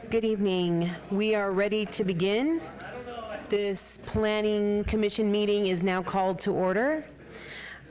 Good evening. We are ready to begin. This Planning Commission meeting is now called to order.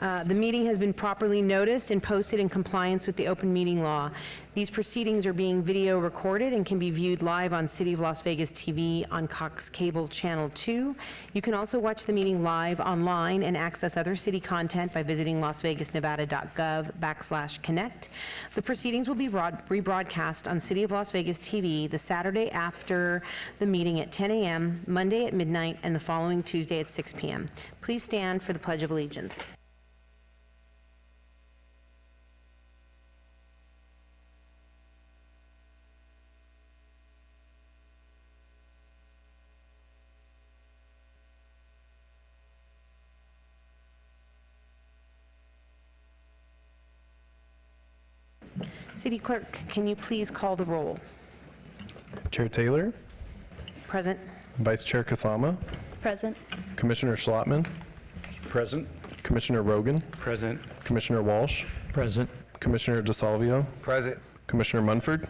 The meeting has been properly noticed and posted in compliance with the open meeting law. These proceedings are being video recorded and can be viewed live on City of Las Vegas TV on Cox Cable Channel 2. You can also watch the meeting live online and access other city content by visiting lasvegasnevada.gov/connect. The proceedings will be rebroadcast on City of Las Vegas TV the Saturday after the meeting at 10 a.m., Monday at midnight, and the following Tuesday at 6 p.m. Please stand for the Pledge of Allegiance. City Clerk, can you please call the roll? Chair Taylor. Present. Vice Chair Kasama. Present. Commissioner Schlotman. Present. Commissioner Rogan. Present. Commissioner Walsh. Present. Commissioner DeSalvio. Present. Commissioner Munford.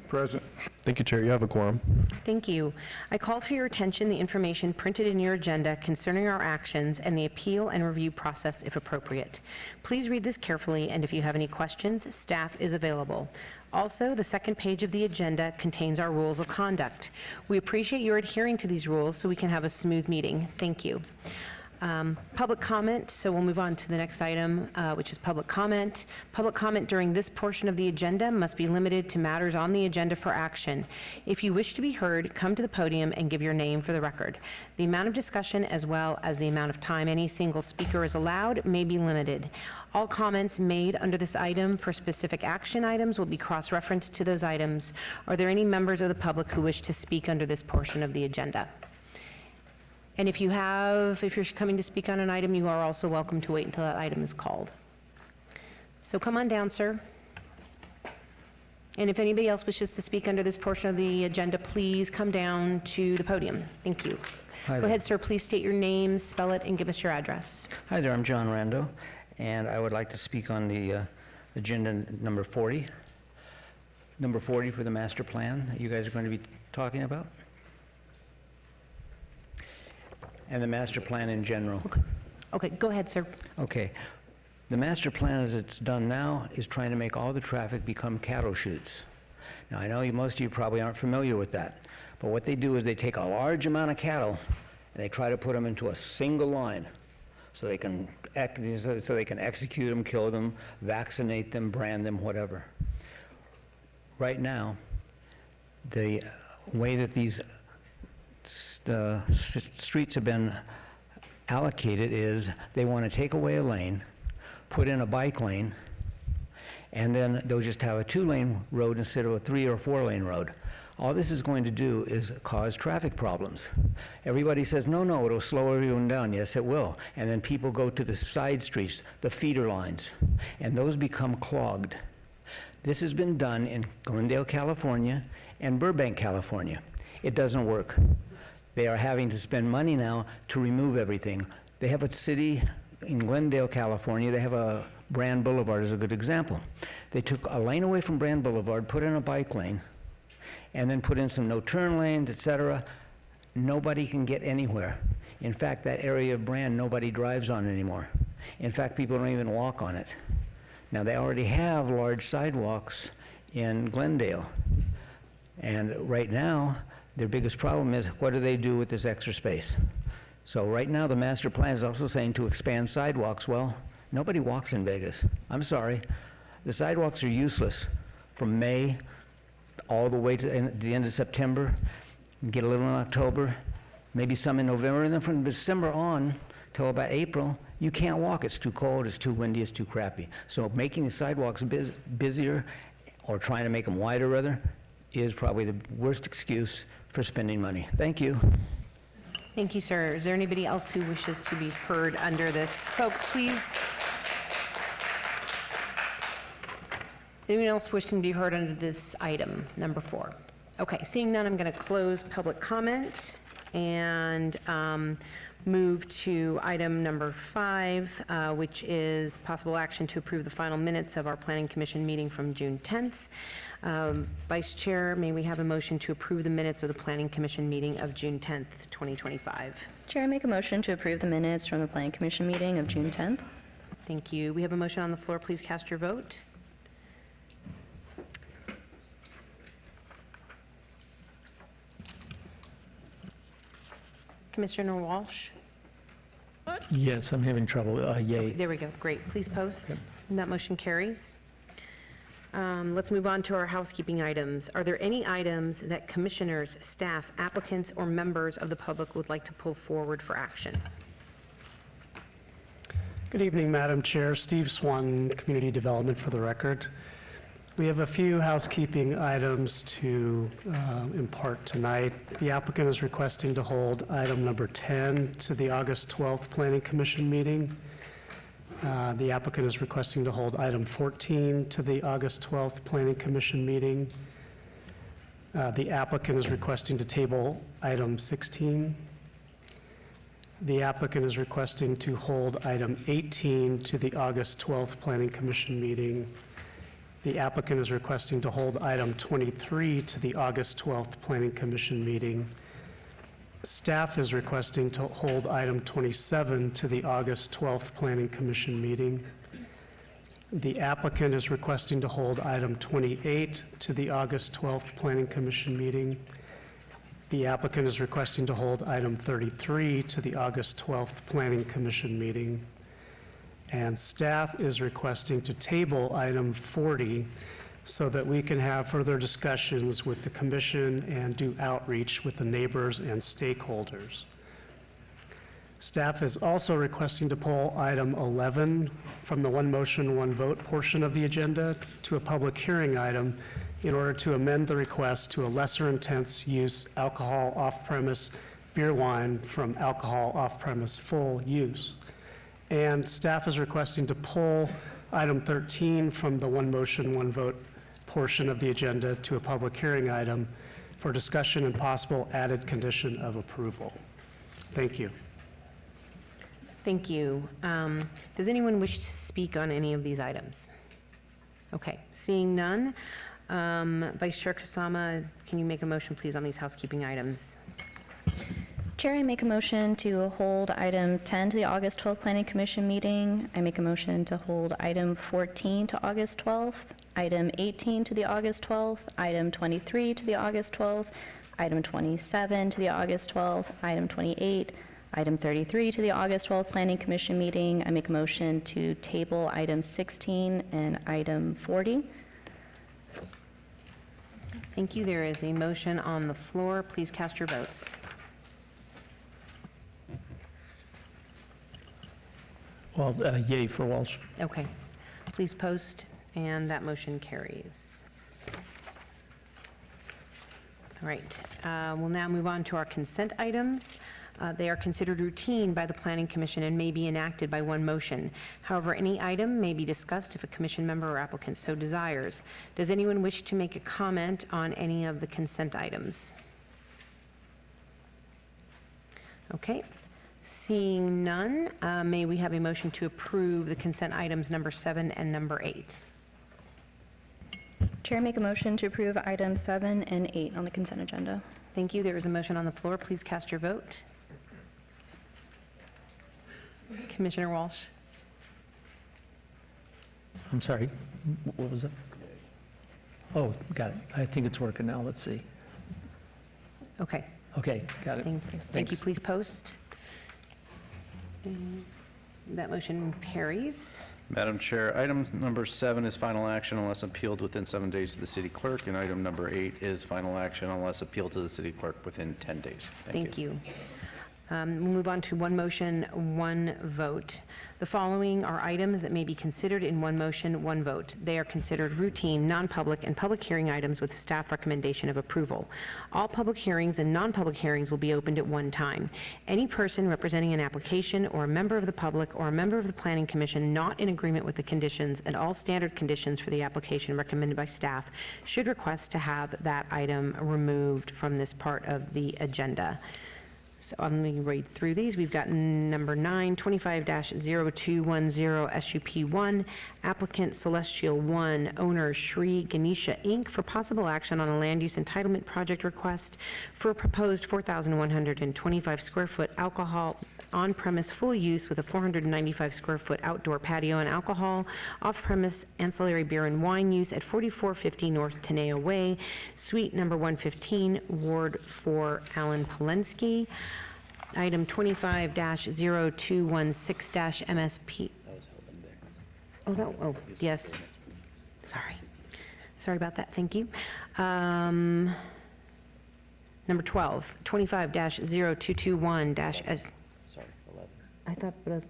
Present. Thank you, Chair. You have a quorum. Thank you. I call to your attention the information printed in your agenda concerning our actions and the appeal and review process if appropriate. Please read this carefully, and if you have any questions, staff is available. Also, the second page of the agenda contains our rules of conduct. We appreciate your adhering to these rules so we can have a smooth meeting. Thank you. Public comment, so we'll move on to the next item, which is public comment. Public comment during this portion of the agenda must be limited to matters on the agenda for action. If you wish to be heard, come to the podium and give your name for the record. The amount of discussion, as well as the amount of time any single speaker is allowed, may be limited. All comments made under this item for specific action items will be cross-referenced to those items. Are there any members of the public who wish to speak under this portion of the agenda? And if you're coming to speak on an item, you are also welcome to wait until that item is called. So come on down, sir. And if anybody else wishes to speak under this portion of the agenda, please come down to the podium. Thank you. Go ahead, sir. Please state your name, spell it, and give us your address. Hi there, I'm John Rando, and I would like to speak on the agenda number 40. Number 40 for the master plan that you guys are going to be talking about. And the master plan in general. Okay, go ahead, sir. Okay. The master plan as it's done now is trying to make all the traffic become cattle chutes. Now, I know most of you probably aren't familiar with that, but what they do is they take a large amount of cattle and they try to put them into a single line so they can execute them, kill them, vaccinate them, brand them, whatever. Right now, the way that these streets have been allocated is they want to take away a lane, put in a bike lane, and then they'll just have a 2-lane road instead of a 3 or 4-lane road. All this is going to do is cause traffic problems. Everybody says, no, it'll slow everyone down. Yes, it will. And then people go to the side streets, the feeder lines, and those become clogged. This has been done in Glendale, California, and Burbank, California. It doesn't work. They are having to spend money now to remove everything. They have a city in Glendale, California, they have a Brand Boulevard as a good example. They took a lane away from Brand Boulevard, put in a bike lane, and then put in some no-turn lanes, etc. Nobody can get anywhere. In fact, that area of Brand, nobody drives on anymore. In fact, people don't even walk on it. Now, they already have large sidewalks in Glendale, and right now, their biggest problem is, what do they do with this extra space? So right now, the master plan is also saying to expand sidewalks. Well, nobody walks in Vegas. I'm sorry. The sidewalks are useless from May all the way to the end of September, get a little in October, maybe some in November, and then from December on till about April, you can't walk. It's too cold, it's too windy, it's too crappy. So making the sidewalks busier, or trying to make them wider rather, is probably the worst excuse for spending money. Thank you. Thank you, sir. Is there anybody else who wishes to be heard under this? Folks, please. Anyone else wishing to be heard under this item, number 4? Okay, seeing none, I'm going to close public comment and move to item number 5, which is possible action to approve the final minutes of our Planning Commission meeting from June 10th. Vice Chair, may we have a motion to approve the minutes of the Planning Commission meeting of June 10th, 2025? Chair, I make a motion to approve the minutes from the Planning Commission meeting of June 10th. Thank you. We have a motion on the floor. Please cast your vote. Commissioner Walsh? Yes, I'm having trouble. Yay. There we go. Great. Please post. And that motion carries. Let's move on to our housekeeping items. Are there any items that commissioners, staff, applicants, or members of the public would like to pull forward for action? Good evening, Madam Chair. Steve Swan, Community Development for the record. We have a few housekeeping items to impart tonight. The applicant is requesting to hold item number 10 to the August 12th Planning Commission meeting. The applicant is requesting to hold item 14 to the August 12th Planning Commission meeting. The applicant is requesting to table item 16. The applicant is requesting to hold item 18 to the August 12th Planning Commission meeting. The applicant is requesting to hold item 23 to the August 12th Planning Commission meeting. Staff is requesting to hold item 27 to the August 12th Planning Commission meeting. The applicant is requesting to hold item 28 to the August 12th Planning Commission meeting. The applicant is requesting to hold item 33 to the August 12th Planning Commission meeting. And staff is requesting to table item 40 so that we can have further discussions with the commission and do outreach with the neighbors and stakeholders. Staff is also requesting to pull item 11 from the one motion, one vote portion of the agenda to a public hearing item in order to amend the request to a lesser intense use alcohol off-premise beer wine from alcohol off-premise full use. And staff is requesting to pull item 13 from the one motion, one vote portion of the agenda to a public hearing item for discussion and possible added condition of approval. Thank you. Thank you. Does anyone wish to speak on any of these items? Okay, seeing none. Vice Chair Kasama, can you make a motion, please, on these housekeeping items? Chair, I make a motion to hold item 10 to the August 12th Planning Commission meeting. I make a motion to hold item 14 to August 12th, item 18 to the August 12th, item 23 to the August 12th, item 27 to the August 12th, item 28, item 33 to the August 12th Planning Commission meeting. I make a motion to table item 16 and item 40. Thank you. There is a motion on the floor. Please cast your votes. Well, yay for Walsh. Okay. Please post, and that motion carries. All right. We'll now move on to our consent items. They are considered routine by the Planning Commission and may be enacted by one motion. However, any item may be discussed if a commission member or applicant so desires. Does anyone wish to make a comment on any of the consent items? Okay. Seeing none, may we have a motion to approve the consent items number 7 and number 8? Chair, make a motion to approve items 7 and 8 on the consent agenda. Thank you. There is a motion on the floor. Please cast your vote. Commissioner Walsh? I'm sorry, what was that? Oh, got it. I think it's working now. Let's see. Okay. Okay, got it. Thank you. Thanks. Please post. And that motion carries. Madam Chair, item number 7 is final action unless appealed within 7 days to the city clerk, and item number 8 is final action unless appealed to the city clerk within 10 days. Thank you. We'll move on to one motion, one vote. The following are items that may be considered in one motion, one vote. They are considered routine, non-public, and public hearing items with staff recommendation of approval. All public hearings and non-public hearings will be opened at one time. Any person representing an application or a member of the public or a member of the Planning Commission not in agreement with the conditions and all standard conditions for the application recommended by staff should request to have that item removed from this part of the agenda. So I'm going to read through these. We've got number 9, 25-0210 SUP1, applicant Celestial One, owner Shri Ganesha Inc., for possible action on a land use entitlement project request for a proposed 4,125 square foot alcohol on-premise full use with a 495 square foot outdoor patio and alcohol, off-premise ancillary beer and wine use at 4450 North Teneo Way, Suite number 115, Ward 4, Alan Polensky. Item 25-0216-MSP. Oh, yes. Sorry about that, thank you. Number 12, 25-0221-S. I thought we were.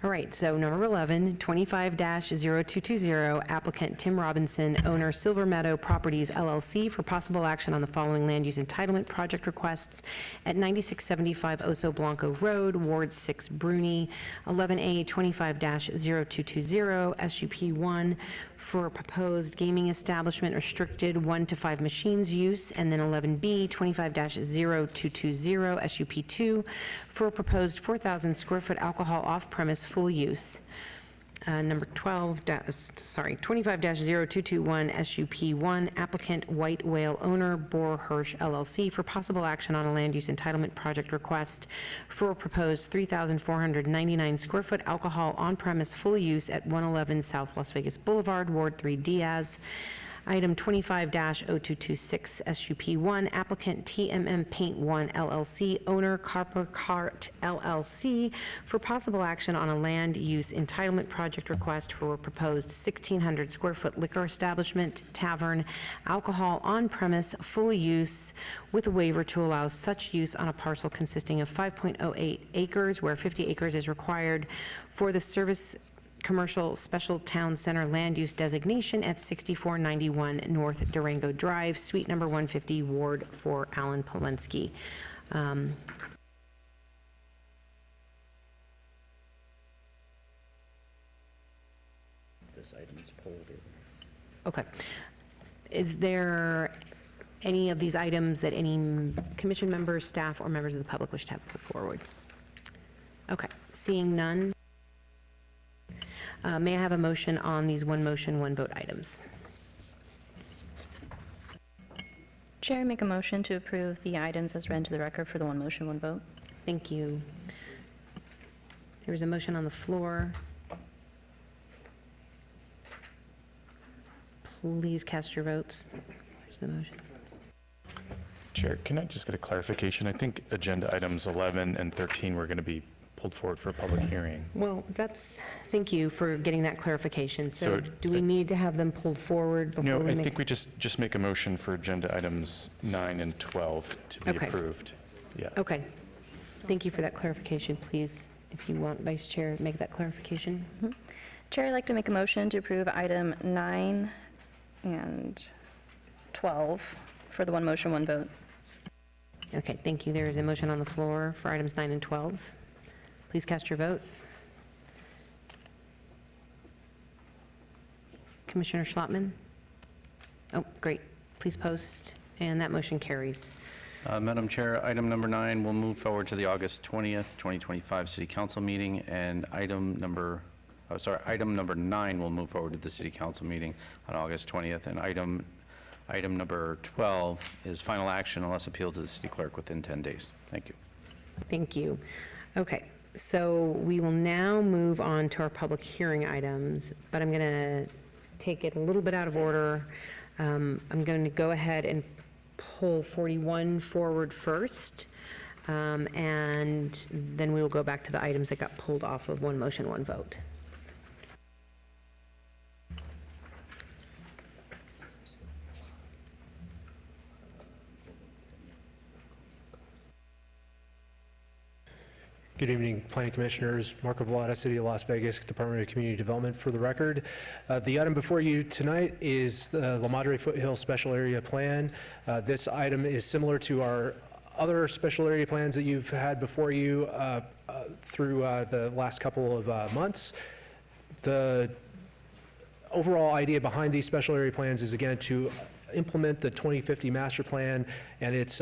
All right, so number 11, 25-0220, applicant Tim Robinson, owner Silver Meadow Properties LLC, for possible action on the following land use entitlement project requests at 9675 Oso Blanco Road, Ward 6, Bruni. 11A, 25-0220, SUP1, for a proposed gaming establishment restricted 1 to 5 machines use, and then 11B, 25-0220, SUP2, for a proposed 4,000 square foot alcohol off-premise full use. Number 25-0221, SUP1, applicant White Whale owner Boar Hirsch LLC, for possible action on a land use entitlement project request for a proposed 3,499 square foot alcohol on-premise full use at 111 South Las Vegas Boulevard, Ward 3, Diaz. Item 25-0226, SUP1, applicant TMM Paint 1 LLC, owner Carper Cart LLC, for possible action on a land use entitlement project request for a proposed 1,600 square foot liquor establishment, tavern, alcohol on-premise, full use, with a waiver to allow such use on a parcel consisting of 5.08 acres, where 50 acres is required, for the service commercial special town center land use designation at 6491 North Durango Drive, Suite number 150, Ward 4, Alan Polensky. This item is pulled. Okay. Is there any of these items that any commission members, staff, or members of the public wish to have put forward? Okay, seeing none. May I have a motion on these one motion, one vote items? Chair, make a motion to approve the items as read into the record for the one motion, one vote. Thank you. There is a motion on the floor. Please cast your votes. Here's the motion. Chair, can I just get a clarification? I think agenda items 11 and 13 were going to be pulled forward for a public hearing. Well, thank you for getting that clarification. So So, do we need to have them pulled forward before No, we I make? think we just make a motion for agenda items 9 and 12 to be Okay. approved. Yeah. Okay. Thank you for that clarification. Please, if you want, Vice Chair, make that clarification. Chair, I'd like to make a motion to approve item 9 and 12 for the one motion, one vote. Okay, thank you. There is a motion on the floor for items 9 and 12. Please cast your vote. Commissioner Schlottman? Oh, great. Please post, and that motion carries. Madam Chair, item number 9 will move forward to the August 20th, 2025 City Council meeting, and item number 9 will move forward to the City Council meeting on August 20th, and item number 12 is final action unless appealed to the city clerk within 10 days. Thank you. Thank you. Okay, so we will now move on to our public hearing items, but I'm going to take it a little bit out of order. I'm going to go ahead and pull 41 forward first, and then we will go back to the items that got pulled off of one motion, one vote. Good evening, Planning Commissioners. Marco Valletta, City of Las Vegas, Department of Community Development. For the record, the item before you tonight is the La Madre Foothill Special Area Plan. This item is similar to our other special area plans that you've had before you through the last couple of months. The overall idea behind these special area plans is, again, to implement the 2050 master plan and its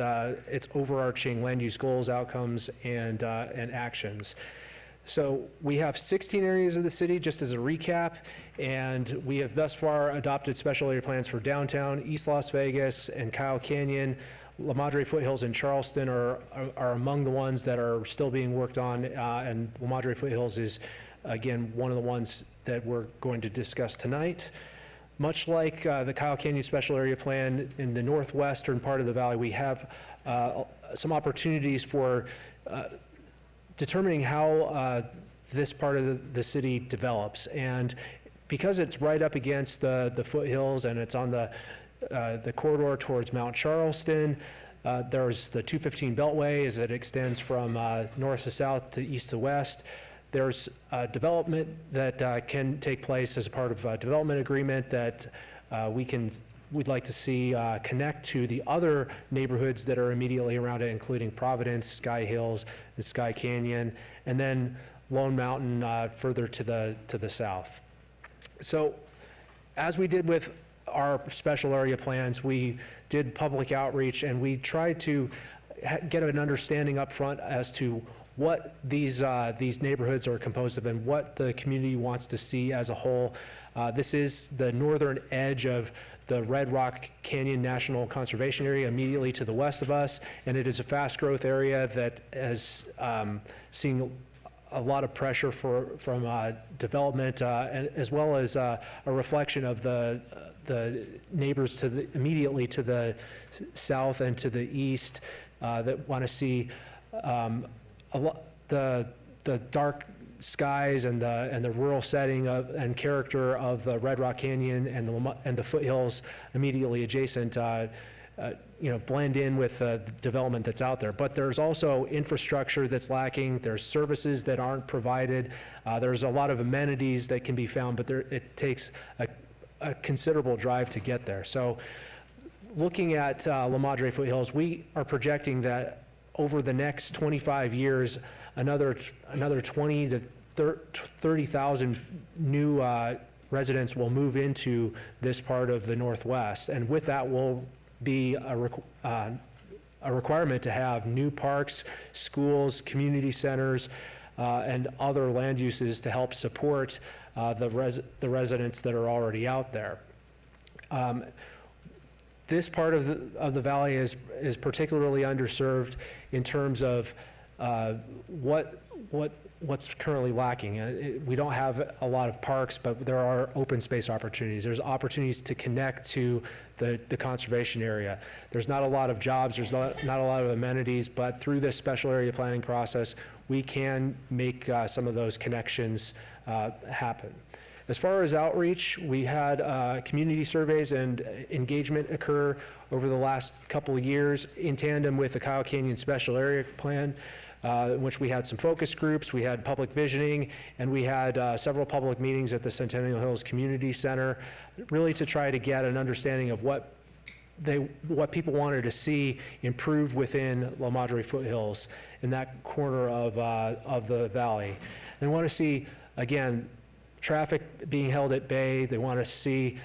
overarching land use goals, outcomes, and actions. So we have 16 areas of the city, just as a recap, and we have thus far adopted special area plans for downtown, East Las Vegas, and Kyle Canyon. La Madre Foothills and Charleston are among the ones that are still being worked on, and La Madre Foothills is, again, one of the ones that we're going to discuss tonight. Much like the Kyle Canyon Special Area Plan in the northwestern part of the valley, we have some opportunities for determining how this part of the city develops. And because it's right up against the foothills and it's on the corridor towards Mount Charleston, there's the 215 Beltway as it extends from north to south to east to west. There's development that can take place as a part of a development agreement that we'd like to see connect to the other neighborhoods that are immediately around it, including Providence, Sky Hills, and Sky Canyon, and then Lone Mountain further to the south. So as we did with our special area plans, we did public outreach, and we tried to get an understanding up front as to what these neighborhoods are composed of and what the community wants to see as a whole. This is the northern edge of the Red Rock Canyon National Conservation Area immediately to the west of us, and it is a fast growth area that has seen a lot of pressure from development, and as well as a reflection of the neighbors immediately to the south and to the east that want to see the dark skies and the rural setting and character of the Red Rock Canyon and the foothills immediately adjacent, blend in with the development that's out there. But there's also infrastructure that's lacking. There's services that aren't provided. There's a lot of amenities that can be found, but it takes a considerable drive to get there. So looking at La Madre Foothills, we are projecting that over the next 25 years, another 20 to 30,000 new residents will move into this part of the Northwest. And with that will be a requirement to have new parks, schools, community centers, and other land uses to help support the residents that are already out there. This part of the valley is particularly underserved in terms of what's currently lacking. We don't have a lot of parks, but there are open space opportunities. There's opportunities to connect to the conservation area. There's not a lot of jobs, there's not a lot of amenities, but through this special area planning process, we can make some of those connections happen. As far as outreach, we had community surveys and engagement occur over the last couple of years in tandem with the Kyle Canyon Special Area Plan, in which we had some focus groups, we had public visioning, and we had several public meetings at the Centennial Hills Community Center, really to try to get an understanding of what people wanted to see improved within La Madre Foothills in that corner of the valley. They want to see, again, traffic being held at bay. They want to see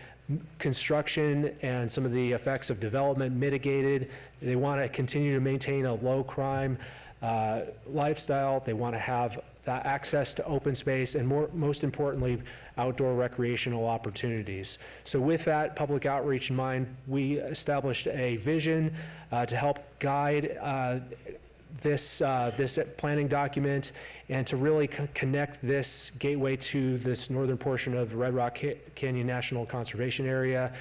construction and some of the effects of development mitigated. They want to continue to maintain a low crime lifestyle. They want to have access to open space and most importantly, outdoor recreational opportunities. So with that public outreach in mind, we established a vision to help guide this planning document and to really connect this gateway to this northern portion of the Red Rock Canyon National Conservation Area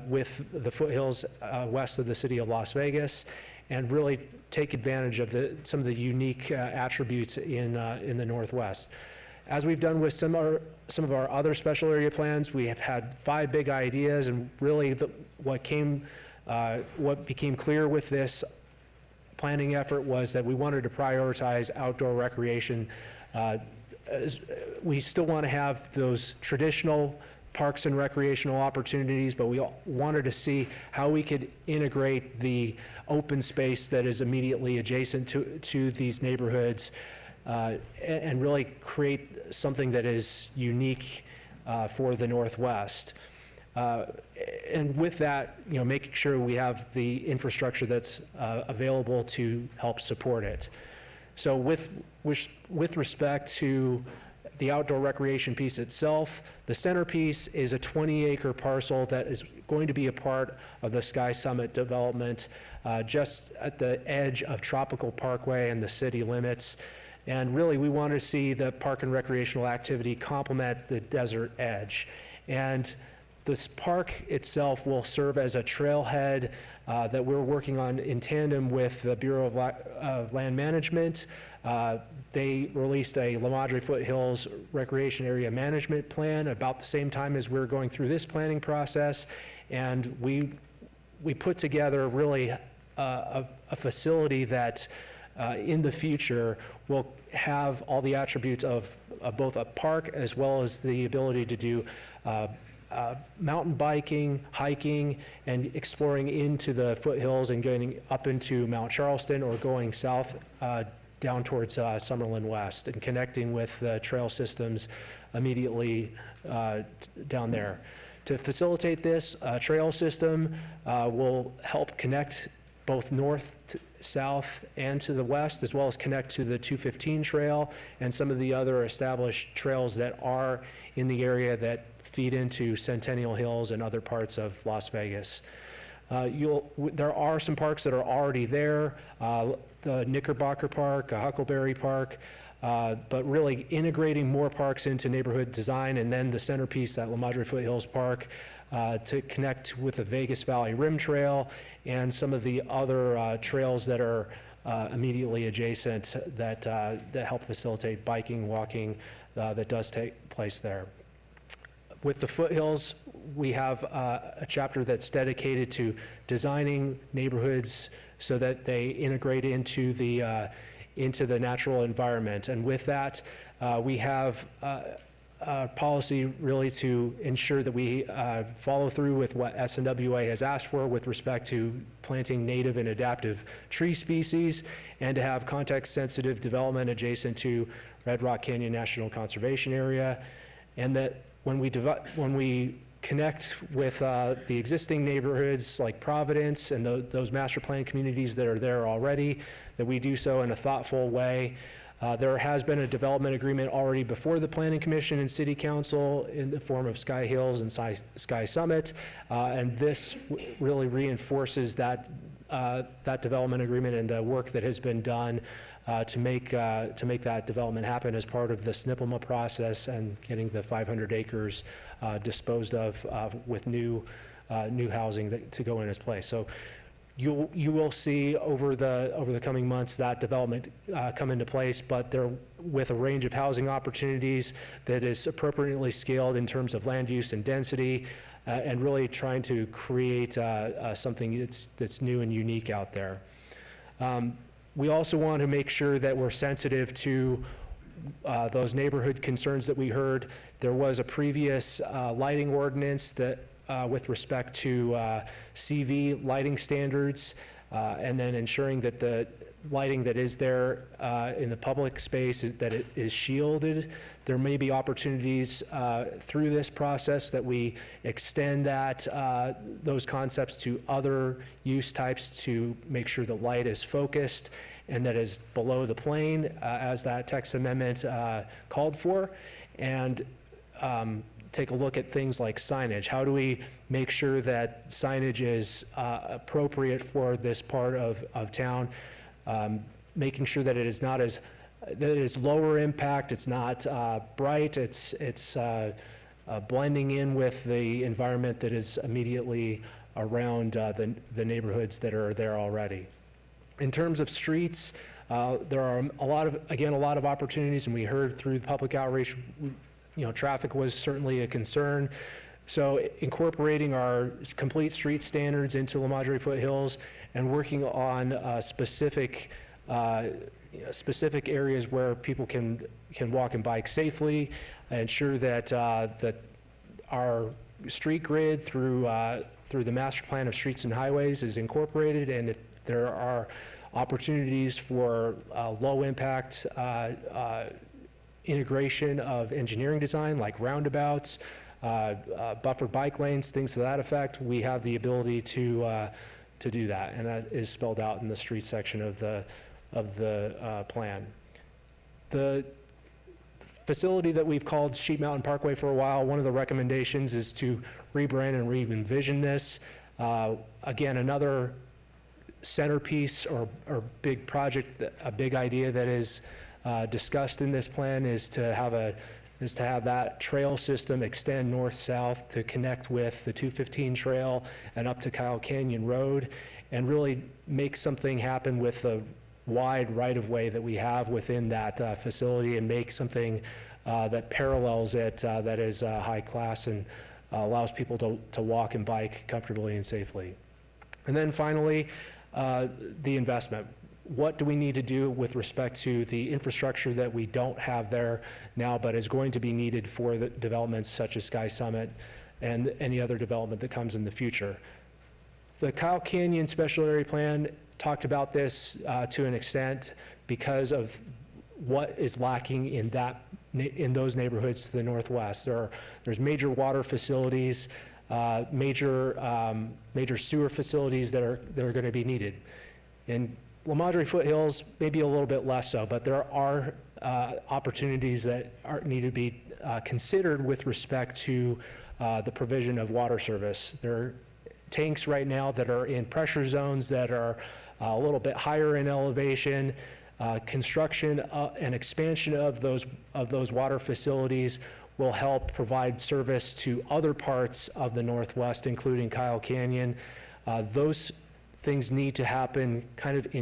with the foothills west of the city of Las Vegas, and really take advantage of some of the unique attributes in the Northwest. As we've done with some of our other special area plans, we have had 5 big ideas, and really what became clear with this planning effort was that we wanted to prioritize outdoor recreation. We still want to have those traditional parks and recreational opportunities, but we wanted to see how we could integrate the open space that is immediately adjacent to these neighborhoods and really create something that is unique for the Northwest. And with that, making sure we have the infrastructure that's available to help support it. So with respect to the outdoor recreation piece itself, the centerpiece is a 20-acre parcel that is going to be a part of the Sky Summit development, just at the edge of Tropical Parkway and the city limits. And really, we want to see the park and recreational activity complement the desert edge. And this park itself will serve as a trailhead that we're working on in tandem with the Bureau of Land Management. They released a La Madre Foothills Recreation Area Management Plan about the same time as we're going through this planning process. And we put together really a facility that in the future will have all the attributes of both a park as well as the ability to do mountain biking, hiking, and exploring into the foothills and getting up into Mount Charleston or going south down towards Summerlin West and connecting with the trail systems immediately down there. To facilitate this, trail system will help connect both north to south and to the west, as well as connect to the 215 trail and some of the other established trails that are in the area that feed into Centennial Hills and other parts of Las Vegas. There are some parks that are already there, the Knickerbocker Park, Huckleberry Park, but really integrating more parks into neighborhood design, and then the centerpiece, that La Madre Foothills Park, to connect with the Vegas Valley Rim Trail and some of the other trails that are immediately adjacent that help facilitate biking, walking that does take place there. With the foothills, we have a chapter that's dedicated to designing neighborhoods so that they integrate into the natural environment. And with that, we have a policy really to ensure that we follow through with what SNWA has asked for with respect to planting native and adaptive tree species, and to have context-sensitive development adjacent to Red Rock Canyon National Conservation Area, and that when we connect with the existing neighborhoods like Providence and those master plan communities that are there already, that we do so in a thoughtful way. There has been a development agreement already before the Planning Commission and City Council in the form of Sky Hills and Sky Summit, and this really reinforces that development agreement and the work that has been done to make that development happen as part of the SNPLMA process and getting the 500 acres disposed of with new housing to go in its place. So you will see over the coming months that development come into place, but they're with a range of housing opportunities that is appropriately scaled in terms of land use and density, and really trying to create something that's new and unique out there. We also want to make sure that we're sensitive to those neighborhood concerns that we heard. There was a previous lighting ordinance that with respect to CV lighting standards, and then ensuring that the lighting that is there in the public space, that it is shielded. There may be opportunities through this process that we extend those concepts to other use types to make sure the light is focused and that is below the plane as that text amendment called for. And take a look at things like signage. How do we make sure that signage is appropriate for this part of town? Making sure that it is not that it is lower impact, it's not bright, it's blending in with the environment that is immediately around the neighborhoods that are there already. In terms of streets, there are a lot of opportunities, and we heard through the public outreach, traffic was certainly a concern. So incorporating our complete street standards into La Madre Foothills and working on specific areas where people can walk and bike safely, ensure that that our street grid through the master plan of streets and highways is incorporated, and if there are opportunities for low impact integration of engineering design like roundabouts, buffer bike lanes, things to that effect, we have the ability to do that, and that is spelled out in the street section of the plan. The facility that we've called Sheep Mountain Parkway for a while, one of the recommendations is to rebrand and re-envision this. Again, another centerpiece or big project, a big idea that is discussed in this plan is to have that trail system extend north-south to connect with the 215 trail and up to Kyle Canyon Road, and really make something happen with the wide right-of-way that we have within that facility, and make something that parallels it, that is high class and allows people to walk and bike comfortably and safely. And then finally, the investment. What do we need to do with respect to the infrastructure that we don't have there now, but is going to be needed for the developments such as Sky Summit and any other development that comes in the future? The Kyle Canyon Special Area Plan talked about this to an extent because of what is lacking in those neighborhoods to the northwest. There's major water facilities, major sewer facilities that are going to be needed. In La Madre Foothills, maybe a little bit less so, but there are opportunities that need to be considered with respect to the provision of water service. There are tanks right now that are in pressure zones that are a little bit higher in elevation. Construction and expansion of those water facilities will help provide service to other parts of the Northwest, including Kyle Canyon. Those things need to happen kind of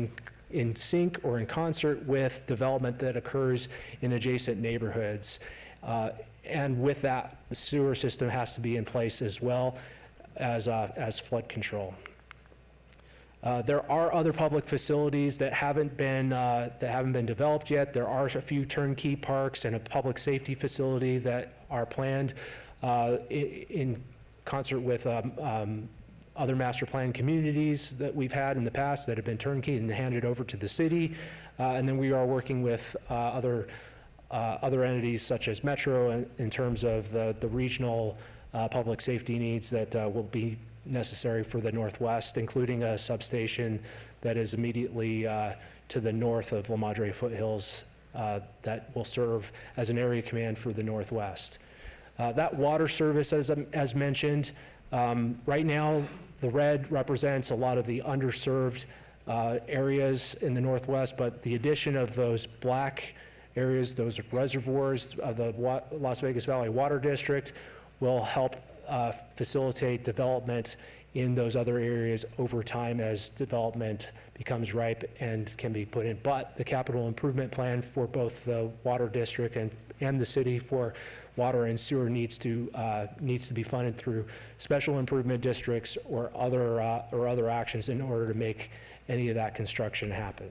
in sync or in concert with development that occurs in adjacent neighborhoods. And with that, the sewer system has to be in place as well as flood control. There are other public facilities that haven't been developed yet. There are a few turnkey parks and a public safety facility that are planned in concert with other master plan communities that we've had in the past that have been turnkey and handed over to the city. And then we are working with other entities such as Metro in terms of the regional public safety needs that will be necessary for the Northwest, including a substation that is immediately to the north of La Madre Foothills that will serve as an area command for the Northwest. That water service, as mentioned, right now the red represents a lot of the underserved areas in the Northwest, but the addition of those black areas, those reservoirs of the Las Vegas Valley Water District, will help facilitate development in those other areas over time as development becomes ripe and can be put in. But the capital improvement plan for both the water district and the city for water and sewer needs to be funded through special improvement districts or other actions in order to make any of that construction happen.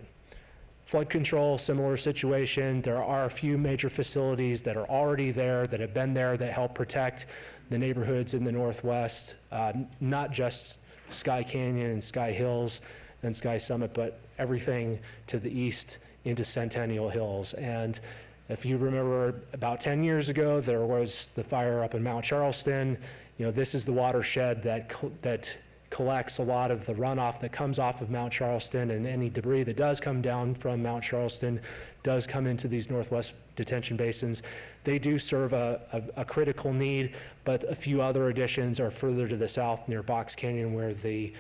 Flood control, similar situation. There are a few major facilities that are already there, that have been there, that help protect the neighborhoods in the Northwest, not just Sky Canyon and Sky Hills and Sky Summit, but everything to the east into Centennial Hills. And if you remember, about 10 years ago, there was the fire up in Mount Charleston. You know, this is the watershed that collects a lot of the runoff that comes off of Mount Charleston, and any debris that does come down from Mount Charleston does come into these Northwest detention basins. They do serve a critical need, but a few other additions are further to the south near Box Canyon, where the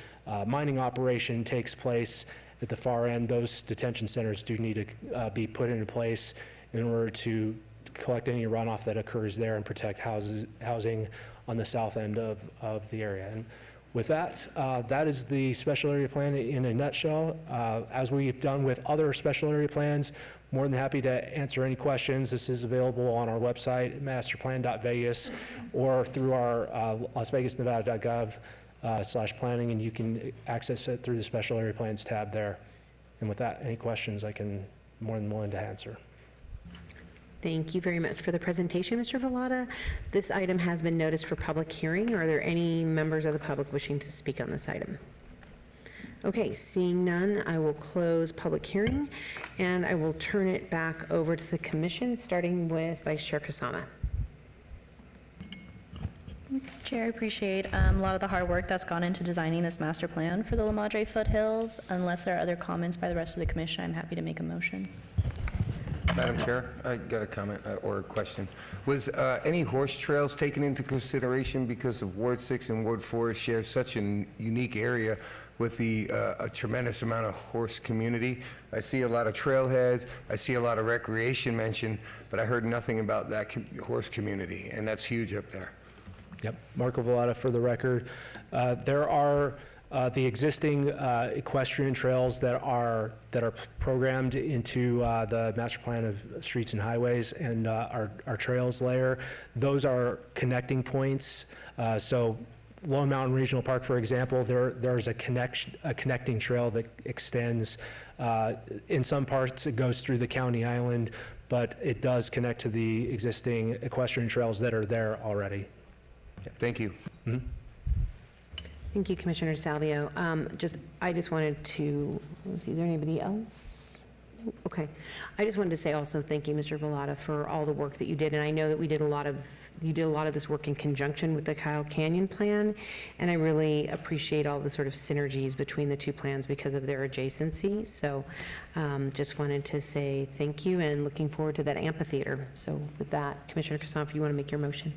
mining operation takes place at the far end. Those detention centers do need to be put into place in order to collect any runoff that occurs there and protect housing on the south end of the area. And with that, that is the special area plan in a nutshell. As we've done with other special area plans, more than happy to answer any questions. This is available on our website, masterplan.vegas, or through our lasvegasnevada.gov/planning, and you can access it through the special area plans tab there. And with that, any questions I can more than willing to answer. Thank you very much for the presentation, Mr. Vallada. This item has been noticed for public hearing. Are there any members of the public wishing to speak on this item? Okay, seeing none, I will close public hearing, and I will turn it back over to the commission, starting with Vice Chair Kasama. Chair, I appreciate a lot of the hard work that's gone into designing this master plan for the La Madre foothills. Unless there are other comments by the rest of the commission, I'm happy to make a motion. Madam Chair, I got a comment or a question. Was any horse trails taken into consideration because of Ward 6 and Ward 4 share such a unique area with a tremendous amount of horse community? I see a lot of trailheads, I see a lot of recreation mentioned, but I heard nothing about that horse community, and that's huge up there. Yep, Marco Valletta for the record. There are the existing equestrian trails that are programmed into the master plan of streets and highways and our trails layer. Those are connecting points. So Lone Mountain Regional Park, for example, there's a connecting trail that extends. In some parts, it goes through the county island, but it does connect to the existing equestrian trails that are there already. Thank you. Thank you, Commissioner Salvio. I just wanted to, let's see, is there anybody else? Okay. I just wanted to say also thank you, Mr. Valletta, for all the work that you did. And I know that you did a lot of this work in conjunction with the Kyle Canyon plan. And I really appreciate all the sort of synergies between the two plans because of their adjacency. So just wanted to say thank you and looking forward to that amphitheater. So with that, Commissioner Kassan, if you want to make your motion.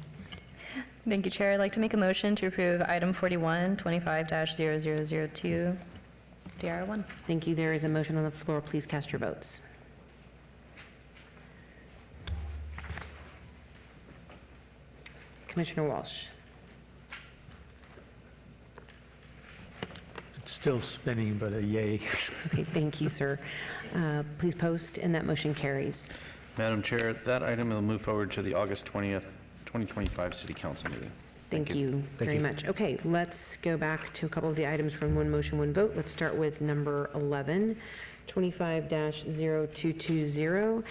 Thank you, Chair. I'd like to make a motion to approve item 41, 25-0002, DR1. Thank you. There is a motion on the floor. Please cast your votes. Commissioner Walsh. It's still spinning, but a yay. Okay, thank you, sir. Please post, and that motion carries. Madam Chair, that item will move forward to the August 20th, 2025 City Council meeting. Thank you very much. Okay, let's go back to a couple of the items from one motion, one vote. Let's start with number 11, 25-0220.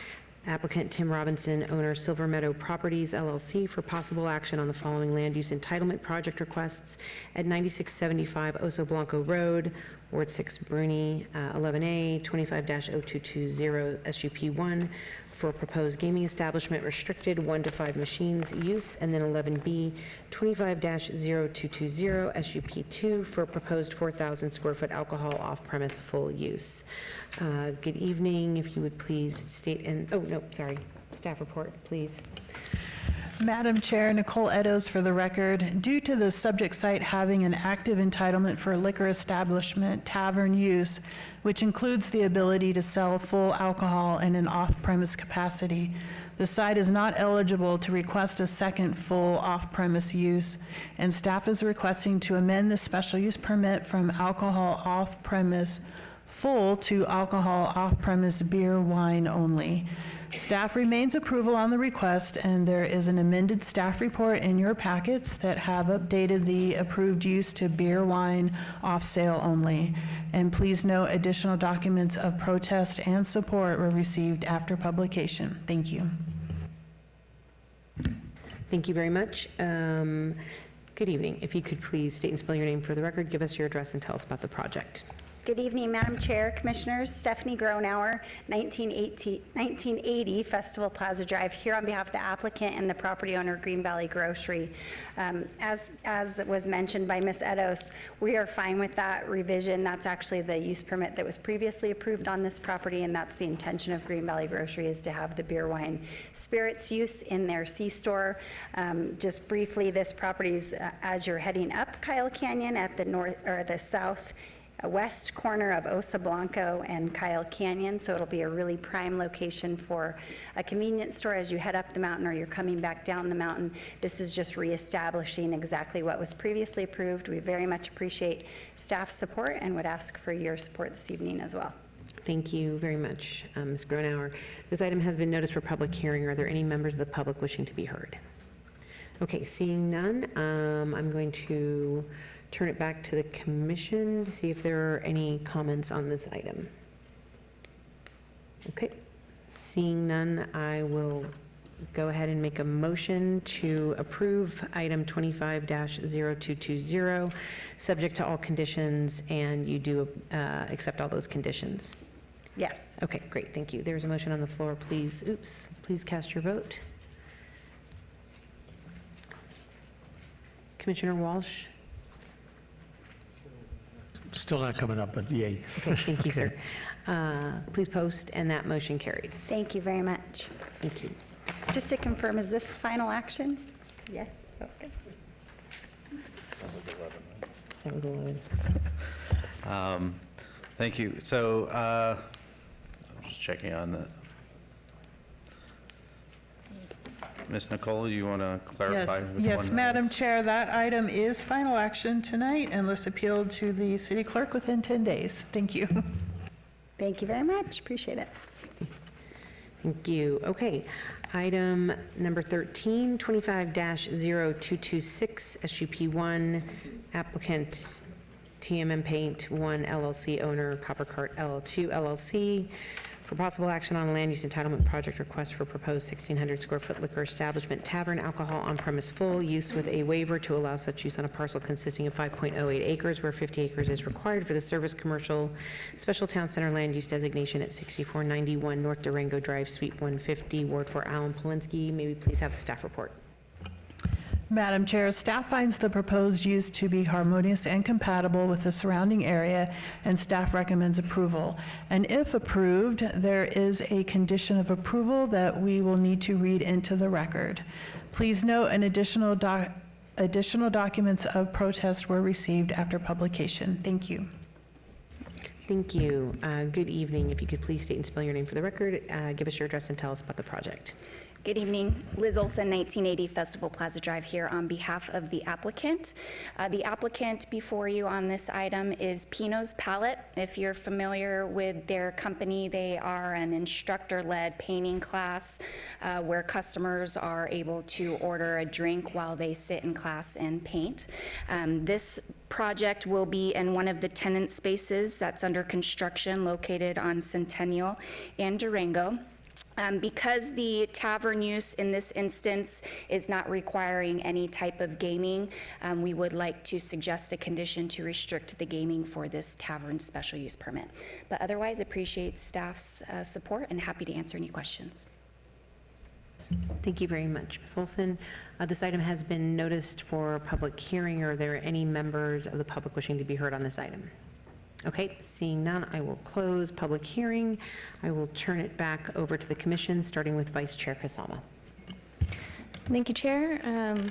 Applicant Tim Robinson, owner Silver Meadow Properties LLC, for possible action on the following land use entitlement project requests at 9675 Oso Blanco Road, Ward 6, Bruni, 11A, 25-0220 SUP1, for proposed gaming establishment restricted 1 to 5 machines use, and then 11B, 25-0220 SUP2, for proposed 4,000 square foot alcohol off-premise full use. Good evening, if you would please state, staff report, please. Madam Chair, Nicole Eddowes for the record. Due to the subject site having an active entitlement for liquor establishment tavern use, which includes the ability to sell full alcohol in an off-premise capacity, the site is not eligible to request a second full off-premise use, and staff is requesting to amend the special use permit from alcohol off-premise full to alcohol off-premise beer, wine only. Staff remains approval on the request, and there is an amended staff report in your packets that have updated the approved use to beer, wine, off sale only. And please note additional documents of protest and support were received after publication. Thank you. Thank you very much. Good evening. If you could please state and spell your name for the record, give us your address, and tell us about the project. Good evening, Madam Chair, Commissioners. Stephanie Gronauer, 1980 Festival Plaza Drive, here on behalf of the applicant and the property owner, Green Valley Grocery. As was mentioned by Ms. Eddowes, we are fine with that revision. That's actually the use permit that was previously approved on this property, and that's the intention of Green Valley Grocery, is to have the beer, wine, spirits use in their C-store. Just briefly, this property's as you're heading up Kyle Canyon at the north or the south west corner of Oso Blanco and Kyle Canyon, so it'll be a really prime location for a convenience store as you head up the mountain or you're coming back down the mountain. This is just reestablishing exactly what was previously approved. We very much appreciate staff support and would ask for your support this evening as well. Thank you very much, Ms. Gronauer. This item has been noticed for public hearing. Are there any members of the public wishing to be heard? Okay, seeing none, I'm going to turn it back to the commission to see if there are any comments on this item. Okay, seeing none, I will go ahead and make a motion to approve item 25-0220, subject to all conditions, and you do accept all those conditions? Yes. Okay, great, thank you. There's a motion on the floor, please cast your vote. Commissioner Walsh? Still not coming up, but yay. Okay, thank you, sir. Please post, and that motion carries. Thank you very much. Thank you. Just to confirm, is this final action? Yes, okay. That was 11. Thank you. So I'm just checking on the, Ms. Nicole, you want to clarify? Yes, which yes, one that Madam is? Chair, that item is final action tonight unless appealed to the city clerk within 10 days. Thank you. Thank you very much, appreciate it. Thank you. Okay. Item number 13, 25-0226, SUP1, applicant TMM Paint 1 LLC, owner Copper Cart LL2 LLC, for possible action on a land use entitlement project request for proposed 1,600 square foot liquor establishment, tavern, alcohol on premise full use with a waiver to allow such use on a parcel consisting of 5.08 acres where 50 acres is required for the service commercial special town center land use designation at 6491 North Durango Drive, Suite 150, Ward 4, Alan Polinsky. May we please have the staff report? Madam Chair, staff finds the proposed use to be harmonious and compatible with the surrounding area, and staff recommends approval. And if approved, there is a condition of approval that we will need to read into the record. Please note an additional documents of protest were received after publication. Thank you. Thank you. Good evening. If you could please state and spell your name for the record, give us your address and tell us about the project. Good evening. Liz Olson, 1980 Festival Plaza Drive, here on behalf of the applicant. The applicant before you on this item is Pino's Palette. If you're familiar with their company, they are an instructor-led painting class where customers are able to order a drink while they sit in class and paint. This project will be in one of the tenant spaces that's under construction located on Centennial and Durango. Because the tavern use in this instance is not requiring any type of gaming, we would like to suggest a condition to restrict the gaming for this tavern special use permit. But otherwise, appreciate staff's support and happy to answer any questions. Thank you very much, Ms. Olson. This item has been noticed for a public hearing. Are there any members of the public wishing to be heard on this item? Okay, seeing none, I will close public hearing. I will turn it back over to the commission, starting with Vice Chair Kasama. Thank you, Chair.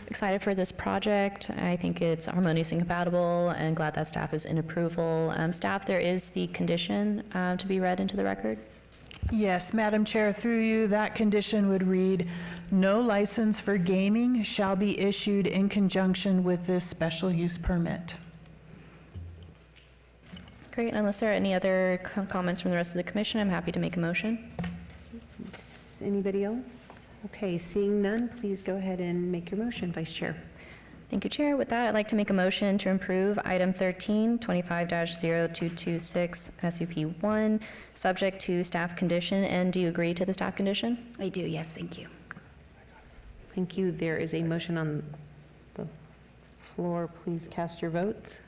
Excited for this project. I think it's harmonious and compatible, and glad that staff is in approval. Staff, there is the condition to be read into the record. Yes, Madam Chair, through you, that condition would read, no license for gaming shall be issued in conjunction with this special use permit. Great. Unless there are any other comments from the rest of the commission, I'm happy to make a motion. Anybody else? Okay, seeing none, please go ahead and make your motion, Vice Chair. Thank you, Chair. With that, I'd like to make a motion to approve item 13, 25-0226, SUP1, subject to staff condition. And do you agree to the staff condition? I do, yes, thank you. Thank you. There is a motion on the floor. Please cast your votes.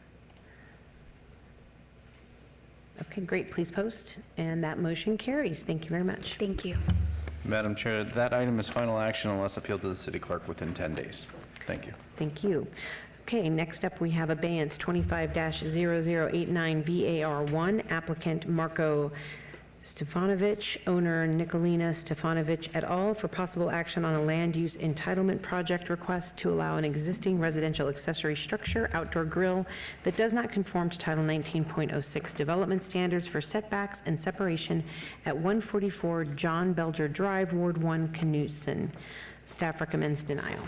Okay, great. Please post. And that motion carries. Thank you very much. Thank you. Madam Chair, that item is final action unless appealed to the city clerk within 10 days. Thank you. Thank you. Okay, next up we have abeyance 25-0089 VAR1, applicant Marco Stefanovic, owner Nikolina Stefanovic et al. For possible action on a land use entitlement project request to allow an existing residential accessory structure, outdoor grill, that does not conform to Title 19.06 development standards for setbacks and separation at 144 John Belger Drive, Ward 1, Knutson. Staff recommends denial.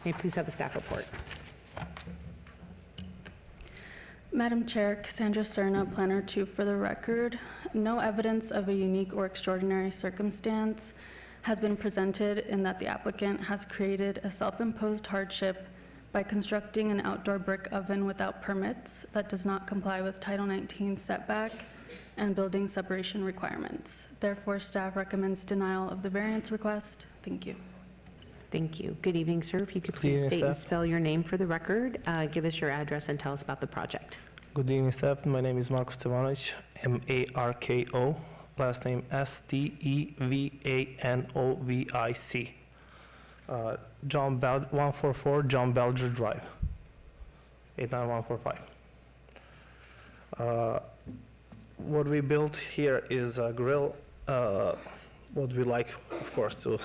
May I please have the staff report? Madam Chair, Cassandra Cerna, Planner 2 for the record. No evidence of a unique or extraordinary circumstance has been presented in that the applicant has created a self-imposed hardship by constructing an outdoor brick oven without permits that does not comply with Title 19 setback and building separation requirements. Therefore, staff recommends denial of the variance request. Thank you. Thank you. Good evening, sir. If you could Good please evening, state and staff. spell your name for the record, give us your address, and tell us about the project. Good evening, staff. My name is Marko Stevanovic, M-A-R-K-O, last name S-T-E-V-A-N-O-V-I-C. 144 John Belger Drive, 89145. What we built here is a grill. What we like, of course, to,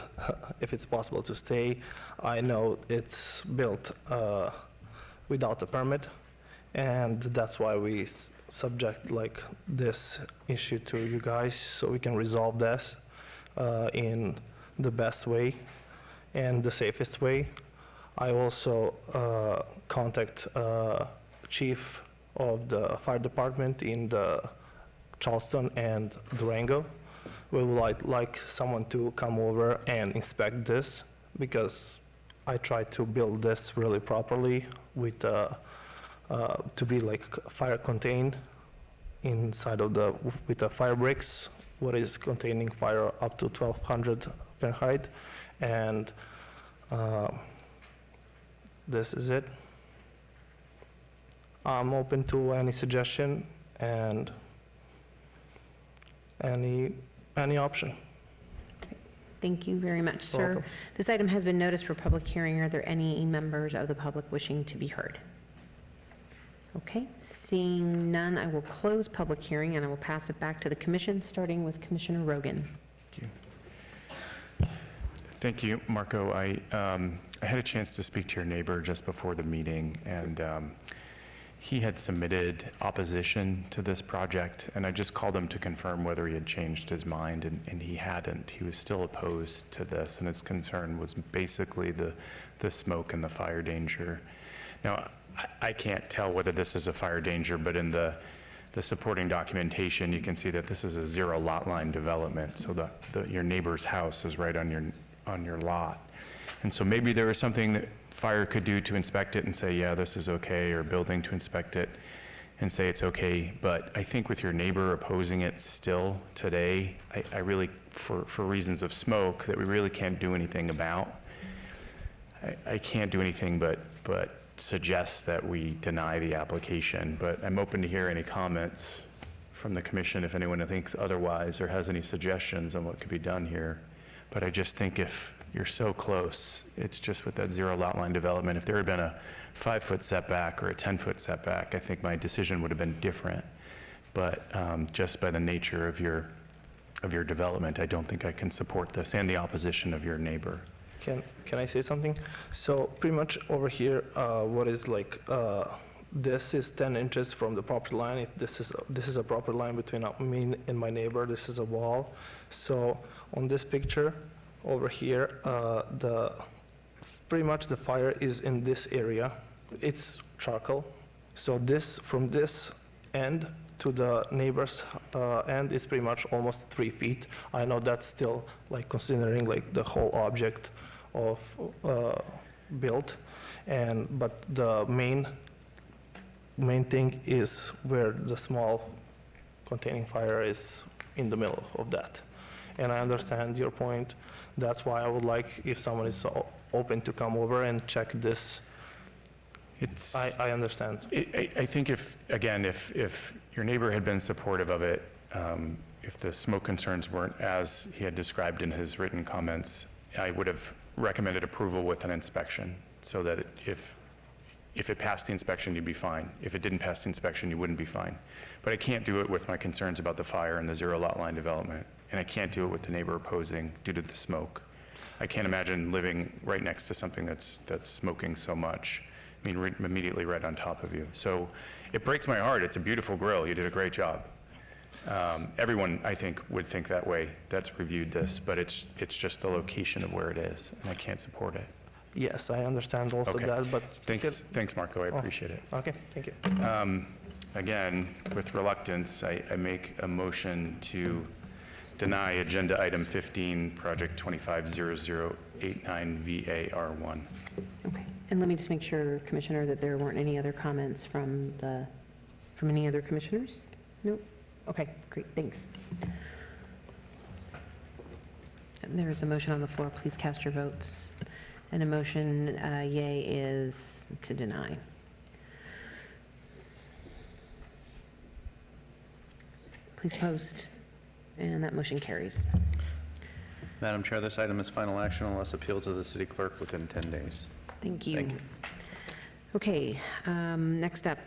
if it's possible to stay. I know it's built without a permit, and that's why we subject like this issue to you guys, so we can resolve this in the best way and the safest way. I also contact chief of the fire department in the Charleston and Durango. We would like someone to come over and inspect this, because I tried to build this really properly with to be like fire contained inside of the with the fire bricks, what is containing fire up to 1200 Fahrenheit, and this is it. I'm open to any suggestion and any option. Thank you very much, sir. Welcome. This item has been noticed for public hearing. Are there any members of the public wishing to be heard? Okay, seeing none, I will close public hearing, and I will pass it back to the commission, starting with Commissioner Rogan. Thank you, Marco. I had a chance to speak to your neighbor just before the meeting, and he had submitted opposition to this project, and I just called him to confirm whether he had changed his mind, and he hadn't. He was still opposed to this, and his concern was basically the smoke and the fire danger. Now, I can't tell whether this is a fire danger, but in the supporting documentation, you can see that this is a zero lot line development, so your neighbor's house is right on your lot. And so maybe there was something that fire could do to inspect it and say, yeah, this is okay, or building to inspect it and say it's okay. But I think with your neighbor opposing it still today, I really, for reasons of smoke that we really can't do anything about, I can't do anything but suggest that we deny the application. But I'm open to hear any comments from the commission if anyone thinks otherwise or has any suggestions on what could be done here. But I just think if you're so close, it's just with that zero lot line development, if there had been a 5-foot setback or a 10-foot setback, I think my decision would have been different. But just by the nature of your development, I don't think I can support this, and the opposition of your neighbor. Can I say something? So pretty much over here, what is like, this is 10 inches from the property line. If this is a property line between me and my neighbor. This is a wall. So on this picture over here, pretty much the fire is in this area. It's charcoal. So this, from this end to the neighbor's end, is pretty much almost 3 feet. I know that's still like considering like the whole object of built, but the main thing is where the small containing fire is in the middle of that. And I understand your point. That's why I would like if someone is so open to come over and check this. I understand. I think if your neighbor had been supportive of it, if the smoke concerns weren't as he had described in his written comments, I would have recommended approval with an inspection, so that if it passed the inspection, you'd be fine. If it didn't pass the inspection, you wouldn't be fine. But I can't do it with my concerns about the fire and the zero lot line development, and I can't do it with the neighbor opposing due to the smoke. I can't imagine living right next to something that's smoking so much. I mean, immediately right on top of you. So it breaks my heart. It's a beautiful grill. You did a great job. Everyone, I think, would think that way that's reviewed this, but it's just the location of where it is, and I can't support it. Yes, I understand also Okay. that, but... Thanks, Marco. I appreciate it. Okay, thank you. Again, with reluctance, I make a motion to deny agenda item 15, project 250089VAR1. Okay, and let me just make sure, Commissioner, that there weren't any other comments from any other commissioners? Nope. Okay, great, thanks. And there is a motion on the floor. Please cast your votes. And a motion yea is to deny. Please post. And that motion carries. Madam Chair, this item is final action unless appealed to the city clerk within 10 days. Thank you. Thank you. Okay, next up,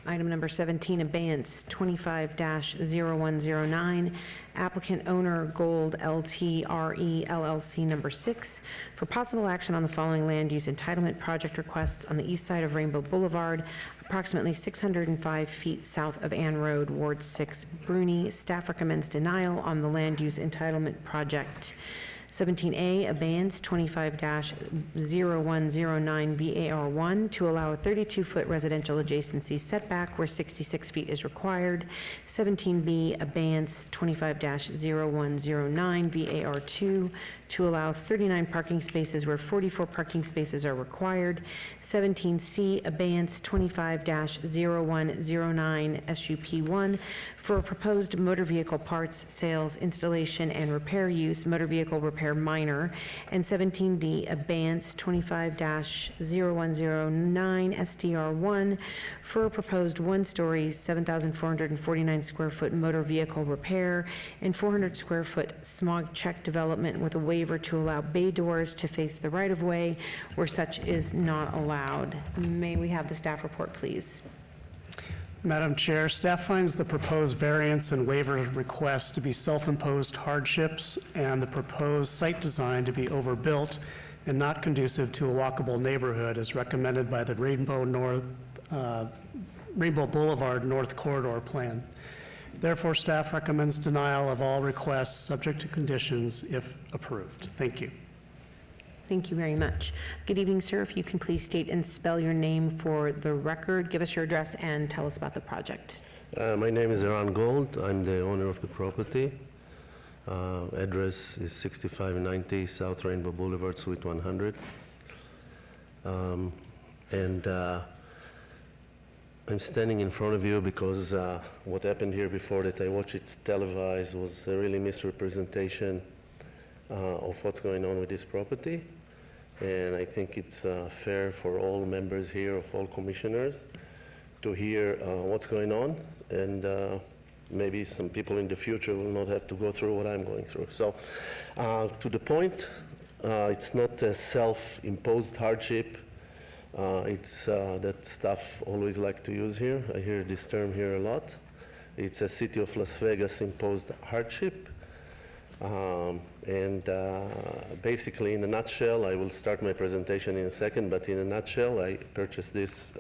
item number 17, abeyance 25-0109, applicant owner Gold LTRE LLC number 6, for possible action on the following land use entitlement project requests on the east side of Rainbow Boulevard, approximately 605 feet south of Ann Road, Ward 6, Bruni. Staff recommends denial on the land use entitlement project. 17A, abeyance 25-0109 VAR1 to allow a 32-foot residential adjacency setback where 66 feet is required. 17B, abeyance 25-0109 VAR2 to allow 39 parking spaces where 44 parking spaces are required. 17C, abeyance 25-0109 SUP1 for a proposed motor vehicle parts, sales, installation, and repair use, motor vehicle repair minor. And 17D, abeyance 25-0109 SDR1 for a proposed one-story, 7,449 square foot motor vehicle repair and 400 square foot smog check development with a waiver to allow bay doors to face the right-of-way where such is not allowed. May we have the staff report, please? Madam Chair, staff finds the proposed variance and waiver requests to be self-imposed hardships and the proposed site design to be overbuilt and not conducive to a walkable neighborhood as recommended by the Rainbow Boulevard North Corridor Plan. Therefore, staff recommends denial of all requests subject to conditions if approved. Thank you. Thank you very much. Good evening, sir. If you can please state and spell your name for the record, give us your address, and tell us about the project. My name is Eran Gold. I'm the owner of the property. Address is 6590 South Rainbow Boulevard, Suite 100. I'm standing in front of you because what happened here before that I watched it televised was a really misrepresentation of what's going on with this property. And I think it's fair for all members here, of all commissioners, to hear what's going on. And maybe some people in the future will not have to go through what I'm going through. So to the point, it's not a self-imposed hardship. It's that staff always like to use here. I hear this term here a lot. It's a City of Las Vegas imposed hardship. Basically, in a nutshell, I will start my presentation in a second, but in a nutshell, I purchased this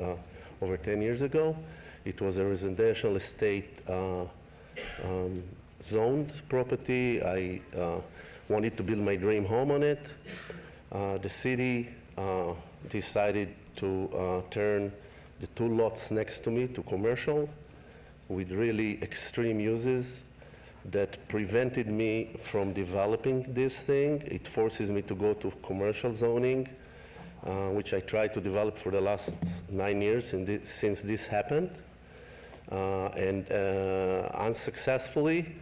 over 10 years ago. It was a residential estate zoned property. I wanted to build my dream home on it. The city decided to turn the 2 lots next to me to commercial with really extreme uses that prevented me from developing this thing. It forces me to go to commercial zoning, which I tried to develop for the last 9 years since this happened, and unsuccessfully,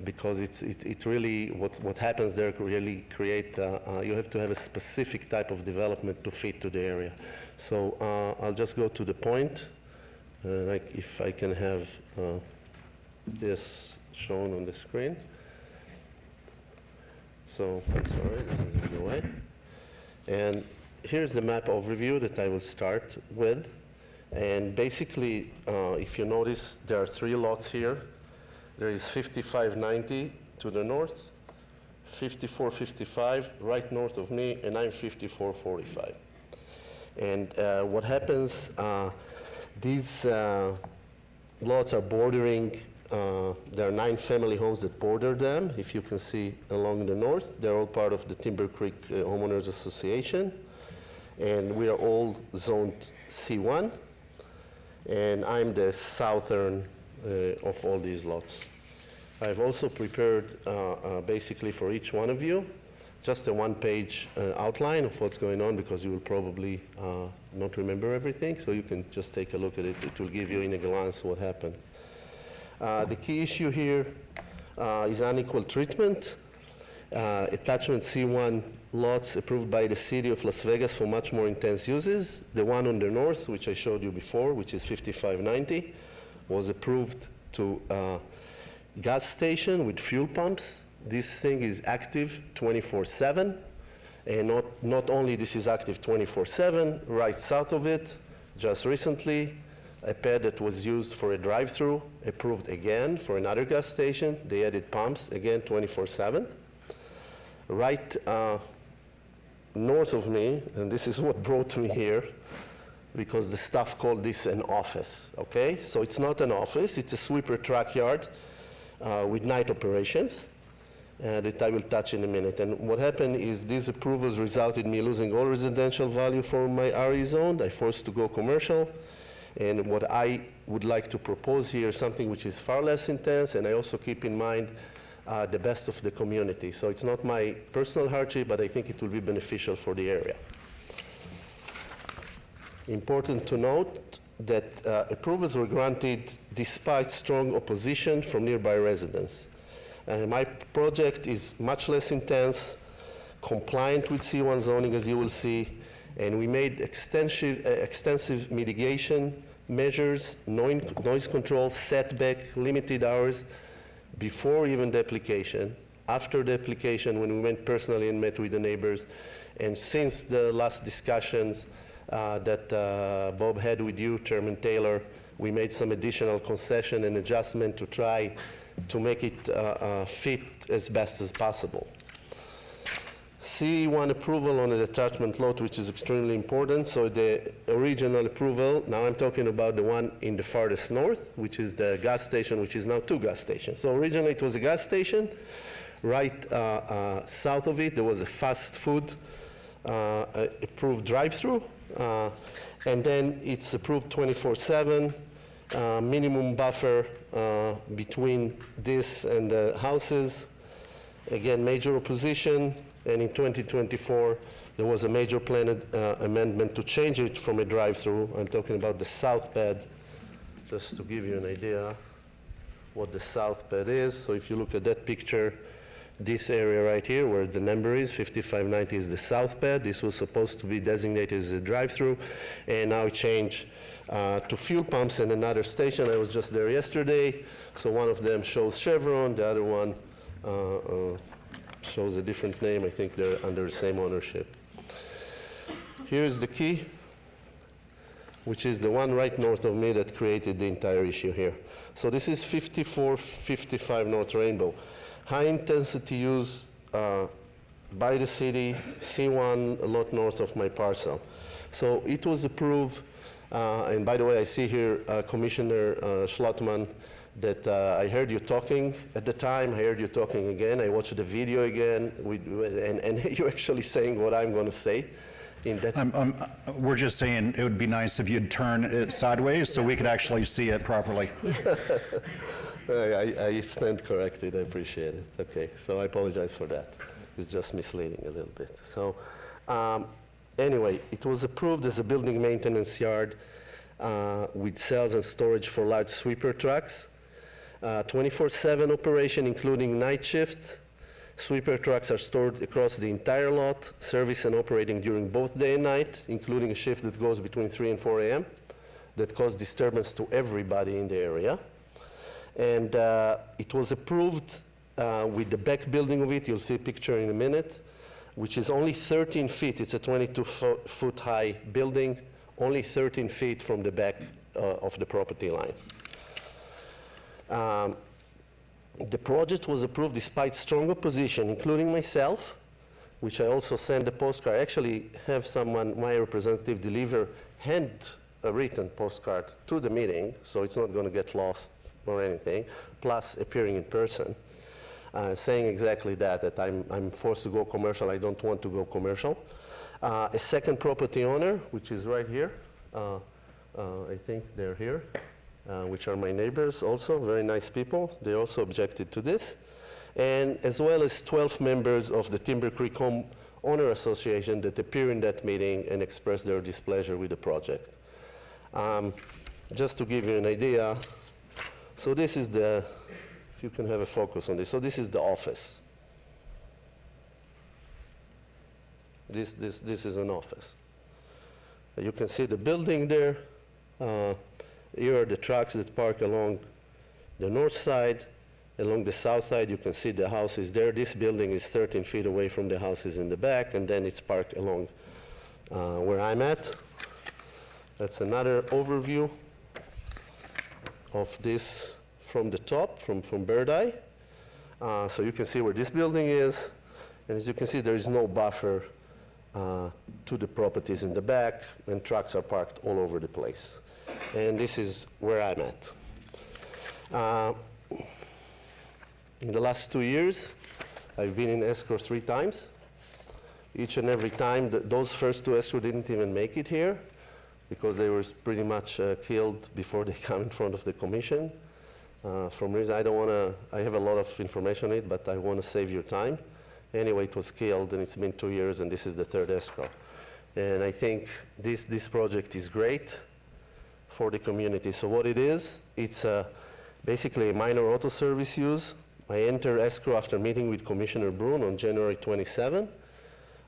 because it's really what happens there really create, you have to have a specific type of development to fit to the area. So I'll just go to the point, like if I can have this shown on the screen. So, I'm sorry, this is in the way. And here's the map overview that I will start with. And basically, if you notice, there are 3 lots here. There is 5590 to the north, 5455 right north of me, and I'm 5445. And what happens, these lots are bordering, there are 9 family homes that border them, if you can see along the north. They're all part of the Timber Creek Homeowners Association. And we are all zoned C1. And I'm the southern of all these lots. I've also prepared basically for each one of you just a 1-page outline of what's going on, because you will probably not remember everything, so you can just take a look at it. It will give you in a glance what happened. The key issue here is unequal treatment. Attachment C1 lots approved by the city of Las Vegas for much more intense uses. The one on the north, which I showed you before, which is 5590, was approved to gas station with fuel pumps. This thing is active 24/7, and not only this is active 24/7, right south of it, just recently, a pad that was used for a drive-through, approved again for another gas station. They added pumps, again 24/7. Right north of me, and this is what brought me here, because the staff called this an office, okay? So it's not an office, it's a sweeper truck yard with night operations that I will touch in a minute. And what happened is these approvals resulted in me losing all residential value for my RE zone. I forced to go commercial. And what I would like to propose here is something which is far less intense, and I also keep in mind the best of the community. So it's not my personal hardship, but I think it will be beneficial for the area. Important to note that approvals were granted despite strong opposition from nearby residents. My project is much less intense, compliant with C1 zoning, as you will see, and we made extensive mitigation measures, noise control, setback, limited hours, before even the application, after the application, when we went personally and met with the neighbors, and since the last discussions that Bob had with you, Chairman Taylor, we made some additional concession and adjustment to try to make it fit as best as possible. C1 approval on a detachment lot, which is extremely important. So the original approval, now I'm talking about the one in the farthest north, which is the gas station, which is now 2 gas stations. So originally it was a gas station. Right south of it, there was a fast food approved drive-through. And then it's approved 24/7, minimum buffer between this and the houses. Again, major opposition. And in 2024, there was a major plan amendment to change it from a drive-through. I'm talking about the south pad, just to give you an idea what the south pad is. So if you look at that picture, this area right here where the number is, 5590 is the south pad. This was supposed to be designated as a drive-through, and now it changed to fuel pumps and another station. I was just there yesterday. So one of them shows Chevron, the other one shows a different name. I think they're under the same ownership. Here's the key, which is the one right north of me that created the entire issue here. So this is 5455 North Rainbow. High intensity use by the city, C1, a lot north of my parcel. So it was approved, and by the way, I see here Commissioner Schlottman, that I heard you talking at the time. I heard you talking again. I watched the video again, and you're actually saying what I'm going to say. In that we're just saying it would be nice if you'd turn it sideways so we could actually see it properly. I stand corrected. I appreciate it. Okay, so I apologize for that. It's just misleading a little bit. So anyway, it was approved as a building maintenance yard with cells and storage for large sweeper trucks. 24/7 operation, including night shifts. Sweeper trucks are stored across the entire lot, service and operating during both day and night, including a shift that goes between 3 and 4 a.m. that cause disturbance to everybody in the area. And it was approved with the back building of it. You'll see a picture in a minute, which is only 13 feet. It's a 22-foot high building, only 13 feet from the back of the property line. The project was approved despite strong opposition, including myself, which I also sent a postcard. I actually have someone, my representative, deliver hand-written postcard to the meeting, so it's not going to get lost or anything, plus appearing in person, saying exactly that I'm forced to go commercial. I don't want to go commercial. A second property owner, which is right here, I think they're here, which are my neighbors also, very nice people. They also objected to this. And as well as 12 members of the Timber Creek Home Owner Association that appear in that meeting and express their displeasure with the project. Just to give you an idea, so this is the, if you can have a focus on this, so this is the office. This is an office. You can see the building there. Here are the trucks that park along the north side. Along the south side, you can see the houses there. This building is 13 feet away from the houses in the back, and then it's parked along where I'm at. That's another overview of this from the top, from bird eye. So you can see where this building is, and as you can see, there is no buffer to the properties in the back, and trucks are parked all over the place. And this is where I'm at. In the last 2 years, I've been in escrow 3 times. Each and every time, those first 2 escrow didn't even make it here because they were pretty much killed before they come in front of the commission. From reason I don't want to, I have a lot of information on it, but I want to save your time. Anyway, it was killed, and it's been 2 years, and this is the 3rd escrow. And I think this project is great for the community. So what it is, it's basically a minor auto service use. I enter escrow after meeting with Commissioner Brune on January 27.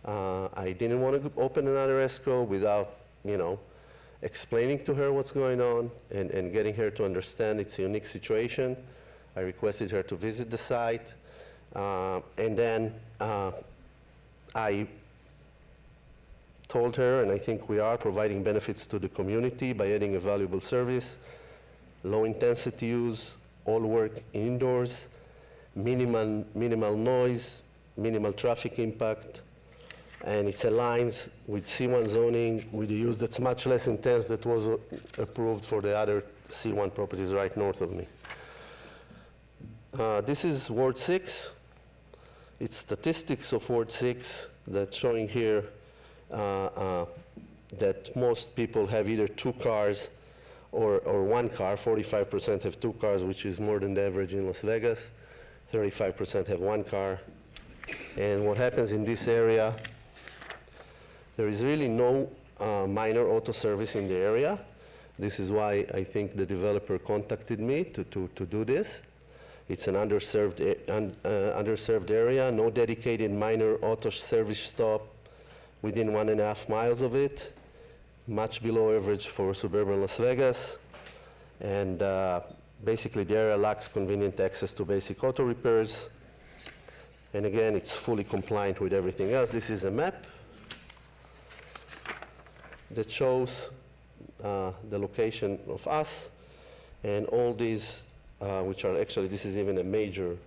I didn't want to open another escrow without, explaining to her what's going on and getting her to understand it's a unique situation. I requested her to visit the site. And then I told her, and I think we are providing benefits to the community by adding a valuable service, low intensity use, all work indoors, minimal noise, minimal traffic impact, and it aligns with C1 zoning with a use that's much less intense that was approved for the other C1 properties right north of me. This is Ward 6. It's statistics of Ward 6 that's showing here that most people have either 2 cars or 1 car. 45% have 2 cars, which is more than the average in Las Vegas. 35% have 1 car. And what happens in this area, there is really no minor auto service in the area. This is why I think the developer contacted me to do this. It's an underserved area, no dedicated minor auto service stop within 1.5 miles of it, much below average for suburban Las Vegas. And basically, the area lacks convenient access to basic auto repairs. And again, it's fully compliant with everything else. This is a map that shows the location of us and all these, which are actually, this is even a major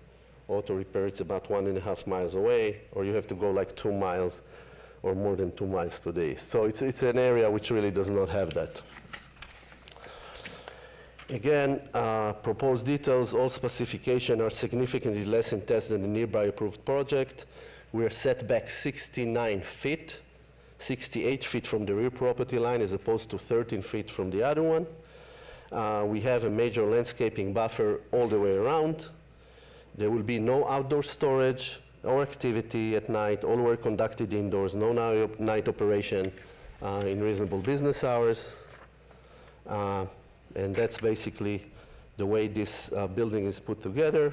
auto repair. It's about 1.5 miles away, or you have to go like 2 miles or more than 2 miles today. So it's an area which really does not have that. Again, proposed details, all specifications are significantly less intense than the nearby approved project. We are set back 69 feet, 68 feet from the rear property line as opposed to 13 feet from the other one. We have a major landscaping buffer all the way around. There will be no outdoor storage or activity at night. All work conducted indoors, no night operation in reasonable business hours. And that's basically the way this building is put together.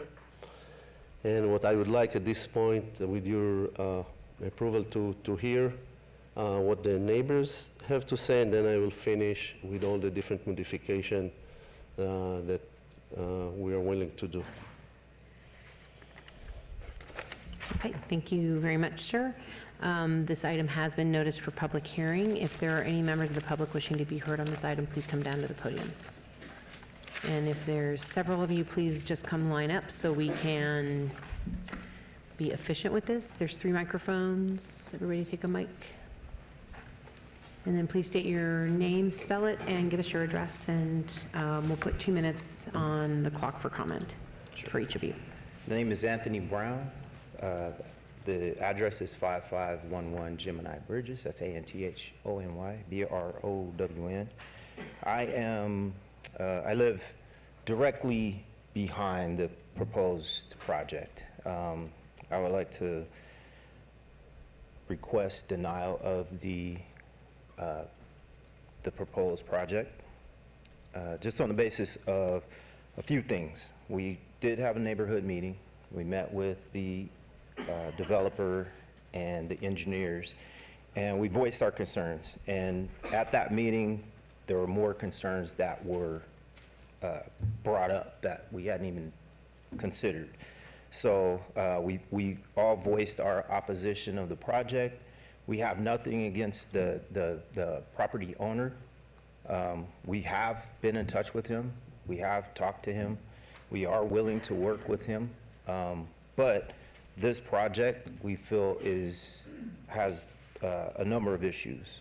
And what I would like at this point, with your approval, to hear what the neighbors have to say, and then I will finish with all the different modifications that we are willing to do. Okay, thank you very much, sir. This item has been noticed for public hearing. If there are any members of the public wishing to be heard on this item, please come down to the podium. And if there's several of you, please just come line up so we can be efficient with this. There's 3 microphones. Everybody take a mic. And then please state your name, spell it, and give us your address, and we'll put 2 minutes on the clock for comment for each of you. The name is Anthony Brown. The address is 5511 Gemini Bridges. That's ANTHONY BROWN. I live directly behind the proposed project. I would like to request denial of the proposed project, just on the basis of a few things. We did have a neighborhood meeting. We met with the developer and the engineers, and we voiced our concerns. And at that meeting, there were more concerns that were brought up that we hadn't even considered. So we all voiced our opposition of the project. We have nothing against the property owner. We have been in touch with him. We have talked to him. We are willing to work with him. But this project, we feel, has a number of issues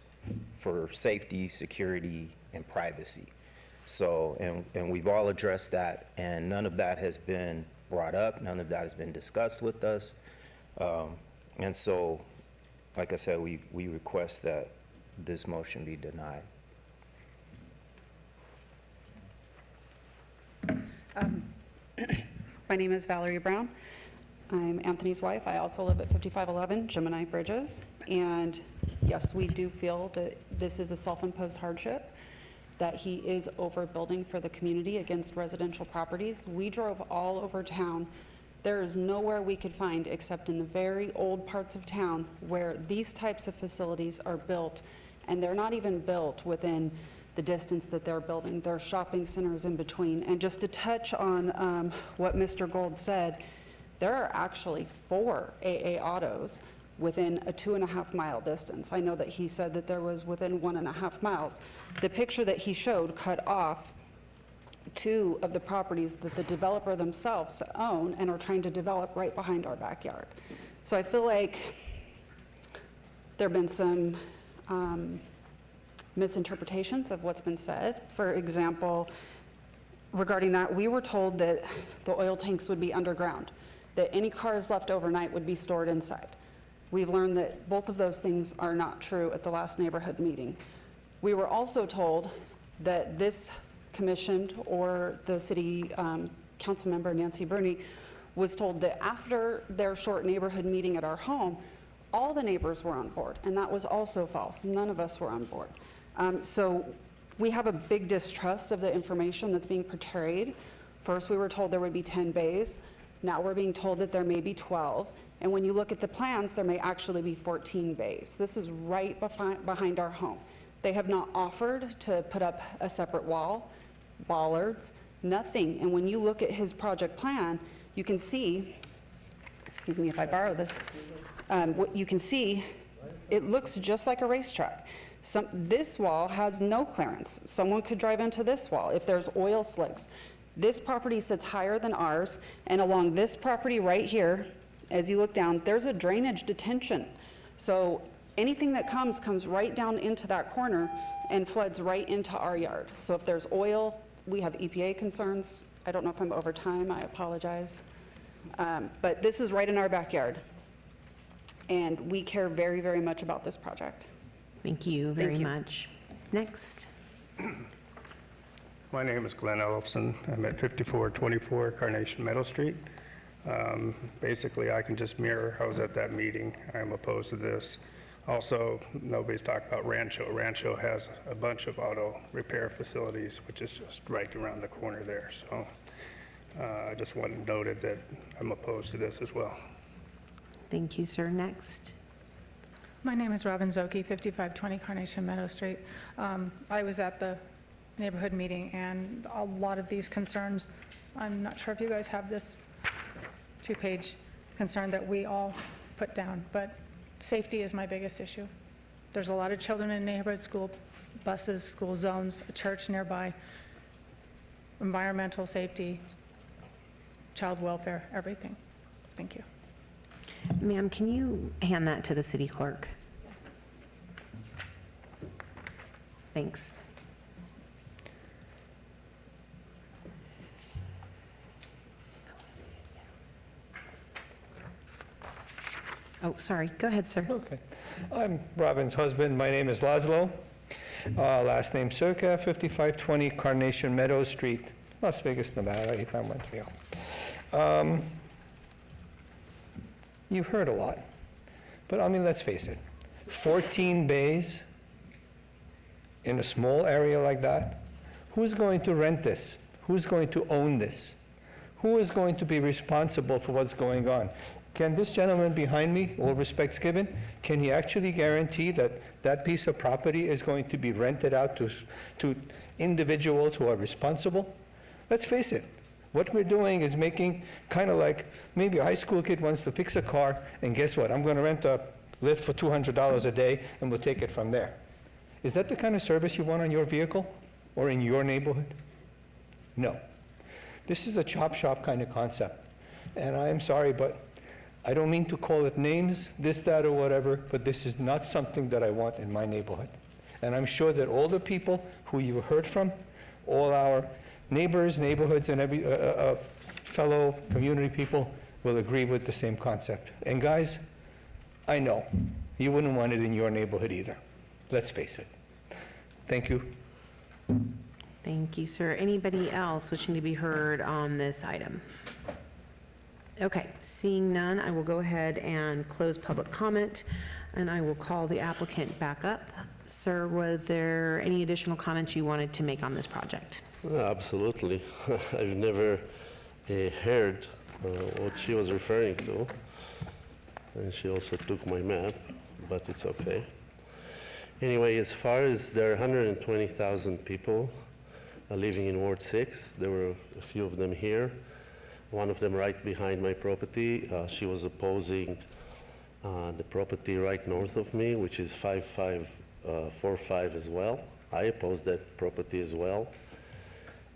for safety, security, and privacy. So, and we've all addressed that, and none of that has been brought up. None of that has been discussed with us. And so, like I said, we request that this motion be denied. My name is Valerie Brown. I'm Anthony's wife. I also live at 5511 Gemini Bridges. And yes, we do feel that this is a self-imposed hardship, that he is overbuilding for the community against residential properties. We drove all over town. There is nowhere we could find, except in the very old parts of town, where these types of facilities are built, and they're not even built within the distance that they're building. There are shopping centers in between. And just to touch on what Mr. Gold said, there are actually 4 AA autos within a 2.5-mile distance. I know that he said that there was within 1.5 miles. The picture that he showed cut off 2 of the properties that the developer themselves own and are trying to develop right behind our backyard. So I feel like there have been some misinterpretations of what's been said. For example, regarding that, we were told that the oil tanks would be underground, that any cars left overnight would be stored inside. We've learned that both of those things are not true at the last neighborhood meeting. We were also told that this commission, or the city council member Nancy Bruni, was told that after their short neighborhood meeting at our home, all the neighbors were on board, and that was also false. None of us were on board. So we have a big distrust of the information that's being portrayed. First, we were told there would be 10 bays. Now we're being told that there may be 12. And when you look at the plans, there may actually be 14 bays. This is right behind our home. They have not offered to put up a separate wall, bollards, nothing. And when you look at his project plan, you can see, excuse me if I borrow this, what you can see, it looks just like a racetrack. This wall has no clearance. Someone could drive into this wall if there's oil slicks. This property sits higher than ours, and along this property right here, as you look down, there's a drainage detention. So anything that comes right down into that corner and floods right into our yard. So if there's oil, we have EPA concerns. I don't know if I'm over time, I apologize. But this is right in our backyard. And we care very, very much about this project. Thank you very much. Next. My name is Glenn Ellefson. I'm at 5424 Carnation Meadow Street. Basically, I can just mirror, I was at that meeting. I'm opposed to this. Also, nobody's talked about Rancho. Rancho has a bunch of auto repair facilities, which is just right around the corner there. So I just want it noted that I'm opposed to this as well. Thank you, sir. Next. My name is Robin Zoki, 5520 Carnation Meadow Street. I was at the neighborhood meeting, and a lot of these concerns, I'm not sure if you guys have this 2-page concern that we all put down, but safety is my biggest issue. There's a lot of children in the neighborhood, school buses, school zones, a church nearby, environmental safety, child welfare, everything. Thank you. Ma'am, can you hand that to the city clerk? Thanks. Oh, sorry. Go ahead, sir. Okay. I'm Robin's husband. My name is Laszlo. Last name Circa, 5520 Carnation Meadow Street, Las Vegas, Nevada, 89130. You've heard a lot, but I mean, let's face it. 14 bays in a small area like that? Who's going to rent this? Who's going to own this? Who is going to be responsible for what's going on? Can this gentleman behind me, all respects given, can he actually guarantee that that piece of property is going to be rented out to individuals who are responsible? Let's face it, what we're doing is making kind of like maybe a high school kid wants to fix a car, and guess what? I'm going to rent a lift for $200 a day, and we'll take it from there. Is that the kind of service you want on your vehicle or in your neighborhood? No. This is a chop shop kind of concept. And I am sorry, but I don't mean to call it names, this, that, or whatever, but this is not something that I want in my neighborhood. And I'm sure that all the people who you heard from, all our neighbors, neighborhoods, and every fellow community people will agree with the same concept. And guys, I know you wouldn't want it in your neighborhood either. Let's face it. Thank you. Thank you, sir. Anybody else wishing to be heard on this item? Okay, seeing none, I will go ahead and close public comment, and I will call the applicant back up. Sir, were there any additional comments you wanted to make on this project? Absolutely. I've never heard what she was referring to. And she also took my map, but it's okay. Anyway, as far as there are 120,000 people living in Ward 6, there were a few of them here. One of them right behind my property. She was opposing the property right north of me, which is 5545 as well. I opposed that property as well.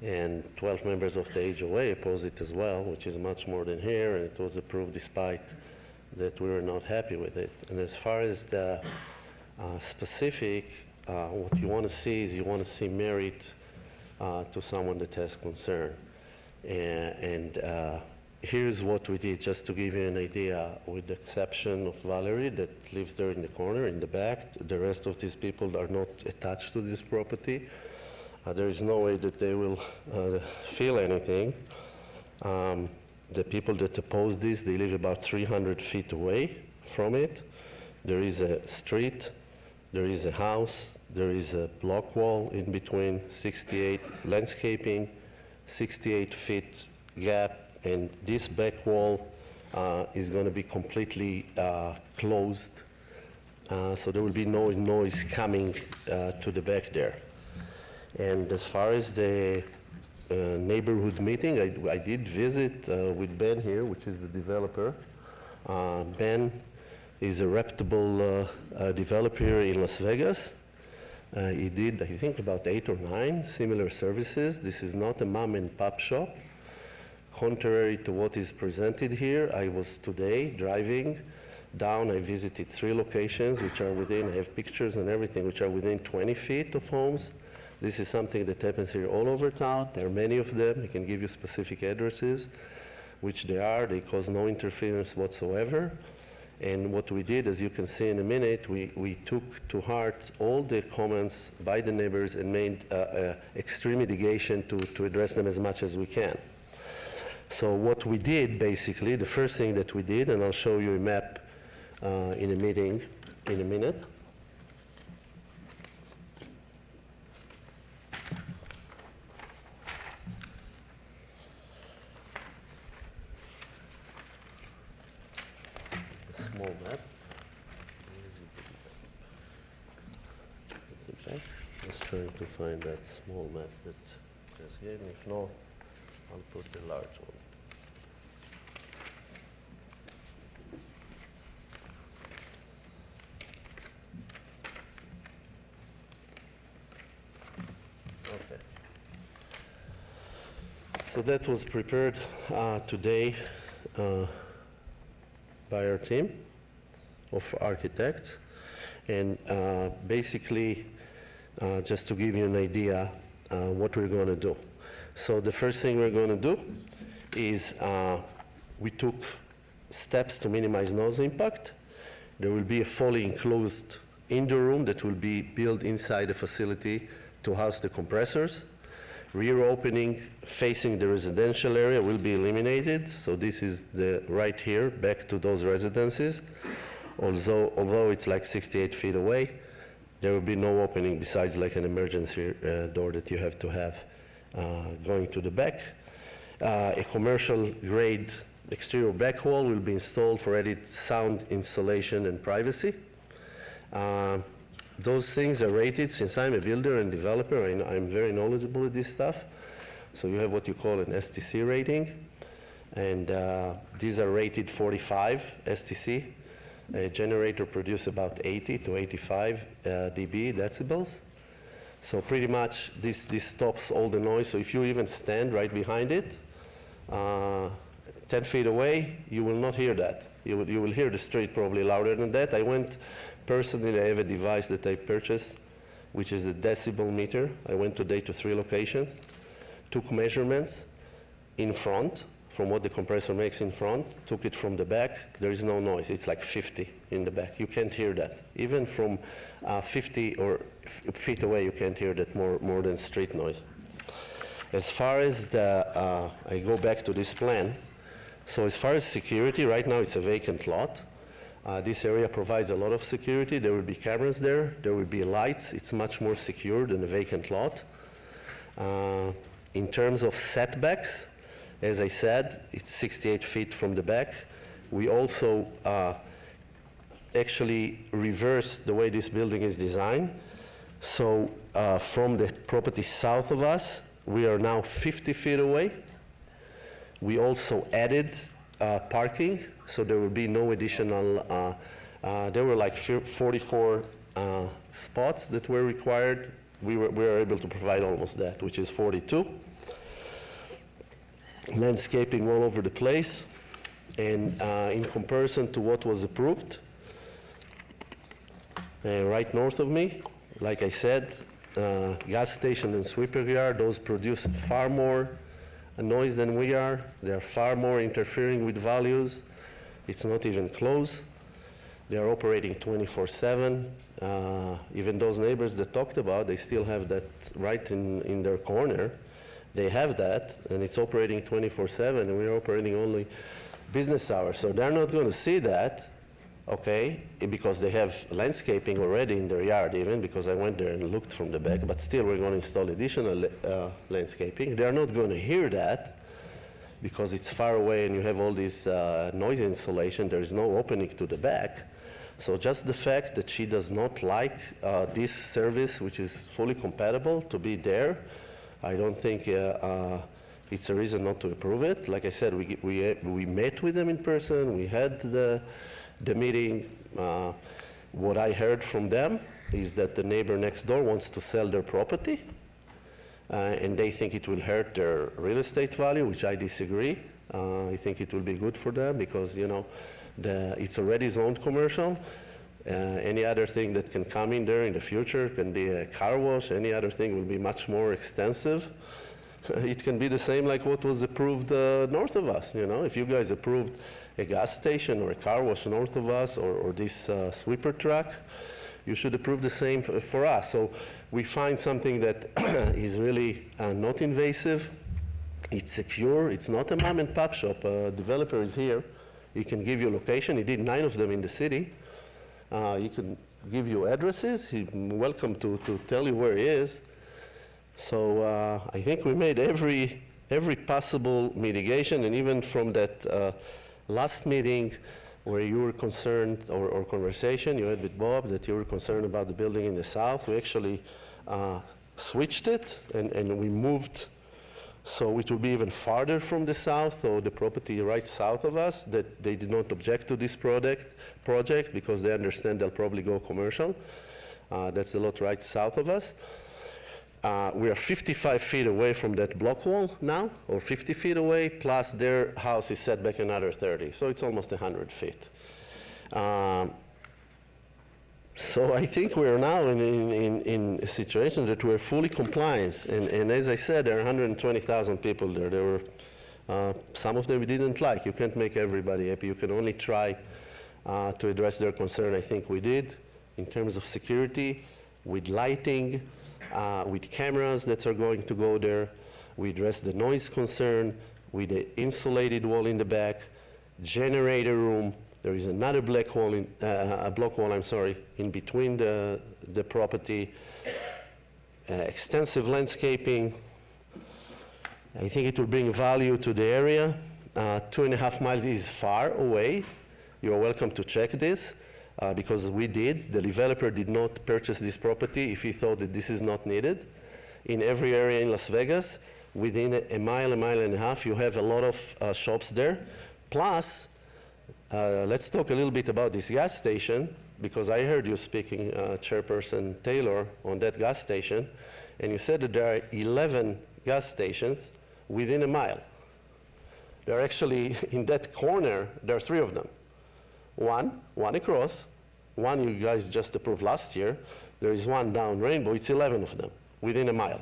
And 12 members of the HOA opposed it as well, which is much more than here, and it was approved despite that we were not happy with it. And as far as the specific, what you want to see is you want to see merit to someone that has concern. And here's what we did, just to give you an idea, with the exception of Valerie that lives there in the corner, in the back. The rest of these people are not attached to this property. There is no way that they will feel anything. The people that oppose this, they live about 300 feet away from it. There is a street, there is a house, there is a block wall in between, 68 landscaping, 68 feet gap, and this back wall is going to be completely closed, so there will be no noise coming to the back there. And as far as the neighborhood meeting, I did visit with Ben here, which is the developer. Ben is a reputable developer here in Las Vegas. He did, I think, about 8 or 9 similar services. This is not a mom and pop shop. Contrary to what is presented here, I was today driving down. I visited 3 locations, which are within, I have pictures and everything, which are within 20 feet of homes. This is something that happens here all over town. There are many of them. I can give you specific addresses, which they are. They cause no interference whatsoever. And what we did, as you can see in a minute, we took to heart all the comments by the neighbors and made extreme mitigation to address them as much as we can. So what we did, basically, the first thing that we did, and I'll show you a map in a meeting in a minute. Small map. Okay. Just trying to find that small map that just gave me. If not, I'll put the large one. Okay. So that was prepared today by our team of architects. And basically, just to give you an idea what we're going to do. So the first thing we're going to do is we took steps to minimize noise impact. There will be a fully enclosed indoor room that will be built inside the facility to house the compressors. Rear opening facing the residential area will be eliminated. So this is the right here, back to those residences. Although it's like 68 feet away, there will be no opening besides like an emergency door that you have to have going to the back. A commercial grade exterior back wall will be installed for added sound insulation and privacy. Those things are rated. Since I'm a builder and developer, I'm very knowledgeable with this stuff. So you have what you call an STC rating, and these are rated 45 STC. A generator produces about 80 to 85 dB, decibels. So pretty much this stops all the noise. So if you even stand right behind it, 10 feet away, you will not hear that. You will hear the street probably louder than that. Personally, I have a device that I purchased, which is a decibel meter. I went today to 3 locations, took measurements in front, from what the compressor makes in front, took it from the back. There is no noise. It's like 50 in the back. You can't hear that. Even from 50 or feet away, you can't hear that more than street noise. As far as I go back to this plan. So as far as security, right now it's a vacant lot. This area provides a lot of security. There will be cameras there. There will be lights. It's much more secure than a vacant lot. In terms of setbacks, as I said, it's 68 feet from the back. We also actually reversed the way this building is designed. So from the property south of us, we are now 50 feet away. We also added parking, so there will be no additional, there were like 44 spots that were required. We were able to provide almost that, which is 42. Landscaping all over the place. And in comparison to what was approved, right north of me, like I said, gas station and sweeper yard, those produce far more noise than we are. They're far more interfering with values. It's not even close. They're operating 24/7. Even those neighbors that talked about, they still have that right in their corner. They have that, and it's operating 24/7, and we're operating only business hours. So they're not going to see that, okay, because they have landscaping already in their yard even, because I went there and looked from the back, but still we're going to install additional landscaping. They're not going to hear that because it's far away and you have all this noise insulation. There is no opening to the back. So just the fact that she does not like this service, which is fully compatible, to be there, I don't think it's a reason not to approve it. Like I said, we met with them in person. We had the meeting. What I heard from them is that the neighbor next door wants to sell their property, and they think it will hurt their real estate value, which I disagree. I think it will be good for them because, you know, it's already zoned commercial. Any other thing that can come in there in the future can be a car wash. Any other thing will be much more extensive. It can be the same like what was approved north of us. You know, if you guys approved a gas station or a car wash north of us, or this sweeper truck, you should approve the same for us. So we find something that is really not invasive. It's secure. It's not a mom and pop shop. Developer is here. He can give you location. He did 9 of them in the city. He can give you addresses. He's welcome to tell you where he is. So I think we made every possible mitigation, and even from that last meeting where you were concerned, or conversation you had with Bob, that you were concerned about the building in the south, we actually switched it and we moved, so it will be even farther from the south, or the property right south of us, that they did not object to this project because they understand they'll probably go commercial. That's a lot right south of us. We are 55 feet away from that block wall now, or 50 feet away, plus their house is set back another 30, so it's almost 100 feet. So I think we're now in a situation that we're fully compliant, and as I said, there are 120,000 people there. There were some of them we didn't like. You can't make everybody happy. You can only try to address their concern. I think we did, in terms of security, with lighting, with cameras that are going to go there. We address the noise concern with the insulated wall in the back, generator room. There is another block wall, in between the property, extensive landscaping. I think it will bring value to the area. 2.5 miles is far away. You're welcome to check this, because we did. The developer did not purchase this property if he thought that this is not needed. In every area in Las Vegas, within a mile and a half, you have a lot of shops there. Plus, let's talk a little bit about this gas station, because I heard you speaking, Chairperson Taylor, on that gas station, and you said that there are 11 gas stations within a mile. There are actually, in that corner, there are 3 of them. One across, one you guys just approved last year. There is one down Rainbow. It's 11 of them within a mile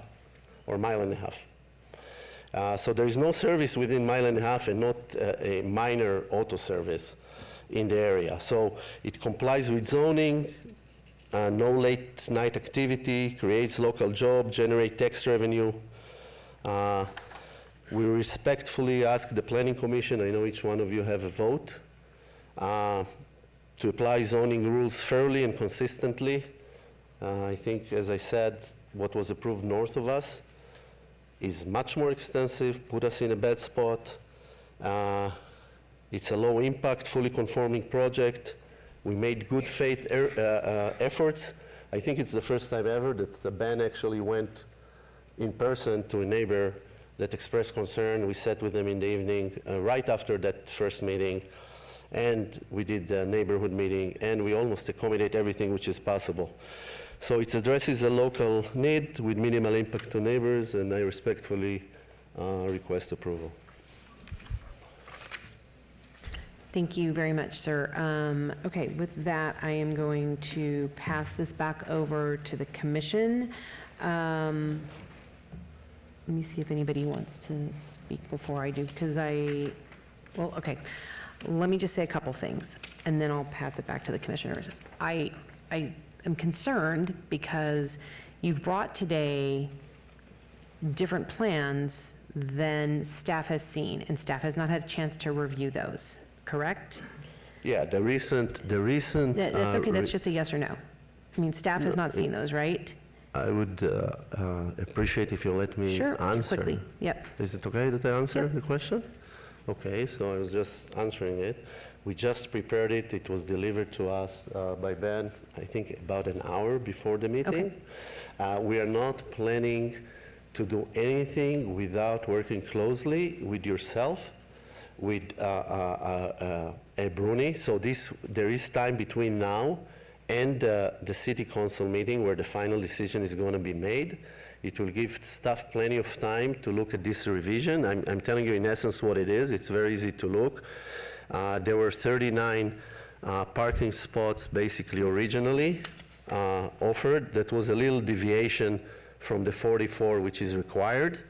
or mile and a half. So there is no service within mile and a half and not a minor auto service in the area. So it complies with zoning, no late night activity, creates local job, generate tax revenue. We respectfully ask the Planning Commission, I know each one of you have a vote, to apply zoning rules fairly and consistently. I think, as I said, what was approved north of us is much more extensive, put us in a bad spot. It's a low impact, fully conforming project. We made good faith efforts. I think it's the first time ever that the band actually went in person to a neighbor that expressed concern. We sat with them in the evening, right after that first meeting, and we did the neighborhood meeting, and we almost accommodate everything which is possible. So it addresses a local need with minimal impact to neighbors, and I respectfully request approval. Thank you very much, sir. Okay, with that, I am going to pass this back over to the commission. Let me see if anybody wants to speak before I do, because well, okay. Let me just say a couple things, and then I'll pass it back to the commissioners. I am concerned because you've brought today different plans than staff has seen, and staff has not had a chance to review those, correct? Yeah, the recent. That's okay, that's just a yes or no. I mean, staff has not seen those, right? I would appreciate if you let me answer. Quickly, yep. Is it okay that I answer the question? Okay, so I was just answering it. We just prepared it. It was delivered to us by Ben, I think about an hour before the meeting. We are not planning to do anything without working closely with yourself, with Bruni. So there is time between now and the city council meeting where the final decision is going to be made. It will give staff plenty of time to look at this revision. I'm telling you in essence what it is. It's very easy to look. There were 39 parking spots basically originally offered. That was a little deviation from the 44 which is required.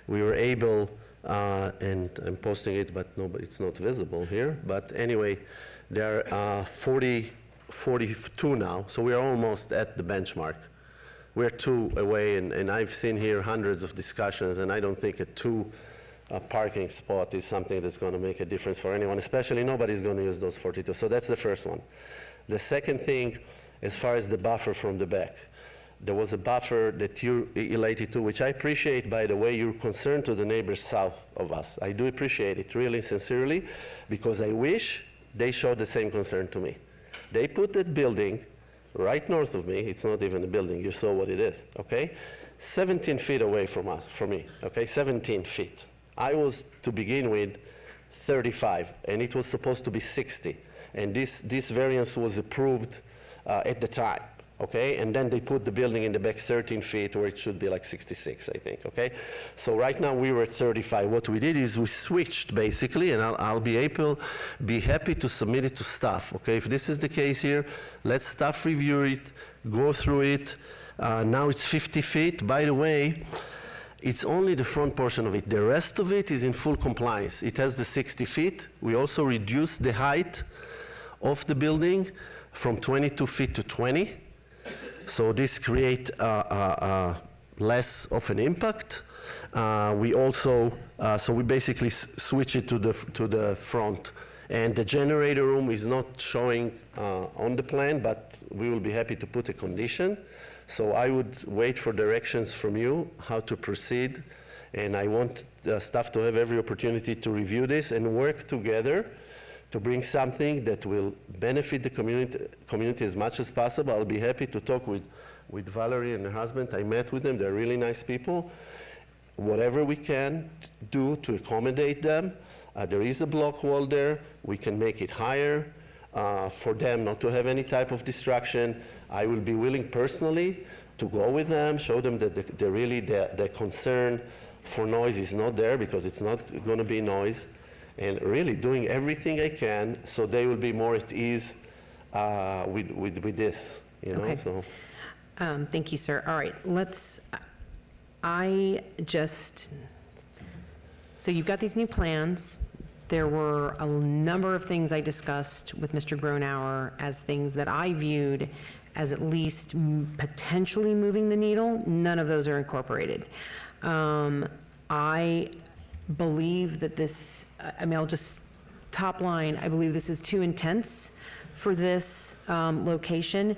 We were able, and I'm posting it, but no, it's not visible here. But anyway, there are 42 now, so we are almost at the benchmark. We're 2 away, and I've seen here hundreds of discussions, and I don't think a 2 parking spot is something that's going to make a difference for anyone, especially nobody's going to use those 42. So that's the first one. The second thing, as far as the buffer from the back, there was a buffer that you related to, which I appreciate, by the way, you're concerned to the neighbors south of us. I do appreciate it, really, sincerely, because I wish they showed the same concern to me. They put that building right north of me. It's not even a building. You saw what it is, okay? 17 feet away from me, okay? 17 feet. I was, to begin with, 35, and it was supposed to be 60. And this variance was approved at the time, okay? And then they put the building in the back 13 feet where it should be like 66, I think, okay? So right now we were at 35. What we did is we switched basically, and I'll be happy to submit it to staff, okay? If this is the case here, let staff review it, go through it. Now it's 50 feet. By the way, it's only the front portion of it. The rest of it is in full compliance. It has the 60 feet. We also reduced the height of the building from 22 feet to 20. So this creates less of an impact. We also, so we basically switch it to the front. And the generator room is not showing on the plan, but we will be happy to put a condition. So I would wait for directions from you how to proceed. And I want staff to have every opportunity to review this and work together to bring something that will benefit the community as much as possible. I'll be happy to talk with Valerie and her husband. I met with them. They're really nice people. Whatever we can do to accommodate them. There is a block wall there. We can make it higher for them not to have any type of distraction. I will be willing personally to go with them, show them that the concern for noise is not there, because it's not going to be noise, and really doing everything I can so they will be more at ease with this, you know. Okay. So. Thank you, sir. All right, so you've got these new plans. There were a number of things I discussed with Mr. Gronauer as things that I viewed as at least potentially moving the needle. None of those are incorporated. I believe that this, I'll just top line, I believe this is too intense for this location.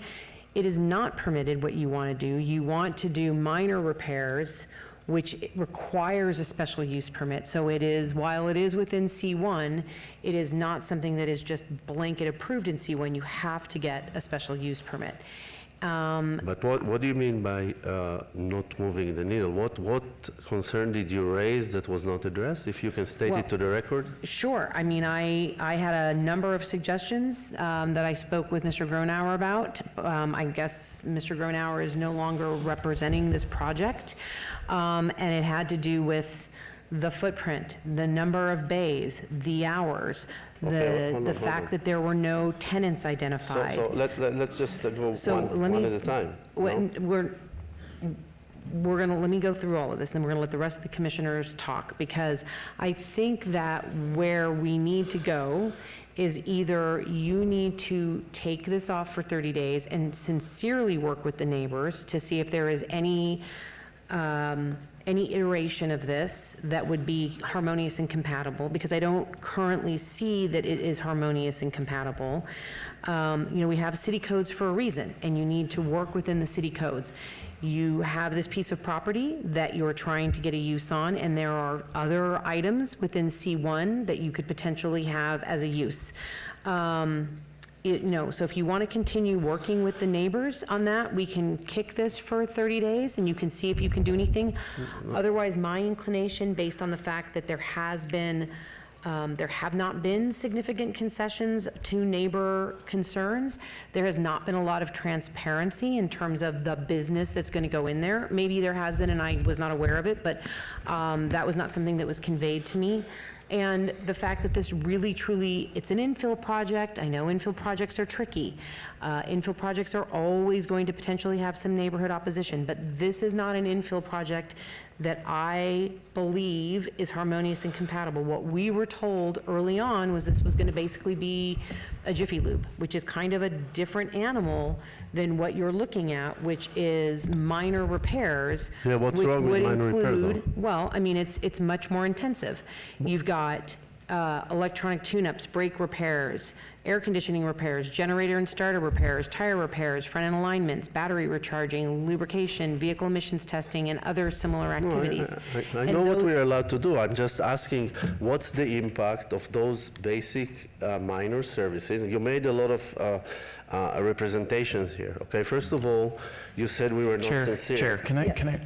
It is not permitted what you want to do. You want to do minor repairs, which requires a special use permit. So it is, while it is within C1, it is not something that is just blanket approved in C1. You have to get a special use permit. But what do you mean by not moving the needle? What concern did you raise that was not addressed? If you can state it to the record. Sure. I mean, I had a number of suggestions that I spoke with Mr. Gronauer about. I guess Mr. Gronauer is no longer representing this project, and it had to do with the footprint, the number of bays, the hours, the fact that there were no tenants identified. So let's just go one at a time. Let me go through all of this, and then we're going to let the rest of the commissioners talk, because I think that where we need to go is either you need to take this off for 30 days and sincerely work with the neighbors to see if there is any iteration of this that would be harmonious and compatible, because I don't currently see that it is harmonious and compatible. We have city codes for a reason, and you need to work within the city codes. You have this piece of property that you're trying to get a use on, and there are other items within C1 that you could potentially have as a use. So if you want to continue working with the neighbors on that, we can kick this for 30 days and you can see if you can do anything. Otherwise, my inclination, based on the fact that there have not been significant concessions to neighbor concerns. There has not been a lot of transparency in terms of the business that's going to go in there. Maybe there has been and I was not aware of it, but that was not something that was conveyed to me. And the fact that this really, truly, it's an infill project. I know infill projects are tricky. Infill projects are always going to potentially have some neighborhood opposition, but this is not an infill project that I believe is harmonious and compatible. What we were told early on was this was going to basically be a Jiffy Lube, which is kind of a different animal than what you're looking at, which is minor repairs. Yeah, what's wrong with minor repairs, though? Well, I mean, it's much more intensive. You've got electronic tune-ups, brake repairs, air conditioning repairs, generator and starter repairs, tire repairs, front-end alignments, battery recharging, lubrication, vehicle emissions testing, and other similar activities. I know what we are allowed to do. I'm just asking, what's the impact of those basic minor services? You made a lot of representations here, okay? First of all, you said we were not sincere. Chair, can I?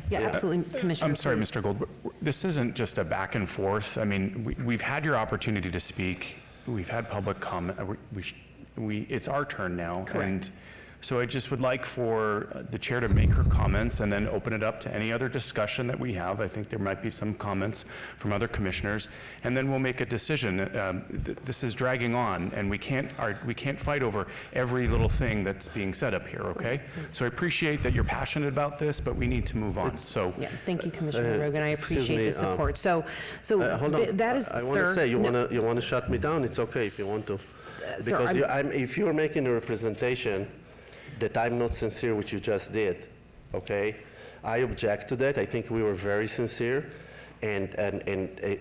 Yeah, absolutely, Commissioner. I'm sorry, please. Mr. Gold. This isn't just a back and forth. I mean, we've had your opportunity to speak. We've had public comment. It's our turn now. Correct. And so I just would like for the chair to make her comments and then open it up to any other discussion that we have. I think there might be some comments from other commissioners, and then we'll make a decision. This is dragging on, and we can't fight over every little thing that's being said up here, okay? So I appreciate that you're passionate about this, but we need to move on. So Yeah, thank you, Commissioner Rogan. I appreciate the support. So Hold on. that is, I want sir. to say, you want to shut me down? It's okay if you want to. Sir, Because if you're making a representation that I'm not sincere, which you just did, okay? I object to that. I think we were very sincere. And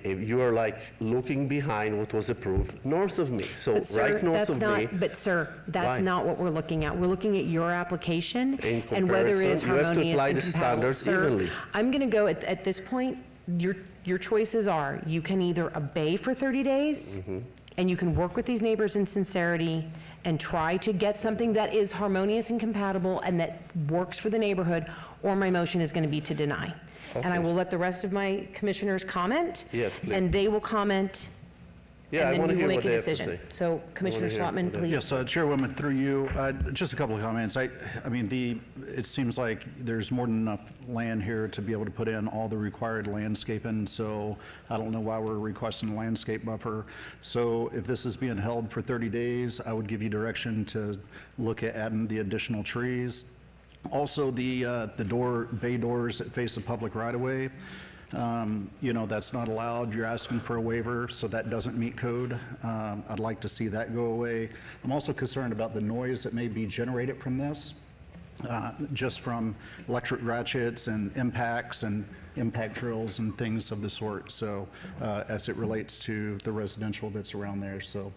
you are like looking behind what was approved north of me. So But sir, right north that's of not, me. but sir, that's Why? not what we're looking at. We're looking at your application In and whether it is comparison, you have to harmonious apply and the compatible. standards Sir, evenly. I'm going to go at this point, your choices are, you can either obey for 30 days, and you can work with these neighbors in sincerity and try to get something that is harmonious and compatible and that works for the neighborhood, or my motion is going to be to deny. And I will let the rest of my commissioners comment. Yes, please. And they will comment, Yeah, I and want then to we will hear make what a they have to decision. say. So Commissioner hear Schlottman, what they have please. Yes, Chairwoman, through you, just a couple of comments. I mean, it seems like there's more than enough land here to be able to put in all the required landscaping, so I don't know why we're requesting a landscape buffer. So if this is being held for 30 days, I would give you direction to look at adding the additional trees. Also, the bay doors that face a public right-of-way, that's not allowed. You're asking for a waiver, so that doesn't meet code. I'd like to see that go away. I'm also concerned about the noise that may be generated from this, just from electric ratchets and impacts and impact drills and things of the sort, so as it relates to the residential that's around there. So,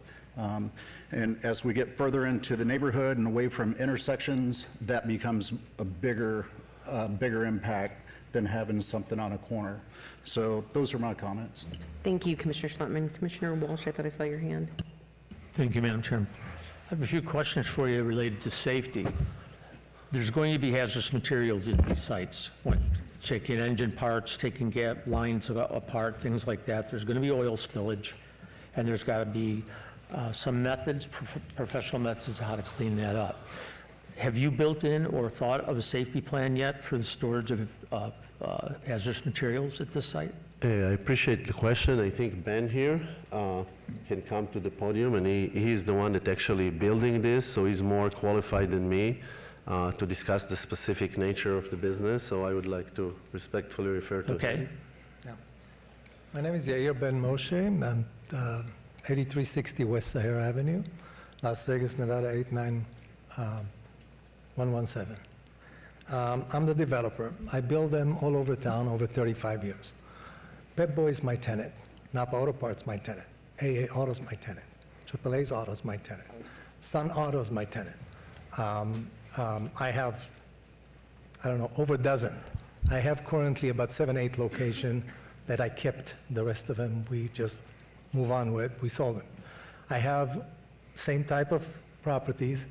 and as we get further into the neighborhood and away from intersections, that becomes a bigger impact than having something on a corner. So those are my comments. Thank you, Commissioner Schlottman. Commissioner Walsh, I thought I saw your hand. Thank you, Madam Chairman. I have a few questions for you related to safety. There's going to be hazardous materials at these sites, checking engine parts, taking gap lines apart, things like that. There's going to be oil spillage, and there's got to be some methods, professional methods, of how to clean that up. Have you built in or thought of a safety plan yet for the storage of hazardous materials at this site? I appreciate the question. I think Ben here can come to the podium, and he's the one that actually building this, so he's more qualified than me to discuss the specific nature of the business, so I would like to respectfully refer to him. Yeah. My name is Yair Ben Moshe. I'm 8360 West Sahara Avenue, Las Vegas, Nevada 89117. I'm the developer. I build them all over town over 35 years. Pep Boy is my tenant. Napa Auto Parts my tenant. AA Auto's my tenant. AAA's Auto's my tenant. Sun Auto's my tenant. I have, over a dozen. I have currently about 7, 8 locations that I kept. The rest of them we just move on with. We sold them. I have same type of properties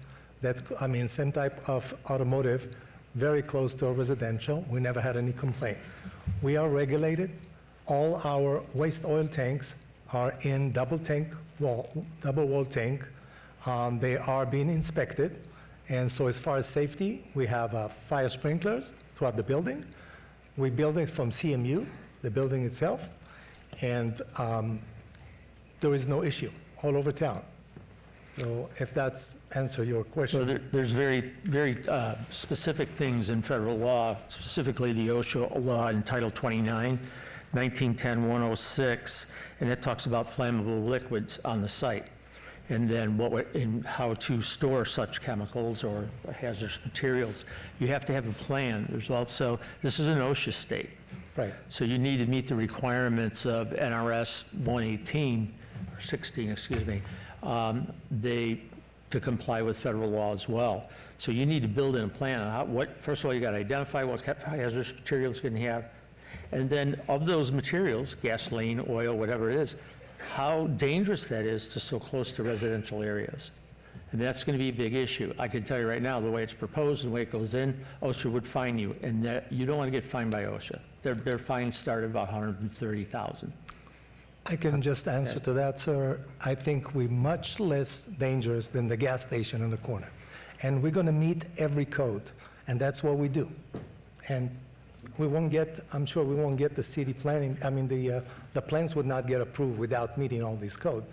same type of automotive, very close to a residential. We never had any complaint. We are regulated. All our waste oil tanks are in double wall tank. They are being inspected. And so as far as safety, we have fire sprinklers throughout the building. We build it from CMU, the building itself, and there is no issue all over town. So if that's answer your question. So there's very, very specific things in federal law, specifically the OSHA law in Title 29, 1910-106, and it talks about flammable liquids on the site, and then how to store such chemicals or hazardous materials. You have to have a plan. There's also, this is an OSHA state. Right. So you need to meet the requirements of NRS 118, or 16, excuse me, to comply with federal law as well. So you need to build in a plan on first of all, you got to identify what hazardous materials you're going to have, and then of those materials, gasoline, oil, whatever it is, how dangerous that is to so close to residential areas. And that's going to be a big issue. I can tell you right now, the way it's proposed and the way it goes in, OSHA would fine you, and you don't want to get fined by OSHA. Their fines start at about $130,000. I can just answer to that, sir. I think we're much less dangerous than the gas station in the corner. And we're going to meet every code, and that's what we do. And I'm sure we won't get the city planning, the plans would not get approved without meeting all these codes.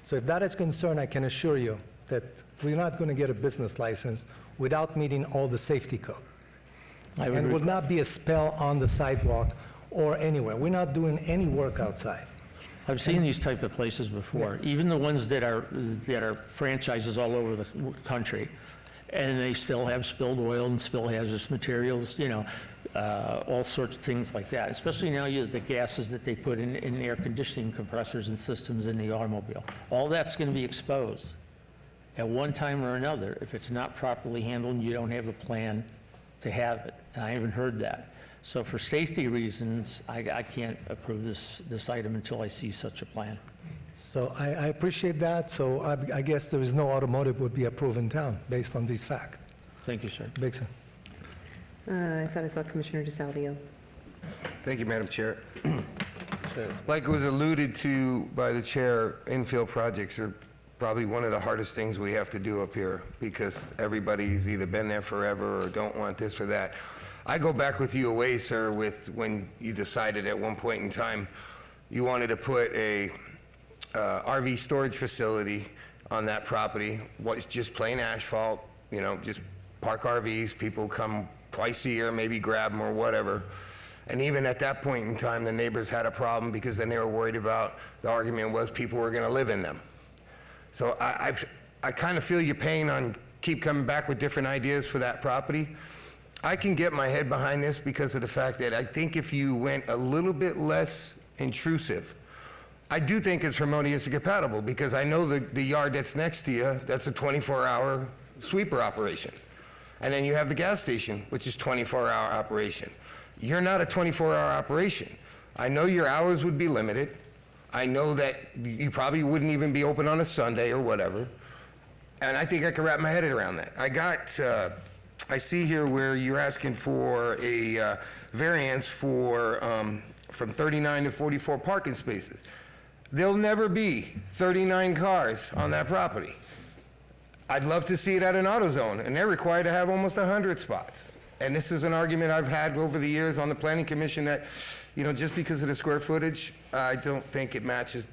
So if that is concerned, I can assure you that we're not going to get a business license without meeting all the safety code. And it will not be a spell on the sidewalk or anywhere. We're not doing any work outside. I've seen these type of places before, even the ones that are franchises all over the country, and they still have spilled oil and spilled hazardous materials, all sorts of things like that, especially now the gases that they put in air conditioning compressors and systems in the automobile. All that's going to be exposed at one time or another if it's not properly handled and you don't have a plan to have it. And I haven't heard that. So for safety reasons, I can't approve this item until I see such a plan. So I appreciate that, so I guess there is no automotive would be approved in town based on these facts. Thank you, sir. Bigson. I thought I saw Commissioner DeSalvio. Thank you, Madam Chair. Like was alluded to by the chair, infill projects are probably one of the hardest things we have to do up here because everybody's either been there forever or don't want this or that. I go back with you a ways, sir, with when you decided at one point in time you wanted to put a RV storage facility on that property. Was just plain asphalt, you know, just park RVs, people come twice a year, maybe grab them or whatever. And even at that point in time, the neighbors had a problem because then they were worried about, the argument was people were gonna live in them. So I kind of feel your pain on keep coming back with different ideas for that property. I can get my head behind this because of the fact that I think if you went a little bit less intrusive, I do think it's harmoniously compatible because I know the yard that's next to you, that's a 24-hour sweeper operation. And then you have the gas station, which is 24-hour operation. You're not a 24-hour operation. I know your hours would be limited. I know that you probably wouldn't even be open on a Sunday or whatever. And I think I can wrap my head around that. I see here where you're asking for a variance for, from 39 to 44 parking spaces. There'll never be 39 cars on that property. I'd love to see it at an AutoZone, and they're required to have almost 100 spots. And this is an argument I've had over the years on the Planning Commission that, you know, just because of the square footage, I don't think it matches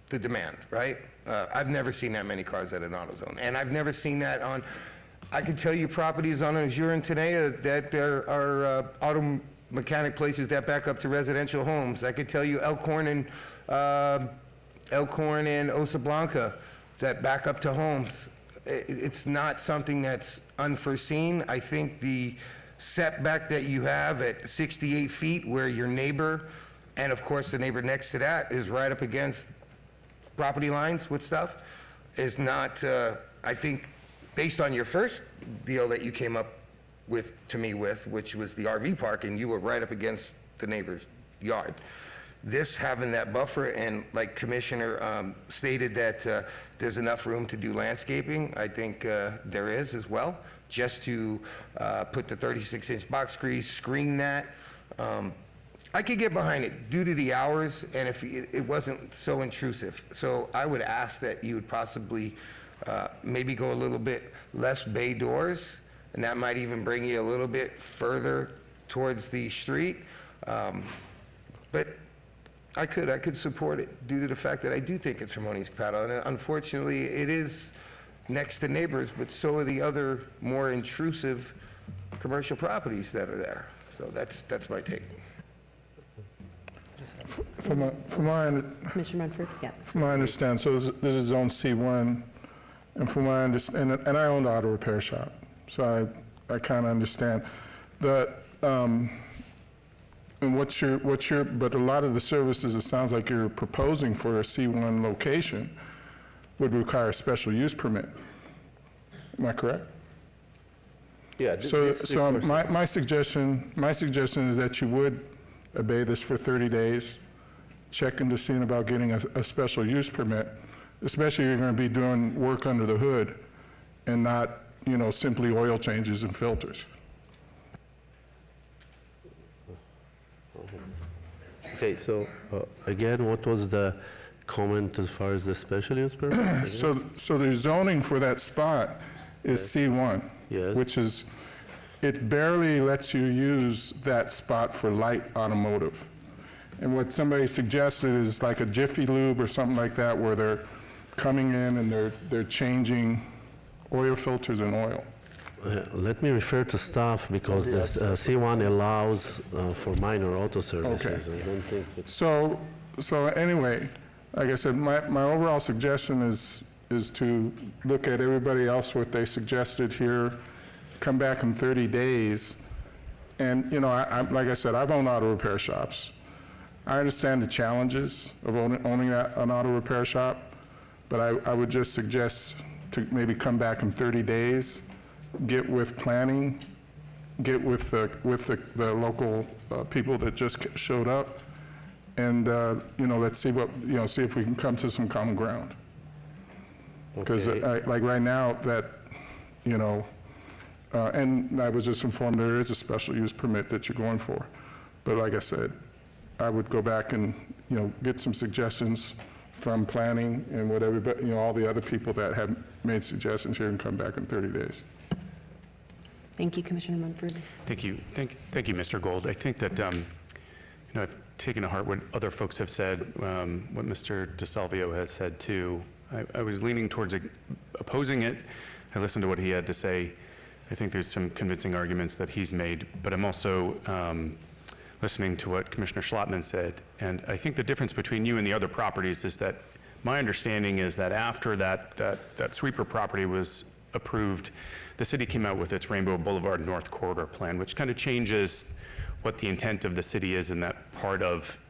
the demand, right? I've never seen that many cars at an AutoZone, and I've never seen that on, I can tell you properties on Azure and Tenaya that there are auto mechanic places that back up to residential homes. I could tell you Elkhorn and Osa Blanca that back up to homes. It's not something that's unforeseen. I think the setback that you have at 68 feet where your neighbor, and of course the neighbor next to that is right up against property lines with stuff, is not, I think, based on your first deal that you came up with, to me with, which was the RV park, and you were right up against the neighbor's yard. This having that buffer, and like Commissioner stated that there's enough room to do landscaping, I think there is as well, just to put the 36-inch box screen that. I could get behind it due to the hours and if it wasn't so intrusive. So I would ask that you would possibly maybe go a little bit less bay doors, and that might even bring you a little bit further towards the street. But I could support it due to the fact that I do think it's harmonious compatible. And unfortunately, it is next to neighbors, but so are the other more intrusive commercial properties that are there. So that's my take. From my Commissioner Munford? Yeah. From my understanding, so this is zone C1, and from my understanding, and I own the auto repair shop, so I kind of understand that. And what's your, but a lot of the services, it sounds like you're proposing for a C1 location would require a special use permit. Am I correct? Yeah. So my suggestion is that you would obey this for 30 days, check into seeing about getting a special use permit, especially if you're going to be doing work under the hood and not, you know, simply oil changes and filters. Okay, so again, what was the comment as far as the special use permit? So the zoning for that spot is C1, Yes. which is, it barely lets you use that spot for light automotive. And what somebody suggested is like a Jiffy Lube or something like that, where they're coming in and they're changing oil filters and oil. Let me refer to staff because the C1 allows for minor auto services. Okay. I don't think it's... So anyway, like I said, my overall suggestion is to look at everybody else, what they suggested here, come back in 30 days. And, you know, like I said, I've owned auto repair shops. I understand the challenges of owning an auto repair shop, but I would just suggest to maybe come back in 30 days, get with planning get with the local people that just showed up, and, let's see see if we can come to some common ground. Because like right now, that, and I was just informed there is a special use permit that you're going for. But like I said, I would go back and, get some suggestions from planning and what everybody, all the other people that have made suggestions here and come back in 30 days. Thank you, Commissioner Munford. Thank you. Thank you, Mr. Gold. I think that, I've taken to heart what other folks have said, what Mr. DeSalvio has said too. I was leaning towards opposing it. I listened to what he had to say. I think there's some convincing arguments that he's made, but I'm also listening to what Commissioner Schlottman said. And I think the difference between you and the other properties is that my understanding is that after that sweeper property was approved, the city came out with its Rainbow Boulevard North Corridor Plan, which kind of changes what the intent of the city is in that part of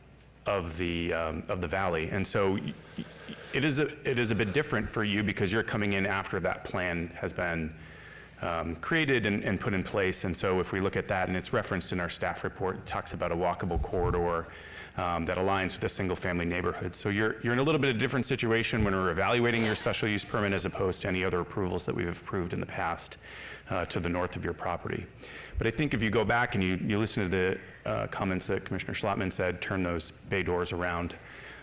the valley. And so it is a bit different for you because you're coming in after that plan has been created and put in place. And so if we look at that, and it's referenced in our staff report, it talks about a walkable corridor that aligns with a single-family neighborhood. So you're in a little bit of a different situation when we're evaluating your special use permit as opposed to any other approvals that we've approved in the past to the north of your property. But I think if you go back and you listen to the comments that Commissioner Schlottman said, turn those bay doors around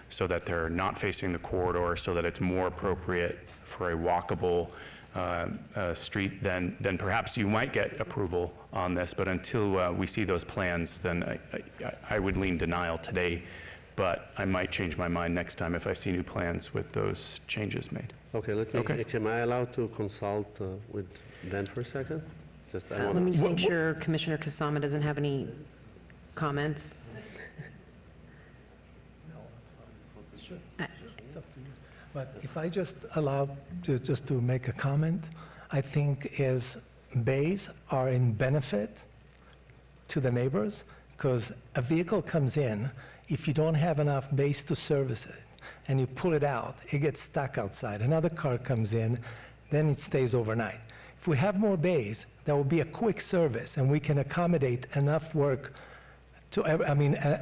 so that they're not facing the corridor, so that it's more appropriate for a walkable street, then perhaps you might get approval on this. But until we see those plans, then I would lean denial today. But I might change my mind next time if I see new plans with those changes made. Okay, am I allowed to consult with Ben for a second? Let me just make sure Commissioner Kasama doesn't have any comments. It's up to you. But if I just allow to make a comment, I think bays are in benefit to the neighbors, because a vehicle comes in, if you don't have enough bays to service it, and you pull it out, it gets stuck outside. Another car comes in, then it stays overnight. If we have more bays, that will be a quick service, and we can accommodate enough work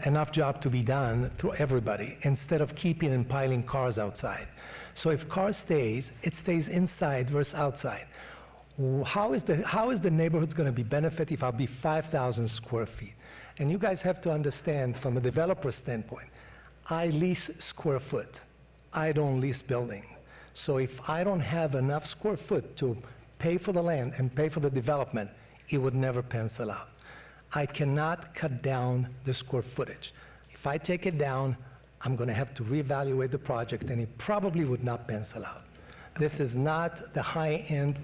enough job to be done through everybody, instead of keeping and piling cars outside. So if car stays, it stays inside versus outside. How is the neighborhood going to be benefit if I'll be 5,000 square feet? And you guys have to understand from a developer standpoint, I lease square foot. I don't lease building. So if I don't have enough square foot to pay for the land and pay for the development, it would never pencil out. I cannot cut down the square footage. If I take it down, I'm going to have to reevaluate the project, and it probably would not pencil out. This is not the high-end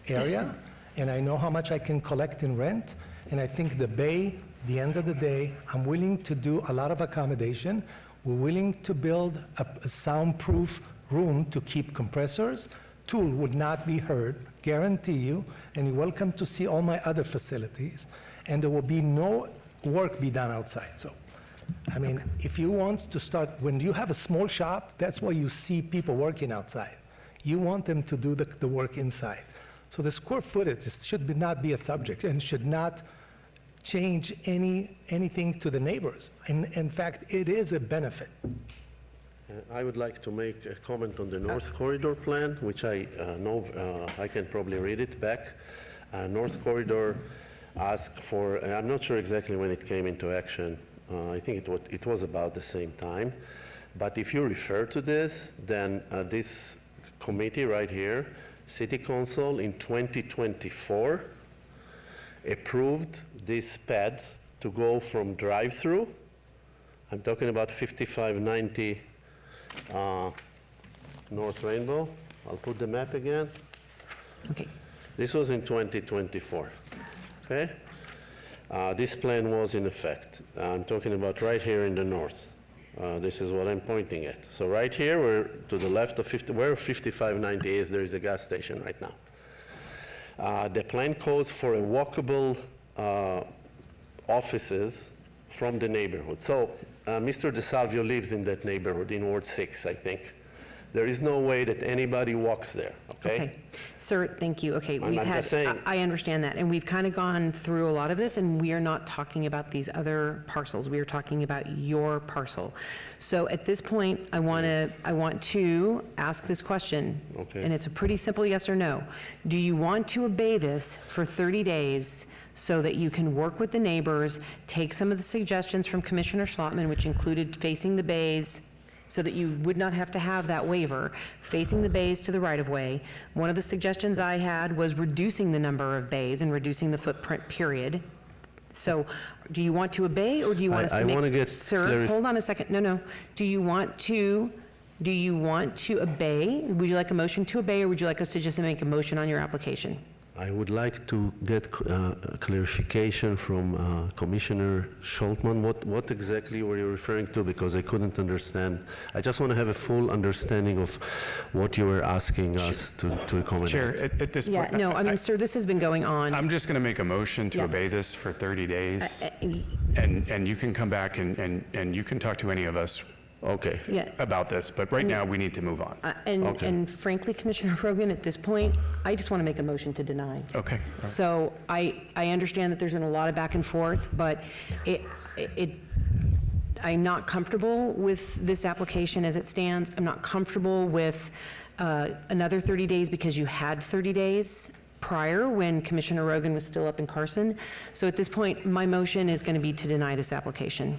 area, and I know how much I can collect in rent, and I think the bay, the end of the day, I'm willing to do a lot of accommodation. We're willing to build a soundproof room to keep compressors. Tool would not be heard, guarantee you, and you're welcome to see all my other facilities. And there will be no work be done outside. So, I mean, if you want to start, when you have a small shop, that's why you see people working outside. You want them to do the work inside. So the square footage should not be a subject and should not change anything to the neighbors. In fact, it is a benefit. I would like to make a comment on the North Corridor Plan, which I know I can probably read it back. North Corridor asked for, I'm not sure exactly when it came into action. I think it was about the same time. But if you refer to this, then this committee right here, City Council in 2024, approved this pad to go from drive-through. I'm talking about 5590 North Rainbow. I'll put the map again. Okay. This was in 2024. Okay? This plan was in effect. I'm talking about right here in the north. This is what I'm pointing at. So right here, we're to the left of where 5590 is, there is a gas station right now. The plan calls for a walkable offices from the neighborhood. So Mr. DeSalvio lives in that neighborhood in Ward 6, I think. There is no way that anybody walks there, okay? Okay. Sir, thank you. Okay, I'm just saying. I understand that, and we've kind of gone through a lot of this, and we are not talking about these other parcels. We are talking about your parcel. So at this point, I want to ask this question. Okay. And it's a pretty simple yes or no. Do you want to obey this for 30 days so that you can work with the neighbors, take some of the suggestions from Commissioner Schlottman, which included facing the bays, so that you would not have to have that waiver, facing the bays to the right-of-way? One of the suggestions I had was reducing the number of bays and reducing the footprint, period. So do you want to obey, or do you want us to make... I want to get Sir, hold on a second. No. Do you want to obey? Would you like a motion to obey, or would you like us to just make a motion on your application? I would like to get clarification from Commissioner Schultman. What exactly were you referring to? Because I couldn't understand. I just want to have a full understanding of what you were asking us to accommodate. Chair, at this point... Yeah, no, I mean, sir, this has been going on. I'm just going to make a motion to Yeah. obey this for 30 days, and you can come back and you can talk to any of us Okay. Yeah. about this, but right now, we need to move on. And frankly, Commissioner Rogan, at this point, I just want to make a motion to deny. Okay. So I understand that there's been a lot of back and forth, but I'm not comfortable with this application as it stands. I'm not comfortable with another 30 days because you had 30 days prior when Commissioner Rogan was still up in Carson. So at this point, my motion is going to be to deny this application.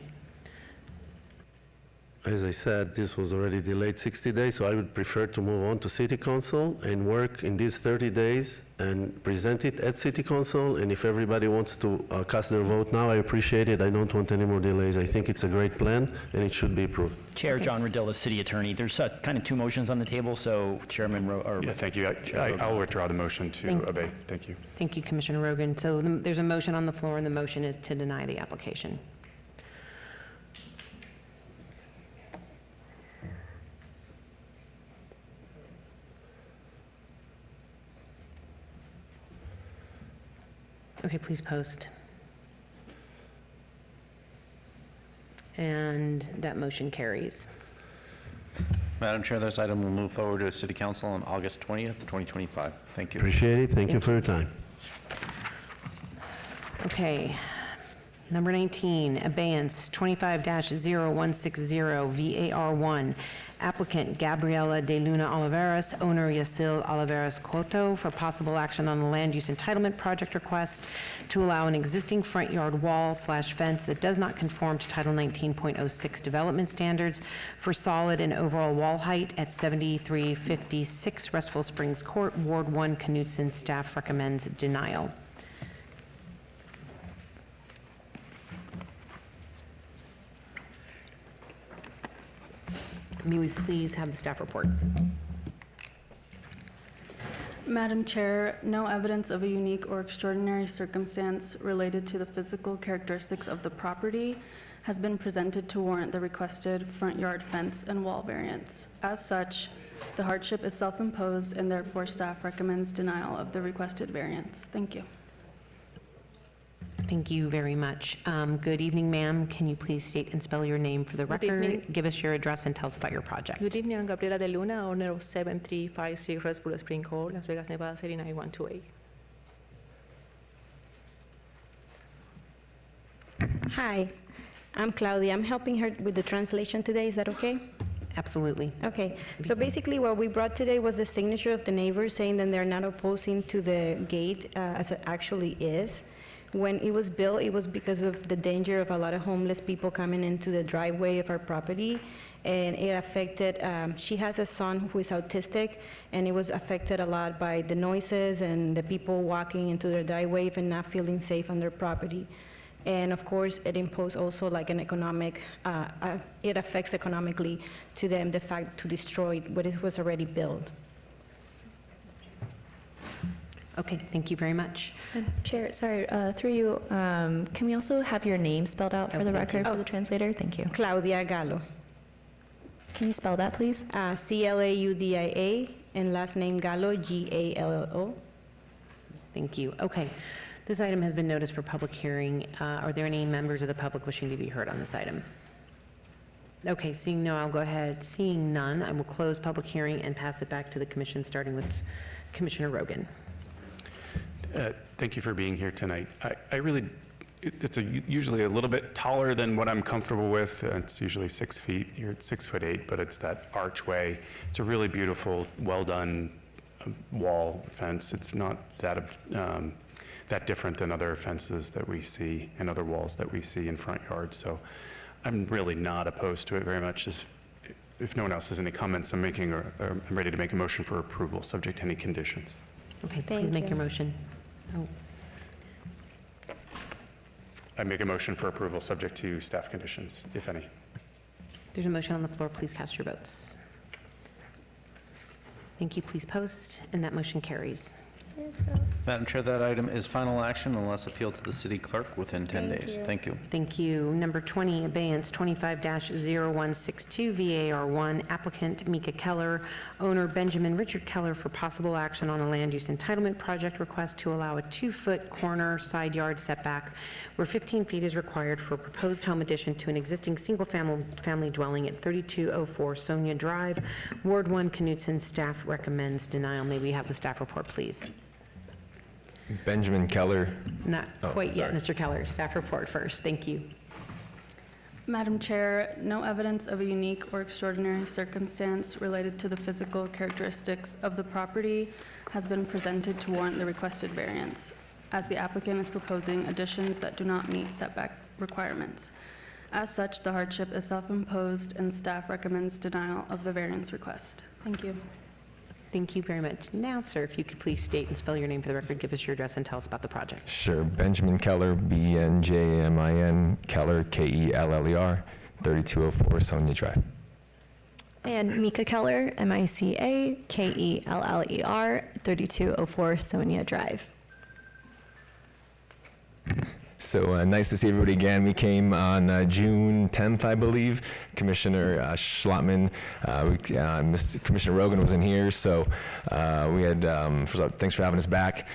As I said, this was already delayed 60 days, so I would prefer to move on to City Council and work in these 30 days and present it at City Council. And if everybody wants to cast their vote now, I appreciate it. I don't want any more delays. I think it's a great plan, and it should be approved. Chair John Rodilla, City Attorney. There's kind of two motions on the table, so Chairman Yeah, thank you. I'll withdraw the motion to obey. Thank you. Thank you, Commissioner Rogan. So there's a motion on the floor, and the motion is to deny the application. Okay, please post. And that motion carries. Madam Chair, this item will move forward to City Council on August 20th, 2025. Thank you. Appreciate it. Thank you for your time. Okay. Number 19, abeyance 25-0160 VAR1. Applicant Gabriela De Luna Oliveras, owner Yacil Oliveras Cuoto, for possible action on the land use entitlement project request to allow an existing front yard wall/fence that does not conform to Title 19.06 development standards for solid and overall wall height at 7356 Restful Springs Court, Ward 1, Knutson. Staff recommends denial. May we please have the staff report? Madam Chair, no evidence of a unique or extraordinary circumstance related to the physical characteristics of the property has been presented to warrant the requested front yard fence and wall variance. As such, the hardship is self-imposed, and therefore staff recommends denial of the requested variance. Thank you. Thank you very much. Good evening, ma'am. Can you please state and spell your name for the Good record? evening. Give us your address and tell us about your project. Good evening, I'm Gabriela De Luna, owner of 7356 Restful Spring Court, Las Vegas, Nevada, 39128. Hi, I'm Claudia. I'm helping her with the translation today. Is that okay? Absolutely. Okay. So basically what we brought today was the signature of the neighbors saying that they're not opposing to the gate as it actually is. When it was built, it was because of the danger of a lot of homeless people coming into the driveway of our property, and it affected, she has a son who is autistic, and it was affected a lot by the noises and the people walking into their driveway and not feeling safe on their property. And of course, it imposed also like an economic, it affects economically to them, the fact to destroy what it was already built. Okay, thank you very much. Chair, sorry, through you, can we also have your name spelled out for the record for the translator? Thank you. Claudia Gallo. Can you spell that, please? C-L-A-U-D-I-A, and last name Gallo, G-A-L-L-O. Thank you. Okay. This item has been noticed for public hearing. Are there any members of the public wishing to be heard on this item? Okay, seeing no, I'll go ahead. Seeing none, I will close public hearing and pass it back to the commission, starting with Commissioner Rogan. Thank you for being here tonight. It's usually a little bit taller than what I'm comfortable with. It's usually 6 feet. You're at 6'8", but it's that archway. It's a really beautiful, well-done wall fence. It's not that different than other fences that we see and other walls that we see in front yards. So I'm really not opposed to it very much. Just if no one else has any comments, I'm ready to make a motion for approval, subject to any conditions. Okay, please make your motion. Oh, I make a motion for approval, subject to staff conditions, if any. there's a motion on the floor. Please cast your votes. Thank you. Please post, and that motion carries. Madam Chair, that item is final action unless appealed to the city clerk within 10 days. Thank you. Thank you. Number 20, abeyance 25-0162, VAR1, applicant Mika Keller, owner Benjamin Richard Keller, for possible action on a land use entitlement project request to allow a 2-foot corner side yard setback where 15 feet is required for a proposed home addition to an existing single-family dwelling at 3204 Sonia Drive, Ward 1, Knutson. Staff recommends denial. May we have the staff report, please? Benjamin Keller. Not Oh, quite yet, sorry. Mr. Keller. Staff report first. Thank you. Madam Chair, no evidence of a unique or extraordinary circumstance related to the physical characteristics of the property has been presented to warrant the requested variance, as the applicant is proposing additions that do not meet setback requirements. As such, the hardship is self-imposed, and staff recommends denial of the variance request. Thank you. Thank you very much. Now, sir, if you could please state and spell your name for the record, give us your address, and tell us about the project. Sure. Benjamin Keller, BNJAMIN, Keller, KELLER, 3204 Sonia Drive. And Mika Keller, MICAKELLER, 3204 Sonia Drive. So nice to see everybody again. We came on June 10th, I believe. Commissioner Schlottman, Commissioner Rogan wasn't here, so we had, first of all, thanks for having us back.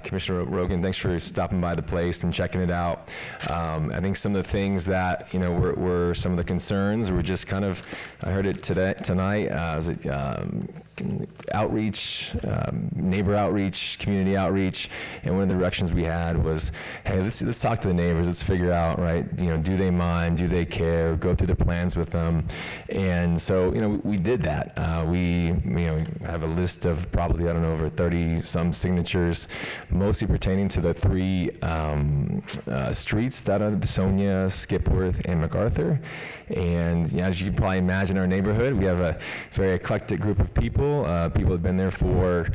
Commissioner Rogan, thanks for stopping by the place and checking it out. I think some of the things that, were some of the concerns were just kind of, I heard it tonight, was it outreach, neighbor outreach, community outreach, and one of the directions we had was, hey, let's talk to the neighbors, let's figure out, right, do they mind, do they care, go through the plans with them. And so, we did that. We have a list of probably, I don't know, over 30 some signatures, mostly pertaining to the 3 streets that are Sonia, Skipworth, and MacArthur. And as you can probably imagine, our neighborhood, we have a very eclectic group of people. People have been there for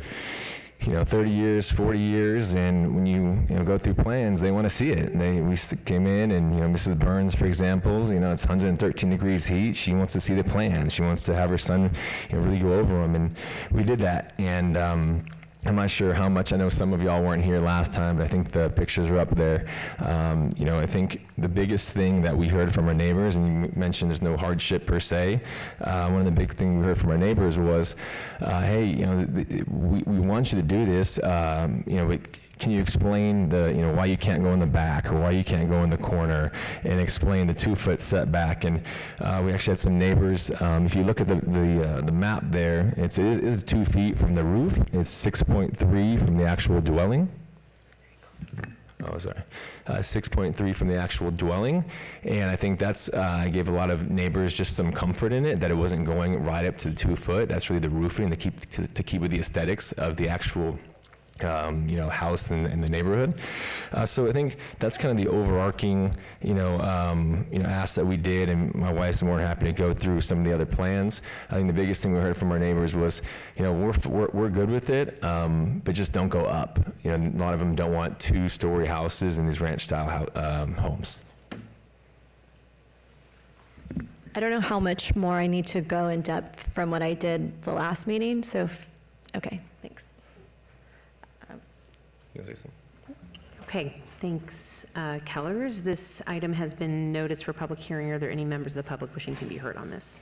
30 years, 40 years, and when you go through plans, they want to see it. We came in, and Mrs. Burns, for example, it's 113 degrees heat. She wants to see the plans. She wants to have her son, really go over them, and we did that. And I'm not sure how much. I know some of y'all weren't here last time, but I think the pictures are up there. I think the biggest thing that we heard from our neighbors, and you mentioned there's no hardship per se, one of the big things we heard from our neighbors was, hey, we want you to do this. Can you explain why you can't go in the back or why you can't go in the corner, and explain the 2-foot setback? And we actually had some neighbors. If you look at the map there, it is 2 feet from the roof. It's 6.3 from the actual dwelling. Oh, sorry. 6.3 from the actual dwelling. And I think that's, gave a lot of neighbors just some comfort in it, that it wasn't going right up to the 2 foot. That's really the roofing to keep with the aesthetics of the actual house in the neighborhood. So I think that's kind of the overarching, ask that we did, and my wife's more than happy to go through some of the other plans. I think the biggest thing we heard from our neighbors was, we're good with it, but just don't go up. A lot of them don't want 2-story houses in these ranch-style homes. I don't know how much more I need to go in depth from what I did the last meeting, so, okay, thanks. Okay, thanks, Kellers. This item has been noticed for public hearing. Are there any members of the public wishing to be heard on this?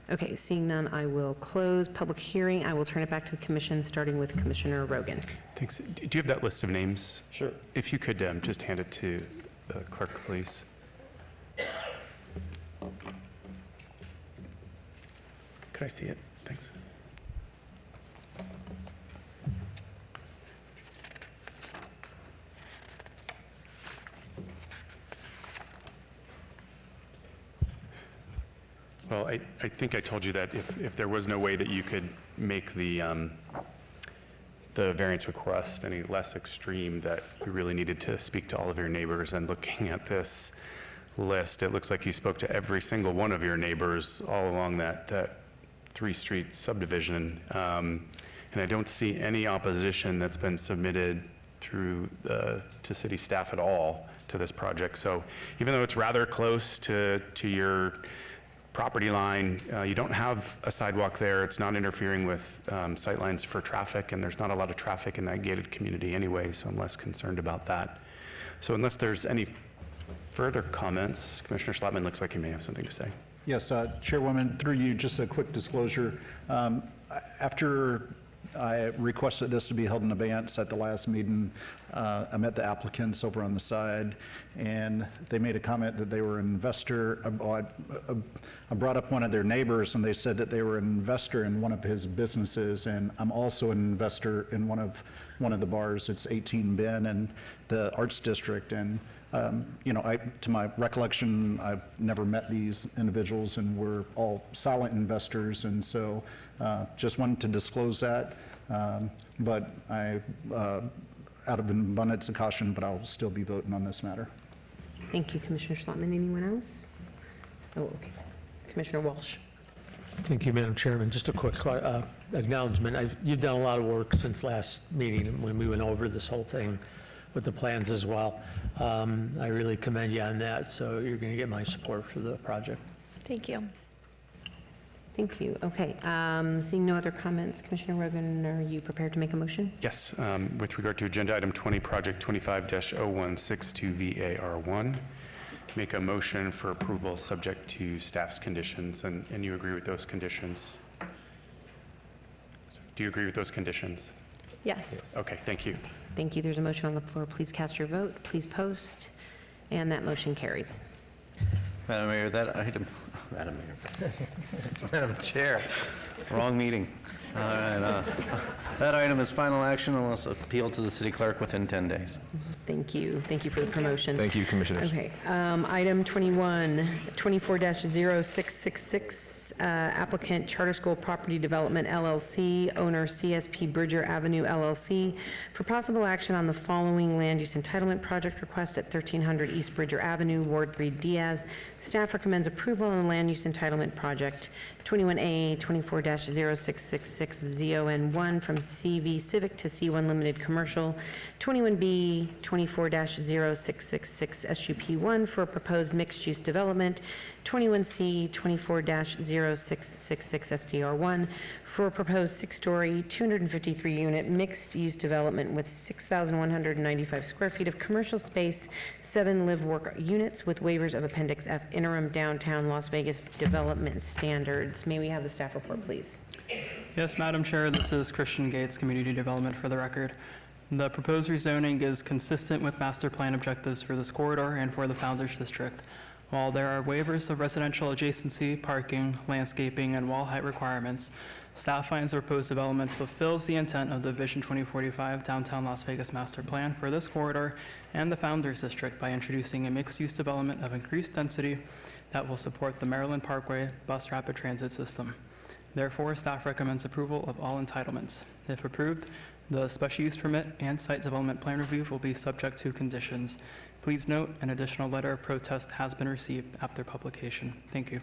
Okay, seeing none, I will close public hearing. I will turn it back to the commission, starting with Commissioner Rogan. Thanks. Do you have that list of names? Sure. If you could just hand it to the clerk, please. Could I see it? Thanks. Well, I think I told you that if there was no way that you could make the variance request any less extreme, that you really needed to speak to all of your neighbors. And looking at this list, it looks like you spoke to every single one of your neighbors all along that 3-street subdivision. And I don't see any opposition that's been submitted through to city staff at all to this project. So even though it's rather close to your property line, you don't have a sidewalk there. It's not interfering with sightlines for traffic, and there's not a lot of traffic in that gated community anyway, so I'm less concerned about that. So unless there's any further comments, Commissioner Schlattman looks like he may have something to say. Yes, Chairwoman, through you, just a quick disclosure. After I requested this to be held in abeyance at the last meeting, I met the applicants over on the side, and they made a comment that they were an investor. I brought up one of their neighbors, and they said that they were an investor in one of his businesses, and I'm also an investor in one of the bars. It's 18 Ben and the Arts District, and you know, to my recollection, I've never met these individuals, and we're all silent investors, and so just wanted to disclose that. But out of an abundance of caution, but I'll still be voting on this matter. Thank you, Commissioner Schlattman. Anyone else? Oh, okay. Commissioner Walsh. Thank you, Madam Chairman. Just a quick acknowledgement. You've done a lot of work since last meeting when we went over this whole thing with the plans as well. I really commend you on that, so you're going to get my support for the project. Thank you. Thank you. Okay, seeing no other comments, Commissioner Rogan, are you prepared to make a motion? Yes, with regard to Agenda Item 20, Project 25-0162 VAR1, make a motion for approval subject to staff's conditions, and you agree with those conditions? Do you agree with those conditions? Yes. Okay, thank you. Thank you. There's a motion on the floor. Please cast your vote. Please post. And that motion carries. Madam Mayor, Madam Chair, wrong meeting. All right, that item is final action unless appealed to the city clerk within 10 days. Thank you. Thank you for the promotion. Thank you, Commissioners. Okay, item 21, 24-0666, applicant Charter School Property Development LLC, owner CSP Bridger Avenue LLC, for possible action on the following land use entitlement project request at 1300 East Bridger Avenue, Ward 3 Diaz. Staff recommends approval on the land use entitlement project 21A 24-0666 ZON1 from CV Civic to C1 Limited Commercial, 21B 24-0666 SUP1 for a proposed mixed-use development, 21C 24-0666 SDR1 for a proposed 6-story, 253-unit mixed-use development with 6,195 square feet of commercial space, 7 live-work units with waivers of Appendix F interim downtown Las Vegas development standards. May we have the staff report, please? Yes, Madam Chair, this is Christian Gates, Community Development for the record. The proposed rezoning is consistent with master plan objectives for this corridor and for the Founders District. While there are waivers of residential adjacency, parking, landscaping, and wall height requirements, staff finds the proposed development fulfills the intent of the Vision 2045 Downtown Las Vegas Master Plan for this corridor and the Founders District by introducing a mixed-use development of increased density that will support the Maryland Parkway Bus Rapid Transit System. Therefore, staff recommends approval of all entitlements. If approved, the special use permit and site development plan review will be subject to conditions. Please note, an additional letter of protest has been received after publication. Thank you.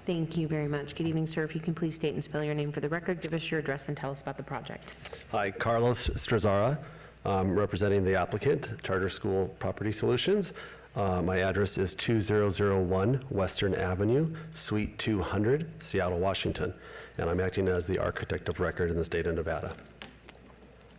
Thank you very much. Good evening, sir. If you can please state and spell your name for the record, give us your address, and tell us about the project. Hi, Carlos Strazara, representing the applicant, Charter School Property Solutions. My address is 2001 Western Avenue, Suite 200, Seattle, Washington, and I'm acting as the architect of record in the state of Nevada.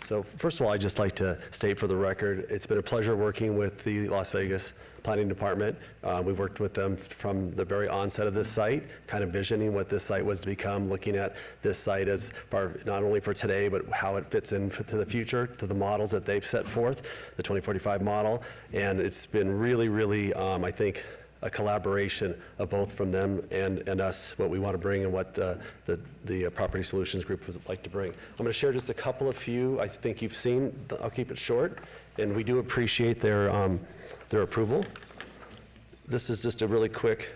So first of all, I'd just like to state for the record, it's been a pleasure working with the Las Vegas Planning Department. We worked with them from the very onset of this site, kind of visioning what this site was to become, looking at this site as far, not only for today, but how it fits into the future, to the models that they've set forth, the 2045 model. And it's been really, really, I think, a collaboration of both from them and us, what we want to bring and what the Property Solutions Group would like to bring. I'm going to share just a couple of few I think you've seen. I'll keep it short, and we do appreciate their approval. This is just a really quick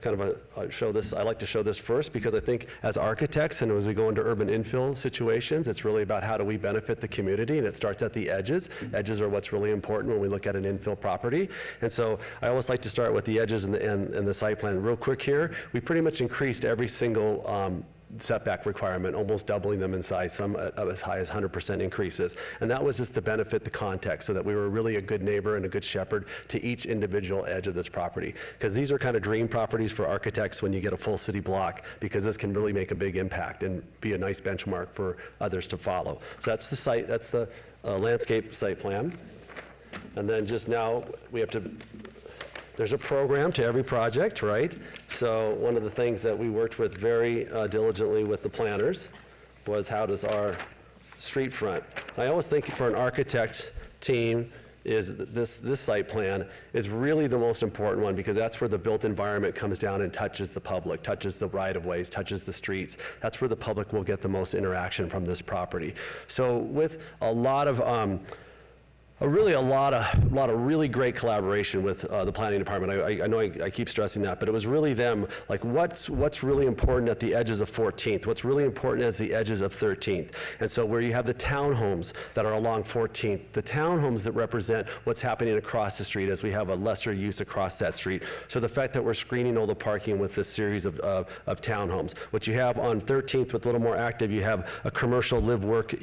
kind of show this. I like to show this first because I think as architects and as we go into urban infill situations, it's really about how do we benefit the community, and it starts at the edges. Edges are what's really important when we look at an infill property. And so I always like to start with the edges and the site plan. Real quick here, we pretty much increased every single setback requirement, almost doubling them in size, some as high as 100% increases. And that was just to benefit the context so that we were really a good neighbor and a good shepherd to each individual edge of this property. Because these are kind of dream properties for architects when you get a full city block, because this can really make a big impact and be a nice benchmark for others to follow. So that's the site, that's the landscape site plan. And then just now we have to, there's a program to every project, right? So one of the things that we worked with very diligently with the planners was how does our street front. I always think for an architect team is this site plan is really the most important one because that's where the built environment comes down and touches the public, touches the right-of-ways, touches the streets. That's where the public will get the most interaction from this property. So with a lot of a lot of really great collaboration with the planning department. I know I keep stressing that, but it was really them, like what's really important at the edges of 14th, what's really important at the edges of 13th. And so where you have the townhomes that are along 14th, the townhomes that represent what's happening across the street as we have a lesser use across that street. So the fact that we're screening all the parking with this series of townhomes. What you have on 13th with a little more active, you have a commercial live-work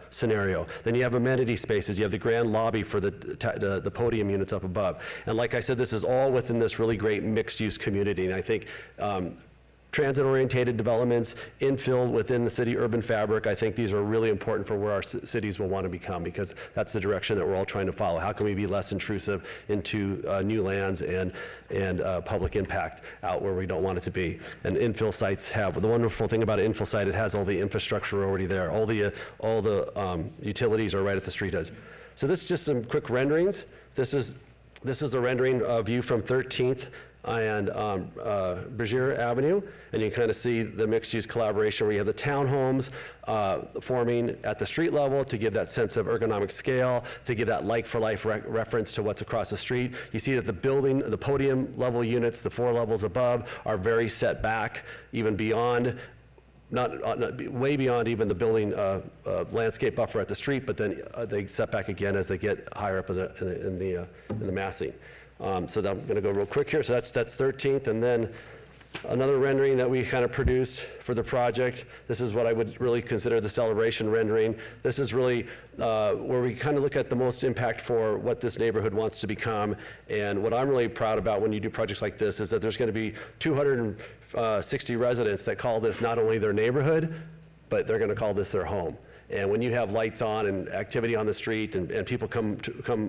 scenario. Then you have amenity spaces, you have the grand lobby for the podium units up above. And like I said, this is all within this really great mixed-use community. And I think transit-oriented developments, infill within the city urban fabric, I think these are really important for where our cities will want to become because that's the direction that we're all trying to follow. How can we be less intrusive into new lands and public impact out where we don't want it to be? And infill sites have, the wonderful thing about an infill site, it has all the infrastructure already there. All the utilities are right at the street edge. So this is just some quick renderings. This is a rendering view from 13th and Bergier Avenue, and you can kind of see the mixed-use collaboration where you have the townhomes forming at the street level to give that sense of ergonomic scale, to give that like-for-like reference to what's across the street. You see that the building, the podium level units, the 4 levels above, are very set back, even beyond way beyond even the building landscape buffer at the street, but then they set back again as they get higher up in the massing. So I'm going to go real quick here. So that's 13th, and then another rendering that we kind of produced for the project. This is what I would really consider the celebration rendering. This is really where we kind of look at the most impact for what this neighborhood wants to become. And what I'm really proud about when you do projects like this is that there's going to be 260 residents that call this not only their neighborhood, but they're going to call this their home. And when you have lights on and activity on the street and people come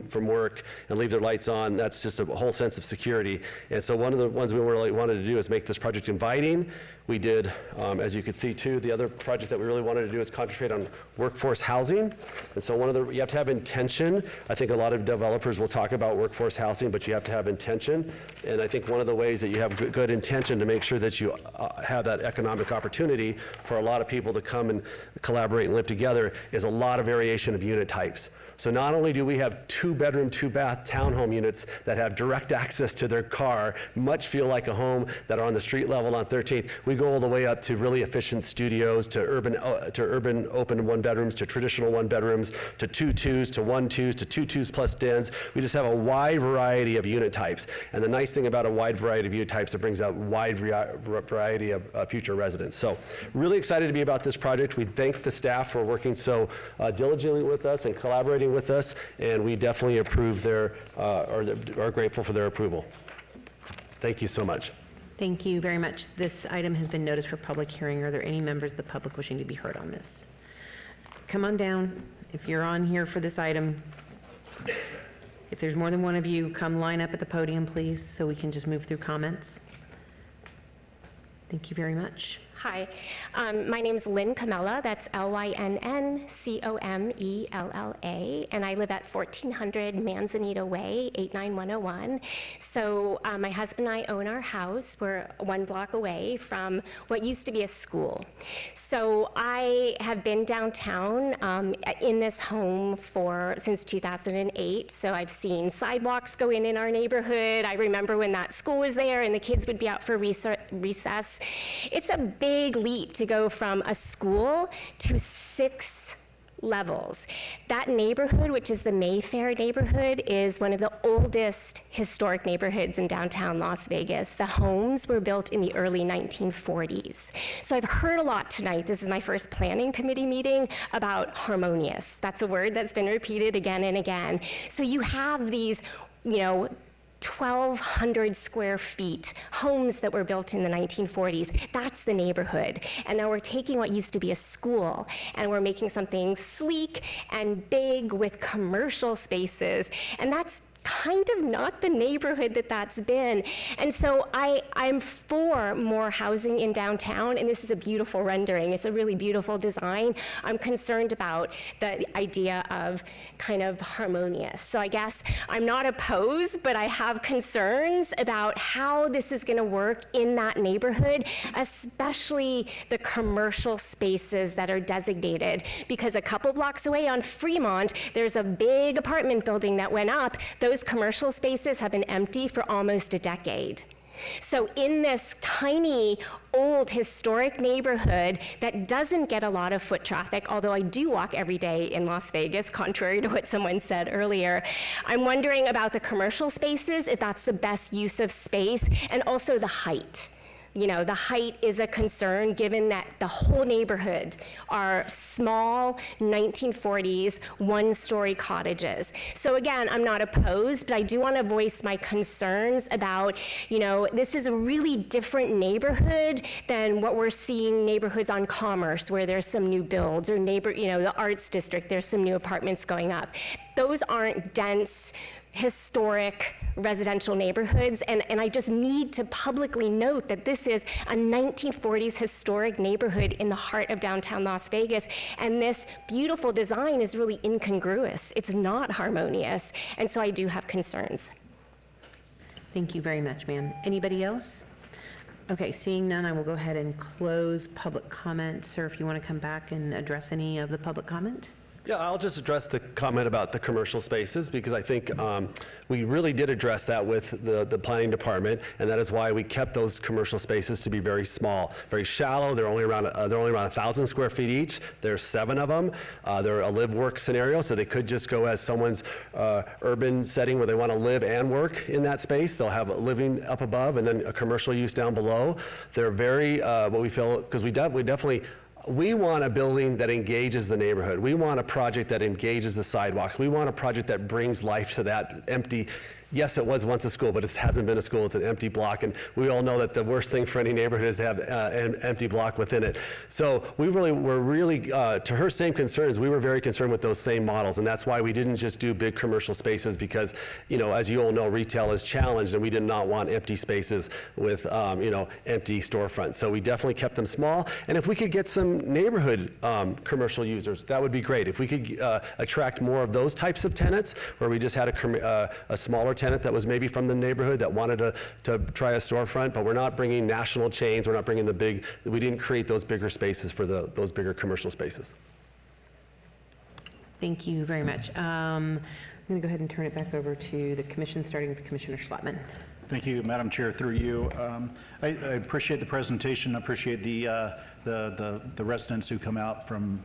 from work and leave their lights on, that's just a whole sense of security. And so one of the ones we really wanted to do is make this project inviting. We did, as you can see too, the other project that we really wanted to do is concentrate on workforce housing. And so you have to have intention. I think a lot of developers will talk about workforce housing, but you have to have intention. And I think one of the ways that you have good intention to make sure that you have that economic opportunity for a lot of people to come and collaborate and live together is a lot of variation of unit types. So not only do we have 2-bedroom, 2-bath townhome units that have direct access to their car, much feel like a home, that are on the street level on 13th, we go all the way up to really efficient studios, to urban open 1-bedrooms, to traditional 1-bedrooms, to 2-2s, to 1-2s, to 2-2s plus dens. We just have a wide variety of unit types. And the nice thing about a wide variety of unit types, it brings out wide variety of future residents. So really excited to be about this project. We thank the staff for working so diligently with us and collaborating with us, and we definitely approve are grateful for their approval. Thank you so much. Thank you very much. This item has been noticed for public hearing. Are there any members of the public wishing to be heard on this? Come on down. If you're on here for this item, if there's more than one of you, come line up at the podium, please, so we can just move through comments. Thank you very much. Hi, my name's Lynn Comella, that's Lynnncomella, and I live at 1400 Manzanita Way, 89101. So my husband and I own our house. We're 1 block away from what used to be a school. So I have been downtown in this home since 2008, so I've seen sidewalks go in our neighborhood. I remember when that school was there and the kids would be out for recess. It's a big leap to go from a school to 6 levels. That neighborhood, which is the Mayfair neighborhood, is one of the oldest historic neighborhoods in downtown Las Vegas. The homes were built in the early 1940s. So I've heard a lot tonight. This is my first planning committee meeting about harmonious. That's a word that's been repeated again and again. So you have these, 1,200 square feet, homes that were built in the 1940s. That's the neighborhood. And now we're taking what used to be a school and we're making something sleek and big with commercial spaces. And that's kind of not the neighborhood that's been. And so I'm for more housing in downtown, and this is a beautiful rendering. It's a really beautiful design. I'm concerned about the idea of kind of harmonious. So I guess I'm not opposed, but I have concerns about how this is gonna work in that neighborhood, especially the commercial spaces that are designated. Because a couple blocks away on Fremont, there's a big apartment building that went up. Those commercial spaces have been empty for almost a decade. So in this tiny, old, historic neighborhood that doesn't get a lot of foot traffic, although I do walk every day in Las Vegas, contrary to what someone said earlier, I'm wondering about the commercial spaces, if that's the best use of space, and also the height. The height is a concern given that the whole neighborhood are small 1940s 1-story cottages. So again, I'm not opposed, but I do want to voice my concerns about, this is a really different neighborhood than what we're seeing neighborhoods on Commerce where there's some new builds, or the Arts District, there's some new apartments going up. Those aren't dense, historic residential neighborhoods, and I just need to publicly note that this is a 1940s historic neighborhood in the heart of downtown Las Vegas, and this beautiful design is really incongruous. It's not harmonious, and so I do have concerns. Thank you very much, ma'am. Anybody else? Okay, seeing none, I will go ahead and close public comment. Sir, if you want to come back and address any of the public comment? Yeah, I'll just address the comment about the commercial spaces, because I think we really did address that with the planning department, and that is why we kept those commercial spaces to be very small, very shallow. They're only around 1,000 square feet each. There's 7 of them. They're a live-work scenario, so they could just go as someone's urban setting where they want to live and work in that space. They'll have a living up above and then a commercial use down below. They're very, what we feel, because we definitely, we want a building that engages the neighborhood. We want a project that engages the sidewalks. We want a project that brings life to that empty, yes, it was once a school, but it hasn't been a school. It's an empty block, and we all know that the worst thing for any neighborhood is to have an empty block within it. So we were really, to her same concerns, we were very concerned with those same models, and that's why we didn't just do big commercial spaces, because, as you all know, retail is challenged, and we did not want empty spaces with, empty storefronts. So we definitely kept them small, and if we could get some neighborhood commercial users, that would be great. If we could attract more of those types of tenants, where we just had a smaller tenant that was maybe from the neighborhood that wanted to try a storefront, but we're not bringing national chains, we're not bringing we didn't create those bigger spaces for those bigger commercial spaces. Thank you very much. I'm going to go ahead and turn it back over to the commission, starting with Commissioner Schlottman. Thank you, Madam Chair, through you. I appreciate the presentation. I appreciate the residents who come out from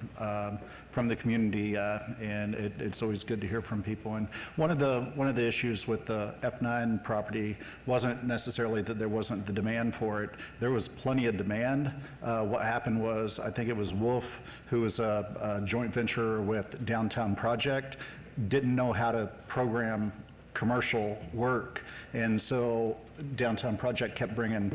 the community, and it's always good to hear from people. And one of the issues with the F9 property wasn't necessarily that there wasn't the demand for it. There was plenty of demand. What happened was, I think it was Wolf, who was a joint venture with Downtown Project, didn't know how to program commercial work, and so Downtown Project kept bringing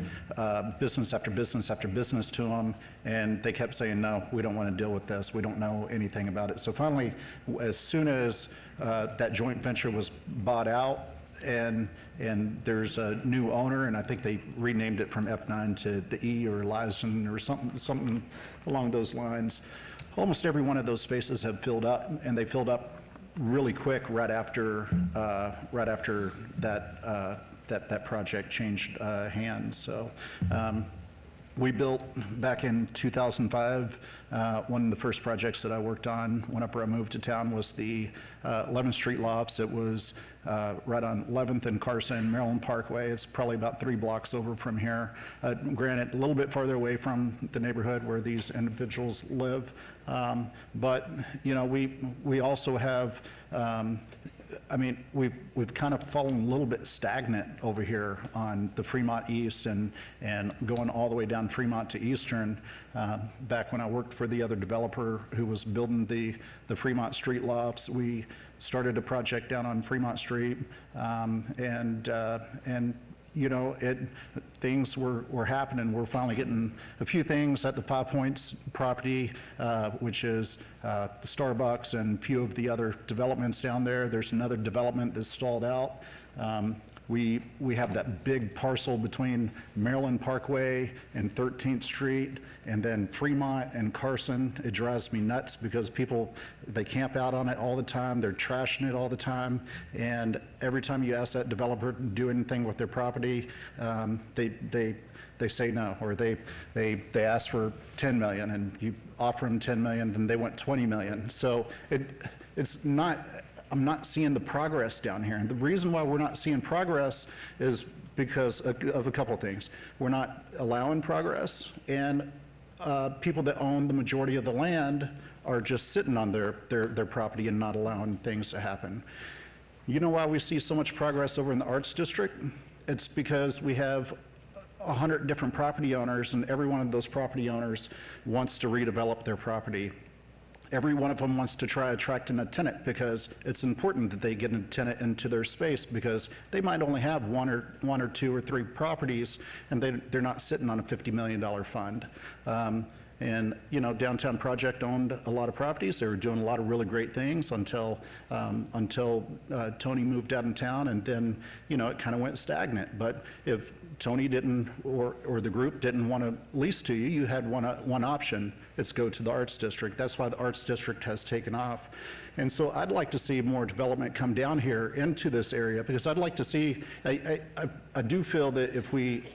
business after business after business to them, and they kept saying, no, we don't want to deal with this, we don't know anything about it. So finally, as soon as that joint venture was bought out, and and there's a new owner, and I think they renamed it from F9 to the E or Lizen or something along those lines. Almost every one of those spaces have filled up, and they filled up really quick right after that project changed hands. So we built back in 2005. One of the first projects that I worked on whenever I moved to town was the 11th Street Lofts. It was right on 11th and Carson, Maryland Parkway. It's probably about 3 blocks over from here. Granted, a little bit farther away from the neighborhood where these individuals live. But, you know, we also have, I mean, we've kind of fallen a little bit stagnant over here on the Fremont East and going all the way down Fremont to Eastern. Back when I worked for the other developer who was building the Fremont Street Lofts, we started a project down on Fremont Street, and you know, things were happening. We're finally getting a few things at the 5 Points property, which is the Starbucks and a few of the other developments down there. There's another development that's stalled out. We have that big parcel between Maryland Parkway and 13th Street, and then Fremont and Carson. It drives me nuts because people, they camp out on it all the time. They're trashing it all the time. And every time you ask that developer to do anything with their property, they say no, or they ask for 10 million, and you offer them 10 million, then they want 20 million. So it's not, I'm not seeing the progress down here. And the reason why we're not seeing progress is because of a couple of things. We're not allowing progress, and people that own the majority of the land are just sitting on their property and not allowing things to happen. You know why we see so much progress over in the Arts District? It's because we have 100 different property owners, and every one of those property owners wants to redevelop their property. Every one of them wants to try attracting a tenant because it's important that they get a tenant into their space, because they might only have one or two or three properties, and they're not sitting on a $50 million fund. And, you know, Downtown Project owned a lot of properties. They were doing a lot of really great things until Tony moved out of town, and then, you know, it kind of went stagnant. But if Tony didn't, or the group didn't want to lease to you, you had one option. It's go to the Arts District. That's why the Arts District has taken off. And so I'd like to see more development come down here into this area, because I'd like to see, I do feel that if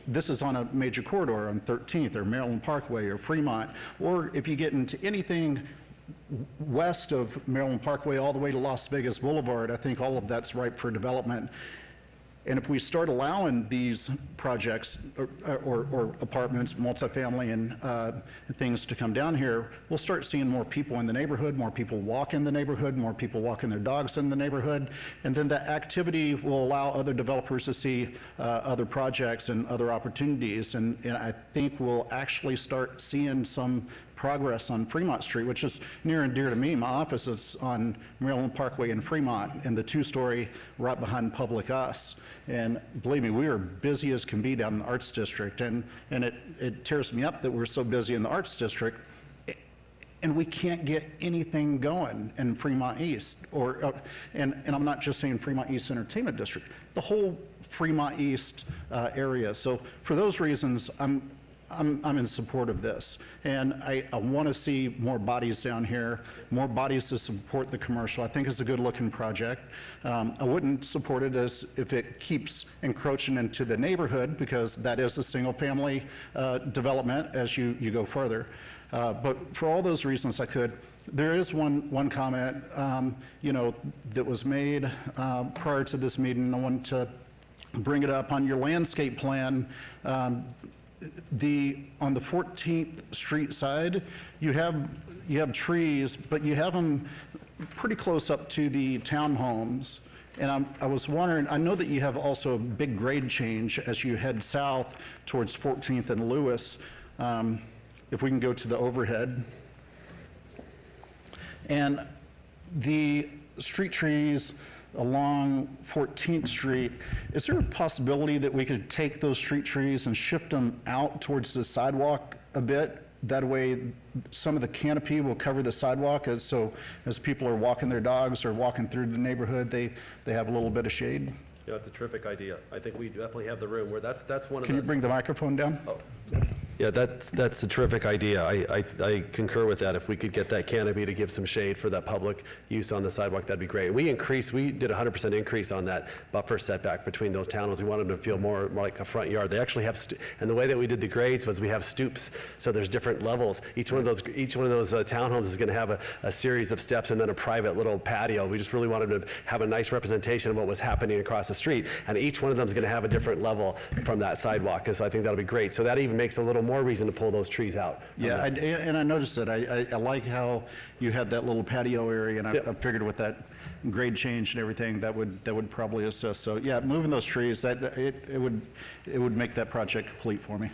this is on a major corridor on 13th or Maryland Parkway or Fremont, or if you get into anything west of Maryland Parkway all the way to Las Vegas Boulevard, I think all of that's ripe for development. And if we start allowing these projects or apartments, multifamily and things to come down here, we'll start seeing more people in the neighborhood, more people walk in the neighborhood, more people walking their dogs in the neighborhood. And then that activity will allow other developers to see other projects and other opportunities. And I think we'll actually start seeing some progress on Fremont Street, which is near and dear to me. My office is on Maryland Parkway in Fremont, in the 2-story right behind Public Us. And believe me, we are busy as can be down in the Arts District, and it tears me up that we're so busy in the Arts District, and we can't get anything going in Fremont East, and I'm not just saying Fremont East Entertainment District, the whole Fremont East area. So for those reasons, I'm in support of this, and I want to see more bodies down here, more bodies to support the commercial. I think it's a good-looking project. I wouldn't support it as if it keeps encroaching into the neighborhood, because that is a single-family development as you go further. But for all those reasons, I could. There is one comment, you know, that was made prior to this meeting. I want to bring it up on your landscape plan. On the 14th Street side, you have trees, but you have them pretty close up to the townhomes. And I was wondering, I know that you have also a big grade change as you head south towards 14th and Lewis. If we can go to the overhead. And the street trees along 14th Street, is there a possibility that we could take those street trees and shift them out towards the sidewalk a bit? That way some of the canopy will cover the sidewalk, as people are walking their dogs or walking through the neighborhood, they have a little bit of shade? Yeah, it's a terrific idea. I think we definitely have the room where that's one of the. Can you bring the microphone down? Yeah, that's a terrific idea. I concur with that. If we could get that canopy to give some shade for that public use on the sidewalk, that'd be great. We did a 100% increase on that buffer setback between those townhomes. We wanted them to feel more like a front yard. They actually have, and the way that we did the grades was we have stoops, so there's different levels. Each one of those townhomes is going to have a series of steps and then a private little patio. We just really wanted to have a nice representation of what was happening across the street, and each one of them is going to have a different level from that sidewalk, so I think that'll be great. So that even makes a little more reason to pull those trees out. Yeah, and I noticed that. I like how you had that little patio area, and I figured with that grade change and everything, that would probably assist. So yeah, moving those trees, it would make that project complete for me.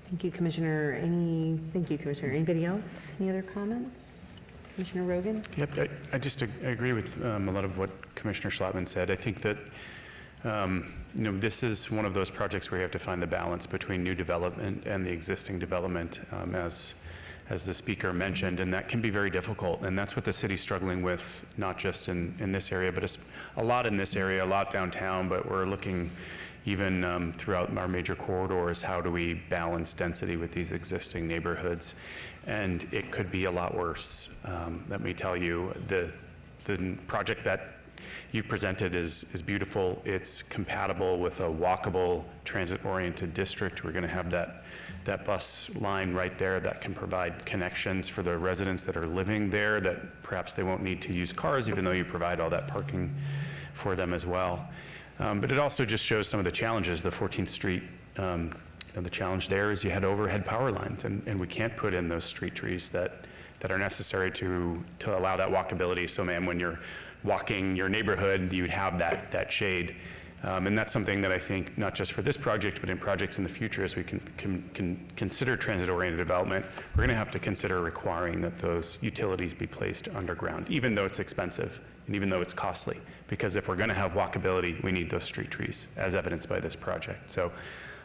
Thank you, Commissioner. Thank you, Commissioner. Anybody else? Any other comments? Commissioner Rogan? Yep, I just agree with a lot of what Commissioner Schlattman said. I think that this is one of those projects where you have to find the balance between new development and the existing development, as the speaker mentioned, and that can be very difficult. And that's what the city's struggling with, not just in this area, but a lot in this area, a lot downtown, but we're looking even throughout our major corridors, how do we balance density with these existing neighborhoods? And it could be a lot worse. Let me tell you, the project that you've presented is beautiful. It's compatible with a walkable, transit-oriented district. We're going to have that bus line right there that can provide connections for the residents that are living there, that perhaps they won't need to use cars, even though you provide all that parking for them as well. But it also just shows some of the challenges. The 14th Street, and the challenge there is you had overhead power lines, and we can't put in those street trees that are necessary to allow that walkability. So, ma'am, when you're walking your neighborhood, you'd have that shade. And that's something that I think, not just for this project, but in projects in the future, as we can consider transit-oriented development, we're going to have to consider requiring that those utilities be placed underground, even though it's expensive and even though it's costly. Because if we're going to have walkability, we need those street trees, as evidenced by this project. So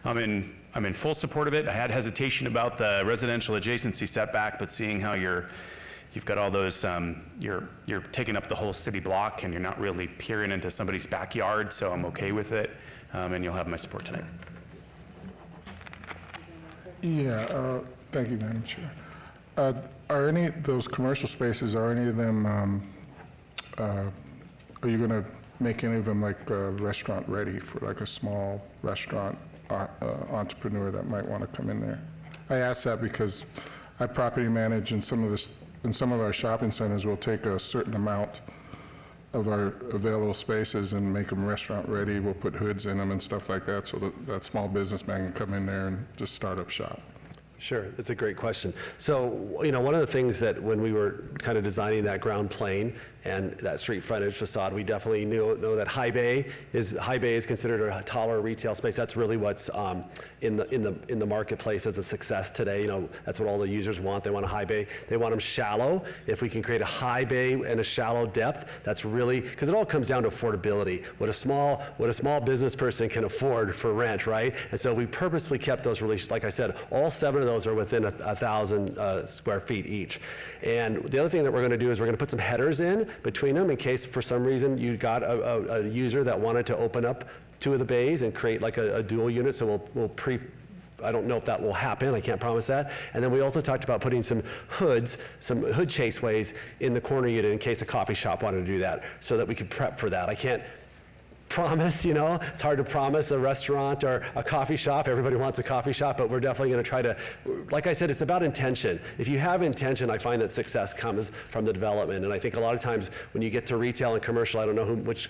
I'm in full support of it. I had hesitation about the residential adjacency setback, but seeing how you've got all those, you're taking up the whole city block and you're not really peering into somebody's backyard, so I'm okay with it, and you'll have my support tonight. Yeah, thank you, Madam Chair. Are any of those commercial spaces, are any of them, are you going to make any of them like restaurant ready for like a small restaurant entrepreneur that might want to come in there? I ask that because I property manage in some of our shopping centers. We'll take a certain amount of our available spaces and make them restaurant ready. We'll put hoods in them and stuff like that, so that small businessman can come in there and just start up shop. Sure, that's a great question. So, one of the things that when we were kind of designing that ground plane and that street frontage facade, we definitely know that High Bay is considered a taller retail space. That's really what's in the marketplace as a success today. That's what all the users want. They want a high bay. They want them shallow. If we can create a high bay and a shallow depth, that's really, because it all comes down to affordability. What a small business person can afford for rent, right? And so we purposefully kept those relations. Like I said, all 7 of those are within 1,000 square feet each. And the other thing that we're going to do is we're going to put some headers in between them in case for some reason you got a user that wanted to open up 2 of the bays and create like a dual unit. So I don't know if that will happen. I can't promise that. And then we also talked about putting some hood chaseways in the corner unit in case a coffee shop wanted to do that, so that we could prep for that. I can't promise, it's hard to promise a restaurant or a coffee shop. Everybody wants a coffee shop, but we're definitely going to try to, like I said, it's about intention. If you have intention, I find that success comes from the development. And I think a lot of times when you get to retail and commercial, I don't know which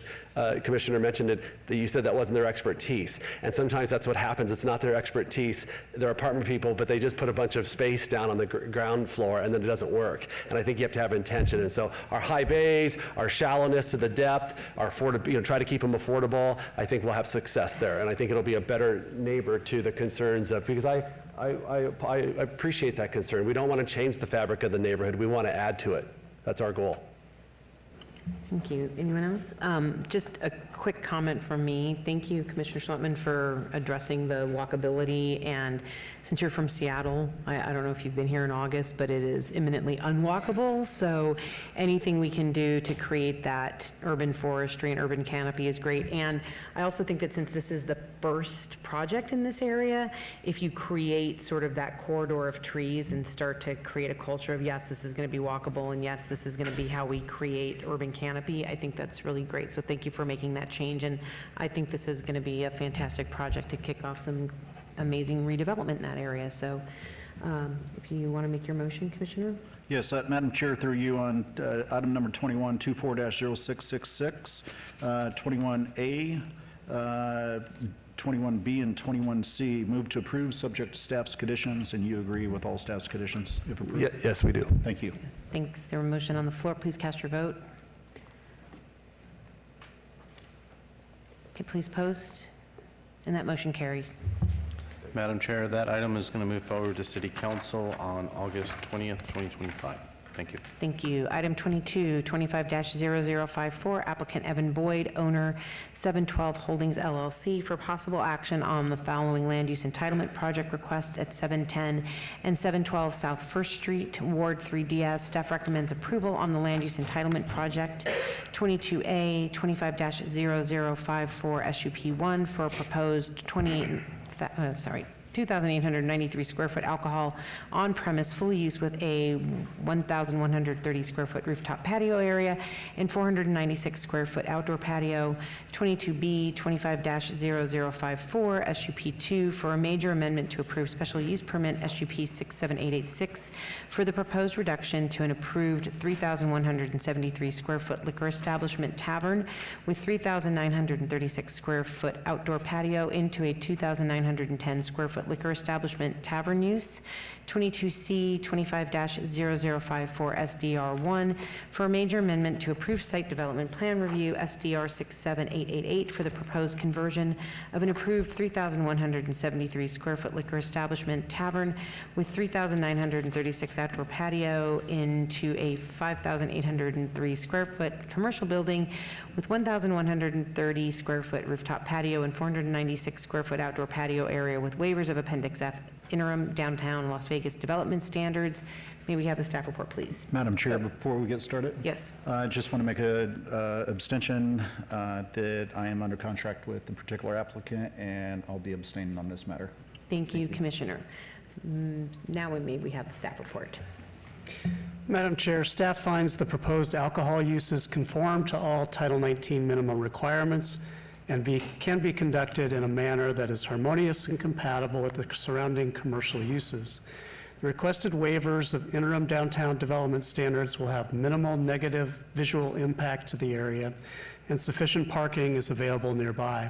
commissioner mentioned it, that you said that wasn't their expertise. And sometimes that's what happens. It's not their expertise. They're apartment people, but they just put a bunch of space down on the ground floor and then it doesn't work. And I think you have to have intention. And so our high bays, our shallowness to the depth, our try to keep them affordable, I think we'll have success there. And I think it'll be a better neighbor to the concerns of, because I appreciate that concern. We don't want to change the fabric of the neighborhood. We want to add to it. That's our goal. Thank you. Anyone else? Just a quick comment from me. Thank you, Commissioner Schlettman, for addressing the walkability. And since you're from Seattle, I don't know if you've been here in August, but it is imminently unwalkable. So anything we can do to create that urban forestry and urban canopy is great. And I also think that since this is the first project in this area, if you create sort of that corridor of trees and start to create a culture of, yes, this is going to be walkable, and yes, this is going to be how we create urban canopy, I think that's really great. So thank you for making that change. And I think this is going to be a fantastic project to kick off some amazing redevelopment in that area. So if you want to make your motion, Commissioner? Yes, Madam Chair, through you on item number 21, 24-0666, 21A, 21B, and 21C, move to approve subject to staff's conditions, and you agree with all staff's conditions if approved? Yes, we do. Thank you. Yes, thanks. There a motion on the floor. Please cast your vote. Okay, please post. And that motion carries. Madam Chair, that item is going to move forward to City Council on August 20th, 2025. Thank you. Thank you. Item 22, 25-0054, applicant Evan Boyd, owner 712 Holdings LLC, for possible action on the following land use entitlement project requests at 710 and 712 South First Street, Ward 3 Diaz. Staff recommends approval on the land use entitlement project. 22A, 25-0054 SUP1 for a proposed 2,893 square foot alcohol on-premise full use with a 1,130 square foot rooftop patio area and 496 square foot outdoor patio. 22B, 25-0054 SUP2 for a major amendment to approve special use permit SUP 67886 for the proposed reduction to an approved 3,173 square foot liquor establishment tavern with 3,936 square foot outdoor patio into a 2,910 square foot liquor establishment tavern use. 22C, 25-0054 SDR1 for a major amendment to approve site development plan review SDR 67888 for the proposed conversion of an approved 3,173 square foot liquor establishment tavern with 3,936 outdoor patio into a 5,803 square foot commercial building with 1,130 square foot rooftop patio and 496 square foot outdoor patio area with waivers of Appendix F interim downtown Las Vegas development standards. May we have the staff report, please? Madam Chair, before we get started? Yes. I just want to make a abstention that I am under contract with the particular applicant, and I'll be abstaining on this matter. Thank you, Commissioner. Now may we have the staff report? Madam Chair, staff finds the proposed alcohol uses conform to all Title 19 minimum requirements and can be conducted in a manner that is harmonious and compatible with the surrounding commercial uses. The requested waivers of interim downtown development standards will have minimal negative visual impact to the area, and sufficient parking is available nearby.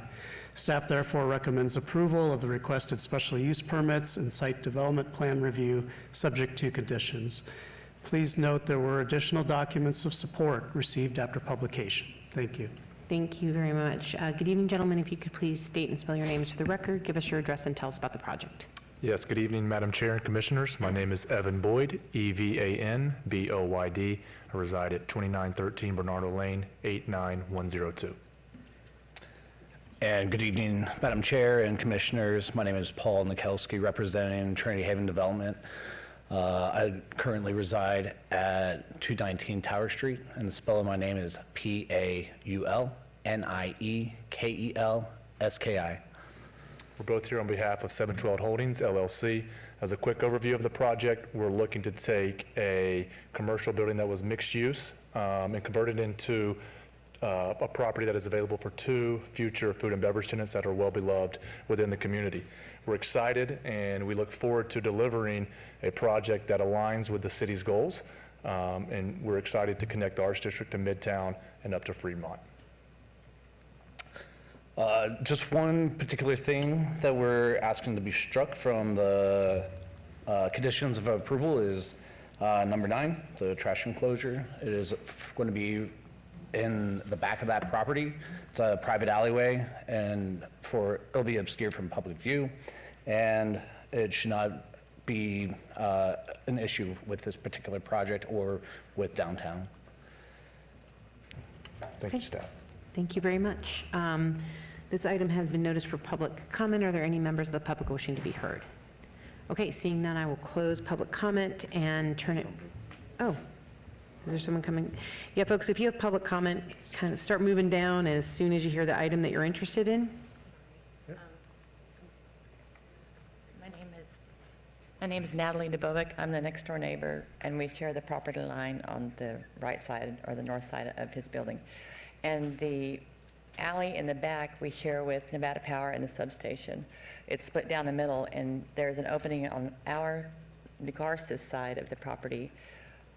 Staff therefore recommends approval of the requested special use permits and site development plan review, subject to conditions. Please note there were additional documents of support received after publication. Thank you. Thank you very much. Good evening, gentlemen. If you could please state and spell your names for the record, give us your address, and tell us about the project. Yes, good evening, Madam Chair and Commissioners. My name is Evan Boyd, E-V-A-N-B-O-Y-D. I reside at 2913 Bernardo Lane, 89102. And good evening, Madam Chair and Commissioners. My name is Paul Nikelski, representing Trinity Haven Development. I currently reside at 219 Tower Street, and the spell of my name is P-A-U-L-N-I-E-K-E-L-S-K-I. We're both here on behalf of 712 Holdings, LLC. As a quick overview of the project, we're looking to take a commercial building that was mixed use and convert it into a property that is available for 2 future food and beverage tenants that are well beloved within the community. We're excited and we look forward to delivering a project that aligns with the city's goals, and we're excited to connect the Arts District to Midtown and up to Fremont. Just one particular thing that we're asking to be struck from the conditions of approval is number 9, the trash enclosure. It is going to be in the back of that property. It's a private alleyway, and it'll be obscured from public view, and it should not be an issue with this particular project or with downtown. Thank you, staff. Thank you very much. This item has been noticed for public comment. Are there any members of the public wishing to be heard? Okay, seeing none, I will close public comment and turn it, oh, is there someone coming? Yeah, folks, if you have public comment, kind of start moving down as soon as you hear the item that you're interested in. My name is Natalie DeBovic. I'm the next door neighbor, and we share the property line on the right side or the north side of his building. And the alley in the back we share with Nevada Power and the substation. It's split down the middle, and there's an opening on our Garces side of the property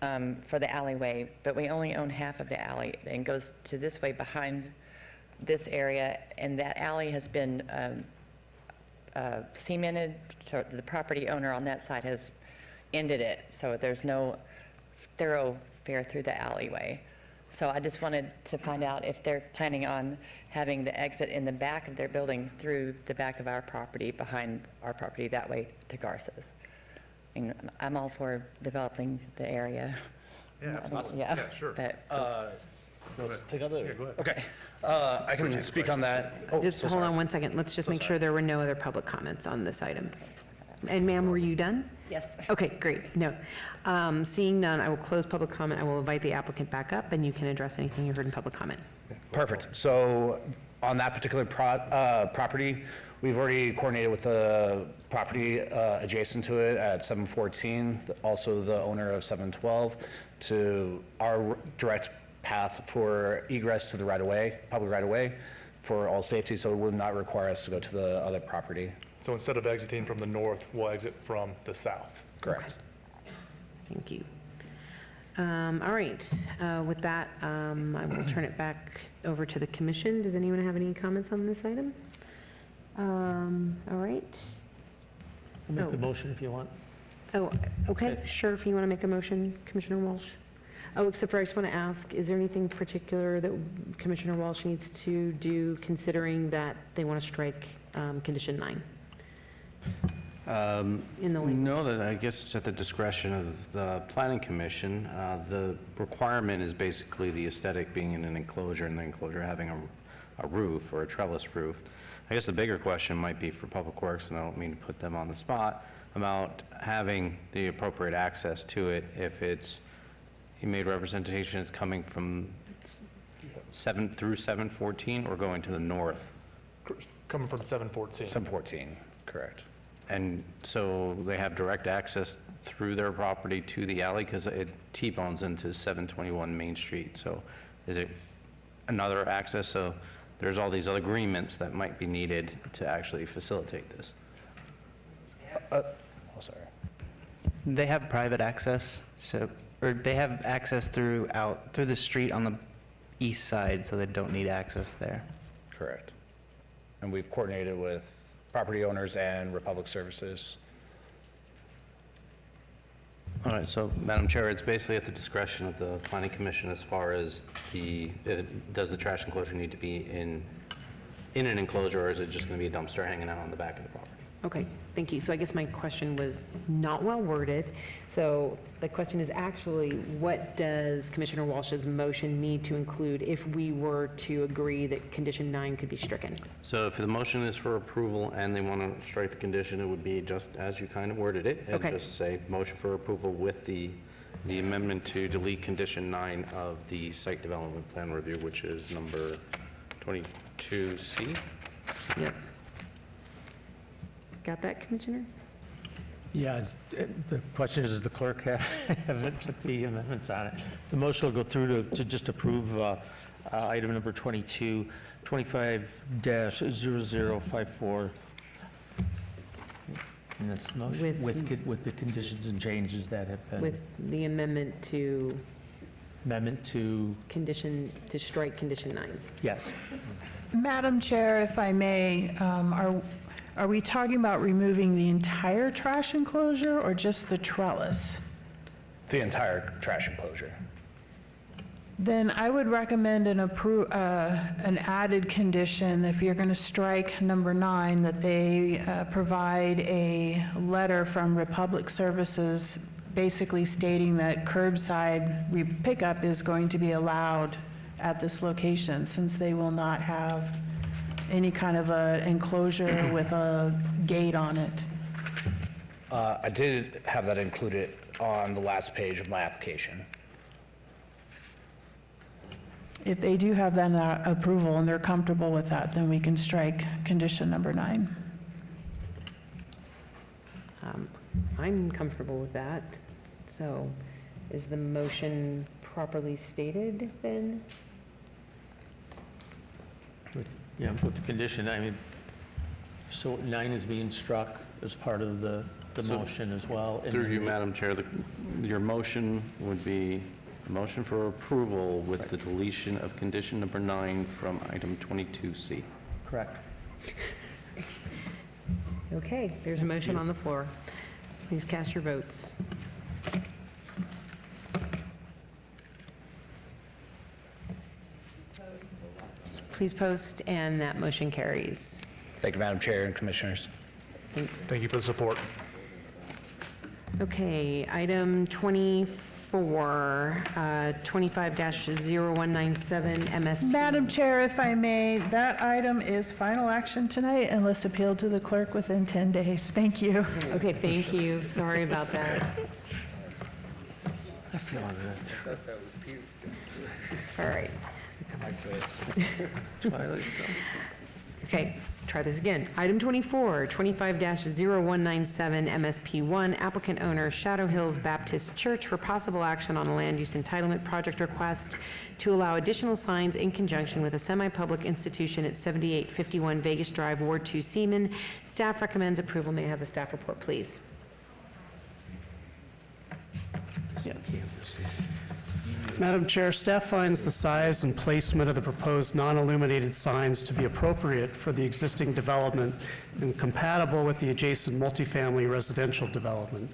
for the alleyway, but we only own half of the alley and goes to this way behind this area, and that alley has been cemented. So the property owner on that side has ended it, so there's no thoroughfare through the alleyway. So I just wanted to find out if they're planning on having the exit in the back of their building through the back of our property, behind our property, that way to Garces. And I'm all for developing the area. Yeah, awesome. Yeah, sure. but- Let's take other. Yeah, go ahead. Okay. I can speak on that. Oh, Just so hold sorry. on one second. Let's just make sure there were no other public comments on this item. And ma'am, were you done? Yes. Okay, great. No. Seeing none, I will close public comment. I will invite the applicant back up, and you can address anything you heard in public comment. Perfect. So on that particular property, we've already coordinated with the property adjacent to it at 714, also the owner of 712, to our direct path for egress to the right-of-way, public right-of-way, for all safety, so it would not require us to go to the other property. So instead of exiting from the north, we'll exit from the south. Correct. Thank you. All right. With that, I will turn it back over to the commission. Does anyone have any comments on this item? All right. Make the motion if you want. Oh, okay, sure, if you want to make a motion, Commissioner Walsh. Oh, except for I just want to ask, is there anything particular that Commissioner Walsh needs to do, considering that they want to strike condition 9? In the language? No, that I guess it's at the discretion of the planning commission. The requirement is basically the aesthetic being in an enclosure, and the enclosure having a roof or a trellis roof. I guess the bigger question might be for Public Works, and I don't mean to put them on the spot, about having the appropriate access to it if it's, you made representation it's coming from 7 through 714 or going to the north? Coming from 714. 714, correct. And so they have direct access through their property to the alley, because it T-bones into 721 Main Street. So is it another access? So there's all these other agreements that might be needed to actually facilitate this. Oh, sorry. They have private access, so, or they have access through the street on the east side, so they don't need access there. Correct. And we've coordinated with property owners and Republic Services. All right, so Madam Chair, it's basically at the discretion of the planning commission as far as does the trash enclosure need to be in an enclosure, or is it just going to be a dumpster hanging out on the back of the property? Okay, thank you. So I guess my question was not well worded. So the question is actually, what does Commissioner Walsh's motion need to include if we were to agree that condition 9 could be stricken? So if the motion is for approval and they want to strike the condition, it would be just as you kind of worded it. And Okay. just say motion for approval with the amendment to delete condition 9 of the site development plan review, which is number 22C. Yep. Got that, Commissioner? Yeah, the question is, does the clerk have it, put the amendments on it? The motion will go through to just approve item number 22, 25-0054. And that's the motion with the conditions and changes that have been. With the amendment to condition, to strike condition 9. Yes. Madam Chair, if I may, are we talking about removing the entire trash enclosure or just the trellis? The entire trash enclosure. Then I would recommend an added condition, if you're going to strike number 9, that they provide a letter from Republic Services basically stating that curbside pickup is going to be allowed at this location, since they will not have any kind of a enclosure with a gate on it. I did have that included on the last page of my application. If they do have that approval and they're comfortable with that, then we can strike condition number 9. I'm comfortable with that. So is the motion properly stated then? Yeah, with the condition, I mean, so 9 is being struck as part of the So, motion as well. and Through then you, the- Madam Chair, your motion would be a motion for approval with the deletion of condition number 9 from item 22C. Correct. Okay, there's a motion on the floor. Please cast your votes. Please post, and that motion carries. Thank you, Madam Chair and Commissioners. Thanks. Thank you for the support. Okay, item 24, 25-0197 MSP. Madam Chair, if I may, that item is final action tonight unless appealed to the clerk within 10 days. Thank you. Okay, thank you. Sorry about that. I feel like All right. Twilight Zone. Okay, let's try this again. Item 24, 25-0197 MSP1, applicant owner Shadow Hills Baptist Church for possible action on a land use entitlement project request to allow additional signs in conjunction with a semi-public institution at 7851 Vegas Drive, Ward 2, Seaman. Staff recommends approval. May I have the staff report, please? Madam Chair, staff finds the size and placement of the proposed non-illuminated signs to be appropriate for the existing development and compatible with the adjacent multifamily residential development.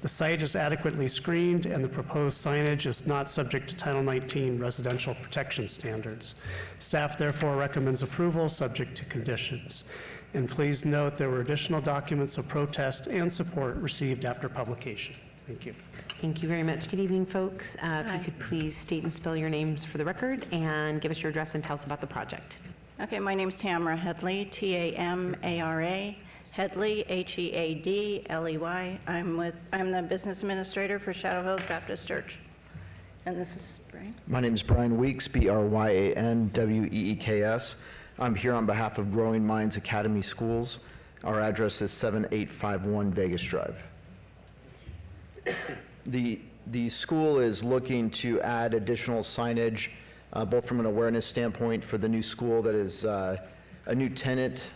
The site is adequately screened, and the proposed signage is not subject to Title 19 residential protection standards. Staff therefore recommends approval, subject to conditions. And please note there were additional documents of protest and support received after publication. Thank you. Thank you very much. Good evening, folks. If you could please state and spell your names for the record and give us your address and tell us about the project. Okay, my name's Tamara Headley, Tamara Headley, Headley. I'm the business administrator for Shadow Hills Baptist Church. And this is Brian. My name is Brian Weeks, BryanWeeks. I'm here on behalf of Growing Minds Academy Schools. Our address is 7851 Vegas Drive. The school is looking to add additional signage, both from an awareness standpoint for the new school that is a new tenant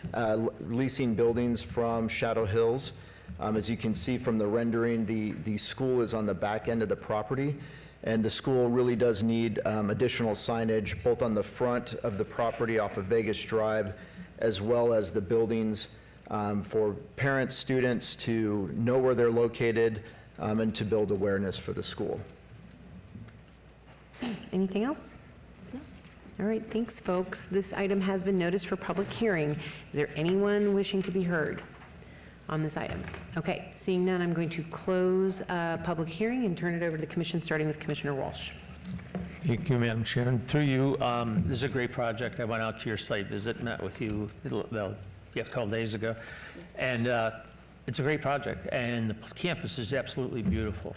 leasing buildings from Shadow Hills. As you can see from the rendering, the school is on the back end of the property, and the school really does need additional signage both on the front of the property off of Vegas Drive, as well as the buildings for parents, students to know where they're located, and to build awareness for the school. Anything else? No. All right, thanks, folks. This item has been noticed for public hearing. Is there anyone wishing to be heard on this item? Okay, seeing none, I'm going to close public hearing and turn it over to the commission, starting with Commissioner Walsh. Thank you, Madam Chair. And through you, this is a great project. I went out to your site visit, met with you, 12 days ago. And it's a great project, and the campus is absolutely beautiful.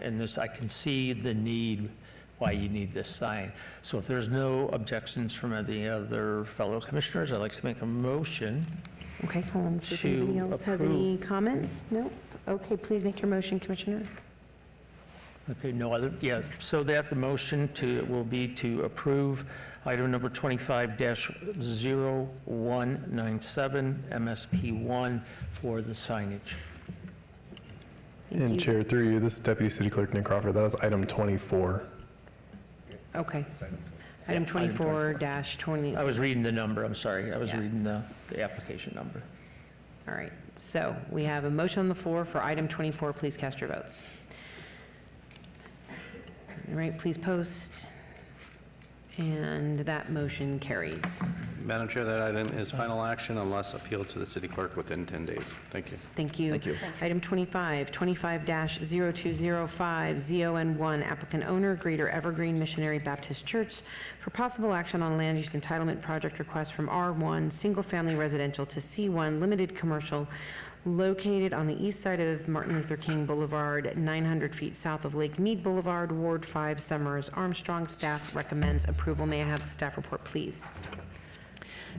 And this, I can see the need, why you need this sign. So if there's no objections from any other fellow commissioners, I'd like to make a motion. Okay, hold on, see if anybody else has any comments? No? Okay, please make your motion, Commissioner. Okay, no other, yeah, so that the motion will be to approve item number 25-0197, MSP1, for the signage. And Chair, through you, this is Deputy City Clerk Nick Crawford. That is item 24. Okay. Item 24-20. I was reading the number, I'm sorry. I was reading the application number. All right, so we have a motion on the floor for item 24. Please cast your votes. All right, please post. And that motion carries. Madam Chair, that item is final action unless appealed to the city clerk within 10 days. Thank you. Thank you. Thank you. Item 25, 25-0205, ZON1, applicant owner, Greater Evergreen Missionary Baptist Church, for possible action on land use entitlement project request from R1, single-family residential, to C1, limited commercial, located on the east side of Martin Luther King Boulevard, 900 feet south of Lake Mead Boulevard, Ward 5, Summers. Armstrong. Staff recommends approval. May I have the staff report, please?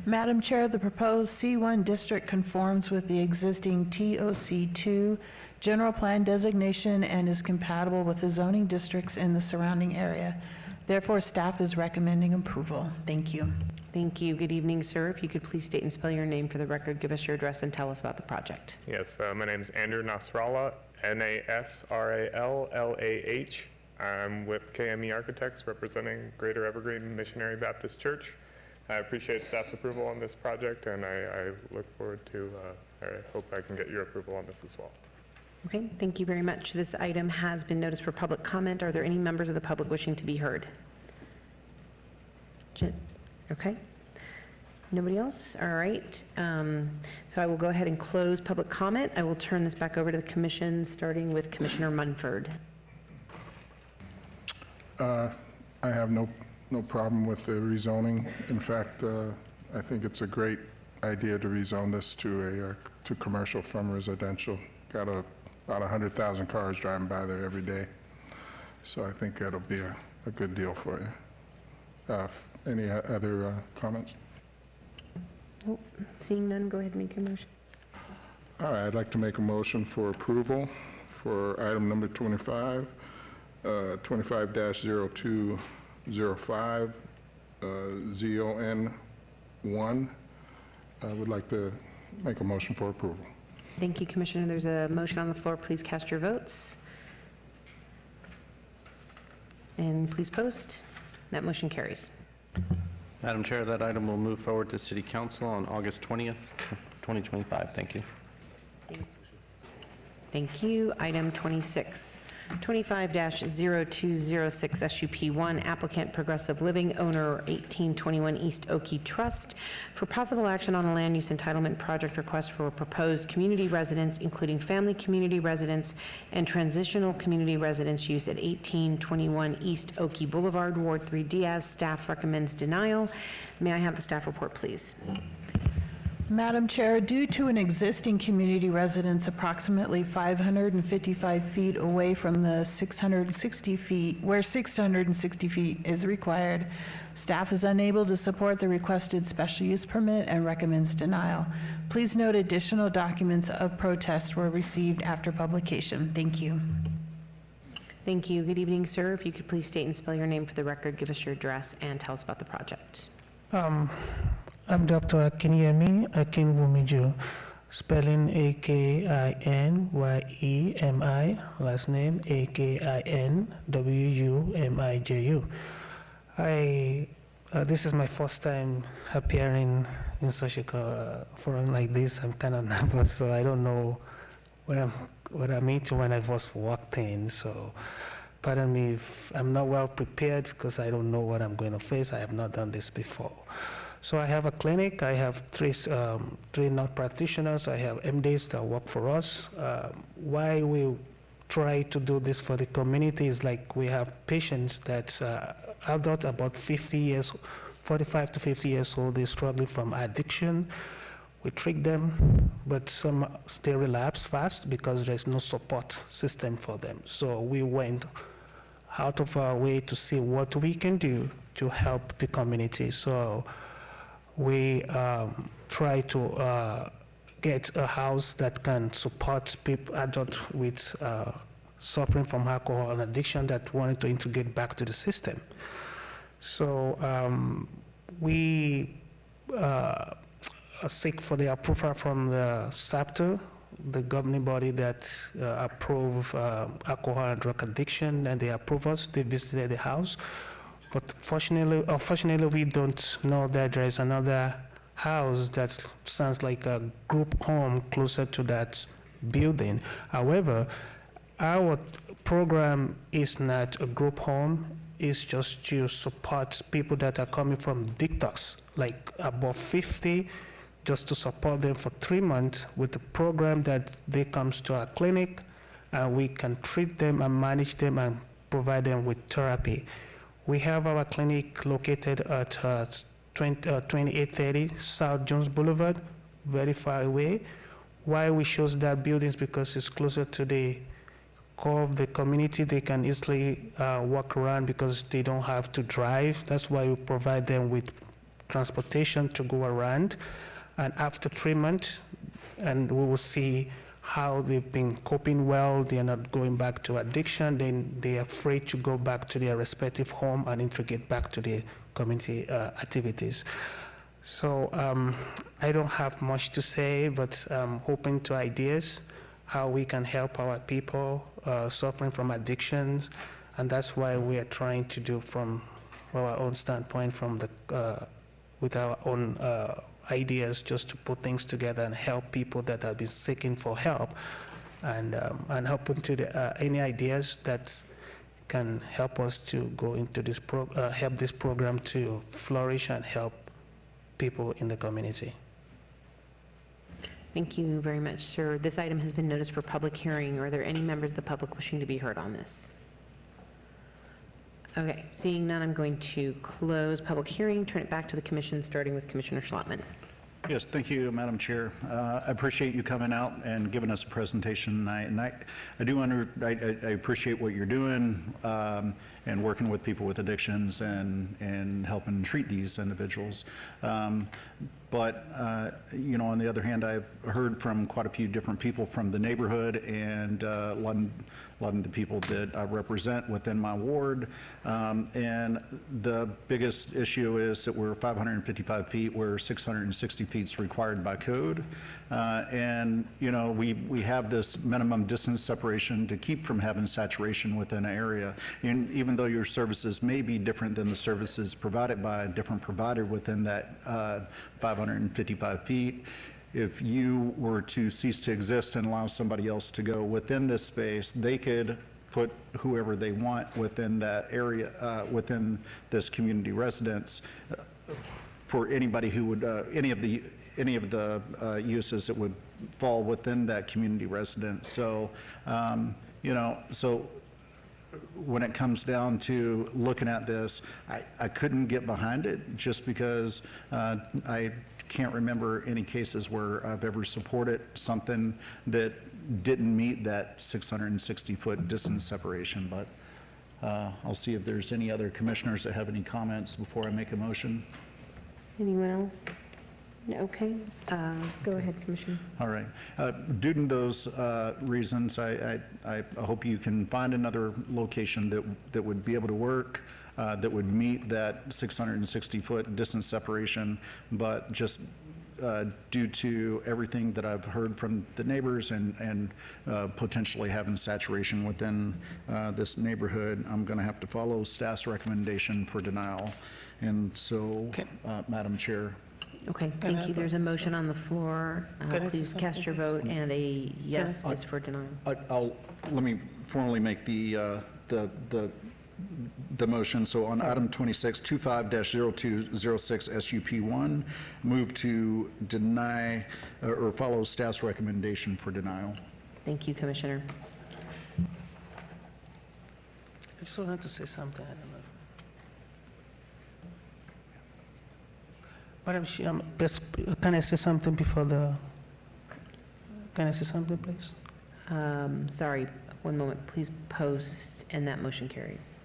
Madam Chair, the proposed C1 district conforms with the existing TOC2 general plan designation and is compatible with the zoning districts in the surrounding area. Therefore, staff is recommending approval. Thank you. Thank you. Good evening, sir. If you could please state and spell your name for the record, give us your address, and tell us about the project. Yes, my name is Andrew Nasrallah, Nasrallah. I'm with KME Architects representing Greater Evergreen Missionary Baptist Church. I appreciate staff's approval on this project, and I look forward to, I hope I can get your approval on this as well. Okay, thank you very much. This item has been noticed for public comment. Are there any members of the public wishing to be heard? Okay. Nobody else? All right. So I will go ahead and close public comment. I will turn this back over to the commission, starting with Commissioner Munford. I have no problem with the rezoning. In fact, I think it's a great idea to rezone this to commercial from residential. Got about 100,000 cars driving by there every day. So I think that'll be a good deal for you. Any other comments? Nope. Seeing none, go ahead and make your motion. All right, I'd like to make a motion for approval for item number 25, 25-0205, ZON1. I would like to make a motion for approval. Thank you, Commissioner. There's a motion on the floor. Please cast your votes. And please post. That motion carries. Madam Chair, that item will move forward to City Council on August 20th, 2025. Thank you. Thank you. Item 26, 25-0206 SUP1, applicant Progressive Living, owner 1821 East Oakey Trust, for possible action on a land use entitlement project request for a proposed community residence, including family community residence and transitional community residence use at 1821 East Oakey Boulevard, Ward 3 Diaz. Staff recommends denial. May I have the staff report, please? Madam Chair, due to an existing community residence approximately 555 feet away from the 660 feet, where 660 feet is required, staff is unable to support the requested special use permit and recommends denial. Please note additional documents of protest were received after publication. Thank you. Thank you. Good evening, sir. If you could please state and spell your name for the record, give us your address, and tell us about the project. I'm Dr. Akinyemi Akinwumiju, spelling Akinyemi, last name Akinwumiju. This is my first time appearing in such a forum like this. I'm kind of nervous, so I don't know what I'm into when I first walked in. So pardon me if I'm not well prepared because I don't know what I'm going to face. I have not done this before. So I have a clinic. I have three nurse practitioners. I have MDs that work for us. Why we try to do this for the community is like we have patients that adult about 50 years, 45 to 50 years old. They're struggling from addiction. We treat them, but some they relapse fast because there's no support system for them. So we went out of our way to see what we can do to help the community. So we try to get a house that can support people, adults with suffering from alcohol and addiction that wanted to integrate back to the system. So we seek for the approval from the SAPTO, the governing body that approve alcohol and drug addiction, and they approve us. They visited the house. But unfortunately, we don't know that there is another house that sounds like a group home closer to that building. However, our program is not a group home. is just to support people that are coming from detox, like above 50, just to support them for 3 months with the program that they comes to our clinic, and we can treat them and manage them and provide them with therapy. We have our clinic located at 2830 South Jones Boulevard, very far away. Why we chose that building is because it's closer to the core of the community. They can easily walk around because they don't have to drive. That's why we provide them with transportation to go around. And after 3 months, and we will see how they've been coping well, they are not going back to addiction, then they are free to go back to their respective home and integrate back to their community activities. So I don't have much to say, but I'm hoping to ideas how we can help our people suffering from addictions, and that's why we are trying to do from our own standpoint, from the with our own ideas, just to put things together and help people that have been seeking for help, and helping to any ideas that can help us to go into this help this program to flourish and help people in the community. Thank you very much, sir. This item has been noticed for public hearing. Are there any members of the public wishing to be heard on this? Okay, seeing none, I'm going to close public hearing, turn it back to the commission, starting with Commissioner Schlottman. Yes, thank you, Madam Chair. I appreciate you coming out and giving us a presentation tonight. And I appreciate what you're doing and working with people with addictions and helping treat these individuals. But, on the other hand, I've heard from quite a few different people from the neighborhood and a lot of the people that I represent within my ward. And the biggest issue is that we're 555 feet where 660 feet is required by code. And, we have this minimum distance separation to keep from having saturation within an area. And even though your services may be different than the services provided by a different provider within that 555 feet, if you were to cease to exist and allow somebody else to go within this space, they could put whoever they want within that area, within this community residence, for anybody who would, any of the uses that would fall within that community residence. So, so when it comes down to looking at this, I couldn't get behind it just because I can't remember any cases where I've ever supported something that didn't meet that 660-foot distance separation. But I'll see if there's any other commissioners that have any comments before I make a motion. Anyone else? No, okay, go ahead, Commissioner. All right. Due to those reasons, I hope you can find another location that would be able to work, that would meet that 660-foot distance separation, but just due to everything that I've heard from the neighbors and potentially having saturation within this neighborhood, I'm going to have to follow staff's recommendation for denial. And so, Madam Chair. Okay, thank you. There's a motion on the floor. Please cast your vote, and a yes is for denial. Let me formally make the motion. So on item 26, 25-0206 SUP1, move to deny or follow staff's recommendation for denial. Thank you, Commissioner. I just wanted to say something. I don't know. Madam Chair, can I say something before can I say something, please? Sorry, one moment. Please post, and that motion carries.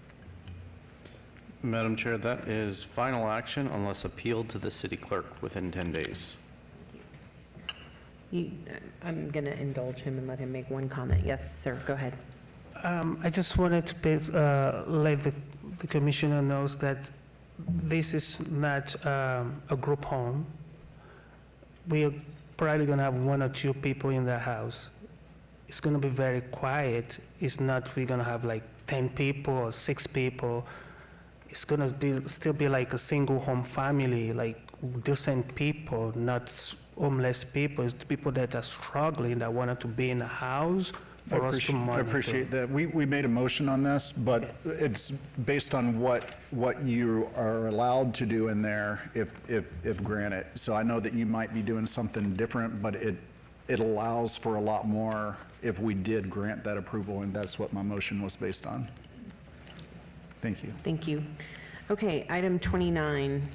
Madam Chair, that is final action unless appealed to the city clerk within 10 days. I'm going to indulge him and let him make one comment. Yes, sir, go ahead. I just wanted to let the commissioner knows that this is not a group home. We are probably going to have 1 or 2 people in the house. It's going to be very quiet. It's not we're going to have like 10 people or 6 people. It's going to still be like a single home family, like decent people, not homeless people. It's people that are struggling, that wanted to be in a house for us to monitor. I appreciate that. We made a motion on this, but it's based on what you are allowed to do in there if granted. So I know that you might be doing something different, but it allows for a lot more if we did grant that approval, and that's what my motion was based on. Thank you. Thank you. Okay, item 29,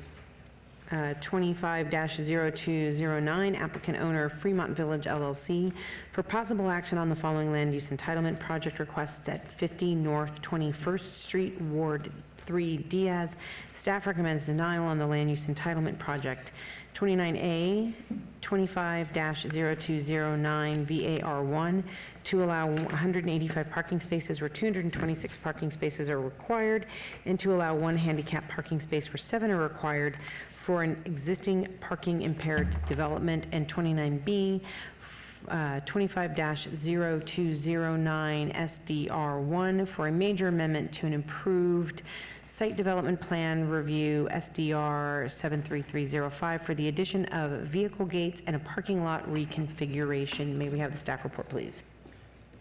25-0209, applicant owner Fremont Village LLC, for possible action on the following land use entitlement project requests at 50 North 21st Street, Ward 3, Diaz. Staff recommends denial on the land use entitlement project. 29A, 25-0209 VAR1, to allow 185 parking spaces where 226 parking spaces are required, and to allow 1 handicap parking space where 7 are required for an existing parking impaired development. And 29B, 25-0209 SDR1, for a major amendment to an improved Site Development Plan Review SDR 73305 for the addition of vehicle gates and a parking lot reconfiguration. May we have the staff report, please?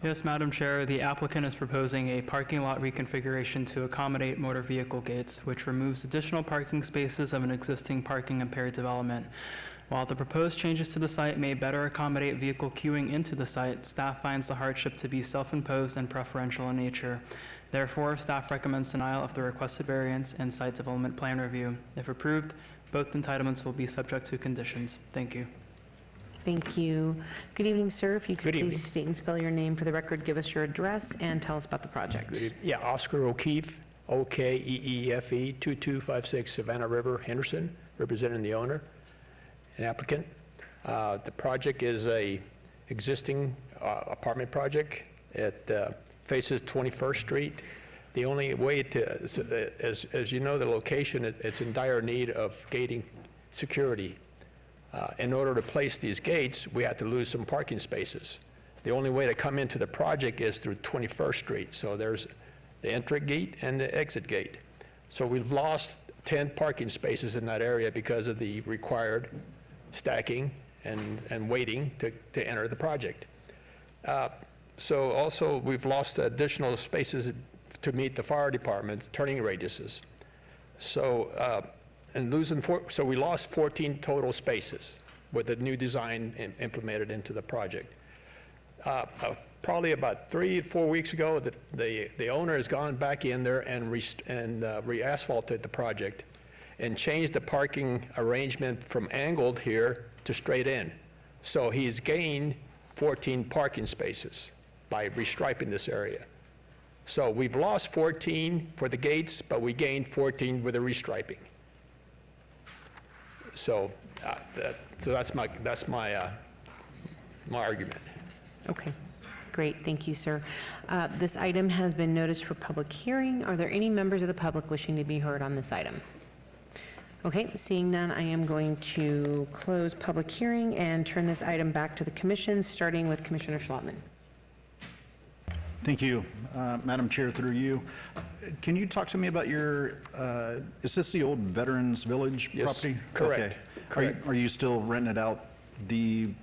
Yes, Madam Chair, the applicant is proposing a parking lot reconfiguration to accommodate motor vehicle gates, which removes additional parking spaces of an existing parking impaired development. While the proposed changes to the site may better accommodate vehicle queuing into the site, staff finds the hardship to be self-imposed and preferential in nature. Therefore, staff recommends denial of the requested variance and site development plan review. If approved, both entitlements will be subject to conditions. Thank you. Thank you. Good evening, sir. If you could please state and spell your name for the record, give us your address, and tell us about the project. Yeah, Oscar O'Keefe, O-K-E-E-F-E, 2256 Savannah River, Henderson, representing the owner and applicant. The project is a existing apartment project. It faces 21st Street. The only way to, as you know, the location, it's in dire need of gating security. In order to place these gates, we have to lose some parking spaces. The only way to come into the project is through 21st Street. So there's the entry gate and the exit gate. So we've lost 10 parking spaces in that area because of the required stacking and waiting to enter the project. So also, we've lost additional spaces to meet the fire department's turning radiuses. So, so we lost 14 total spaces with the new design implemented into the project. Probably about 3 or 4 weeks ago, the owner has gone back in there and re-asphalted the project and changed the parking arrangement from angled here to straight in. So he's gained 14 parking spaces by restriping this area. So we've lost 14 for the gates, but we gained 14 with the restriping. So, that's my argument. Okay, great. Thank you, sir. This item has been noticed for public hearing. Are there any members of the public wishing to be heard on this item? Okay, seeing none, I am going to close public hearing and turn this item back to the commission, starting with Commissioner Schlottman. Thank you. Madam Chair, through you. Can you talk to me about your, is this the old Veterans Village property? Correct. Okay. Are you still renting it out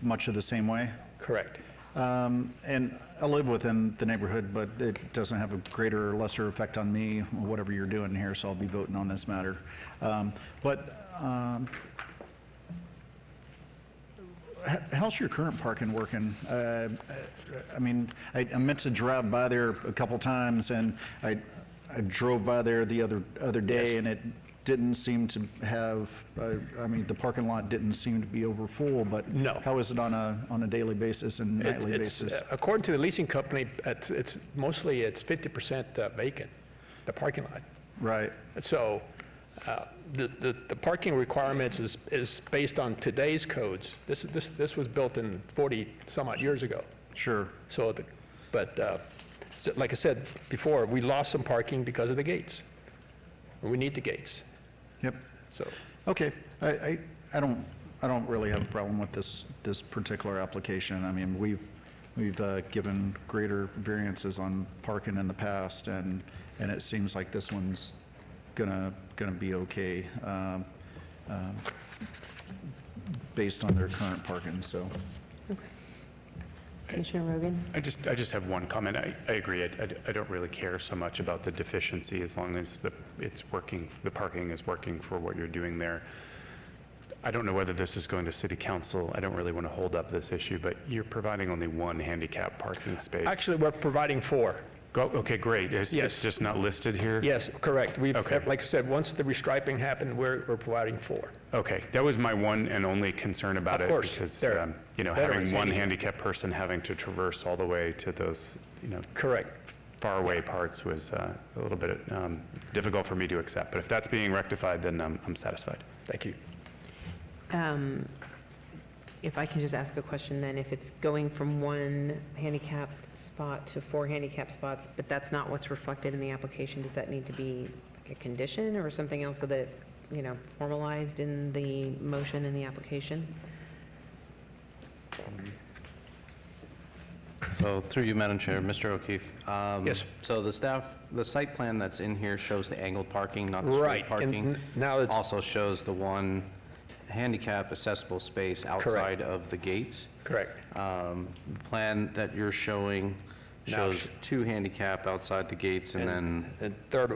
much of the same way? Correct. And I live within the neighborhood, but it doesn't have a greater or lesser effect on me, whatever you're doing here, so I'll be voting on this matter. How's your current parking working? I mean, I meant to drive by there a couple times, and I drove by there the other day, and it didn't seem to have, I mean, the parking lot didn't seem to be over full, but no. How is it on a daily basis and nightly basis? According to the leasing company, it's mostly 50% vacant, the parking lot. Right. So the parking requirements is based on today's codes. This was built in 40 some odd years ago. Sure. So, so like I said before, we lost some parking because of the gates. And we need the gates. Yep. So. Okay. I don't really have a problem with this particular application. I mean, we've given greater variances on parking in the past, and it seems like this one's gonna be okay based on their current parking. So. Commissioner Rogan? I just have one comment. I agree. I don't really care so much about the deficiency as long as it's working, the parking is working for what you're doing there. I don't know whether this is going to city council. I don't really want to hold up this issue, but you're providing only one handicap parking space. Actually, we're providing 4. Okay, great. It's just not listed here? Yes, correct. We've, Okay. like I said, once the restriping happened, we're providing 4. Okay, that was my one and only concern about Of it. course, Because, they're having veterans one handicap. handicapped person having to traverse all the way to those, Correct. far away parts was a little bit difficult for me to accept. But if that's being rectified, then I'm satisfied. Thank you. If I can just ask a question then, if it's going from 1 handicap spot to 4 handicap spots, but that's not what's reflected in the application, does that need to be like a condition or something else so that it's, formalized in the motion in the application? So through you, Madam Chair, Mr. O'Keefe. Yes. So the site plan that's in here shows the angled parking, not the straight Right, parking. and now it's- Also shows the one handicap accessible space outside of the gates. Correct. The plan that you're showing Now shows 2 handicap outside the gates and then The third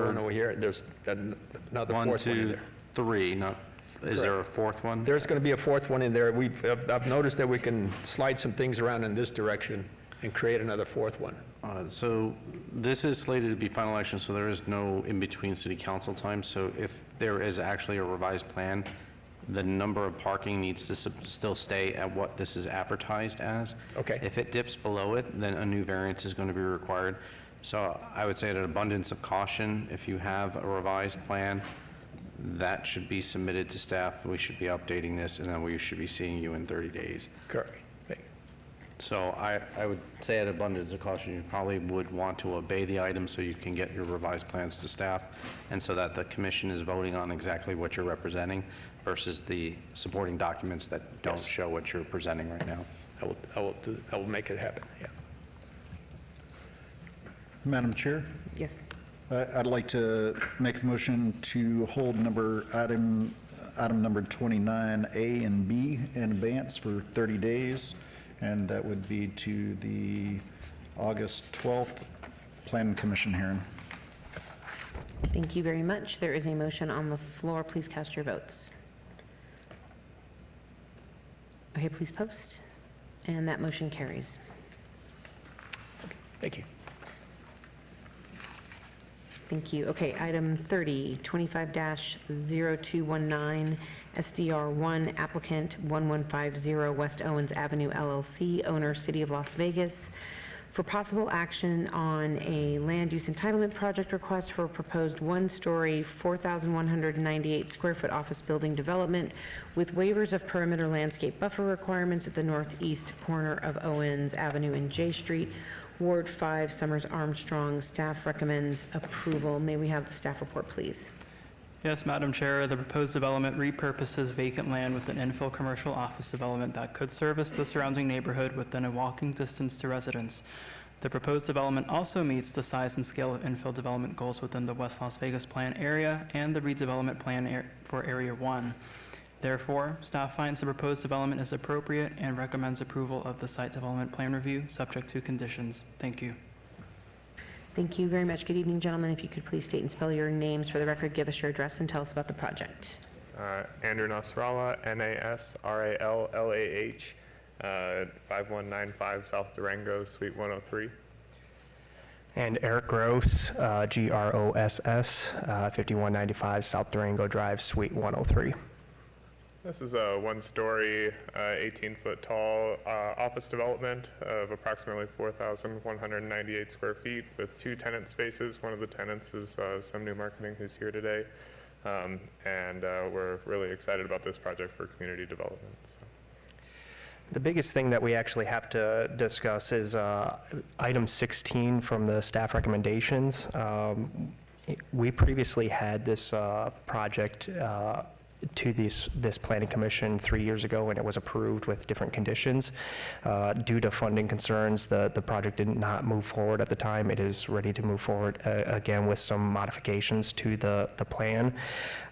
one over here, there's another 1, fourth one in 2, there. 3, not, is there a 4th one? There's going to be a 4th one in there. I've noticed that we can slide some things around in this direction and create another 4th one. So this is slated to be final action, so there is no in-between city council time. So if there is actually a revised plan, the number of parking needs to still stay at what this is advertised as. Okay. If it dips below it, then a new variance is going to be required. So I would say at an abundance of caution, if you have a revised plan, that should be submitted to staff. We should be updating this, and then we should be seeing you in 30 days. Correct. So I would say at abundance of caution, you probably would want to obey the item so you can get your revised plans to staff, and so that the commission is voting on exactly what you're representing versus the supporting documents that don't show what you're presenting right now. I will make it happen, yeah. Madam Chair, Yes. I'd like to make a motion to hold item number 29A and B in advance for 30 days, and that would be to the August 12th Planning Commission hearing. Thank you very much. There is a motion on the floor. Please cast your votes. Okay, please post. And that motion carries. Thank you. Thank you. Okay, item 30, 25-0219, SDR1, applicant 1150 West Owens Avenue LLC, owner City of Las Vegas, for possible action on a land use entitlement project request for a proposed one-story, 4,198 square foot office building development with waivers of perimeter landscape buffer requirements at the northeast corner of Owens Avenue and J Street, Ward 5, Summers Armstrong. Staff recommends approval. May we have the staff report, please? Yes, Madam Chair, the proposed development repurposes vacant land with an infill commercial office development that could service the surrounding neighborhood within a walking distance to residents. The proposed development also meets the size and scale of infill development goals within the West Las Vegas Plan area and the redevelopment plan for Area 1. Therefore, staff finds the proposed development is appropriate and recommends approval of the site development plan review, subject to conditions. Thank you. Thank you very much. Good evening, gentlemen. If you could please state and spell your names for the record, give us your address, and tell us about the project. Andrew Nasrallah, Nasrallah, 5195 South Durango, Suite 103. And Eric Gross, Gross, 5195 South Durango Drive, Suite 103. This is a one-story, 18-foot tall office development of approximately 4,198 square feet with 2 tenant spaces. One of the tenants is Some New Marketing, who's here today. And we're really excited about this project for community development. So. The biggest thing that we actually have to discuss is item 16 from the staff recommendations. We previously had this project to this planning commission 3 years ago, and it was approved with different conditions. Due to funding concerns, the project did not move forward at the time. It is ready to move forward again with some modifications to the plan.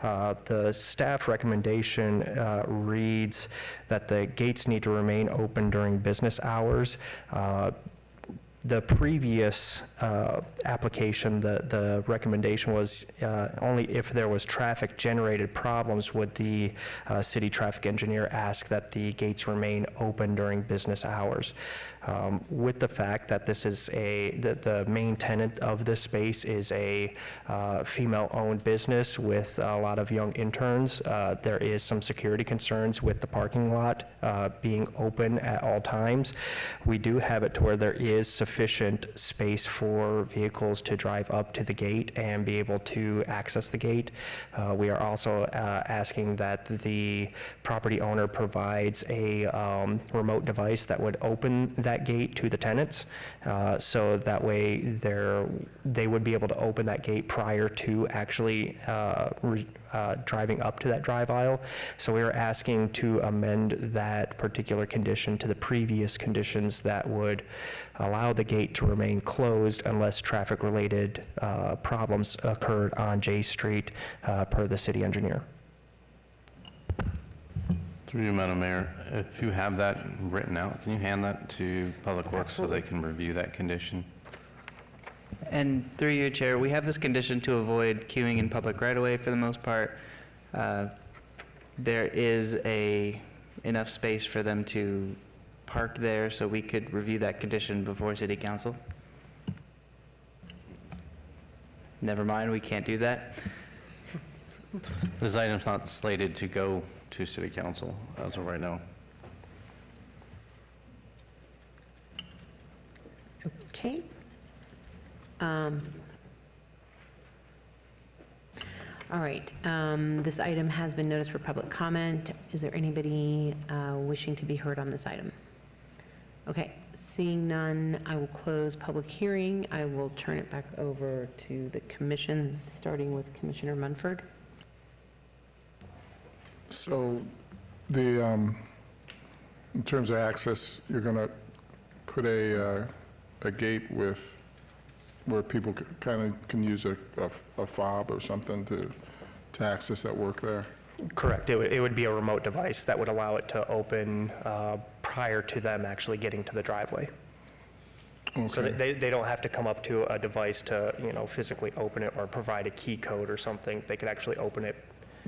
The staff recommendation reads that the gates need to remain open during business hours. The previous application, the recommendation was only if there was traffic-generated problems would the city traffic engineer ask that the gates remain open during business hours. With the fact that this is the main tenant of this space is a female-owned business with a lot of young interns, there is some security concerns with the parking lot being open at all times. We do have it to where there is sufficient space for vehicles to drive up to the gate and be able to access the gate. We are also asking that the property owner provides a remote device that would open that gate to the tenants, so that way they would be able to open that gate prior to actually driving up to that drive aisle. So we are asking to amend that particular condition to the previous conditions that would allow the gate to remain closed unless traffic-related problems occurred on J Street per the city engineer. Through you, Madam Mayor, if you have that written out, can you hand that to Public Works so they can review that condition? And through you, Chair, we have this condition to avoid queuing in public right-of-way for the most part. There is enough space for them to park there, so we could review that condition before City Council. Never mind, we can't do that. This item's not slated to go to City Council as of right now. Okay. All right, this item has been noticed for public comment. Is there anybody wishing to be heard on this item? Okay, seeing none, I will close public hearing. I will turn it back over to the commission, starting with Commissioner Munford. So in terms of access, you're going to put a gate with, where people kind of can use a fob or something to access that work there? Correct. It would be a remote device that would allow it to open prior to them actually getting to the driveway. Okay. So that they don't have to come up to a device to, physically open it or provide a key code or something. They could actually open it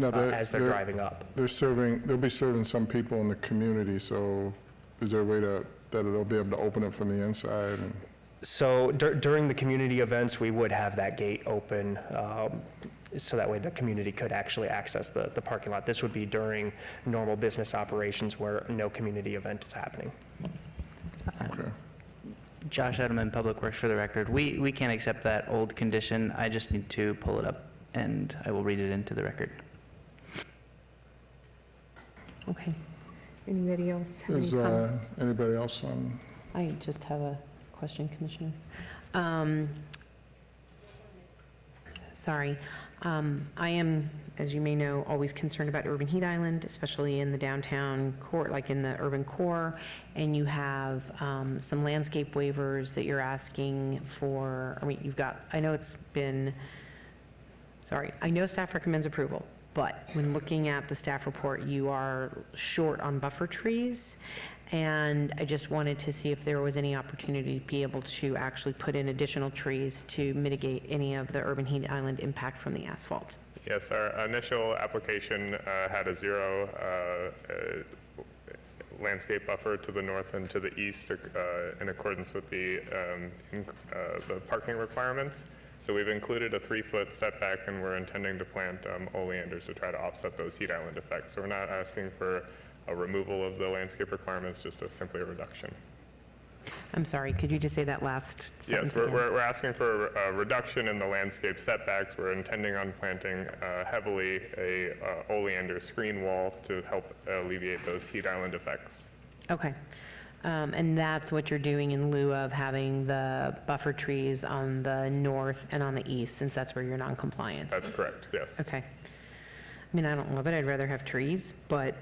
as they're driving up. They'll be serving some people in the community, so is there a way that they'll be able to open it from the inside? So during the community events, we would have that gate open so that way the community could actually access the parking lot. This would be during normal business operations where no community event is happening. Okay. Josh Edelman, Public Works, for the record. We can't accept that old condition. I just need to pull it up, and I will read it into the record. Okay. Anybody else have any Is comment? anybody else on? I just have a question, Commissioner. Sorry. I am, as you may know, always concerned about urban heat island, especially in the downtown core, like in the urban core, and you have some landscape waivers that you're asking for. I mean, you've got, I know it's been, sorry, I know staff recommends approval, but when looking at the staff report, you are short on buffer trees, and I just wanted to see if there was any opportunity to be able to actually put in additional trees to mitigate any of the urban heat island impact from the asphalt. Yes, our initial application had a zero landscape buffer to the north and to the east in accordance with the parking requirements. So we've included a 3-foot setback, and we're intending to plant oleanders to try to offset those heat island effects. So we're not asking for a removal of the landscape requirements, just simply a reduction. I'm sorry, could you just say that last sentence Yes, again? we're asking for a reduction in the landscape setbacks. We're intending on planting heavily a oleander screen wall to help alleviate those heat island effects. Okay. And that's what you're doing in lieu of having the buffer trees on the north and on the east, since that's where you're non-compliant? That's correct, yes. Okay. mean, I don't love it, I'd rather have trees, but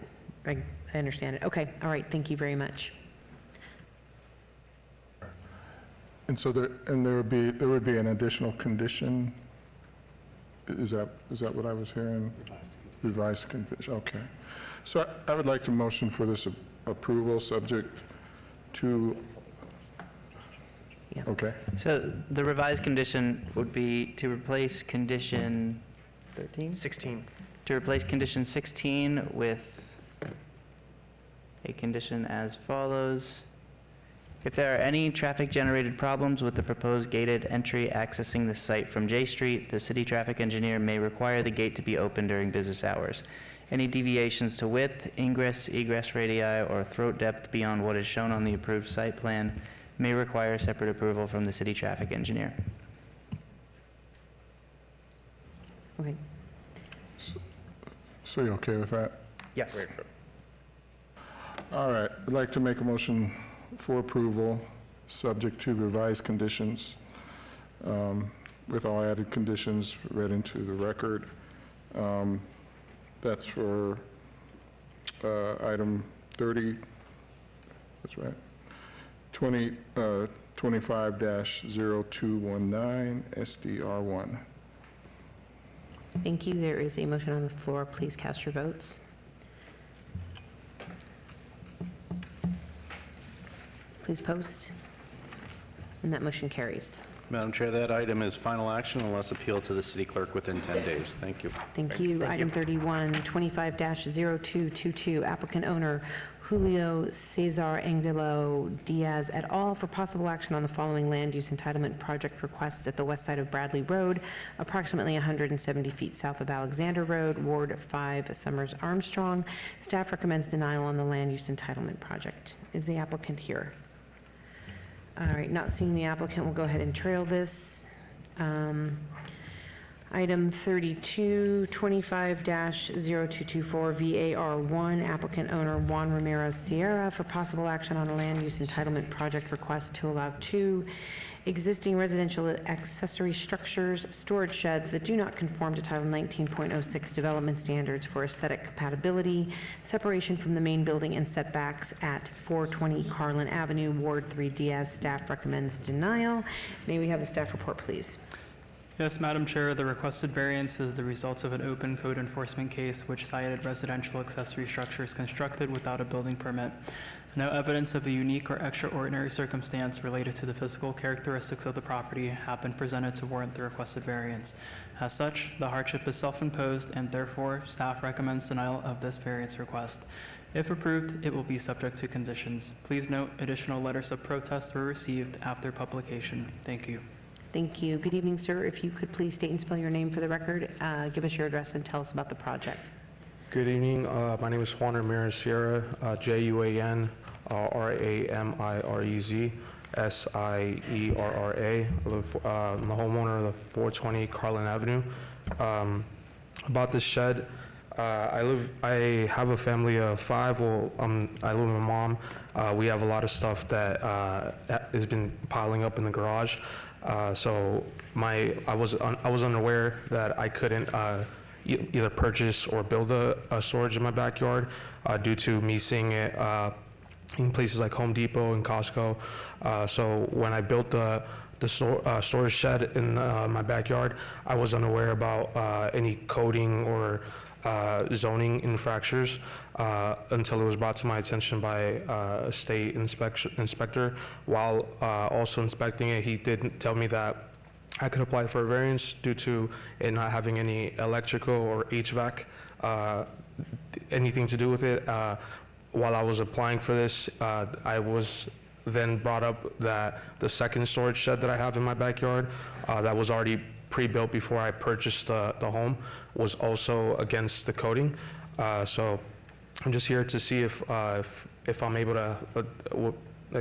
I understand it. Okay, all right, thank you very much. And so there would be an additional condition? Is that what I was hearing? Revised condition, okay. So I would like to motion for this approval, subject to, Yeah. okay. So the revised condition would be to replace condition 13? 16. To replace condition 16 with a condition as follows. If there are any traffic-generated problems with the proposed gated entry accessing the site from J Street, the city traffic engineer may require the gate to be open during business hours. Any deviations to width, ingress, egress radii, or throat depth beyond what is shown on the approved site plan may require separate approval from the city traffic engineer. Okay. So you okay with that? Yes. All right, I'd like to make a motion for approval, subject to revised conditions, with all added conditions read into the record. That's for item 30, that's right, 25-0219, SDR1. Thank you. There is a motion on the floor. Please cast your votes. Please post. And that motion carries. Madam Chair, that item is final action unless appealed to the city clerk within 10 days. Thank you. Thank you. Item 31, 25-0222, applicant owner Julio Cesar Angelo Diaz et al. For possible action on the following land use entitlement project requests at the west side of Bradley Road, approximately 170 feet south of Alexander Road, Ward 5, Summers Armstrong. Staff recommends denial on the land use entitlement project. Is the applicant here? All right, not seeing the applicant, we'll go ahead and trail this. Item 32, 25-0224, VAR1, applicant owner Juan Ramirez Sierra for possible action on a land use entitlement project request to allow 2 existing residential accessory structures, storage sheds that do not conform to Title 19.06 development standards for aesthetic compatibility, separation from the main building and setbacks at 420 Carlin Avenue, Ward 3 Diaz. Staff recommends denial. May we have the staff report, please? Yes, Madam Chair, the requested variance is the result of an open code enforcement case which cited residential accessory structures constructed without a building permit. No evidence of a unique or extraordinary circumstance related to the physical characteristics of the property have been presented to warrant the requested variance. As such, the hardship is self-imposed and therefore staff recommends denial of this variance request. If approved, it will be subject to conditions. Please note additional letters of protest were received after publication. Thank you. Thank you. Good evening, sir. If you could please state and spell your name for the record, give us your address and tell us about the project. Good evening. My name is Juan Ramirez Sierra, Juan Ramirez Sierra. I'm the homeowner of the 420 Carlin Avenue. About this shed, I have a family of 5. Well, I live with my mom. We have a lot of stuff that has been piling up in the garage. So I was unaware that I couldn't either purchase or build a storage in my backyard due to me seeing it in places like Home Depot and Costco. So when I built the storage shed in my backyard, I was unaware about any coding or zoning infractions until it was brought to my attention by a state inspector. While also inspecting it, he did tell me that I could apply for a variance due to it not having any electrical or HVAC, anything to do with it. While I was applying for this, I was then brought up that the second storage shed that I have in my backyard that was already pre-built before I purchased the home was also against the coding. So I'm just here to see if I'm able to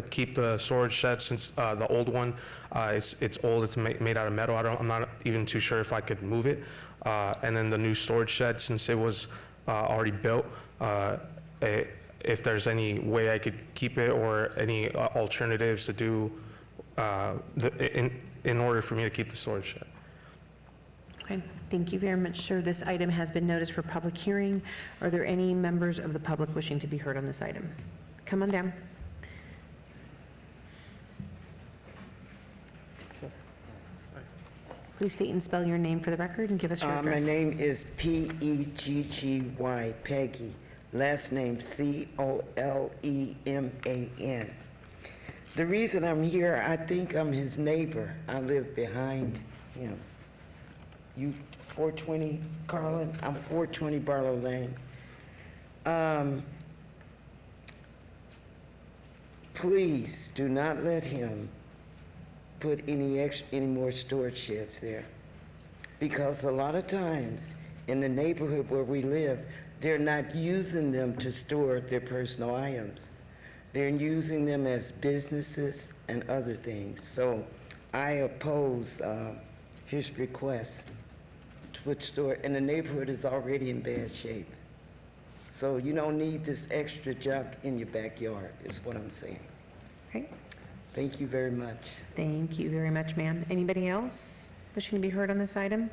keep the storage shed, since the old one, it's old, it's made out of metal. I'm not even too sure if I could move it. And then the new storage shed, since it was already built, if there's any way I could keep it or any alternatives to do in order for me to keep the storage shed. Okay, thank you very much, sir. This item has been noticed for public hearing. Are there any members of the public wishing to be heard on this item? Come on down. Please state and spell your name for the record and give us your address. My name is P-E-G-G-Y, Peggy. Last name C-O-L-E-M-A-N. The reason I'm here, I think I'm his neighbor. I live behind him. You 420 Carlin? I'm 420 Barlow Lane. Please do not let him put any more storage sheds there. Because a lot of times in the neighborhood where we live, they're not using them to store their personal items. They're using them as businesses and other things. So I oppose his request to put store, and the neighborhood is already in bad shape. So you don't need this extra junk in your backyard, is what I'm saying. Okay. Thank you very much. Thank you very much, ma'am. Anybody else wishing to be heard on this item?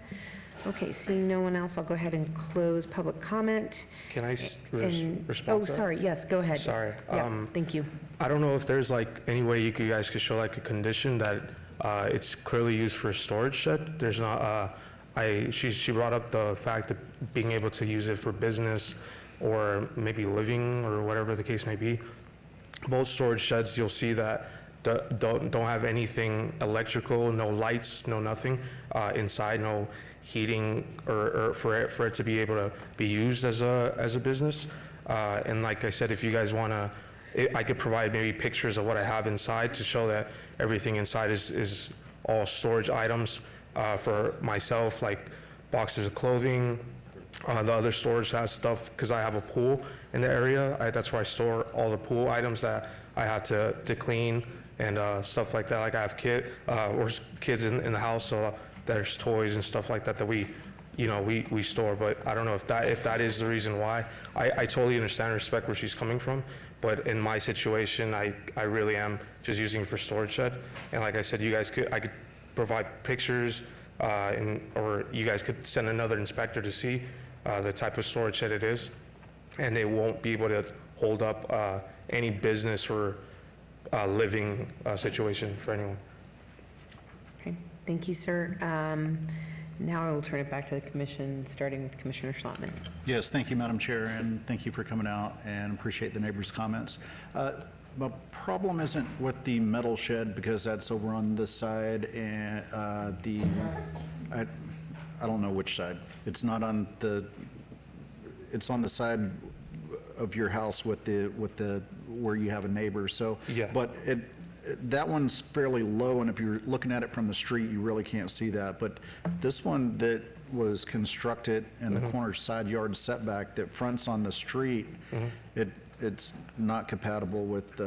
Okay, seeing no one else, I'll go ahead and close public comment. Can I And- respond Oh, to that? sorry, yes, go ahead. Sorry. Yeah, thank you. I don't know if there's like any way you guys could show like a condition that it's clearly used for storage shed. There's not, she brought up the fact of being able to use it for business or maybe living or whatever the case may be. Most storage sheds, you'll see that don't have anything electrical, no lights, no nothing inside, no heating or for it to be able to be used as a business. And like I said, if you guys want to, I could provide maybe pictures of what I have inside to show that everything inside is all storage items for myself, like boxes of clothing. The other storage has stuff, because I have a pool in the area. That's where I store all the pool items that I have to clean and stuff like that. Like I have kids in the house, so there's toys and stuff like that we store. But I don't know if that is the reason why. I totally understand and respect where she's coming from, but in my situation, I really am just using it for storage shed. And like I said, I could provide pictures, or you guys could send another inspector to see the type of storage shed it is, and it won't be able to hold up any business or living situation for anyone. Okay, thank you, sir. Now I will turn it back to the commission, starting with Commissioner Schlottman. Yes, thank you, Madam Chair, and thank you for coming out, and appreciate the neighbors' comments. The problem isn't with the metal shed, because that's over on this side, and I don't know which side. It's not on it's on the side of your house with the where you have a neighbor. So, yeah. But that one's fairly low, and if you're looking at it from the street, you really can't see that. But this one that was constructed in the corner side yard setback that fronts on the street, it's not compatible with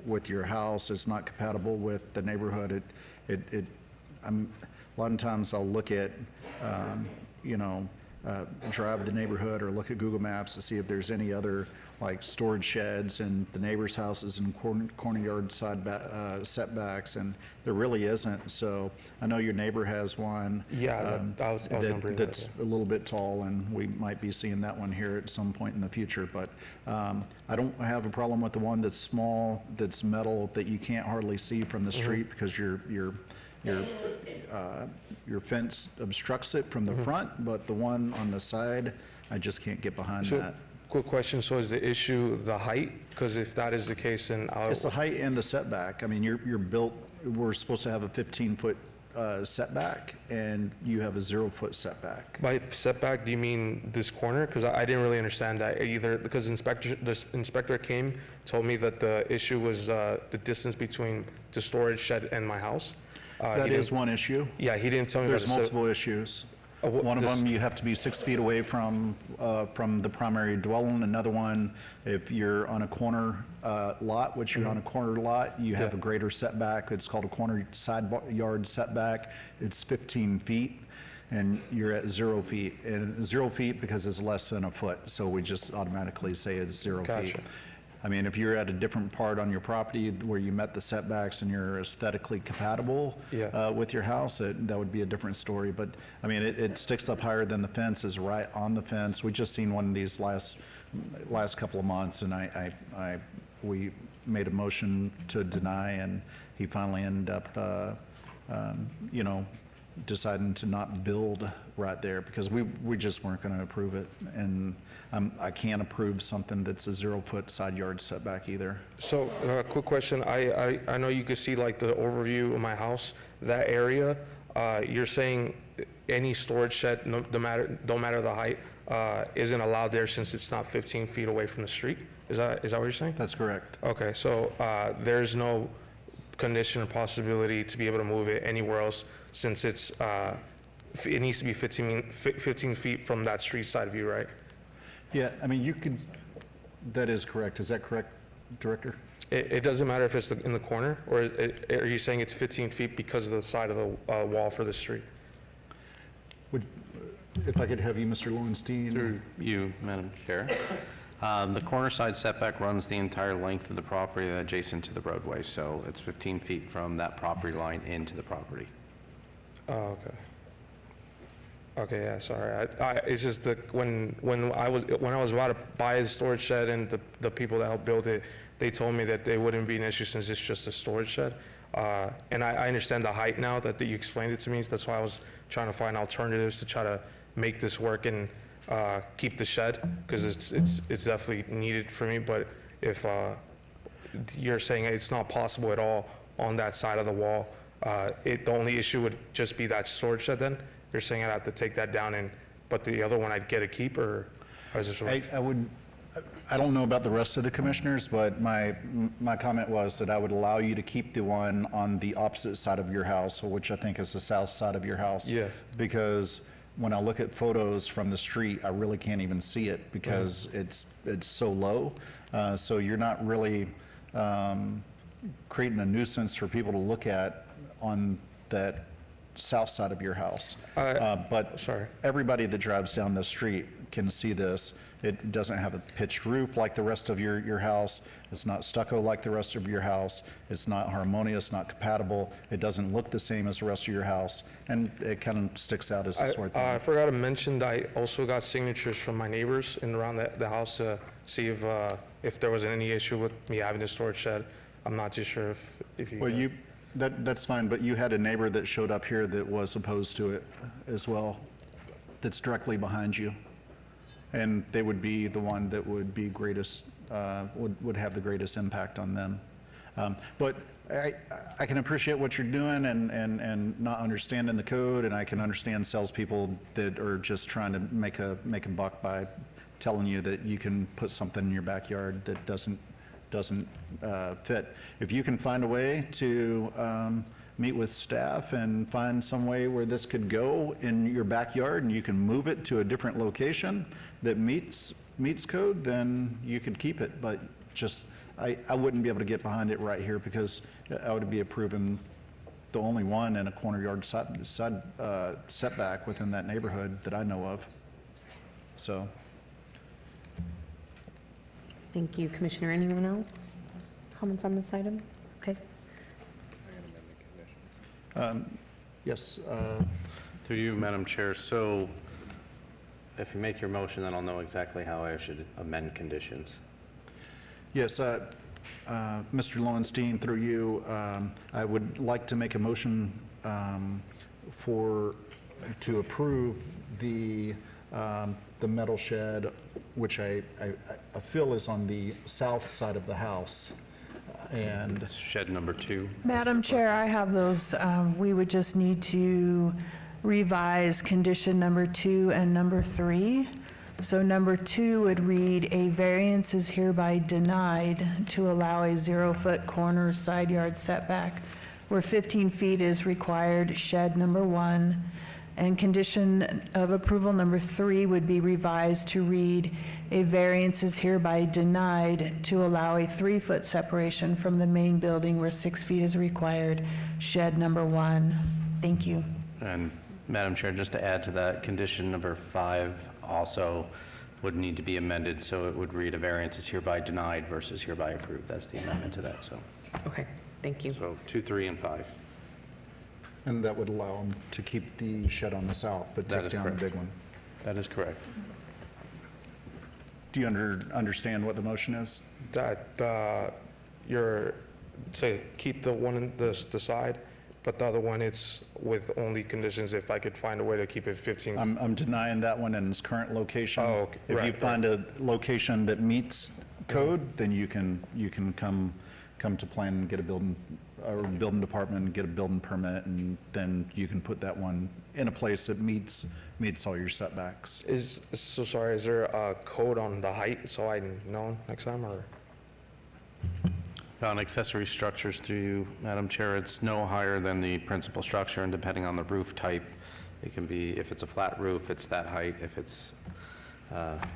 with your house. It's not compatible with the neighborhood. A lot of times I'll look at drive the neighborhood or look at Google Maps to see if there's any other like storage sheds and the neighbor's houses and corner yard setbacks, and there really isn't. So I know your neighbor has one. Yeah, I was gonna bring that that's a little bit tall, and we might be seeing that one here at some point in the future. But I don't have a problem with the one that's small, that's metal, that you can't hardly see from the street because your fence obstructs it from the front, but the one on the side, I just can't get behind that. Quick question, so is the issue the height? Because if that is the case, then It's the height and the setback. I mean, you're built, we're supposed to have a 15-foot setback, and you have a 0-foot setback. By setback, do you mean this corner? Because I didn't really understand that either, because the inspector came, told me that the issue was the distance between the storage shed and my house. That is one issue. Yeah, he didn't tell me about There's multiple issues. One of them, you have to be 6 feet away from the primary dwelling. Another one, if you're on a corner lot, which you're on a corner lot, you have a greater setback. It's called a corner side yard setback. It's 15 feet, and you're at 0 feet. And 0 feet because it's less than a foot, so we just automatically say it's 0 feet. I mean, if you're at a different part on your property where you met the setbacks and you're aesthetically compatible with your house, that would be a different story. But, I mean, it sticks up higher than the fence, is right on the fence. We just seen one of these last couple of months, and we made a motion to deny, and he finally ended up, you know, deciding to not build right there because we just weren't going to approve it. And I can't approve something that's a 0-foot side yard setback either. So, quick question, I know you can see like the overview of my house, that area, you're saying any storage shed, no matter the height, isn't allowed there since it's not 15 feet away from the street? Is that what you're saying? That's correct. Okay, so there's no condition or possibility to be able to move it anywhere else since it needs to be 15 feet from that street side view, right? Yeah, I mean, you could, that is correct. Is that correct, Director? It doesn't matter if it's in the corner, or are you saying it's 15 feet because of the side of the wall for the street? If I could have you, Mr. Lowenstein. Through you, Madam Chair. The corner side setback runs the entire length of the property adjacent to the roadway, so it's 15 feet from that property line into the property. Oh, okay. Okay, yeah, sorry. It's just that when I was about to buy the storage shed and the people that helped build it, they told me that they wouldn't be an issue since it's just a storage shed. And I understand the height now that you explained it to me. So that's why I was trying to find alternatives to try to make this work and keep the shed, because it's definitely needed for me. But if you're saying it's not possible at all on that side of the wall, the only issue would just be that storage shed then? You're saying I'd have to take that down, but the other one I'd get a keep, or how does this work? I don't know about the rest of the commissioners, but my comment was that I would allow you to keep the one on the opposite side of your house, which I think is the south side of your house. Yeah. Because when I look at photos from the street, I really can't even see it because it's so low. So you're not really creating a nuisance for people to look at on that south side of your house. But sorry. Everybody that drives down the street can see this. It doesn't have a pitched roof like the rest of your house. It's not stucco like the rest of your house. It's not harmonious, not compatible. It doesn't look the same as the rest of your house. And it kind of sticks out as a sore thing. I forgot to mention that I also got signatures from my neighbors in around the house to see if there was any issue with me having a storage shed. I'm not too sure if you... Well, that's fine, but you had a neighbor that showed up here that was opposed to it as well, that's directly behind you. And they would be the one that would be greatest, would have the greatest impact on them. But I can appreciate what you're doing and not understanding the code, and I can understand salespeople that are just trying to make a buck by telling you that you can put something in your backyard that doesn't fit. If you can find a way to meet with staff and find some way where this could go in your backyard and you can move it to a different location that meets code, then you could keep it. But just, I wouldn't be able to get behind it right here because I would be approving the only one in a corner yard setback within that neighborhood that I know of. So. Thank you, Commissioner. Anyone else? Comments on this item? Okay. Yes. Through you, Madam Chair. So if you make your motion, then I'll know exactly how I should amend conditions. Yes, Mr. Lowenstein, through you, I would like to make a motion to approve the metal shed, which I feel is on the south side of the house. And shed number 2. Madam Chair, I have those. We would just need to revise condition number 2 and number 3. So number 2 would read, a variance is hereby denied to allow a 0-foot corner side yard setback where 15 feet is required, shed number 1. And condition of approval number 3 would be revised to read, a variance is hereby denied to allow a 3-foot separation from the main building where 6 feet is required, shed number 1. Thank you. And Madam Chair, just to add to that, condition number 5 also would need to be amended, so it would read a variance is hereby denied versus hereby approved. That's the amendment to that, so. Okay, thank you. So 2, 3, and 5. And that would allow them to keep the shed on the south, but That take is down the correct. big one. That is correct. Do you understand what the motion is? That you're, say, keep the one in the side, but the other one, it's with only conditions if I could find a way to keep it 15. I'm denying that one in its current location. Oh, okay. If you Right, find a location that meets code, then you can come to plan and get a building department and get a building permit, and then you can put that one in a place that meets all your setbacks. So sorry, is there a code on the height so I know next time, or? On accessory structures through you, Madam Chair, it's no higher than the principal structure, and depending on the roof type, it can be, if it's a flat roof, it's that height. If it's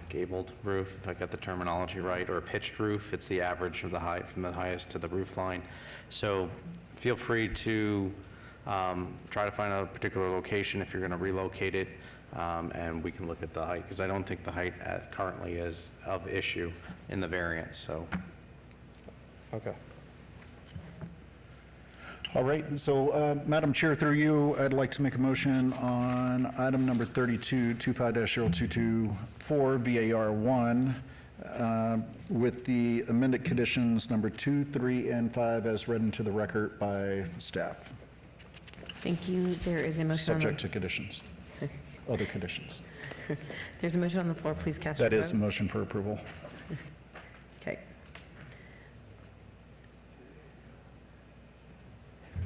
gabled roof, if I got the terminology right, or a pitched roof, it's the average of the height from the highest to the roof line. So feel free to try to find a particular location if you're going to relocate it, and we can look at the height, because I don't think the height currently is of issue in the variance, so. Okay. All right, so Madam Chair, through you, I'd like to make a motion on item number 32, 25-0224, VAR1, with the amended conditions number 2, 3, and 5 as read into the record by staff, Thank you. There is a motion on subject to conditions, other conditions. There's a motion on the floor. Please cast your That vote. is a motion for approval. Okay.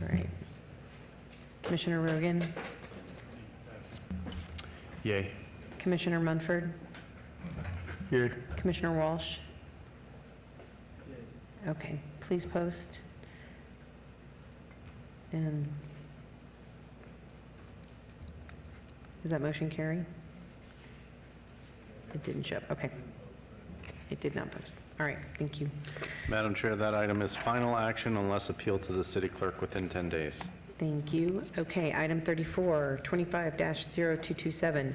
All right. Commissioner Rogan, Yay. Commissioner Munford, Yay. Commissioner Walsh. Okay, please post. And does that motion carry? It didn't show up. Okay. It did not post. All right, thank you. Madam Chair, that item is final action unless appealed to the city clerk within 10 days. Thank you. Okay, item 34, 25-0227,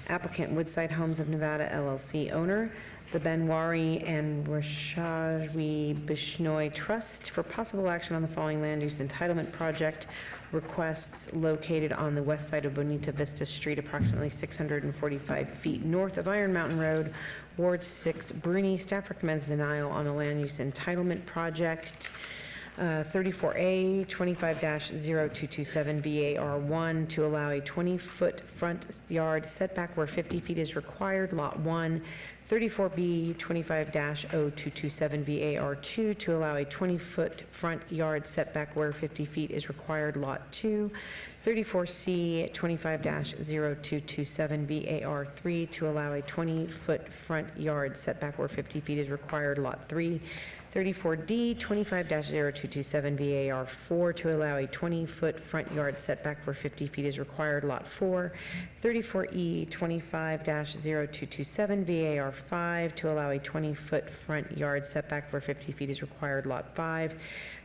applicant Woodside Homes of Nevada LLC owner, the Benwari and Rashawi Bishnoi Trust for possible action on the following land use entitlement project requests located on the west side of Bonita Vista Street, approximately 645 feet north of Iron Mountain Road, Ward 6, Bruni. Staff recommends denial on a land use entitlement project. 34A, 25-0227 VAR1, to allow a 20-foot front yard setback where 50 feet is required, Lot 1. 34B, 25-0227 VAR2, to allow a 20-foot front yard setback where 50 feet is required, Lot 2. 34C, 25-0227 VAR3, to allow a 20-foot front yard setback where 50 feet is required, Lot 3. 34D, 25-0227 VAR4, to allow a 20-foot front yard setback where 50 feet is required, Lot 4. 34E, 25-0227 VAR5, to allow a 20-foot front yard setback where 50 feet is required, Lot 5.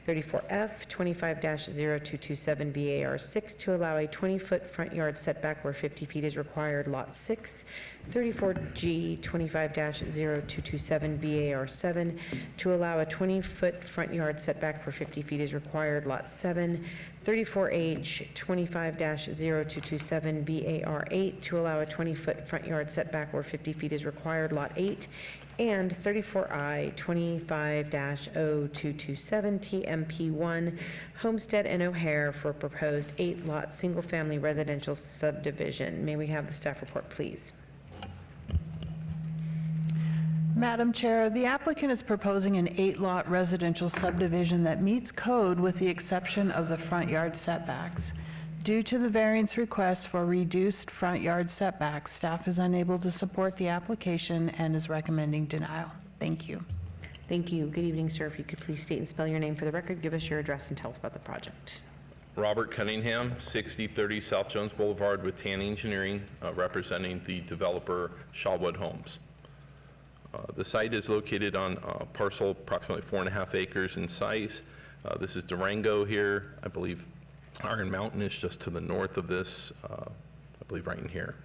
34F, 25-0227 VAR6, to allow a 20-foot front yard setback where 50 feet is required, Lot 6. 34G, 25-0227 VAR7, to allow a 20-foot front yard setback where 50 feet is required, Lot 7. 34H, 25-0227 VAR8, to allow a 20-foot front yard setback where 50 feet is required, Lot 8. And 34I, 25-0227 TMP1, Homestead and O'Hare, for a proposed 8-lot single-family residential subdivision. May we have the staff report, please? Madam Chair, the applicant is proposing an 8-lot residential subdivision that meets code with the exception of the front yard setbacks. Due to the variance request for reduced front yard setbacks, staff is unable to support the application and is recommending denial. Thank you. Thank you. Good evening, sir. If you could please state and spell your name for the record, give us your address, and tell us about the project. Robert Cunningham, 6030 South Jones Boulevard with Tan Engineering, representing the developer Shawwood Homes. The site is located on a parcel approximately 4.5 acres in size. This is Durango here. I believe Iron Mountain is just to the north of this, I believe right in here.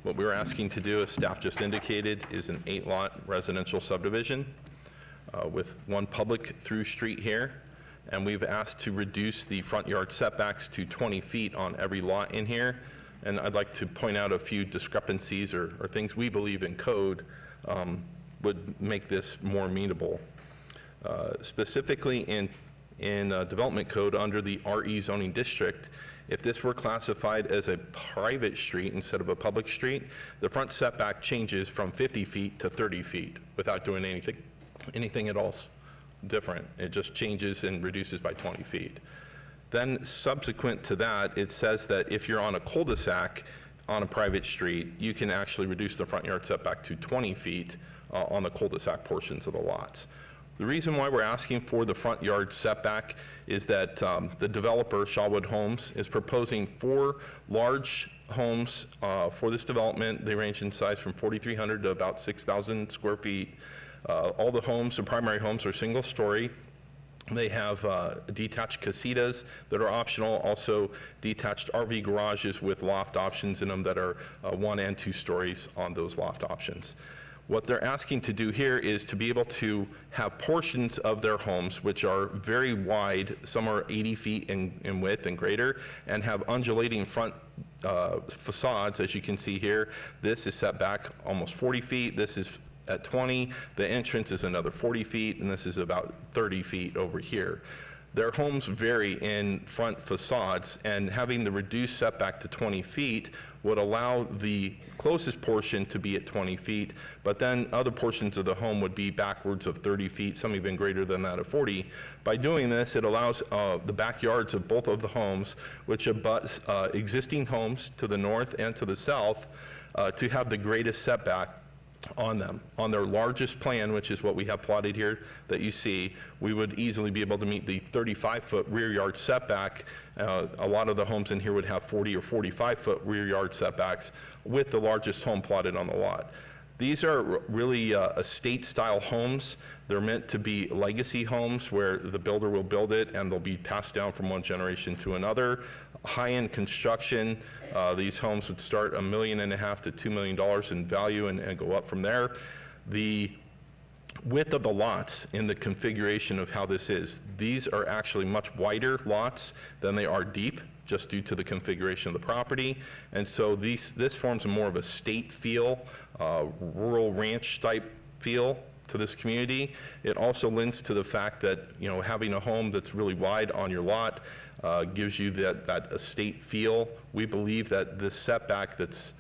What we're asking to do, as staff just indicated, is an 8-lot residential subdivision with one public through street here. And we've asked to reduce the front yard setbacks to 20 feet on every lot in here. And I'd like to point out a few discrepancies or things we believe in code would make this more amenable. Specifically in development code under the RE zoning district, if this were classified as a private street instead of a public street, the front setback changes from 50 feet to 30 feet without doing anything at all different. It just changes and reduces by 20 feet. Then subsequent to that, it says that if you're on a cul-de-sac on a private street, you can actually reduce the front yard setback to 20 feet on the cul-de-sac portions of the lots. The reason why we're asking for the front yard setback is that the developer, Shawwood Homes, is proposing 4 large homes for this development. They range in size from 4,300 to about 6,000 square feet. All the homes, the primary homes, are single-story. They have detached casitas that are optional, also detached RV garages with loft options in them that are 1 and 2 stories on those loft options. What they're asking to do here is to be able to have portions of their homes which are very wide, some are 80 feet in width and greater, and have undulating front facades, as you can see here. This is set back almost 40 feet. This is at 20. The entrance is another 40 feet, and this is about 30 feet over here. Their homes vary in front facades, and having the reduced setback to 20 feet would allow the closest portion to be at 20 feet, but then other portions of the home would be backwards of 30 feet, some even greater than that of 40. By doing this, it allows the backyards of both of the homes, which abut existing homes to the north and to the south, to have the greatest setback on them. On their largest plan, which is what we have plotted here that you see, we would easily be able to meet the 35-foot rear yard setback. A lot of the homes in here would have 40 or 45-foot rear yard setbacks with the largest home plotted on the lot. These are really estate-style homes. They're meant to be legacy homes where the builder will build it and they'll be passed down from one generation to another. High-end construction. These homes would start $1.5 million to $2 million in value and go up from there. The width of the lots in the configuration of how this is, these are actually much wider lots than they are deep, just due to the configuration of the property. And so this forms more of a state feel, rural ranch type feel to this community. It also lends to the fact that, having a home that's really wide on your lot gives you that estate feel. We believe that this setback that's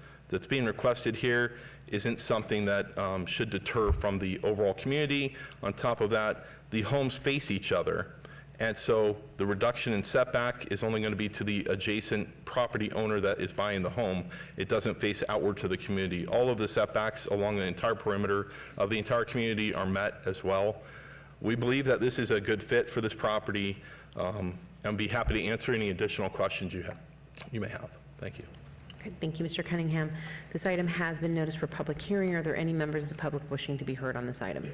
being requested here isn't something that should deter from the overall community. On top of that, the homes face each other. And so the reduction in setback is only going to be to the adjacent property owner that is buying the home. It doesn't face outward to the community. All of the setbacks along the entire perimeter of the entire community are met as well. We believe that this is a good fit for this property, and be happy to answer any additional questions you may have. Thank you. Good, thank you, Mr. Cunningham. This item has been noticed for public hearing. Are there any members of the public wishing to be heard on this item?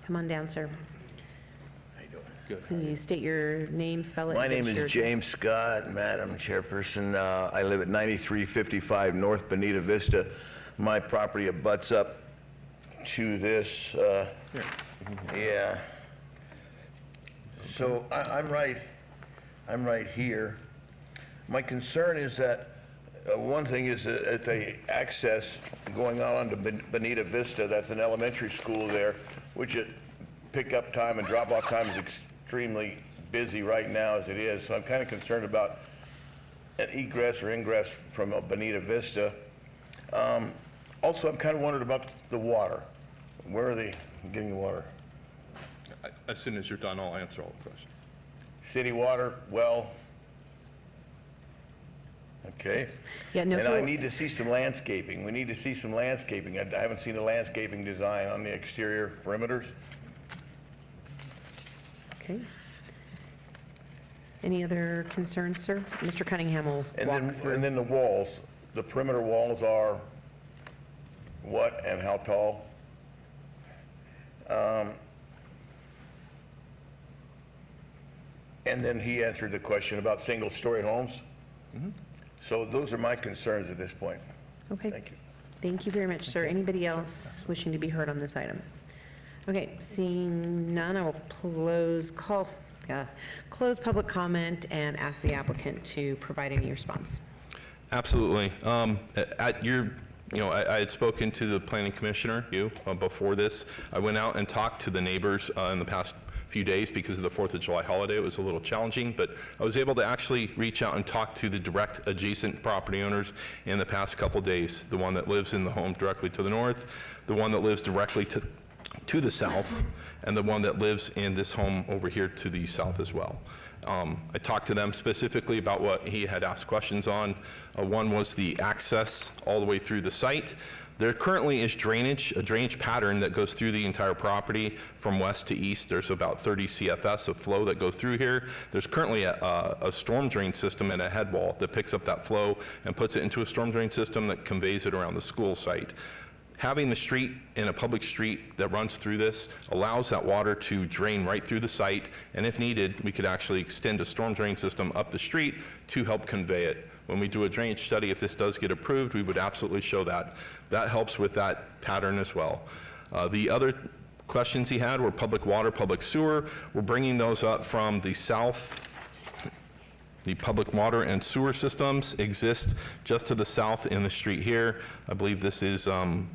Come on down, sir. Good. Please state your name, spell it. My and name give us your is James address. Scott, Madam Chairperson. I live at 9355 North Bonita Vista. My property abuts up to this. Yeah. So I'm right here. My concern is that one thing is that the access going on onto Bonita Vista, that's an elementary school there, which at pickup time and drop-off time is extremely busy right now as it is. So I'm kind of concerned about an egress or ingress from Bonita Vista. Also, I'm kind of wondering about the water. Where are they getting the water? As soon as you're done, I'll answer all the questions. City water, well, okay. Yeah, no, And I need to see some landscaping. We need to see some landscaping. I haven't seen a landscaping design on the exterior perimeters. Okay. Any other concerns, sir? Mr. Cunningham will walk through. And then the walls, the perimeter walls are what and how tall? And then he answered the question about single-story homes. So those are my concerns at this point. Okay. Thank you. Thank you very much, sir. Anybody else wishing to be heard on this item? Okay, seeing none, I will close public comment and ask the applicant to provide any response. Absolutely. At your, I had spoken to the planning commissioner, before this. I went out and talked to the neighbors in the past few days because of the 4th of July holiday. It was a little challenging, but I was able to actually reach out and talk to the direct adjacent property owners in the past couple days. The one that lives in the home directly to the north, the one that lives directly to the south, and the one that lives in this home over here to the south as well. I talked to them specifically about what he had asked questions on. One was the access all the way through the site. There currently is a drainage pattern that goes through the entire property from west to east. There's about 30 CFS of flow that go through here. There's currently a storm drain system and a head wall that picks up that flow and puts it into a storm drain system that conveys it around the school site. Having the street in a public street that runs through this allows that water to drain right through the site, and if needed, we could actually extend a storm drain system up the street to help convey it. When we do a drainage study, if this does get approved, we would absolutely show that. That helps with that pattern as well. The other questions he had were public water, public sewer. We're bringing those up from the south. The public water and sewer systems exist just to the south in the street here. I believe this is, I'm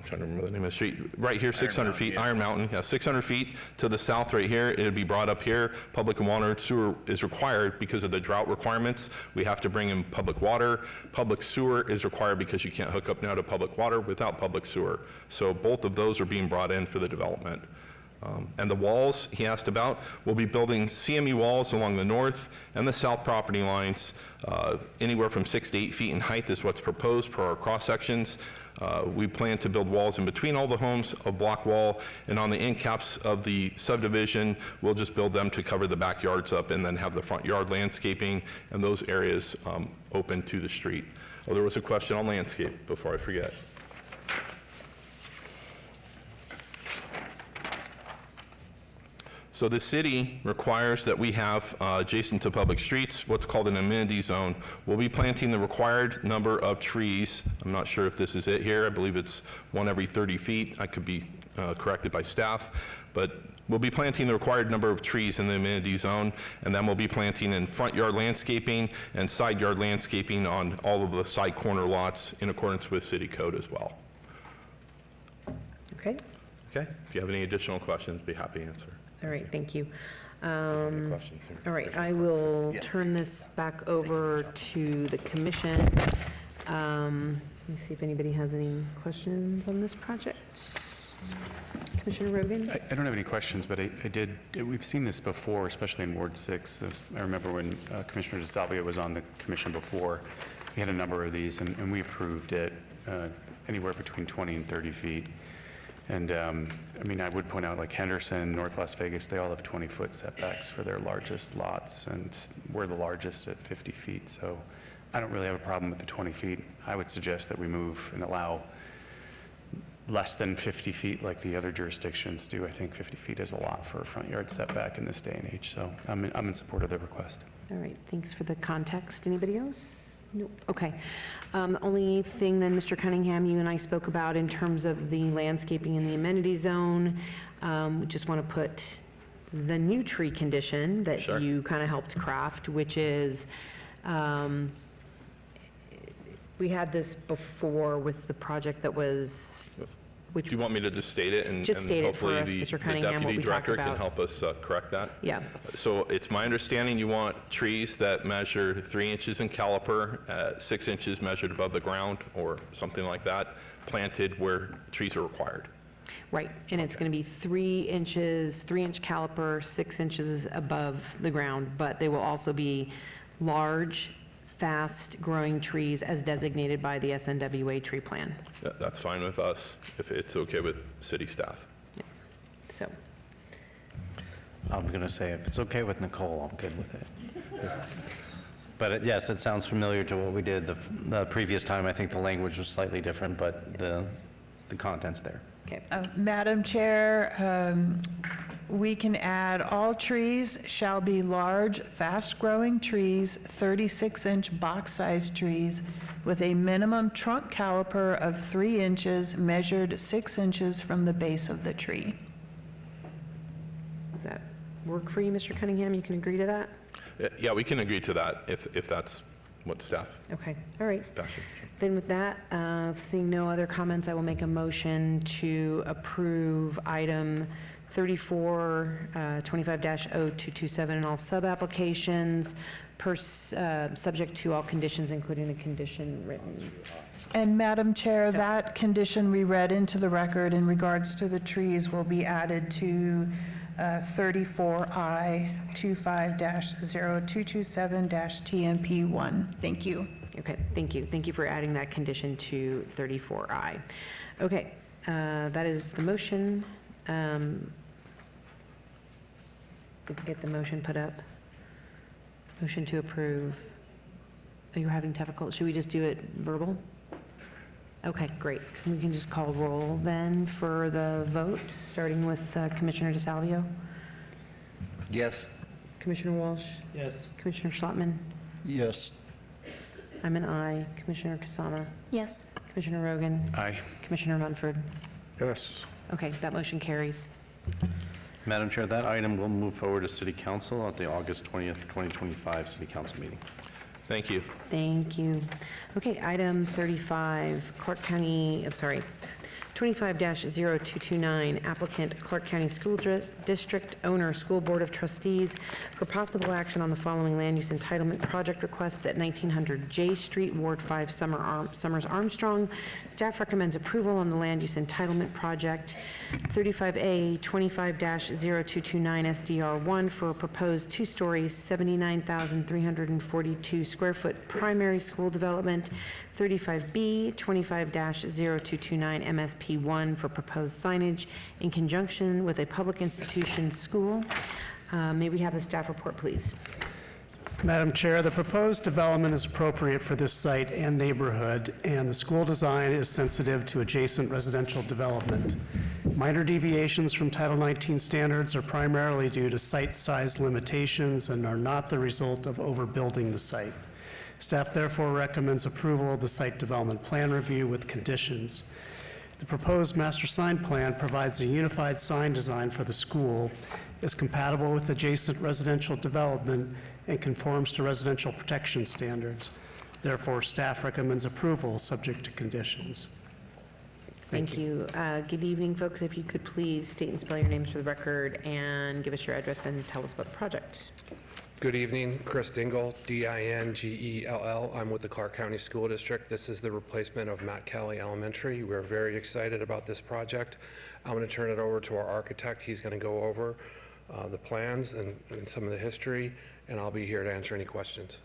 trying to remember the name of the street. Right here, 600 feet, Iron Mountain. Yeah, 600 feet to the south right here. It would be brought up here. Public water and sewer is required because of the drought requirements. We have to bring in public water. Public sewer is required because you can't hook up now to public water without public sewer. So both of those are being brought in for the development. And the walls he asked about, we'll be building CME walls along the north and the south property lines. Anywhere from 6 to 8 feet in height is what's proposed per our cross sections. We plan to build walls in between all the homes, a block wall, and on the end caps of the subdivision, we'll just build them to cover the backyards up and then have the front yard landscaping and those areas open to the street. Oh, there was a question on landscape before I forget. So the city requires that we have adjacent to public streets what's called an amenity zone. We'll be planting the required number of trees. I'm not sure if this is it here. I believe it's one every 30 feet. I could be corrected by staff, but we'll be planting the required number of trees in the amenity zone, and then we'll be planting in front yard landscaping and side yard landscaping on all of the side corner lots in accordance with city code as well. Okay. Okay, if you have any additional questions, be happy to answer. All right, thank you. Any questions here? All right, I will turn this back over to the commission. Let me see if anybody has any questions on this project. Commissioner Rogan? I don't have any questions, but we've seen this before, especially in Ward 6. I remember when Commissioner DeSalvia was on the commission before, we had a number of these, and we approved it anywhere between 20 and 30 feet. And I mean, I would point out like Henderson, North Las Vegas, they all have 20-foot setbacks for their largest lots, and we're the largest at 50 feet. So I don't really have a problem with the 20 feet. I would suggest that we move and allow less than 50 feet like the other jurisdictions do. I think 50 feet is a lot for a front yard setback in this day and age. So I'm in support of the request. All right, thanks for the context. Anybody else? Nope. Okay. The only thing then, Mr. Cunningham, you and I spoke about in terms of the landscaping in the amenity zone, we just want to put the new tree condition that you kind of helped craft, which is, we had this before with the project that was, which. Do you want me to just state it and Just state it for hopefully us, the Mr. Cunningham, what deputy we talked director can about. help us correct that? Yeah. So it's my understanding you want trees that measure 3 inches in caliper, 6 inches measured above the ground or something like that, planted where trees are required. Right, and it's going to be 3 inches, 3-inch caliper, 6 inches above the ground, but they will also be large, fast-growing trees as designated by the SNWA tree plan. That's fine with us, if it's okay with city staff. So, I'm going to say, if it's okay with Nicole, I'm good with it. But yes, it sounds familiar to what we did the previous time. I think the language was slightly different, but the content's there. okay. Madam Chair, we can add all trees shall be large, fast-growing trees, 36-inch box-sized trees with a minimum trunk caliper of 3 inches measured 6 inches from the base of the tree. Does that work for you, Mr. Cunningham? You can agree to that? Yeah, we can agree to that if that's what staff. Okay, all right. Gotcha. Then with that, seeing no other comments, I will make a motion to approve item 34, 25-0227 and all sub-applications subject to all conditions, including the condition written. And Madam Chair, that condition we read into the record in regards to the trees will be added to 34I 25-0227-TMP1. Thank you. Okay, thank you. Thank you for adding that condition to 34I. Okay, that is the motion. We can get the motion put up. Motion to approve. Oh, you're having difficulty. Should we just do it verbal? Okay, great. We can just call roll then for the vote, starting with Commissioner DeSalvio. Yes. Commissioner Walsh. Yes. Commissioner Schlottman. Yes. I'm an aye. Commissioner Kasama. Yes. Commissioner Rogan. Aye. Commissioner Munford. Yes. Okay, that motion carries. Madam Chair, that item will move forward to City Council at the August 20th, 2025 City Council meeting. Thank you. Thank you. Okay, item 35, Clark County, 25-0229, applicant Clark County School District, owner School Board of Trustees, for possible action on the following land use entitlement project requests at 1900 J Street, Ward 5, Summers Armstrong. Staff recommends approval on the land use entitlement project. 35A 25-0229 SDR1 for a proposed 2-story, 79,342 square foot primary school development. 35B 25-0229 MSP1 for proposed signage in conjunction with a public institution school. May we have the staff report, please? Madam Chair, the proposed development is appropriate for this site and neighborhood, and the school design is sensitive to adjacent residential development. Minor deviations from Title 19 standards are primarily due to site size limitations and are not the result of overbuilding the site. Staff therefore recommends approval of the site development plan review with conditions. The proposed master sign plan provides a unified sign design for the school, is compatible with adjacent residential development, and conforms to residential protection standards. Therefore, staff recommends approval subject to conditions. Thank you. Good evening, folks. If you could please state and spell your names for the record and give us your address and tell us about the project. Good evening, Chris Dingle, D-I-N-G-E-L-L. I'm with the Clark County School District. This is the replacement of Matt Kelly Elementary. We're very excited about this project. I'm going to turn it over to our architect. He's going to go over the plans and some of the history, and I'll be here to answer any questions.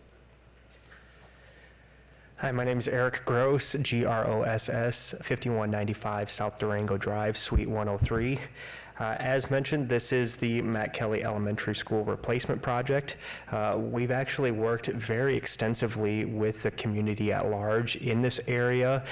Hi, my name is Eric Gross, G-R-O-S-S, 5195 South Durango Drive, Suite 103. As mentioned, this is the Matt Kelly Elementary School replacement project. We've actually worked very extensively with the community at large in this area.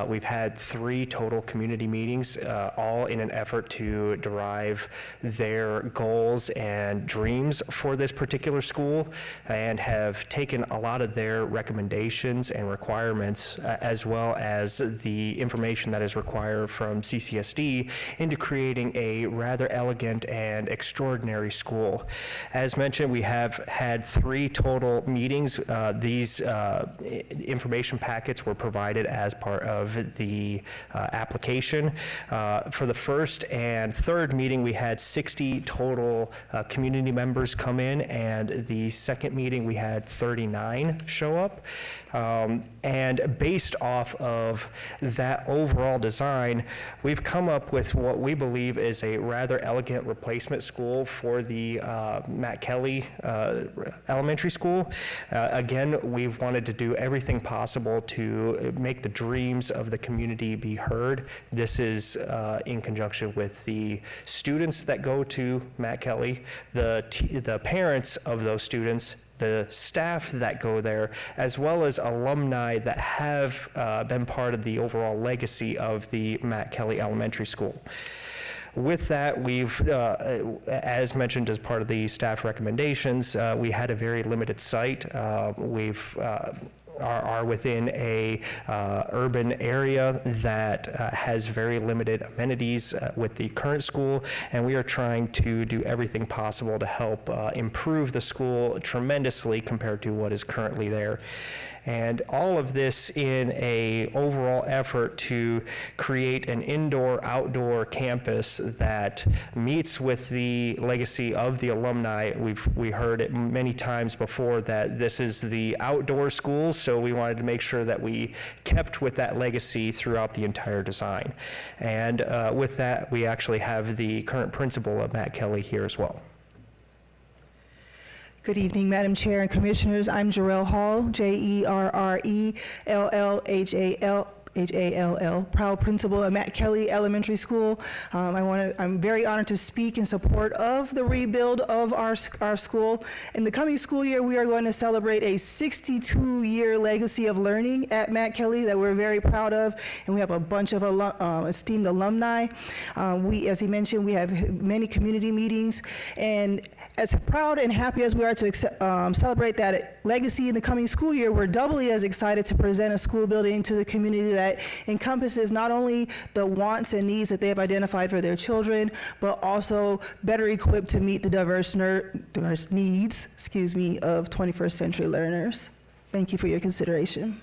We've had 3 total community meetings, all in an effort to derive their goals and dreams for this particular school, and have taken a lot of their recommendations and requirements, as well as the information that is required from CCSD, into creating a rather elegant and extraordinary school. As mentioned, we have had 3 total meetings. These information packets were provided as part of the application. For the first and third meeting, we had 60 total community members come in, and the second meeting, we had 39 show up. And based off of that overall design, we've come up with what we believe is a rather elegant replacement school for the Matt Kelly Elementary School. Again, we've wanted to do everything possible to make the dreams of the community be heard. This is in conjunction with the students that go to Matt Kelly, the parents of those students, the staff that go there, as well as alumni that have been part of the overall legacy of the Matt Kelly Elementary School. With that, we've, as mentioned as part of the staff recommendations, we had a very limited site. Are within a urban area that has very limited amenities with the current school, and we are trying to do everything possible to help improve the school tremendously compared to what is currently there. And all of this in a overall effort to create an indoor-outdoor campus that meets with the legacy of the alumni. We heard it many times before that this is the outdoor school, so we wanted to make sure that we kept with that legacy throughout the entire design. And with that, we actually have the current principal of Matt Kelly here as well. Good evening, Madam Chair and Commissioners. I'm Jarrell Hall, Jerrellhall, proud principal of Matt Kelly Elementary School. I'm very honored to speak in support of the rebuild of our school. In the coming school year, we are going to celebrate a 62-year legacy of learning at Matt Kelly that we're very proud of, and we have a bunch of esteemed alumni. As he mentioned, we have many community meetings, and as proud and happy as we are to celebrate that legacy in the coming school year, we're doubly as excited to present a school building to the community that encompasses not only the wants and needs that they have identified for their children, but also better equipped to meet the diverse needs, of 21st century learners. Thank you for your consideration.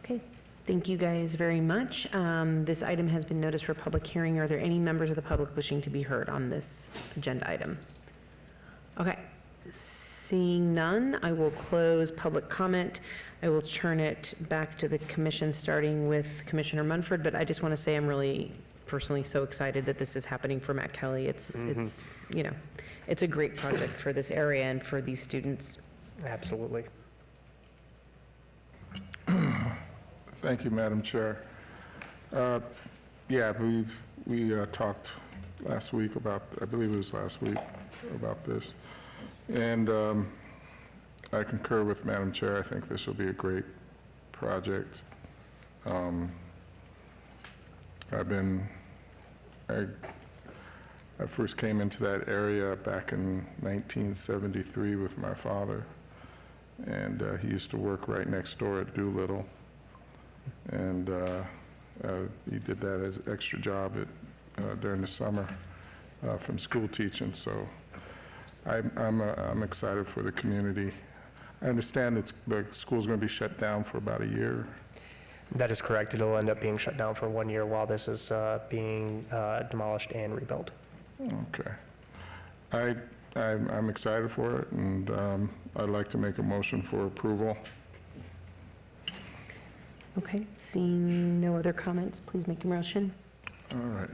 Okay, thank you guys very much. This item has been noticed for public hearing. Are there any members of the public wishing to be heard on this agenda item? Okay, seeing none, I will close public comment. I will turn it back to the commission, starting with Commissioner Munford, but I just want to say I'm really personally so excited that this is happening for Matt Kelly. It's you know, it's a great project for this area and for these students. Absolutely. Thank you, Madam Chair. Yeah, we talked last week about, I believe it was last week, about this. And I concur with Madam Chair. I think this will be a great project. I first came into that area back in 1973 with my father, and he used to work right next door at Doolittle, and he did that as an extra job during the summer from school teaching. So I'm excited for the community. I understand the school's going to be shut down for about a year. That is correct. It'll end up being shut down for 1 year while this is being demolished and rebuilt. Okay. I'm excited for it, and I'd like to make a motion for approval. Okay, seeing no other comments, please make your motion. All right.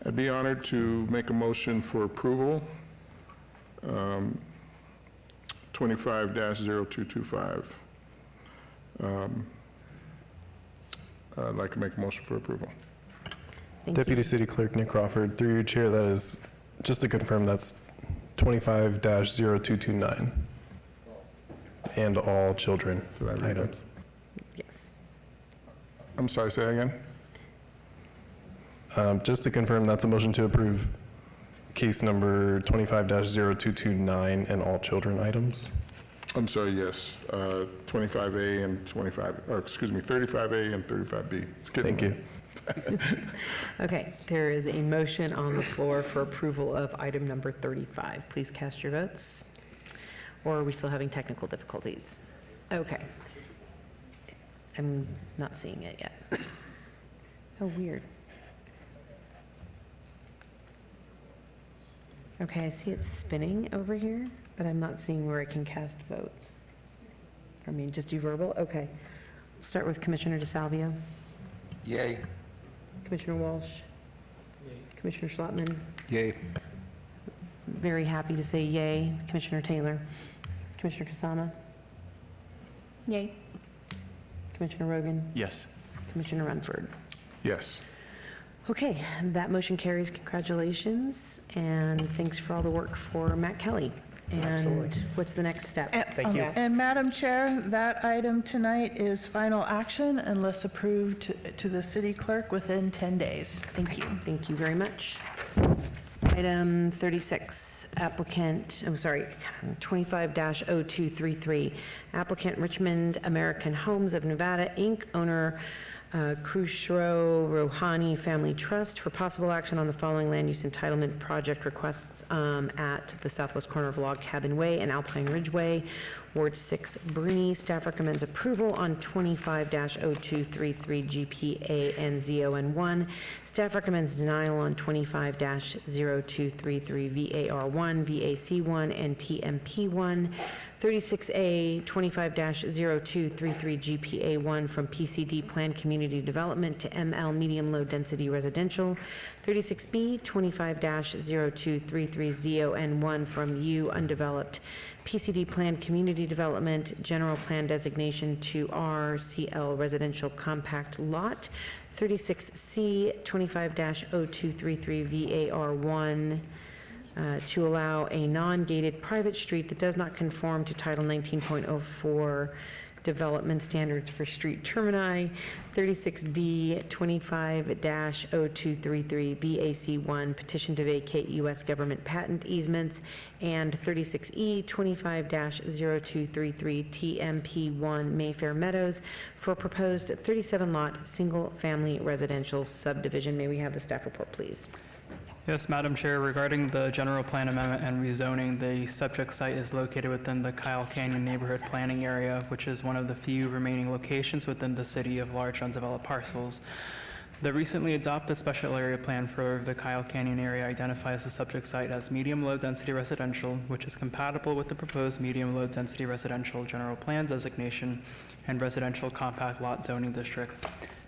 I'd be honored to make a motion for approval. 25-0225. I'd like to make a motion for approval. Deputy City Clerk Nick Crawford, through your chair, that is, just to confirm, that's 25-0229. And all children items. Yes. I'm sorry, say that again? Just to confirm, that's a motion to approve case number 25-0229 and all children items? I'm sorry, yes. 25A and 35A and 35B. Thank you. Okay, there is a motion on the floor for approval of item number 35. Please cast your votes. Or are we still having technical difficulties? Okay. I'm not seeing it yet. Oh, weird. Okay, I see it spinning over here, but I'm not seeing where I can cast votes. I mean, just do verbal? Okay. We'll start with Commissioner DeSalvio. Yay. Commissioner Walsh. Yay. Commissioner Schlottman. Yay. Very happy to say yay. Commissioner Taylor. Commissioner Kasama. Yay. Commissioner Rogan. Yes. Commissioner Runford. Yes. Okay, that motion carries. Congratulations, and thanks for all the work for Matt Kelly. And what's the next step? Thank you. And Madam Chair, that item tonight is final action unless approved to the city clerk within 10 days. Thank you. Thank you very much. Item 36, applicant, 25-0233, applicant Richmond American Homes of Nevada, Inc., owner Khushro Rohani Family Trust, for possible action on the following land use entitlement project requests at the southwest corner of Log Cabin Way and Alpine Ridgeway, Ward 6, Bruni. Staff recommends approval on 25-0233 GPA and ZON1. Staff recommends denial on 25-0233 VAR1, VAC1, and TMP1. 36A 25-0233 GPA1 from PCD Planned Community Development to ML Medium Low Density Residential. 36B 25-0233 ZON1 from U Undeveloped PCD Planned Community Development, General Plan Designation to RCL Residential Compact Lot. 36C 25-0233 VAR1 to allow a non-gated private street that does not conform to Title 19.04 development standards for street termini. 36D 25-0233 BAC1 petition to vacate U.S. government patent easements, and 36E 25-0233 TMP1 Mayfair Meadows for proposed 37-lot single-family residential subdivision. May we have the staff report, please? Yes, Madam Chair, regarding the general plan amendment and rezoning, the subject site is located within the Kyle Canyon Neighborhood Planning Area, which is one of the few remaining locations within the city of large undeveloped parcels. The recently adopted special area plan for the Kyle Canyon area identifies the subject site as medium-low density residential, which is compatible with the proposed medium-low density residential general plan designation and residential compact lot zoning district.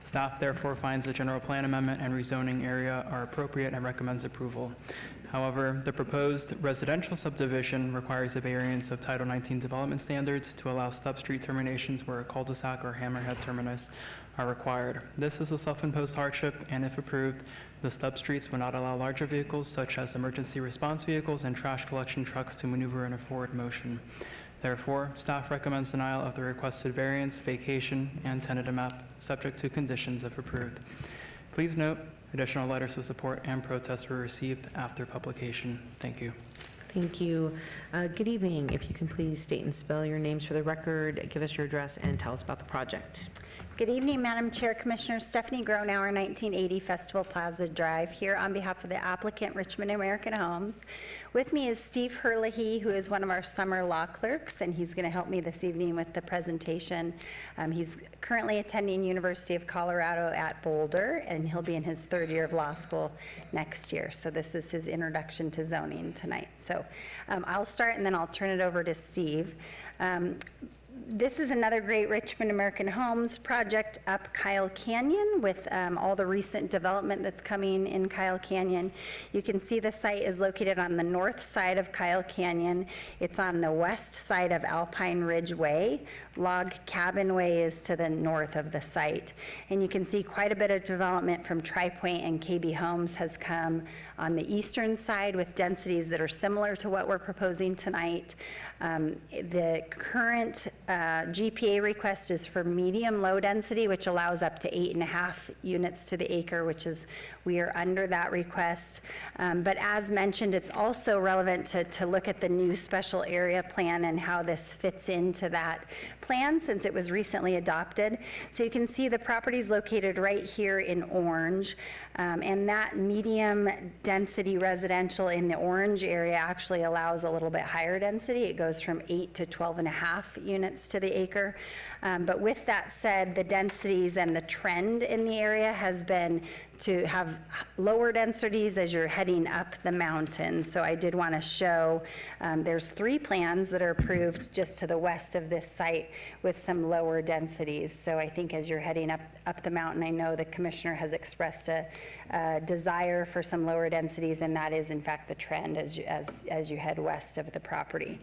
Staff therefore finds the general plan amendment and rezoning area are appropriate and recommends approval. However, the proposed residential subdivision requires a variance of Title 19 development standards to allow stub-street terminations where a cul-de-sac or hammerhead terminus are required. This is a self-imposed hardship, and if approved, the stub-streets will not allow larger vehicles such as emergency response vehicles and trash collection trucks to maneuver in a forward motion. Therefore, staff recommends denial of the requested variance, vacation, and tentative map, subject to conditions if approved. Please note, additional letters of support and protests were received after publication. Thank you. Thank you. Good evening. If you can please state and spell your names for the record, give us your address, and tell us about the project. Good evening, Madam Chair, Commissioner Stephanie Gronauer, 1980 Festival Plaza Drive, here on behalf of the applicant, Richmond American Homes. With me is Steve Herlihy, who is one of our summer law clerks, and he's going to help me this evening with the presentation. He's currently attending University of Colorado at Boulder, and he'll be in his third year of law school next year. So this is his introduction to zoning tonight. So I'll start, and then I'll turn it over to Steve. This is another great Richmond American Homes project up Kyle Canyon with all the recent development that's coming in Kyle Canyon. You can see the site is located on the north side of Kyle Canyon. It's on the west side of Alpine Ridge Way. Log Cabin Way is to the north of the site. And you can see quite a bit of development from Tri-Point and KB Homes has come on the eastern side with densities that are similar to what we're proposing tonight. The current GPA request is for medium-low density, which allows up to 8.5 units to the acre, which is, we are under that request. But as mentioned, it's also relevant to look at the new special area plan and how this fits into that plan since it was recently adopted. So you can see the property is located right here in orange. And that medium density residential in the orange area actually allows a little bit higher density. It goes from 8 to 12.5 units to the acre. But with that said, the densities and the trend in the area has been to have lower densities as you're heading up the mountain. So I did want to show, there's 3 plans that are approved just to the west of this site with some lower densities. So I think as you're heading up the mountain, I know the commissioner has expressed a desire for some lower densities, and that is in fact the trend as you head west of the property.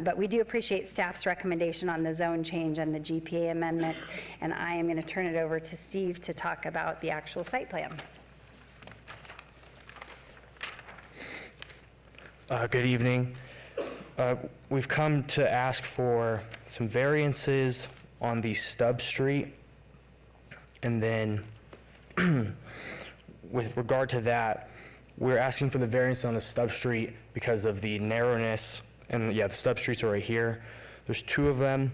But we do appreciate staff's recommendation on the zone change and the GPA amendment, and I am going to turn it over to Steve to talk about the actual site plan. Good evening. We've come to ask for some variances on the stub street. And then with regard to that, we're asking for the variance on the stub street because of the narrowness. And yeah, the stub streets are right here. There's 2 of them.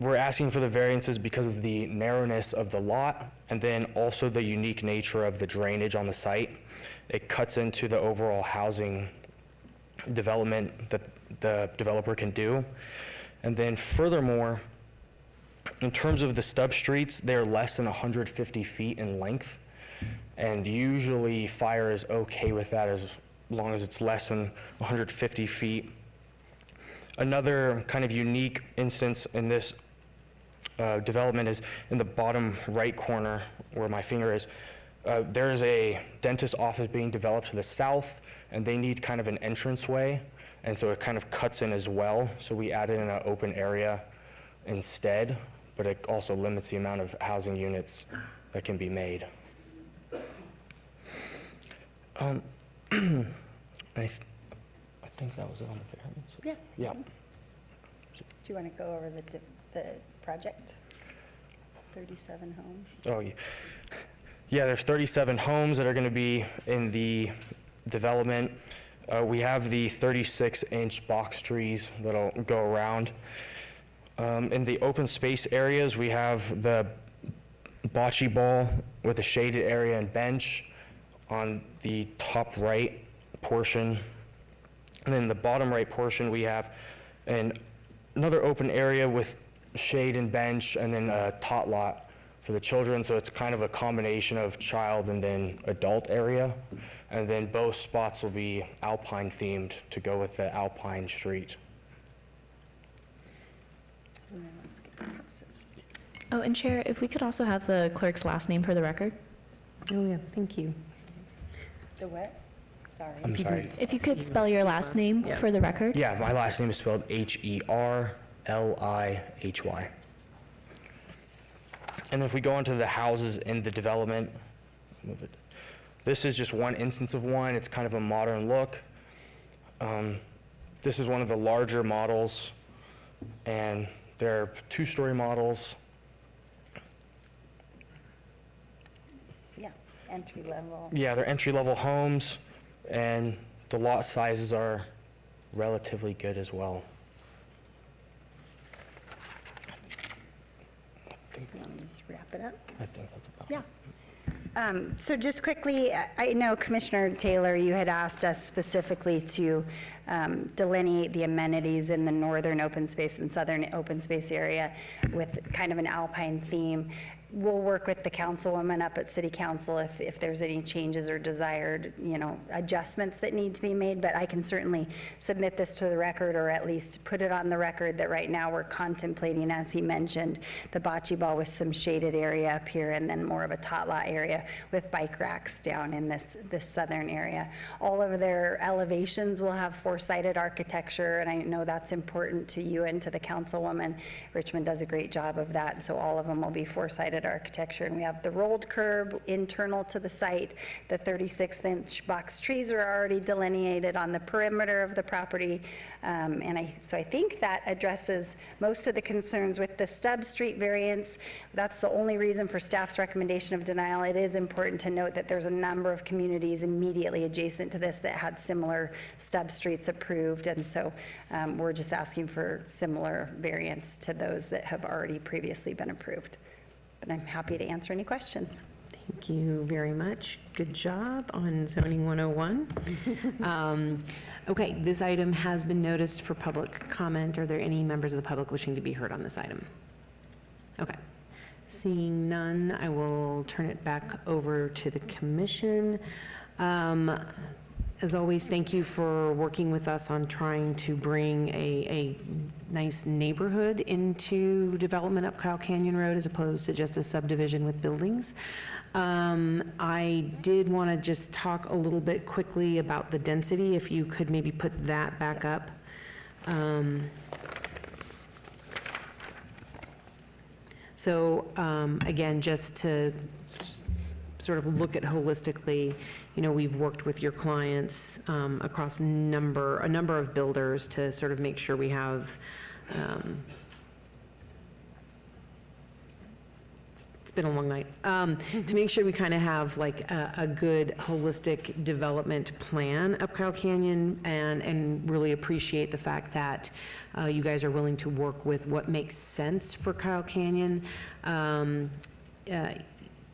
We're asking for the variances because of the narrowness of the lot and then also the unique nature of the drainage on the site. It cuts into the overall housing development that the developer can do. And then furthermore, in terms of the stub streets, they're less than 150 feet in length. And usually fire is okay with that as long as it's less than 150 feet. Another kind of unique instance in this development is in the bottom right corner where my finger is. There is a dentist office being developed to the south, and they need kind of an entranceway, and so it kind of cuts in as well. So we added in an open area instead, but it also limits the amount of housing units that can be made. I think that was it on the variance. Yeah. Yeah. Do you want to go over the project? 37 homes. Oh, yeah. Yeah, there's 37 homes that are going to be in the development. We have the 36-inch box trees that'll go around. In the open space areas, we have the bocce ball with a shaded area and bench on the top right portion. And then the bottom right portion, we have another open area with shade and bench, and then a tot lot for the children. So it's kind of a combination of child and then adult area. And then both spots will be alpine themed to go with the alpine street. And then let's get the houses. Oh, and Chair, if we could also have the clerk's last name for the record? Oh, yeah, thank you. The what? Sorry. I'm sorry. If you could spell your last name for the record? Yeah, my last name is spelled Herlihy. And if we go into the houses in the development, move it. This is just one instance of one. It's kind of a modern look. This is one of the larger models, and they're 2-story models. Yeah, entry level. Yeah, they're entry-level homes, and the lot sizes are relatively good as well. You want to just wrap it up? I think that's about Yeah. So just quickly, I know Commissioner Taylor, you had asked us specifically to delineate the amenities in the northern open space and southern open space area with kind of an alpine theme. We'll work with the councilwoman up at City Council if there's any changes or desired, adjustments that need to be made, but I can certainly submit this to the record, or at least put it on the record that right now we're contemplating, as he mentioned, the bocce ball with some shaded area up here and then more of a tot lot area with bike racks down in this southern area. All of their elevations will have 4-sided architecture, and I know that's important to you and to the councilwoman. Richmond does a great job of that, so all of them will be 4-sided architecture. And we have the rolled curb internal to the site. The 36-inch box trees are already delineated on the perimeter of the property. So I think that addresses most of the concerns with the stub street variance. That's the only reason for staff's recommendation of denial. It is important to note that there's a number of communities immediately adjacent to this that had similar stub streets approved. And so we're just asking for similar variance to those that have already previously been approved. But I'm happy to answer any questions. Thank you very much. Good job on zoning 101. Okay, this item has been noticed for public comment. Are there any members of the public wishing to be heard on this item? Okay. Seeing none, I will turn it back over to the commission. As always, thank you for working with us on trying to bring a nice neighborhood into development up Kyle Canyon Road as opposed to just a subdivision with buildings. I did want to just talk a little bit quickly about the density, if you could maybe put that back up. So again, just to sort of look at holistically, we've worked with your clients across a number of builders to sort of make sure we have, it's been a long night, to make sure we kind of have like a good holistic development plan up Kyle Canyon, and really appreciate the fact that you guys are willing to work with what makes sense for Kyle Canyon,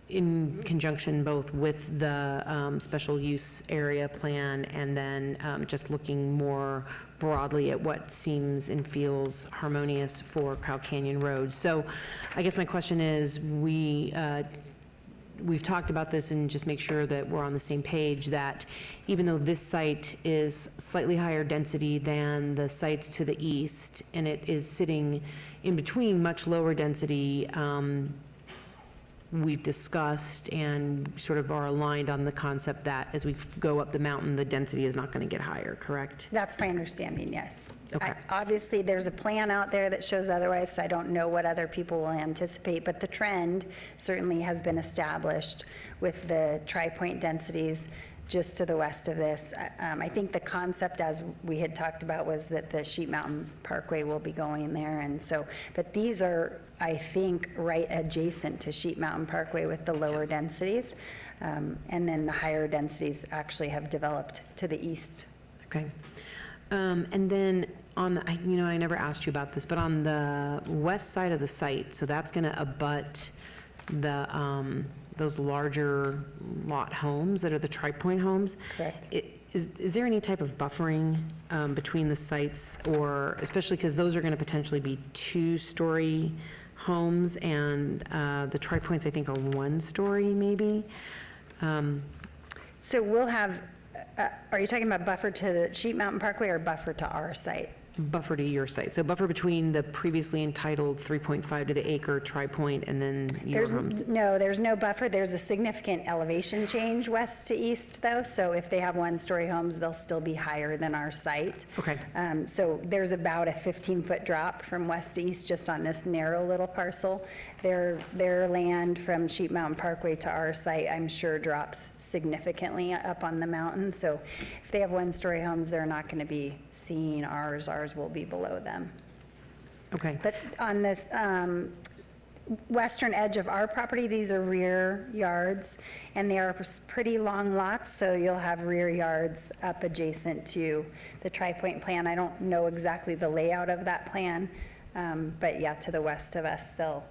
in conjunction both with the special use area plan and then just looking more broadly at what seems and feels harmonious for Kyle Canyon Road. So I guess my question is, we've talked about this and just make sure that we're on the same page, that even though this site is slightly higher density than the sites to the east, and it is sitting in between much lower density, we've discussed and sort of are aligned on the concept that as we go up the mountain, the density is not going to get higher, correct? That's my understanding, yes. Okay. Obviously, there's a plan out there that shows otherwise, so I don't know what other people will anticipate, but the trend certainly has been established with the tri-point densities just to the west of this. I think the concept, as we had talked about, was that the Sheep Mountain Parkway will be going there, and so, but these are, I think, right adjacent to Sheep Mountain Parkway with the lower densities, and then the higher densities actually have developed to the east. Okay. And then on the, I never asked you about this, but on the west side of the site, so that's going to abut the, those larger lot homes that are the tri-point homes. Correct. Is there any type of buffering between the sites, or especially because those are going to potentially be 2-story homes, and the tri-points I think are 1-story maybe? So we'll have, are you talking about buffer to the Sheep Mountain Parkway or buffer to our site? Buffer to your site. So buffer between the previously entitled 3.5 to the acre tri-point and then your homes. No, there's no buffer. There's a significant elevation change west to east, though. So if they have 1-story homes, they'll still be higher than our site. Okay. So there's about a 15-foot drop from west to east just on this narrow little parcel. Their land from Sheep Mountain Parkway to our site, I'm sure, drops significantly up on the mountain. So if they have 1-story homes, they're not going to be seeing ours. Ours will be below them. Okay. But on this western edge of our property, these are rear yards, and they are pretty long lots, so you'll have rear yards up adjacent to the tri-point plan. I don't know exactly the layout of that plan, but yeah, to the west of us, they'll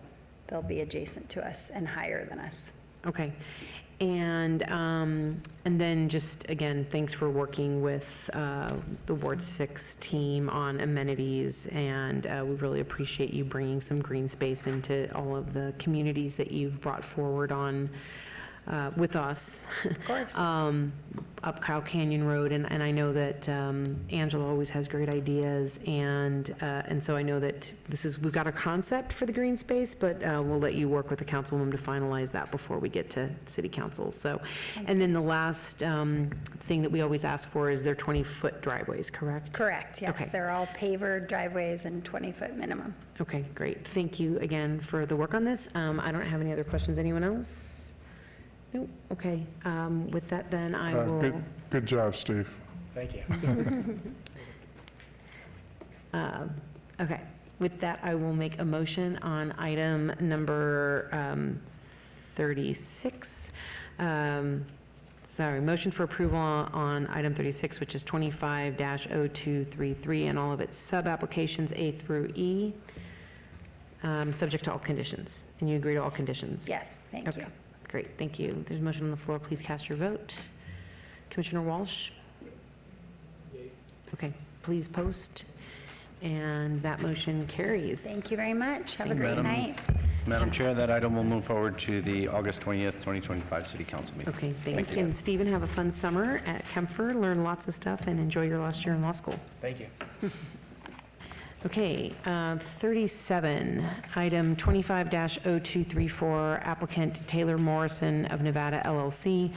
be adjacent to us and higher than us. Okay. And then just, again, thanks for working with the Ward 6 team on amenities, and we really appreciate you bringing some green space into all of the communities that you've brought forward on with us. Of course. Up Kyle Canyon Road, and I know that Angela always has great ideas, and so I know that we've got a concept for the green space, but we'll let you work with the councilwoman to finalize that before we get to city council. So, and then the last thing that we always ask for is their 20-foot driveways, correct? Correct, yes. Okay. They're all paver driveways and 20-foot minimum. Okay, great. Thank you again for the work on this. I don't have any other questions. Anyone else? Nope. Okay. With that, then I will. Good job, Steve. Thank you. Okay. With that, I will make a motion on item number 36. Motion for approval on item 36, which is 25-0233 and all of its sub-applications A through E, subject to all conditions. And you agree to all conditions? Yes, thank you. Great, thank you. There's a motion on the floor. Please cast your vote. Commissioner Walsh? Okay, please post. And that motion carries. Thank you very much. Have a great night. Madam Chair, that item will move forward to the August 20th, 2025 City Council meeting. Okay, thanks. Thank you. And Stephen, have a fun summer at Kempfer. Learn lots of stuff and enjoy your last year in law school. Thank you. Okay, 37, item 25-0234, applicant Taylor Morrison of Nevada LLC,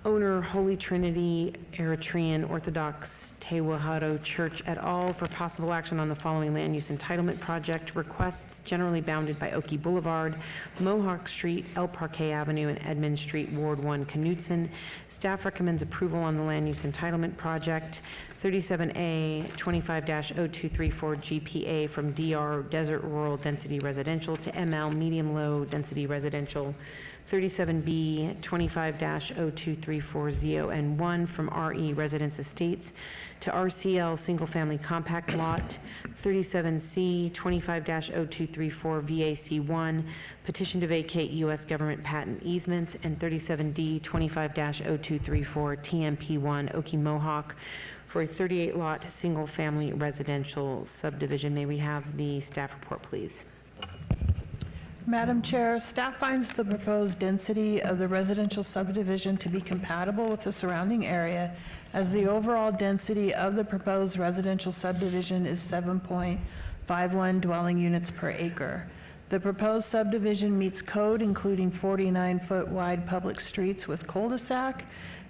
owner Holy Trinity Eritrean Orthodox Tewahedo Church et al. For possible action on the following land use entitlement project requests generally bounded by Oakey Boulevard, Mohawk Street, El Parque Avenue, and Edmund Street, Ward 1, Knutson. Staff recommends approval on the land use entitlement project. 37A 25-0234 GPA from DR Desert Rural Density Residential to ML Medium Low Density Residential. 37B 25-0234 ZON1 from RE Residence Estates to RCL Single Family Compact Lot. 37C 25-0234 VAC1 petition to vacate U.S. government patent easements, and 37D 25-0234 TMP1 Okie Mohawk for a 38-lot single-family residential subdivision. May we have the staff report, please? Madam Chair, staff finds the proposed density of the residential subdivision to be compatible with the surrounding area, as the overall density of the proposed residential subdivision is 7.51 dwelling units per acre. The proposed subdivision meets code, including 49-foot wide public streets with cul-de-sac,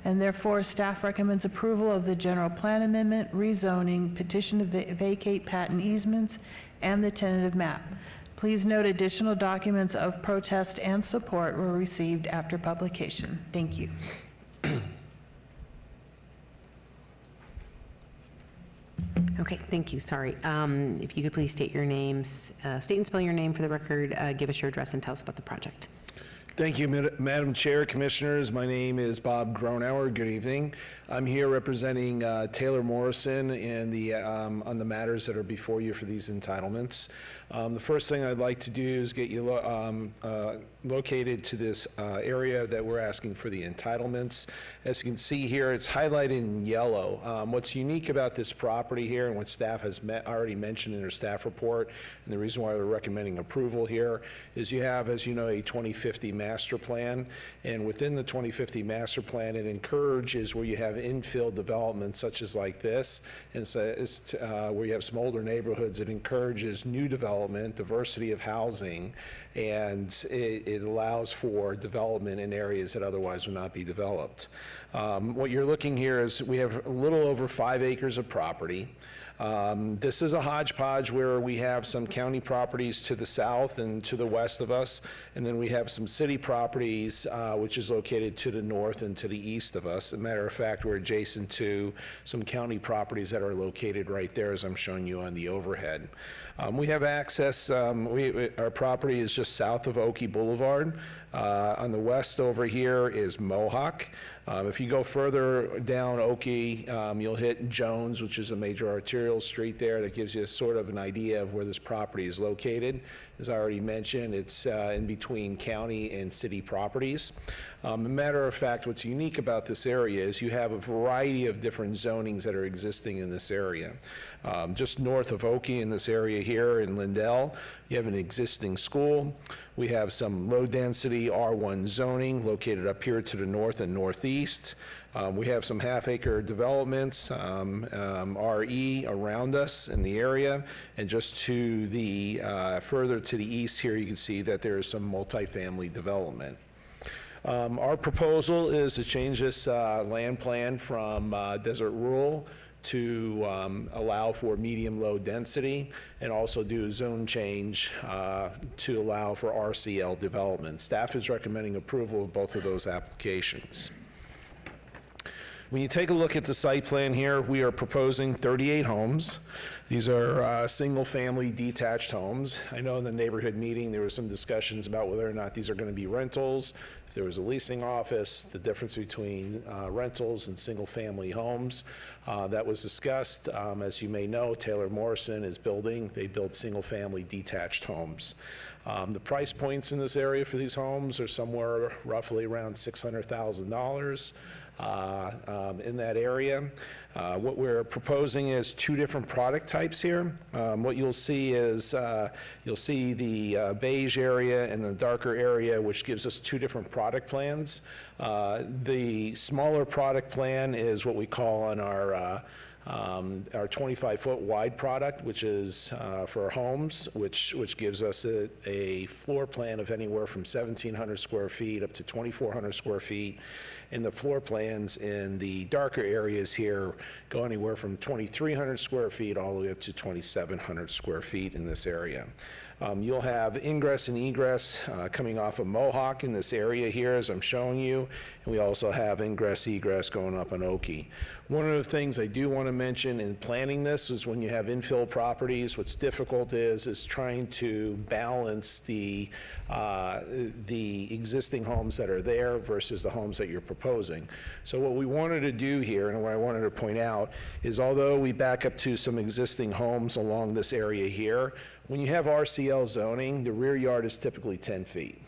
and therefore staff recommends approval of the general plan amendment, rezoning, petition to vacate patent easements, and the tentative map. Please note additional documents of protest and support were received after publication. Thank you. Okay, thank you, sorry. If you could please state your names, state and spell your name for the record, give us your address, and tell us about the project. Thank you, Madam Chair, Commissioners. My name is Bob Gronauer. Good evening. I'm here representing Taylor Morrison and on the matters that are before you for these entitlements. The first thing I'd like to do is get you located to this area that we're asking for the entitlements. As you can see here, it's highlighted in yellow. What's unique about this property here, and what staff has already mentioned in their staff report, and the reason why we're recommending approval here, is you have, as you know, a 2050 master plan, and within the 2050 master plan, it encourages where you have infill development such as like this, and so where you have some older neighborhoods, it encourages new development, diversity of housing, and it allows for development in areas that otherwise would not be developed. What you're looking here is we have a little over 5 acres of property. This is a hodgepodge where we have some county properties to the south and to the west of us, and then we have some city properties, which is located to the north and to the east of us. As a matter of fact, we're adjacent to some county properties that are located right there, as I'm showing you on the overhead. We have access, our property is just south of Oakey Boulevard. On the west over here is Mohawk. If you go further down Oakey, you'll hit Jones, which is a major arterial street there. That gives you sort of an idea of where this property is located. As I already mentioned, it's in between county and city properties. A matter of fact, what's unique about this area is you have a variety of different zonings that are existing in this area. Just north of Oakey in this area here in Lindell, you have an existing school. We have some low-density R1 zoning located up here to the north and northeast. We have some half-acre developments, RE, around us in the area. And just to the further to the east here, you can see that there is some multifamily development. Our proposal is to change this land plan from desert rural to allow for medium-low density, and also do a zone change to allow for RCL development. Staff is recommending approval of both of those applications. When you take a look at the site plan here, we are proposing 38 homes. These are single-family detached homes. I know in the neighborhood meeting there was some discussions about whether or not these are going to be rentals, if there was a leasing office, the difference between rentals and single-family homes. That was discussed. As you may know, Taylor Morrison is building. They build single-family detached homes. The price points in this area for these homes are somewhere roughly around $600,000. In that area. What we're proposing is 2 different product types here. What you'll see is you'll see the beige area and the darker area, which gives us 2 different product plans. The smaller product plan is what we call on our Our 25-foot wide product, which is for homes, which gives us a floor plan of anywhere from 1,700 square feet up to 2,400 square feet. And the floor plans in the darker areas here go anywhere from 2,300 square feet all the way up to 2,700 square feet in this area. You'll have ingress and egress coming off of Mohawk in this area here, as I'm showing you, and we also have ingress, egress going up on Oakey. One of the things I do want to mention in planning this is when you have infill properties, what's difficult is trying to balance the existing homes that are there versus the homes that you're proposing. So what we wanted to do here, and what I wanted to point out, is although we back up to some existing homes along this area here, when you have RCL zoning, the rear yard is typically 10 feet.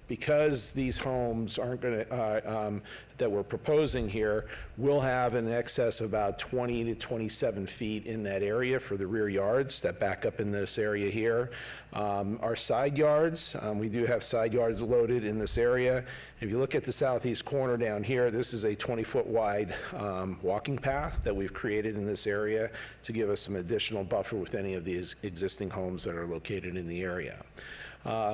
Because these homes aren't going to, that we're proposing here, will have an excess of about 20 to 27 feet in that area for the rear yards that back up in this area here. Our side yards, we do have side yards loaded in this area. If you look at the southeast corner down here, this is a 20-foot wide walking path that we've created in this area to give us some additional buffer with any of these existing homes that are located in the area.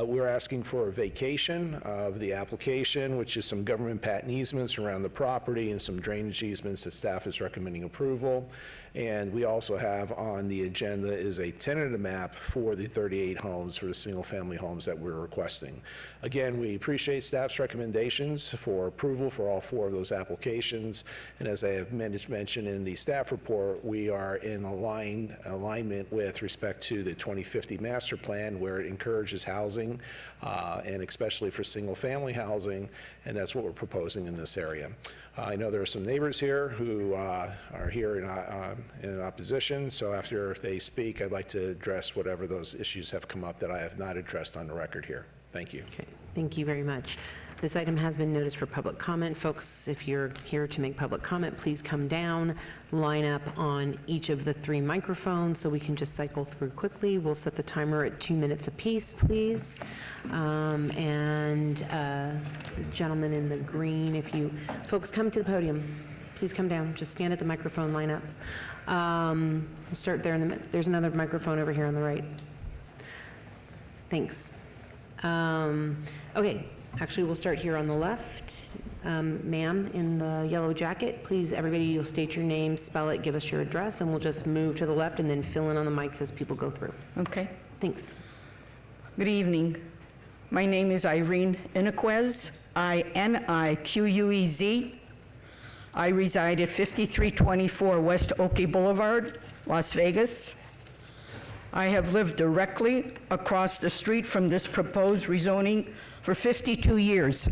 We're asking for a vacation of the application, which is some government patent easements around the property and some drainage easements that staff is recommending approval. And we also have on the agenda is a tentative map for the 38 homes, for the single-family homes that we're requesting. Again, we appreciate staff's recommendations for approval for all 4 of those applications. And as I have mentioned in the staff report, we are in alignment with respect to the 2050 master plan, where it encourages housing, and especially for single-family housing, and that's what we're proposing in this area. I know there are some neighbors here who are here in opposition, so after they speak, I'd like to address whatever those issues have come up that I have not addressed on the record here. Thank you. Okay, thank you very much. This item has been noticed for public comment. Folks, if you're here to make public comment, please come down, line up on each of the 3 microphones so we can just cycle through quickly. We'll set the timer at 2 minutes apiece, please. The gentleman in the green, if you folks come to the podium, please come down. Just stand at the microphone, line up. We'll start there. There's another microphone over here on the right. Thanks. Okay. Actually, we'll start here on the left. Ma'am in the yellow jacket, please, everybody, you'll state your name, spell it, give us your address, and we'll just move to the left and then fill in on the mics as people go through. Okay. Thanks. Good evening. My name is Irene Iniquez, I-N-I-Q-U-E-Z. I reside at 5324 West Oakey Boulevard, Las Vegas. I have lived directly across the street from this proposed rezoning for 52 years.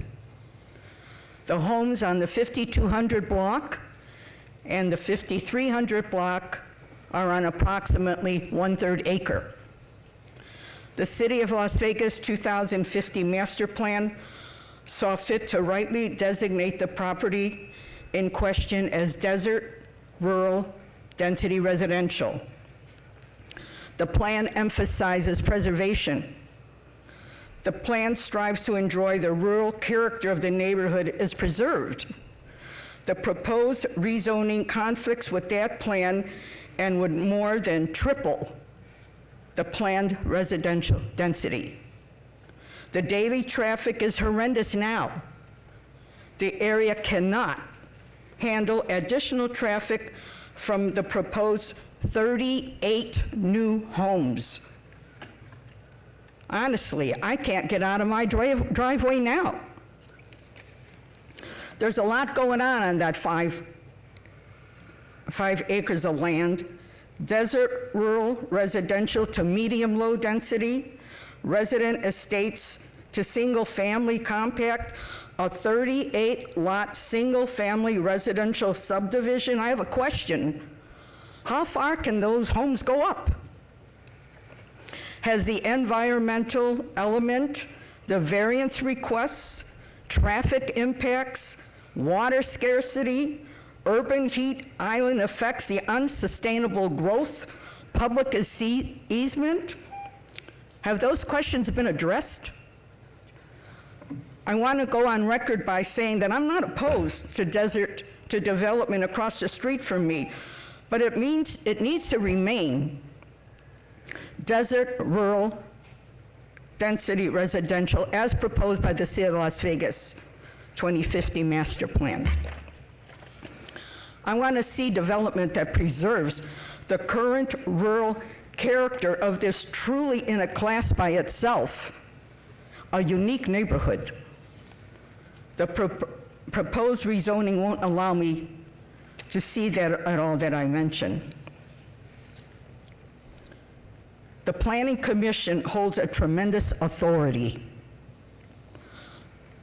The homes on the 5200 block and the 5300 block are on approximately 1/3 acre. The City of Las Vegas 2050 Master Plan saw fit to rightly designate the property in question as desert, rural, density residential. The plan emphasizes preservation. The plan strives to ensure the rural character of the neighborhood is preserved. The proposed rezoning conflicts with that plan and would more than triple the planned residential density. The daily traffic is horrendous now. The area cannot handle additional traffic from the proposed 38 new homes. Honestly, I can't get out of my driveway now. There's a lot going on that 5 acres of land. Desert, rural, residential to medium low density, resident estates to single family compact, a 38 lot single family residential subdivision. I have a question. How far can those homes go up? Has the environmental element, the variance requests, traffic impacts, water scarcity, urban heat island effects, the unsustainable growth, public easement, have those questions been addressed? I want to go on record by saying that I'm not opposed to development across the street from me, but it means it needs to remain desert, rural, density residential as proposed by the City of Las Vegas 2050 Master Plan. I want to see development that preserves the current rural character of this truly in a class by itself, a unique neighborhood. The proposed rezoning won't allow me to see that at all that I mentioned. The Planning Commission holds a tremendous authority.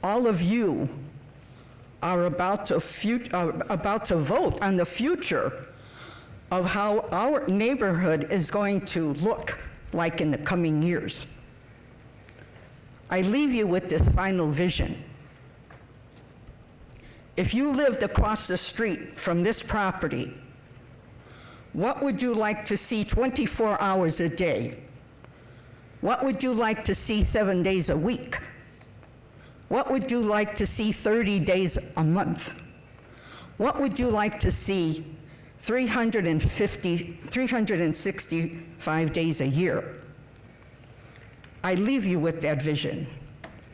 All of you are about to vote on the future of how our neighborhood is going to look like in the coming years. I leave you with this final vision. If you lived across the street from this property, what would you like to see 24 hours a day? What would you like to see 7 days a week? What would you like to see 30 days a month? What would you like to see 365 days a year? I leave you with that vision.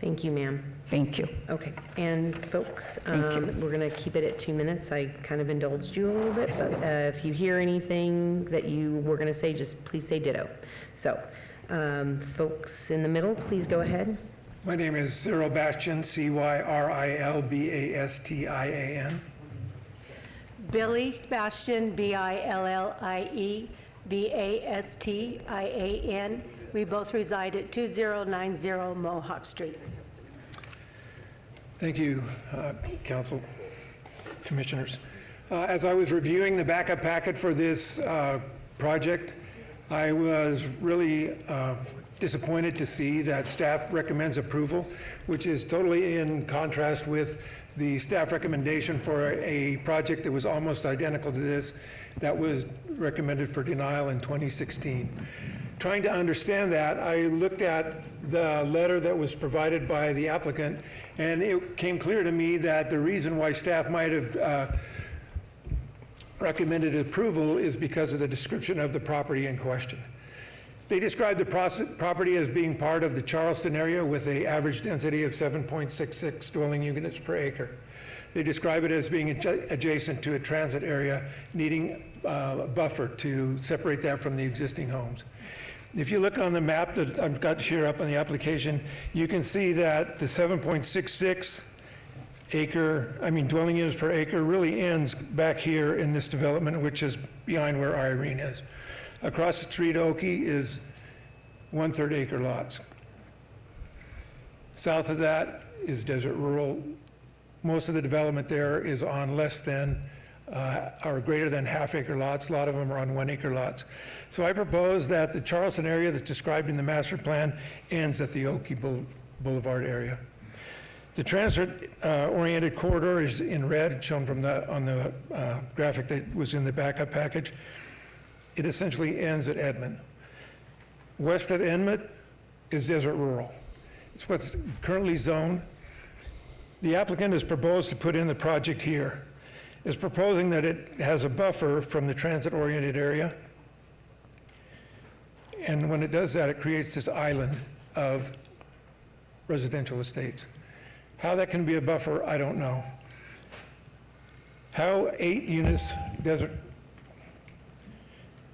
Thank you, ma'am. Thank you. Okay, and folks, Thank you. we're going to keep it at 2 minutes. I kind of indulged you a little bit, but if you hear anything that you were going to say, just please say ditto. So, folks in the middle, please go ahead. My name is Cyril Bastian, Cyrilbastian. Billy Bastian, Billiebastian. We both reside at 2090 Mohawk Street. Thank you, Council, Commissioners. As I was reviewing the backup packet for this project, I was really disappointed to see that staff recommends approval, which is totally in contrast with the staff recommendation for a project that was almost identical to this that was recommended for denial in 2016. Trying to understand that, I looked at the letter that was provided by the applicant, and it came clear to me that the reason why staff might have recommended approval is because of the description of the property in question. They described the property as being part of the Charleston area with an average density of 7.66 dwelling units per acre. They describe it as being adjacent to a transit area, needing a buffer to separate that from the existing homes. If you look on the map that I've got here up on the application, you can see that the 7.66 dwelling units per acre really ends back here in this development, which is behind where Irene is. Across the street, Oki is 1/3 acre lots. South of that is desert rural. Most of the development there is on less than or greater than half-acre lots. A lot of them are on 1-acre lots. So I propose that the Charleston area that's described in the master plan ends at the Oki Boulevard area. The transit-oriented corridor is in red, shown on the graphic that was in the backup package. It essentially ends at Edmond. West of Edmond is desert rural. It's what's currently zoned. The applicant has proposed to put in the project here. Is proposing that it has a buffer from the transit-oriented area. And when it does that, it creates this island of residential estates. How that can be a buffer, I don't know. How 8 units desert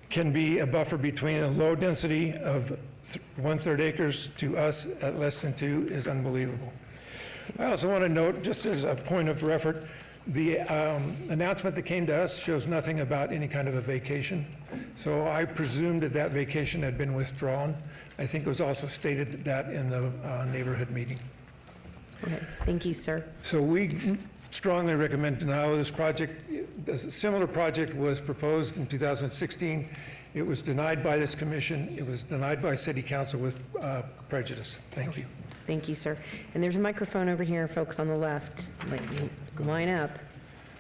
can be a buffer between a low density of 1/3 acres to us at less than 2 is unbelievable. I also want to note, just as a point of reference, the announcement that came to us shows nothing about any kind of a vacation. So I presumed that that vacation had been withdrawn. I think it was also stated that in the neighborhood meeting. Okay, thank you, sir. So we strongly recommend denial of this project. A similar project was proposed in 2016. It was denied by this commission. It was denied by city council with prejudice. Thank you. Thank you, sir. And there's a microphone over here, folks on the left. Like, line up,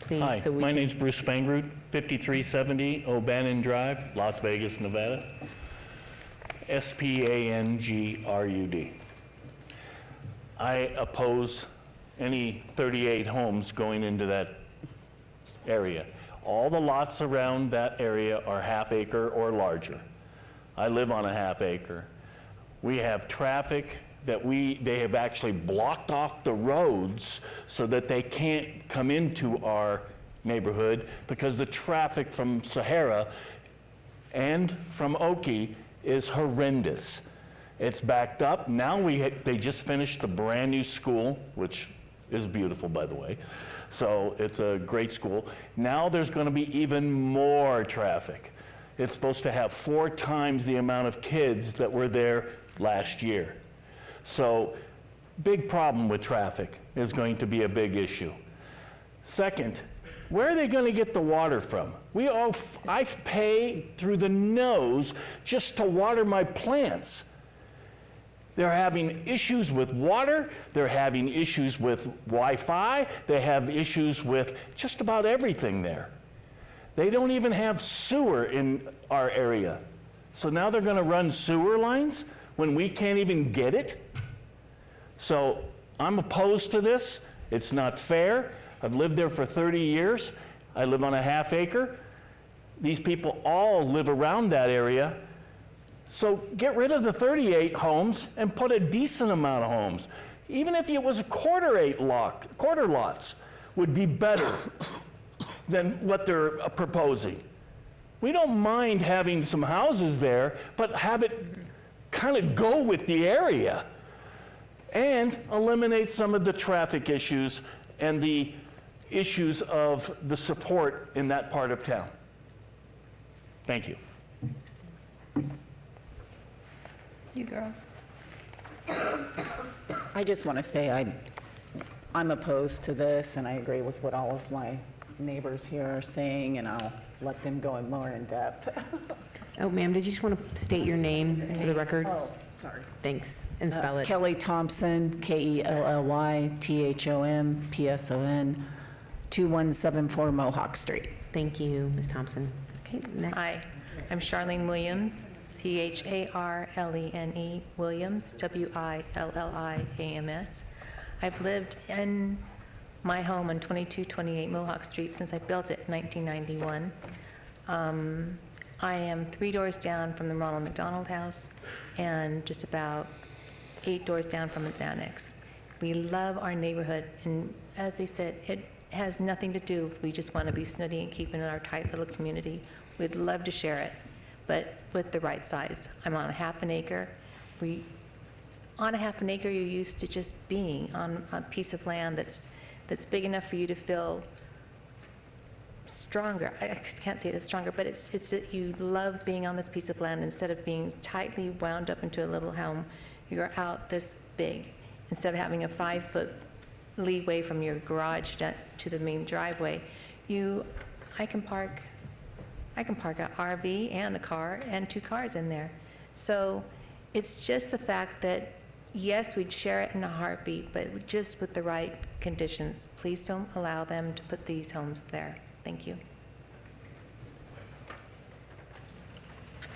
please. Hi, so we my can- name's Bruce Spangrud, 5370 O'Bannon Drive, Las Vegas, Nevada. Spangrud. I oppose any 38 homes going into that area. All the lots around that area are half acre or larger. I live on a half acre. We have traffic that they have actually blocked off the roads so that they can't come into our neighborhood because the traffic from Sahara and from Oki is horrendous. It's backed up. Now they just finished the brand new school, which is beautiful, by the way. So it's a great school. Now there's going to be even more traffic. It's supposed to have 4 times the amount of kids that were there last year. So big problem with traffic is going to be a big issue. Second, where are they going to get the water from? I pay through the nose just to water my plants. They're having issues with water, they're having issues with Wi-Fi, they have issues with just about everything there. They don't even have sewer in our area. So now they're going to run sewer lines when we can't even get it? So I'm opposed to this. It's not fair. I've lived there for 30 years. I live on a half acre. These people all live around that area. So get rid of the 38 homes and put a decent amount of homes. Even if it was a quarter lots would be better than what they're proposing. We don't mind having some houses there, but have it kind of go with the area and eliminate some of the traffic issues and the issues of the support in that part of town. Thank you. You girl. I just want to say I'm opposed to this, and I agree with what all of my neighbors here are saying, and I'll let them go in more in depth. Oh, ma'am, did you just want to state your name for the record? Oh, sorry. Thanks, and spell it. Kelly Thompson, KELLYTHOMPSON, 2174 Mohawk Street. Thank you, Ms. Thompson. Okay, next. Hi, I'm Charlene Williams, CHARLENE Williams, WILLIAMS. I've lived in my home on 2228 Mohawk Street since I built it in 1991. I am 3 doors down from the Ronald McDonald House and just about 8 doors down from its annex. We love our neighborhood, and as they said, it has nothing to do with we just want to be snooty and keep it in our tight little community. We'd love to share it, but with the right size. I'm on a half an acre. On a half an acre, you're used to just being on a piece of land that's big enough for you to feel stronger. I can't say it's stronger, but it's that you love being on this piece of land instead of being tightly wound up into a little home. You're out this big. Instead of having a 5-foot leeway from your garage to the main driveway, I can park an RV and a car and 2 cars in there. So it's just the fact that, yes, we'd share it in a heartbeat, but just with the right conditions. Please don't allow them to put these homes there. Thank you.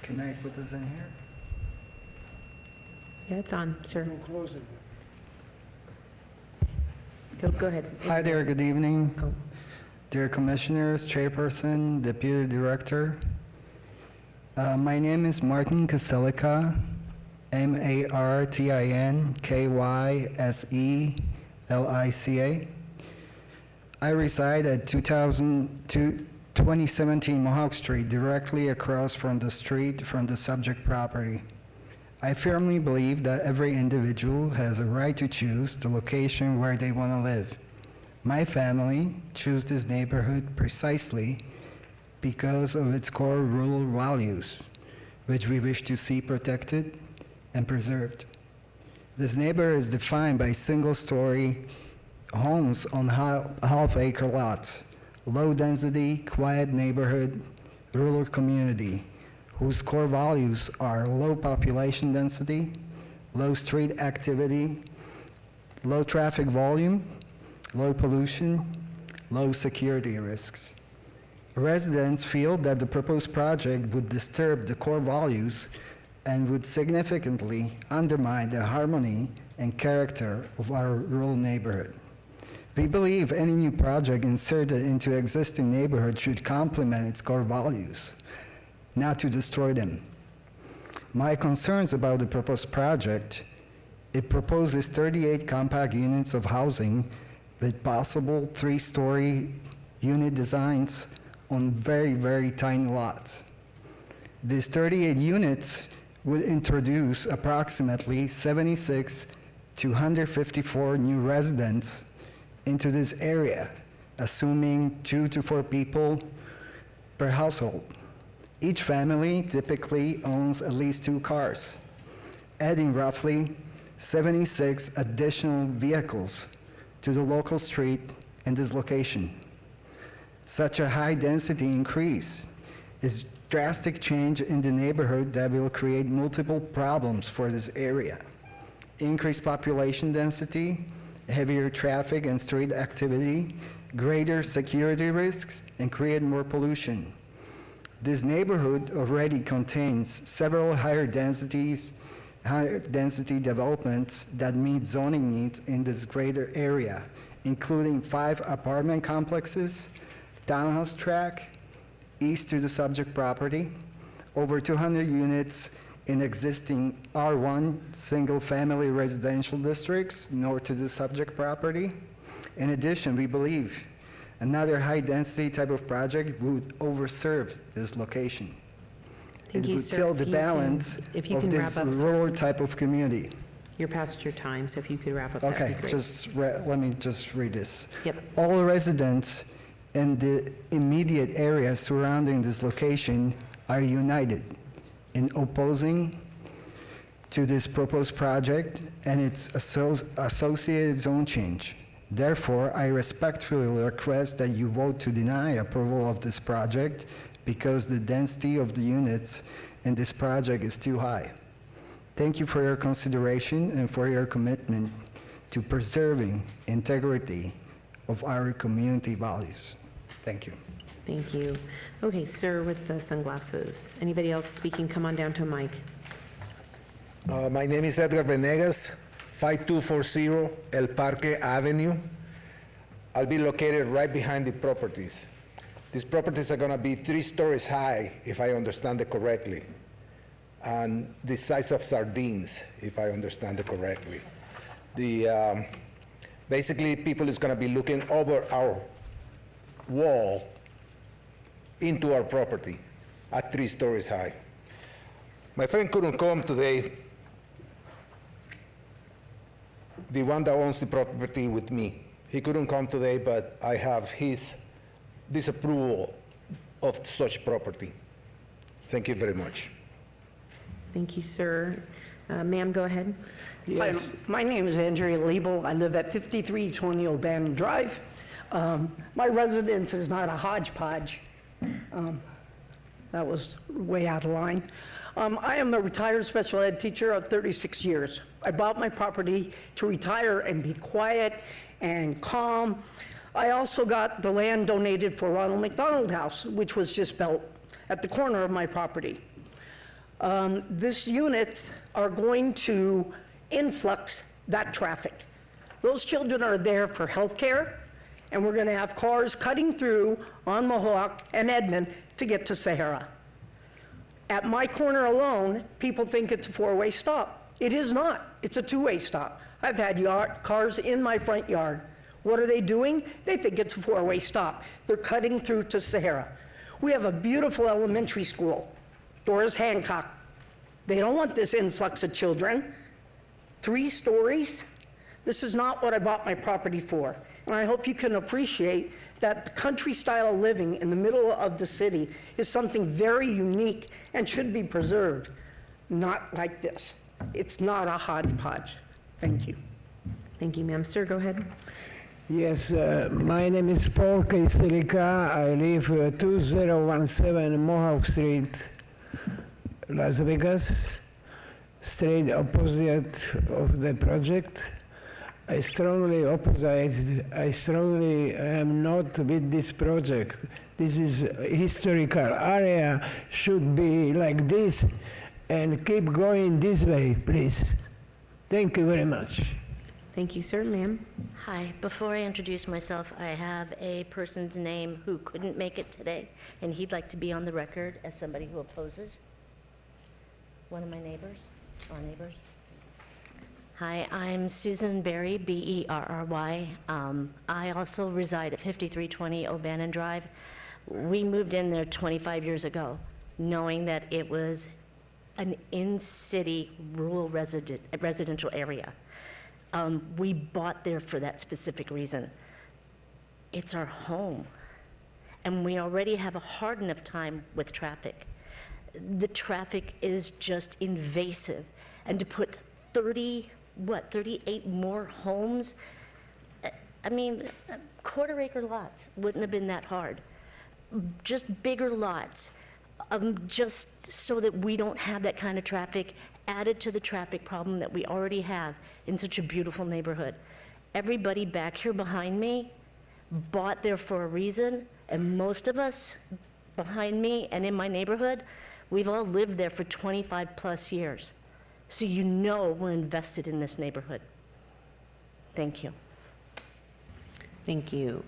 Can I put this in here? Yeah, it's on, sir. Go ahead. Hi there, good evening. Dear Commissioners, Chairperson, Deputy Director. My name is Martin Kaselica, MartinKySelica. I reside at 2017 Mohawk Street, directly across from the street from the subject property. I firmly believe that every individual has a right to choose the location where they want to live. My family chose this neighborhood precisely because of its core rural values, which we wish to see protected and preserved. This neighborhood is defined by single-story homes on half-acre lots, low-density, quiet neighborhood, rural community, whose core values are low population density, low street activity, low traffic volume, low pollution, low security risks. Residents feel that the proposed project would disturb the core values and would significantly undermine the harmony and character of our rural neighborhood. We believe any new project inserted into existing neighborhood should complement its core values, not to destroy them. My concerns about the proposed project: it proposes 38 compact units of housing with possible 3-story unit designs on very, very tiny lots. These 38 units would introduce approximately 76 to 154 new residents into this area, assuming 2 to 4 people per household. Each family typically owns at least 2 cars, adding roughly 76 additional vehicles to the local street in this location. Such a high density increase is drastic change in the neighborhood that will create multiple problems for this area. Increased population density, heavier traffic and street activity, greater security risks, and create more pollution. This neighborhood already contains several higher density developments that meet zoning needs in this greater area, including 5 apartment complexes, townhouse tract, east to the subject property, over 200 units in existing R1 single-family residential districts north to the subject property. In addition, we believe another high-density type of project would overserve this location. Thank you, sir. It would tilt the balance if you of can this wrap up, sir. rural type of community. You're past your time, so if you could wrap up, that'd Okay, be great. let me just read this. Yep. All residents in the immediate area surrounding this location are united in opposing to this proposed project and its associated zone change. Therefore, I respectfully request that you vote to deny approval of this project because the density of the units in this project is too high. Thank you for your consideration and for your commitment to preserving integrity of our community values. Thank you. Thank you. Okay, sir with the sunglasses. Anybody else speaking, come on down to a mic. My name is Edgar Venegas, 5240 El Parque Avenue. I'll be located right behind the properties. These properties are going to be 3 stories high, if I understand it correctly, and the size of sardines, if I understand it correctly. Basically, people is going to be looking over our wall into our property at 3 stories high. My friend couldn't come today, the one that owns the property with me. He couldn't come today, but I have his disapproval of such property. Thank you very much. Thank you, sir. Ma'am, go ahead. Yes. My name is Andrea Liebel. I live at 5320 O'Bannon Drive. My residence is not a hodgepodge. That was way out of line. I am a retired special ed teacher of 36 years. I bought my property to retire and be quiet and calm. I also got the land donated for Ronald McDonald House, which was just built at the corner of my property. This unit are going to influx that traffic. Those children are there for health care, and we're going to have cars cutting through on Mohawk and Edmond to get to Sahara. At my corner alone, people think it's a 4-way stop. It is not. It's a 2-way stop. I've had cars in my front yard. What are they doing? They think it's a 4-way stop. They're cutting through to Sahara. We have a beautiful elementary school, Doris Hancock. They don't want this influx of children. 3 stories? This is not what I bought my property for. And I hope you can appreciate that the country style of living in the middle of the city is something very unique and should be preserved, not like this. It's not a hodgepodge. Thank you. Thank you, ma'am. Sir, go ahead. Yes, my name is Paul Kaiselica. I live 2017 Mohawk Street, Las Vegas, straight opposite of the project. I strongly am not with this project. This is a historical area, should be like this, and keep going this way, please. Thank you very much. Thank you, sir. Ma'am? Hi, before I introduce myself, I have a person's name who couldn't make it today, and he'd like to be on the record as somebody who opposes. One of my neighbors, our neighbors. Hi, I'm Susan Berry, B-E-R-R-Y. I also reside at 5320 O'Bannon Drive. We moved in there 25 years ago, knowing that it was an in-city rural residential area. We bought there for that specific reason. It's our home, and we already have a hard enough time with traffic. The traffic is just invasive, and to put 38 more homes, I mean, quarter-acre lots wouldn't have been that hard. Just bigger lots, just so that we don't have that kind of traffic added to the traffic problem that we already have in such a beautiful neighborhood. Everybody back here behind me bought there for a reason, and most of us behind me and in my neighborhood, we've all lived there for 25 plus years. So you know we're invested in this neighborhood. Thank you. Thank you.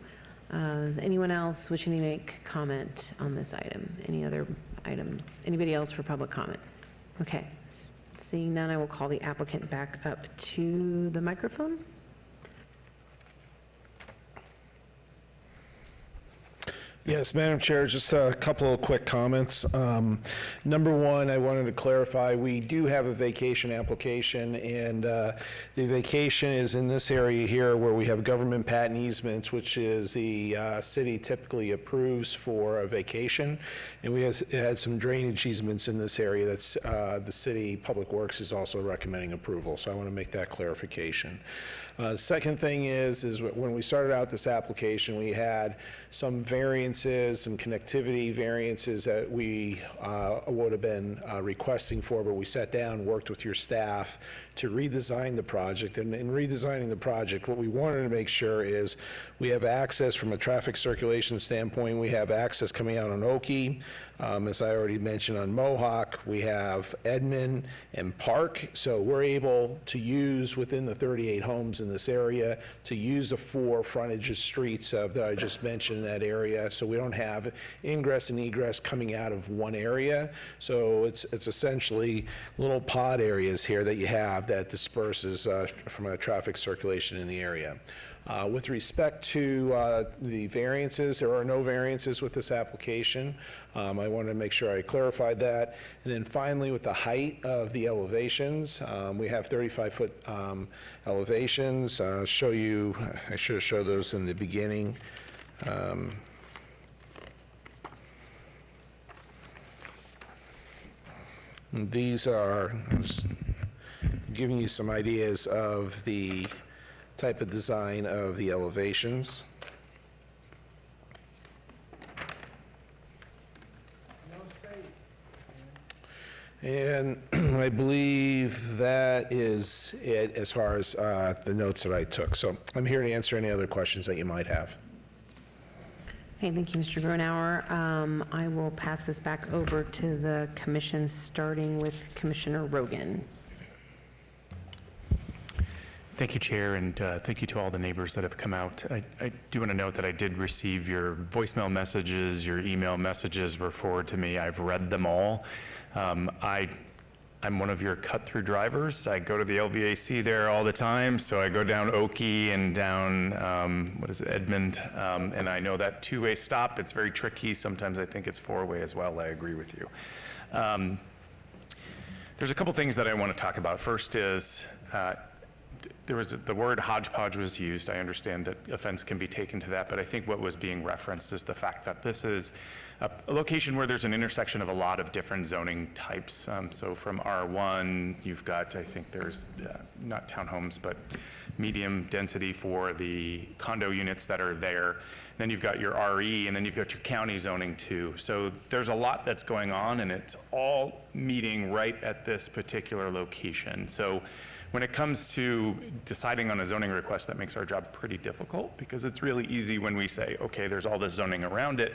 Is anyone else wishing to make comment on this item? Any other items? Anybody else for public comment? Okay. Seeing none, I will call the applicant back up to the microphone. Yes, Madam Chair, just a couple of quick comments. Number one, I wanted to clarify, we do have a vacation application, and the vacation is in this area here where we have government patent easements, which is the city typically approves for a vacation, and we had some drainage easements in this area that's the city Public Works is also recommending approval, so I want to make that clarification. Second thing is when we started out this application, we had some variances, some connectivity variances that we would have been requesting for, but we sat down, worked with your staff to redesign the project. And in redesigning the project, what we wanted to make sure is we have access from a traffic circulation standpoint. We have access coming out on Oakey. As I already mentioned on Mohawk, we have Edmond and Park. So we're able to use within the 38 homes in this area to use the 4 frontages streets that I just mentioned in that area. So we don't have ingress and egress coming out of one area. So it's essentially little pod areas here that you have that disperses from a traffic circulation in the area. With respect to the variances, there are no variances with this application. I wanted to make sure I clarified that. And then finally, with the height of the elevations, we have 35-foot elevations. I should have showed those in the beginning. These are, I'm just giving you some ideas of the type of design of the elevations. And I believe that is it as far as the notes that I took. So I'm here to answer any other questions that you might have. Okay, thank you, Mr. Gronauer. I will pass this back over to the commission, starting with Commissioner Rogan. Thank you, Chair, and thank you to all the neighbors that have come out. I do want to note that I did receive your voicemail messages, your email messages were forwarded to me. I've read them all. I'm one of your cut-through drivers. I go to the LVAC there all the time, so I go down Oakey and down, Edmond, and I know that two-way stop, it's very tricky. Sometimes I think it's four-way as well. I agree with you. There's a couple things that I want to talk about. First is, the word hodgepodge was used. I understand that offense can be taken to that, but I think what was being referenced is the fact that this is a location where there's an intersection of a lot of different zoning types. So from R1, you've got, I think there's not townhomes, but medium density for the condo units that are there. Then you've got your RE, and then you've got your county zoning too. So there's a lot that's going on, and it's all meeting right at this particular location. So when it comes to deciding on a zoning request, that makes our job pretty difficult, because it's really easy when we say, okay, there's all this zoning around it,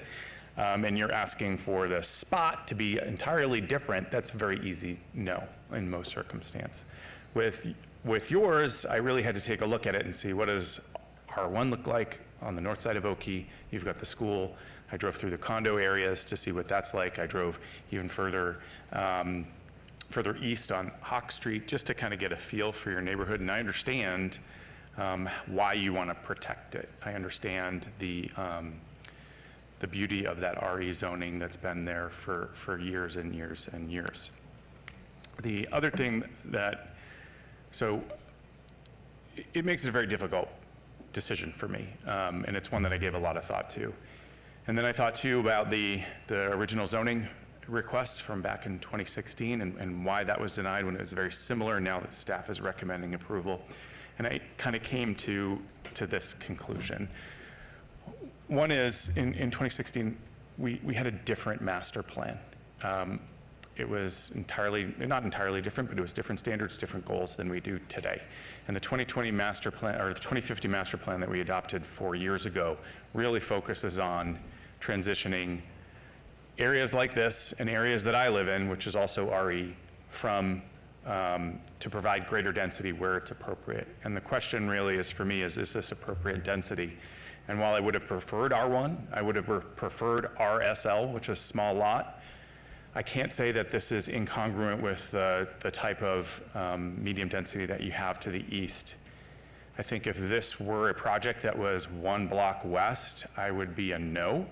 and you're asking for the spot to be entirely different. That's very easy, no, in most circumstance. With with yours, I really had to take a look at it and see what does R1 look like on the north side of Oki. You've got the school. I drove through the condo areas to see what that's like. I drove even further east on Hawk Street just to kind of get a feel for your neighborhood. And I understand why you want to protect it. I understand the beauty of that RE zoning that's been there for years and years and years. The other thing so it makes it a very difficult decision for me, and it's one that I gave a lot of thought to. And then I thought too about the original zoning requests from back in 2016 and why that was denied when it was very similar, and now the staff is recommending approval. And I kind of came to this conclusion. One is, in 2016, we had a different master plan. It was not entirely different, but it was different standards, different goals than we do today. And the 2020 master plan, or the 2050 master plan that we adopted 4 years ago, really focuses on transitioning areas like this and areas that I live in, which is also RE, to provide greater density where it's appropriate. And the question really is, for me, is this appropriate density? And while I would have preferred R1, I would have preferred RSL, which is small lot. I can't say that this is incongruent with the type of medium density that you have to the east. I think if this were a project that was 1 block west, I would be a no.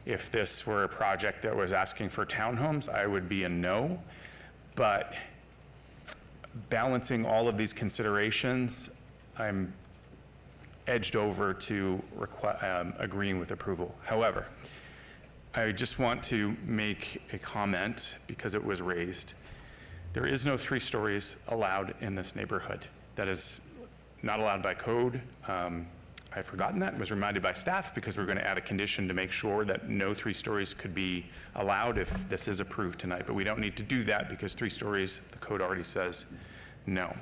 If this were a project that was asking for townhomes, I would be a no. But balancing all of these considerations, I'm edged over to agreeing with approval. However, I just want to make a comment because it was raised. There is no 3 stories allowed in this neighborhood. That is not allowed by code. I've forgotten that and was reminded by staff because we're going to add a condition to make sure that no 3 stories could be allowed if this is approved tonight. But we don't need to do that because 3 stories, the code already says no.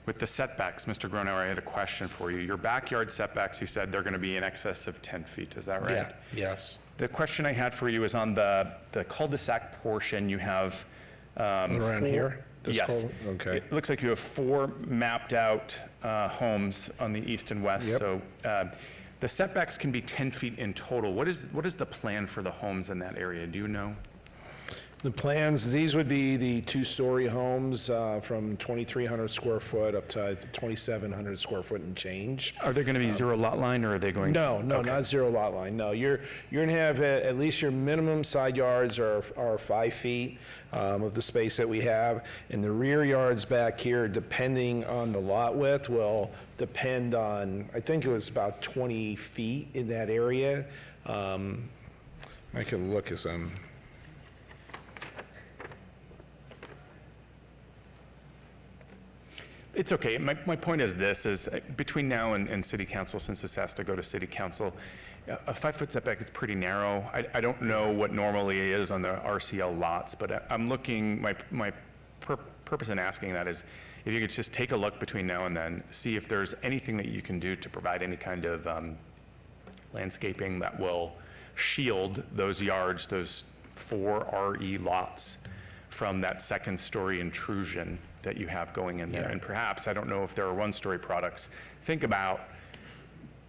With the setbacks, Mr. Gronauer, I had a question for you. Your backyard setbacks, you said they're going to be in excess of 10 feet. Is that right? Yeah, yes. The question I had for you is on the cul-de-sac portion, you have Around here? This Yes. Okay. It looks like you have 4 mapped out homes on the east and west. Yep. So the setbacks can be 10 feet in total. What is the plan for the homes in that area? Do you know? The plans, these would be the 2-story homes from 2,300 square foot up to 2,700 square foot and change. Are they going to be zero lot line, or are they going No, to? no, Okay. not zero lot line. No, you're going to have at least your minimum side yards are 5 feet of the space that we have. And the rear yards back here, depending on the lot width, will depend on, I think it was about 20 feet in that area. I can look as I'm... It's okay. My point is this, is between now and city council, since this has to go to city council, a 5-foot setback is pretty narrow. I don't know what normally is on the RCL lots, but I'm looking, my purpose in asking that is if you could just take a look between now and then, see if there's anything that you can do to provide any kind of landscaping that will shield those yards, those 4 RE lots from that 2nd-story intrusion that you have going in there. Yeah. And perhaps, I don't know if there are 1-story products, think about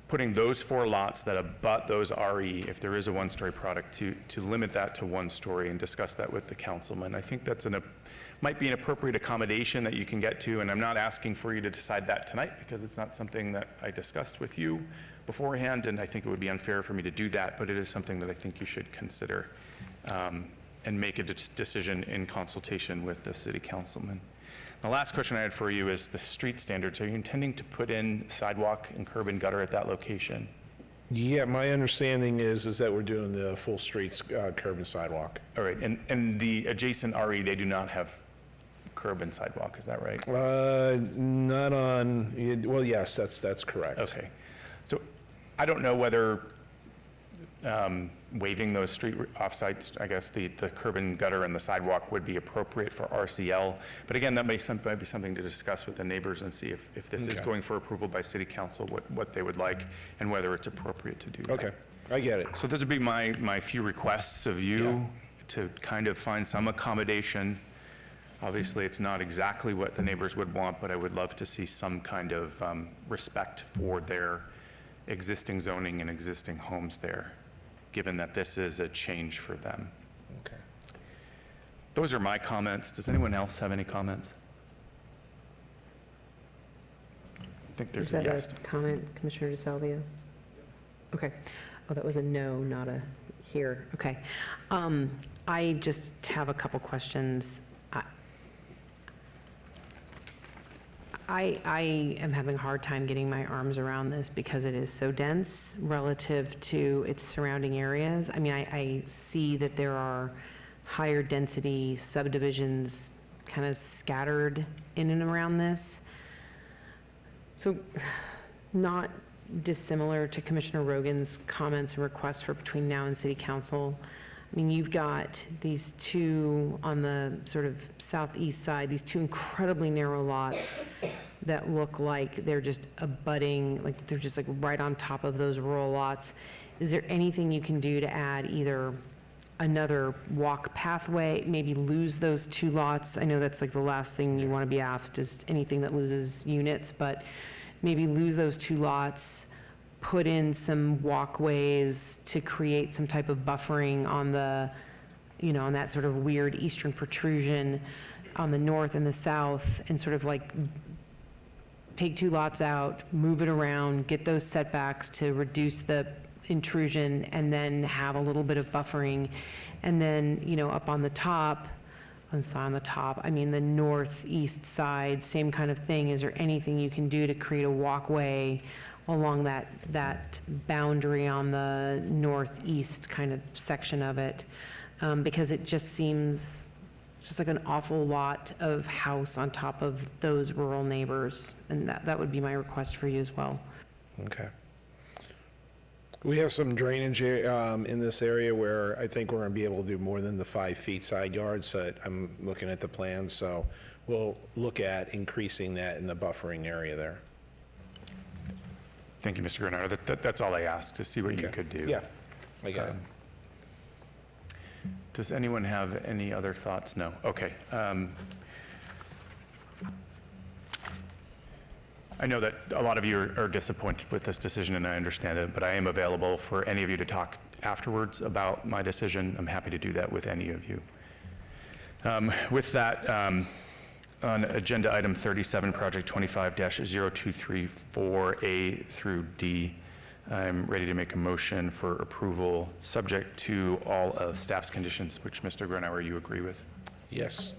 putting those 4 lots that abut those RE, if there is a 1-story product, to limit that to 1 story and discuss that with the councilman. I think that's might be an appropriate accommodation that you can get to, and I'm not asking for you to decide that tonight because it's not something that I discussed with you beforehand, and I think it would be unfair for me to do that, but it is something that I think you should consider and make a decision in consultation with the city councilman. The last question I had for you is the street standards. Are you intending to put in sidewalk and curb and gutter at that location? Yeah, my understanding is that we're doing the full streets, curb and sidewalk. All right, and the adjacent RE, they do not have curb and sidewalk, is that right? Not on, well, yes, that's correct. Okay. So I don't know whether waiving those street offsites, I guess the curb and gutter and the sidewalk would be appropriate for RCL. But again, that might be something to discuss with the neighbors and see if this is Okay. going for approval by city council, what they would like and whether it's appropriate to do that. Okay, I get it. So those would be my few requests of you to kind of find some accommodation Obviously, it's not exactly what the neighbors would want, but I would love to see some kind of respect for their existing zoning and existing homes there, given that this is a change for them. Okay. Those are my comments. Does anyone else have any comments? I think there's a yes. Is that a comment, Commissioner DeSalvio? Okay. Oh, that was a no, not a here. Okay. I just have a couple questions. I am having a hard time getting my arms around this because it is so dense relative to its surrounding areas. I mean, I see that there are higher density subdivisions kind of scattered in and around this. So not dissimilar to Commissioner Rogan's comments and requests for between now and City Council. I mean, you've got these two on the sort of southeast side, these two incredibly narrow lots that look like they're just abutting, like they're just like right on top of those rural lots. Is there anything you can do to add either another walk pathway, maybe lose those two lots? I know that's like the last thing you want to be asked is anything that loses units, but maybe lose those two lots, put in some walkways to create some type of buffering on the, you know, on that sort of weird eastern protrusion on the north and the south, and sort of like take two lots out, move it around, get those setbacks to reduce the intrusion, and then have a little bit of buffering. And then, you know, up on the top, I mean, the northeast side, same kind of thing. Is there anything you can do to create a walkway along that boundary on the northeast kind of section of it? Because it just seems just like an awful lot of house on top of those rural neighbors. And that would be my request for you as well. Okay. We have some drainage in this area where I think we're going to be able to do more than the 5 feet side yards. I'm looking at the plan, so we'll look at increasing that in the buffering area there. Thank you, Mr. Granaro. That's all I asked, to see what you could do. Yeah, I got it. Does anyone have any other thoughts? No. Okay. I know that a lot of you are disappointed with this decision, and I understand it, but I am available for any of you to talk afterwards about my decision. I'm happy to do that with any of you. With that, on agenda item 37, project 25-0234A through D, I'm ready to make a motion for approval, subject to all of staff's conditions, which, Mr. Gronauer, you agree with? Yes.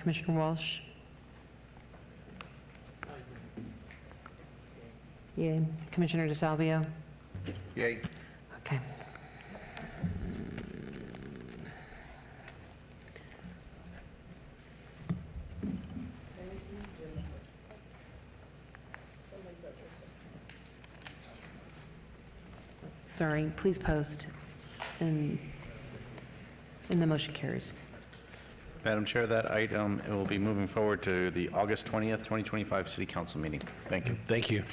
Commissioner Walsh? Yay. Commissioner DeSalvio? Yay. Okay. Sorry, please post, and the motion carries. Madam Chair, that item will be moving forward to the August 20th, 2025 City Council meeting. Thank you. Thank you.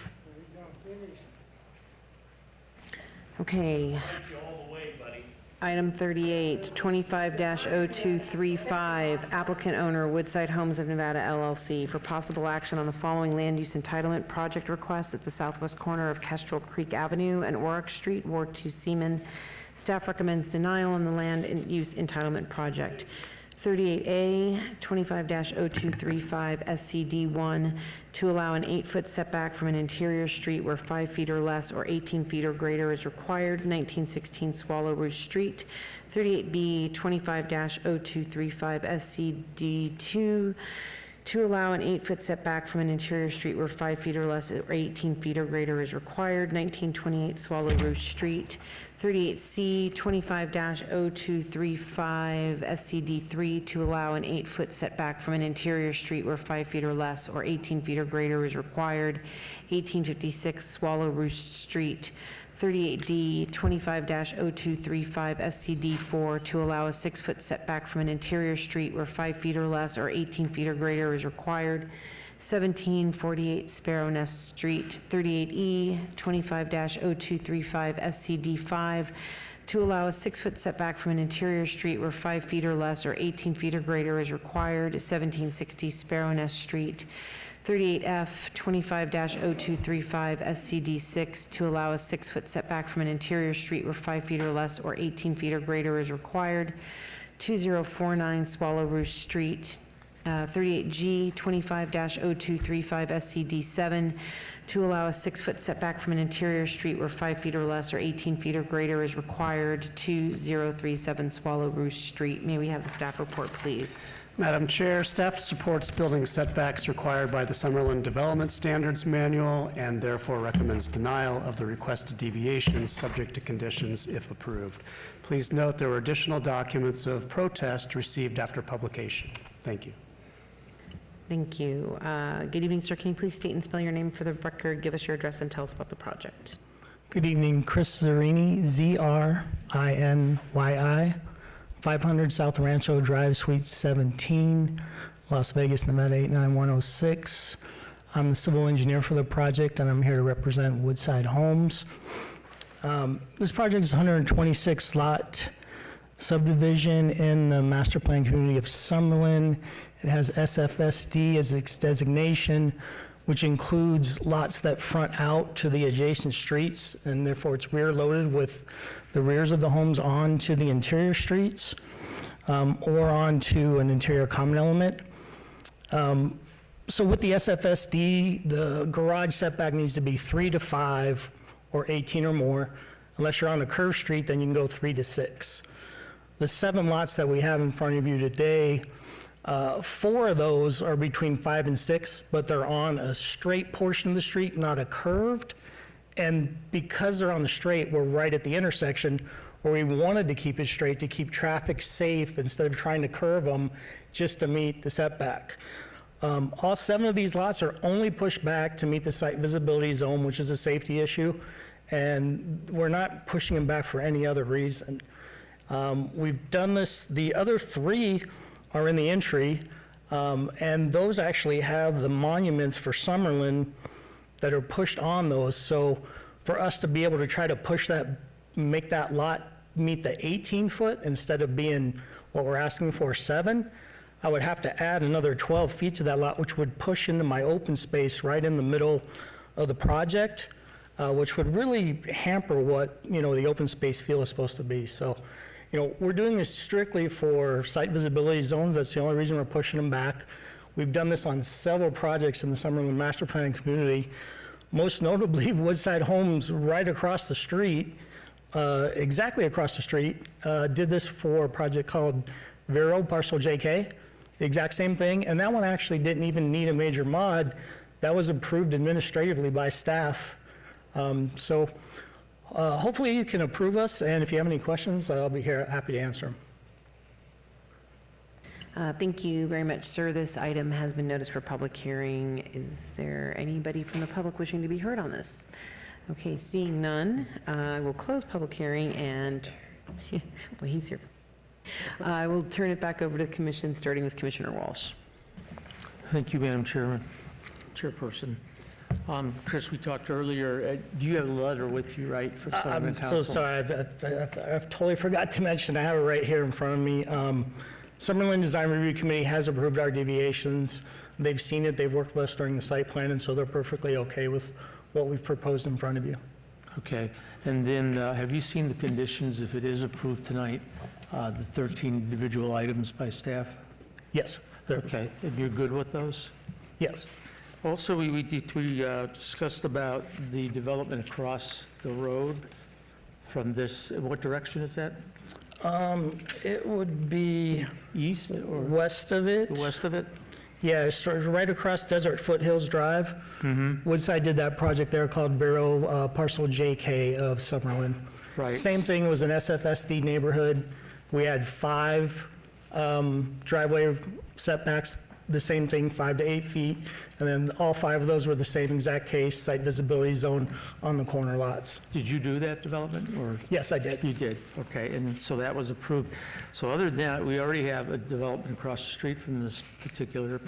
Okay. Item 38, 25-0235, applicant owner Woodside Homes of Nevada LLC for possible action on the following land use entitlement project requests at the southwest corner of Kestrel Creek Avenue and Oric Street, Ward 2 Seaman. Staff recommends denial on the land use entitlement project. 38A, 25-0235 SCD1, to allow an 8-foot setback from an interior street where 5 feet or less or 18 feet or greater is required, 1916 Swallow Rouge Street. 38B, 25-0235 SCD2, to allow an 8-foot setback from an interior street where 5 feet or less or 18 feet or greater is required, 1928 Swallow Rouge Street. 38C, 25-0235 SCD3, to allow an 8-foot setback from an interior street where 5 feet or less or 18 feet or greater is required, 1856 Swallow Rouge Street. 38D 25-0235 SCD4 to allow a 6-foot setback from an interior street where 5 feet or less or 18 feet or greater is required. 1748 Sparrow Nest Street, 38E 25-0235 SCD5 to allow a 6-foot setback from an interior street where 5 feet or less or 18 feet or greater is required. 1760 Sparrow Nest Street, 38F 25-0235 SCD6 to allow a 6-foot setback from an interior street where 5 feet or less or 18 feet or greater is required. 2049 Swallow Roost Street, 38G 25-0235 SCD7 to allow a 6-foot setback from an interior street where 5 feet or less or 18 feet or greater is required. 2037 Swallow Roost Street. May we have the staff report, please? Madam Chair, staff supports building setbacks required by the Summerlin Development Standards Manual and therefore recommends denial of the requested deviations subject to conditions if approved. Please note there were additional documents of protest received after publication. Thank you. Thank you. Good evening, sir. Can you please state and spell your name for the record, give us your address, and tell us about the project? Good evening, Chris Zerini, Z-R-I-N-Y-I, 500 South Rancho Drive, Suite 17, Las Vegas, Nevada 89106. I'm the civil engineer for the project, and I'm here to represent Woodside Homes. This project is 126 lot subdivision in the master plan community of Summerlin. It has SFSD as its designation, which includes lots that front out to the adjacent streets, and therefore it's rear loaded with the rears of the homes onto the interior streets or onto an interior common element. So with the SFSD, the garage setback needs to be 3 to 5 or 18 or more. Unless you're on a curved street, then you can go 3 to 6. The 7 lots that we have in front of you today, 4 of those are between 5 and 6, but they're on a straight portion of the street, not a curved. And because they're on the straight, we're right at the intersection where we wanted to keep it straight to keep traffic safe instead of trying to curve them just to meet the setback. All 7 of these lots are only pushed back to meet the site visibility zone, which is a safety issue, and we're not pushing them back for any other reason. We've done this, the other 3 are in the entry, and those actually have the monuments for Summerlin that are pushed on those. So for us to be able to try to push that, make that lot meet the 18-foot instead of being what we're asking for 7, I would have to add another 12 feet to that lot, which would push into my open space right in the middle of the project, which would really hamper what, the open space feel is supposed to be. So, we're doing this strictly for site visibility zones. That's the only reason we're pushing them back. We've done this on several projects in the Summerlin Master Plan community, most notably Woodside Homes right across the street, exactly across the street, did this for a project called Vero Parcel JK, the exact same thing, and that one actually didn't even need a major mod. That was approved administratively by staff. Hopefully you can approve us, and if you have any questions, I'll be here happy to answer them. Thank you very much, sir. This item has been noticed for public hearing. Is there anybody from the public wishing to be heard on this? Okay, seeing none, I will close public hearing and, well, he's here. I will turn it back over to the commission, starting with Commissioner Walsh. Thank you, Madam Chairperson. Chris, we talked earlier, do you have a letter with you, right, from Summerlin Council? I'm so sorry, I've totally forgot to mention, I have it right here in front of me. Summerlin Design Review Committee has approved our deviations. They've seen it, they've worked with us during the site plan, and so they're perfectly okay with what we've proposed in front of you. Okay, and then have you seen the conditions, if it is approved tonight, the 13 individual items by staff? Yes. Okay, and you're good with those? Yes. Also, we discussed about the development across the road from this, what direction is that? It would be east or west of it. West of it? Yeah, it's right across Desert Foothills Drive. Woodside did that project there called Vero Parcel JK of Summerlin. Right. Same thing, it was an SFSD neighborhood. We had 5 driveway setbacks, the same thing, 5 to 8 feet. And then all 5 of those were the same exact case, site visibility zone on the corner lots. Did you do that development, or? Yes, I did. You did, okay, and so that was approved. So other than that, we already have a development across the street from this particular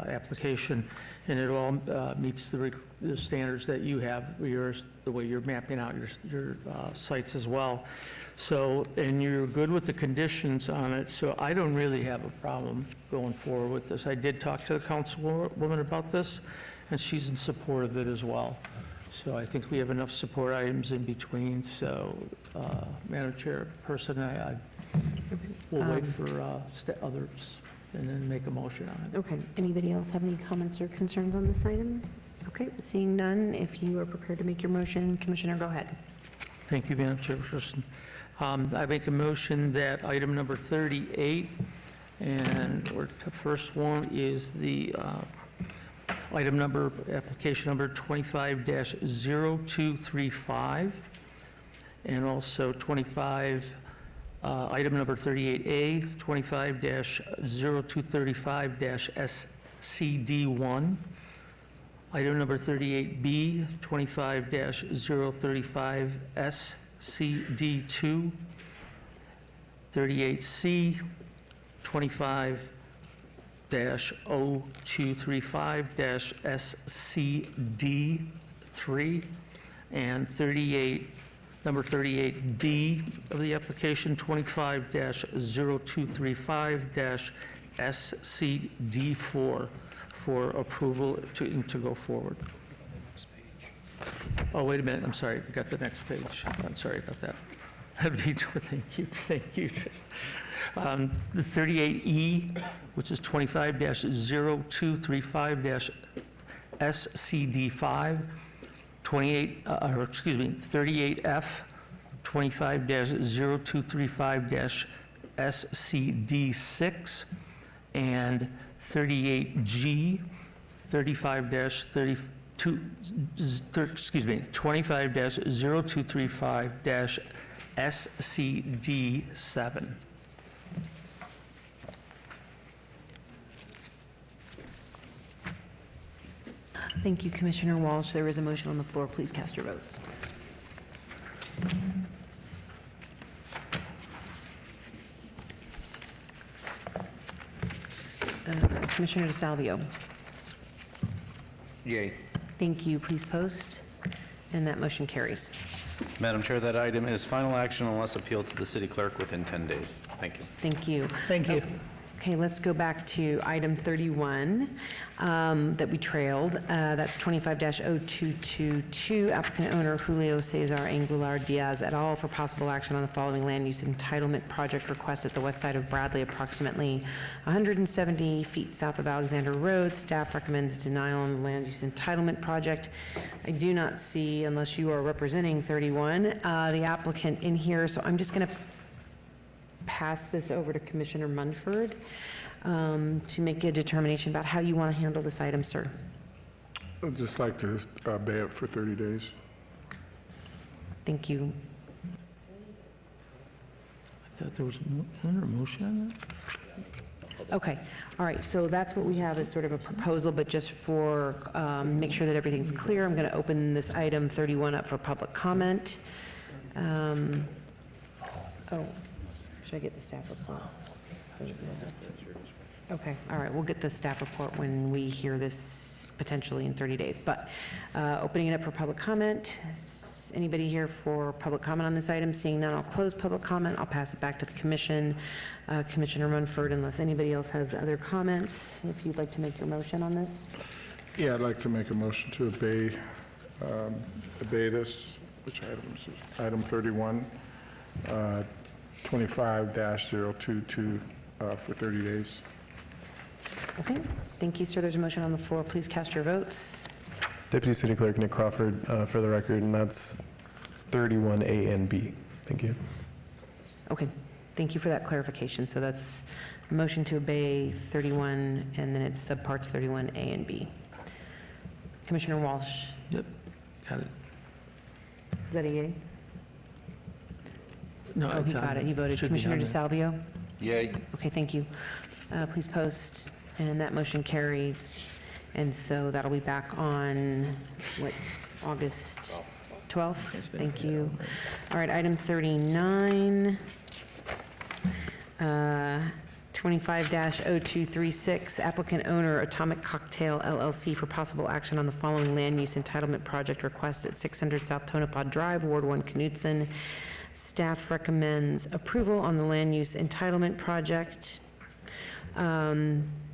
application, and it all meets the standards that you have, the way you're mapping out your sites as well. So, and you're good with the conditions on it, so I don't really have a problem going forward with this. I did talk to the councilwoman about this, and she's in support of it as well. So I think we have enough support items in between, so, Madam Chairperson, I will wait for others and then make a motion on it. Okay, anybody else have any comments or concerns on this item? Okay, seeing none, if you are prepared to make your motion, Commissioner, go ahead. Thank you, Madam Chairperson. I make a motion that item number 38, and the first one is the application number 25-0235, and also item number 38A, 25-0235-SCD1, item number 38B, 25-035-SCD2, 38C, 25-0235-SCD3, and number 38D of the application, 25-0235-SCD4 for approval to go forward. Oh, wait a minute, I'm sorry, I got the next page. I'm sorry about that. That'd be, thank you. The 38E, which is 25-0235-SCD5, 38F, 25-0235-SCD6, and 38G, 25-0235-SCD7. Thank you, Commissioner Walsh. There is a motion on the floor. Please cast your votes. Commissioner DeSalvio. Yay. Thank you. Please post. And that motion carries. Madam Chair, that item is final action unless appealed to the city clerk within 10 days. Thank you. Thank you. Thank you. Okay, let's go back to item 31 that we trailed. That's 25-0222, applicant owner Julio Cesar Angular Diaz et al. For possible action on the following land use entitlement project request at the west side of Bradley, approximately 170 feet south of Alexander Road. Staff recommends denial on the land use entitlement project. I do not see, unless you are representing 31, the applicant in here, so I'm just going to pass this over to Commissioner Munford to make a determination about how you want to handle this item, sir. I'd just like to bay it for 30 days. Thank you. I thought there was a motion on that? Okay, all right, so that's what we have as sort of a proposal, but just for, make sure that everything's clear, I'm going to open this item 31 up for public comment. Should I get the staff report? Okay, all right, we'll get the staff report when we hear this potentially in 30 days. But opening it up for public comment. Anybody here for public comment on this item? Seeing none, I'll close public comment. I'll pass it back to the commission. Commissioner Munford, unless anybody else has other comments, if you'd like to make your motion on this. Yeah, I'd like to make a motion to obey this, which item is this? Item 31, 25-022 for 30 days. Okay, thank you, sir. There's a motion on the floor. Please cast your votes. Deputy City Clerk Nick Crawford, for the record, and that's 31A and B. Thank you. Okay, thank you for that clarification. So that's a motion to obey 31, and then it's subparts 31A and B. Commissioner Walsh? Yep, got it. Is that a yay? No, Oh, he it's got on- it. He voted. should be Commissioner on there. DeSalvio? Yay. Okay, thank you. Please post, and that motion carries. And so that'll be back on, what, August 12th? Thank you. All right, item 39, 25-0236, applicant owner Atomic Cocktail LLC for possible action on the following land use entitlement project request at 600 South Tonopah Drive, Ward 1, Knutson. Staff recommends approval on the land use entitlement project.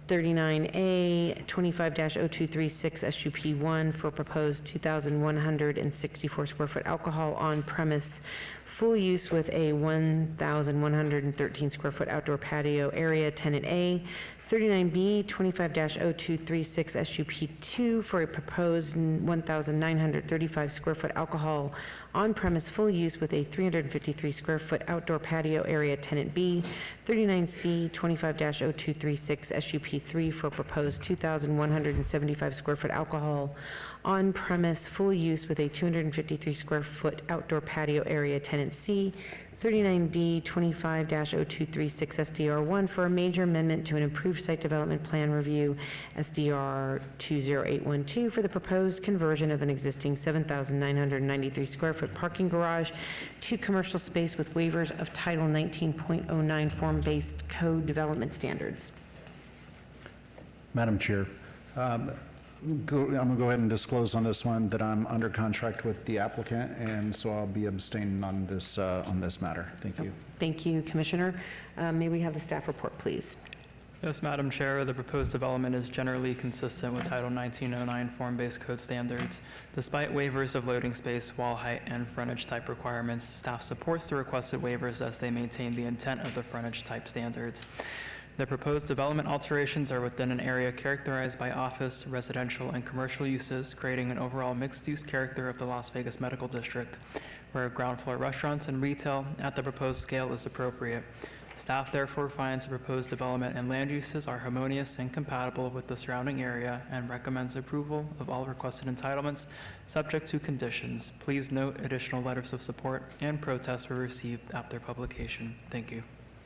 39A, 25-0236 SUP1 for proposed 2,164 square foot alcohol on premise, full use with a 1,113 square foot outdoor patio area, tenant A. 39B, 25-0236 SUP2 for a proposed 1,935 square foot alcohol on premise, full use with a 353 square foot outdoor patio area, tenant B. 39C, 25-0236 SUP3 for proposed 2,175 square foot alcohol on premise, full use with a 253 square foot outdoor patio area, tenant C. 39D, 25-0236 SDR1 for a major amendment to an improved site development plan review, SDR 20812, for the proposed conversion of an existing 7,993 square foot parking garage to commercial space with waivers of Title 19.09 form-based code development standards. Madam Chair, I'm going to go ahead and disclose on this one that I'm under contract with the applicant, and so I'll be abstaining on this matter. Thank you. Thank you, Commissioner. May we have the staff report, please? Yes, Madam Chair, the proposed development is generally consistent with Title 1909 form-based code standards. Despite waivers of loading space, wall height, and frontage type requirements, staff supports the requested waivers as they maintain the intent of the frontage type standards. The proposed development alterations are within an area characterized by office, residential, and commercial uses, creating an overall mixed-use character of the Las Vegas Medical District, where ground floor restaurants and retail at the proposed scale is appropriate. Staff therefore finds the proposed development and land uses are harmonious and compatible with the surrounding area and recommends approval of all requested entitlements, subject to conditions. Please note additional letters of support and protests were received after publication. Thank you.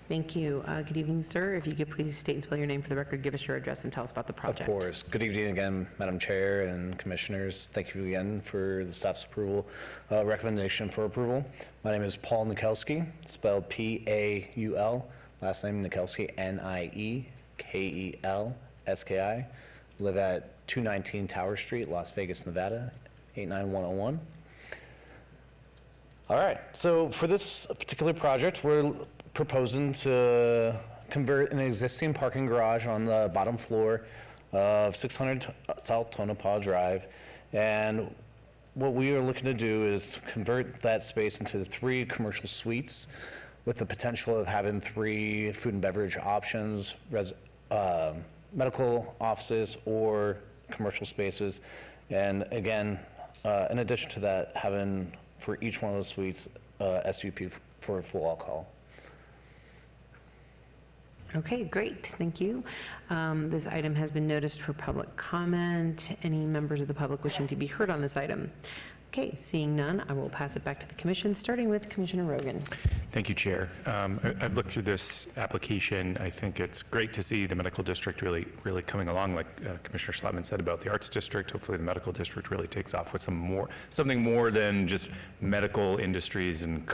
Thank you. Good evening, sir. If you could please state and spell your name for the record, give us your address, and tell us about the project. Of course. Good evening again, Madam Chair and Commissioners. Thank you again for the staff's approval, recommendation for approval. My name is Paul Nikelski, spelled P-A-U-L, last name Nikelski, N-I-E-K-E-L-S-K-I. Live at 219 Tower Street, Las Vegas, Nevada, 89101. All right, so for this particular project, we're proposing to convert an existing parking garage on the bottom floor of 600 South Tonopah Drive. And what we are looking to do is convert that space into 3 commercial suites with the potential of having 3 food and beverage options, medical offices, or commercial spaces. And again, in addition to that, having for each one of those suites, SUP for full alcohol. Okay, great. Thank you. This item has been noticed for public comment. Any members of the public wishing to be heard on this item? Okay, seeing none, I will pass it back to the commission, starting with Commissioner Rogan. Thank you, Chair. I've looked through this application. I think it's great to see the medical district really coming along, like Commissioner Schlettman said about the arts district. Hopefully the medical district really takes off with something more than just medical industries and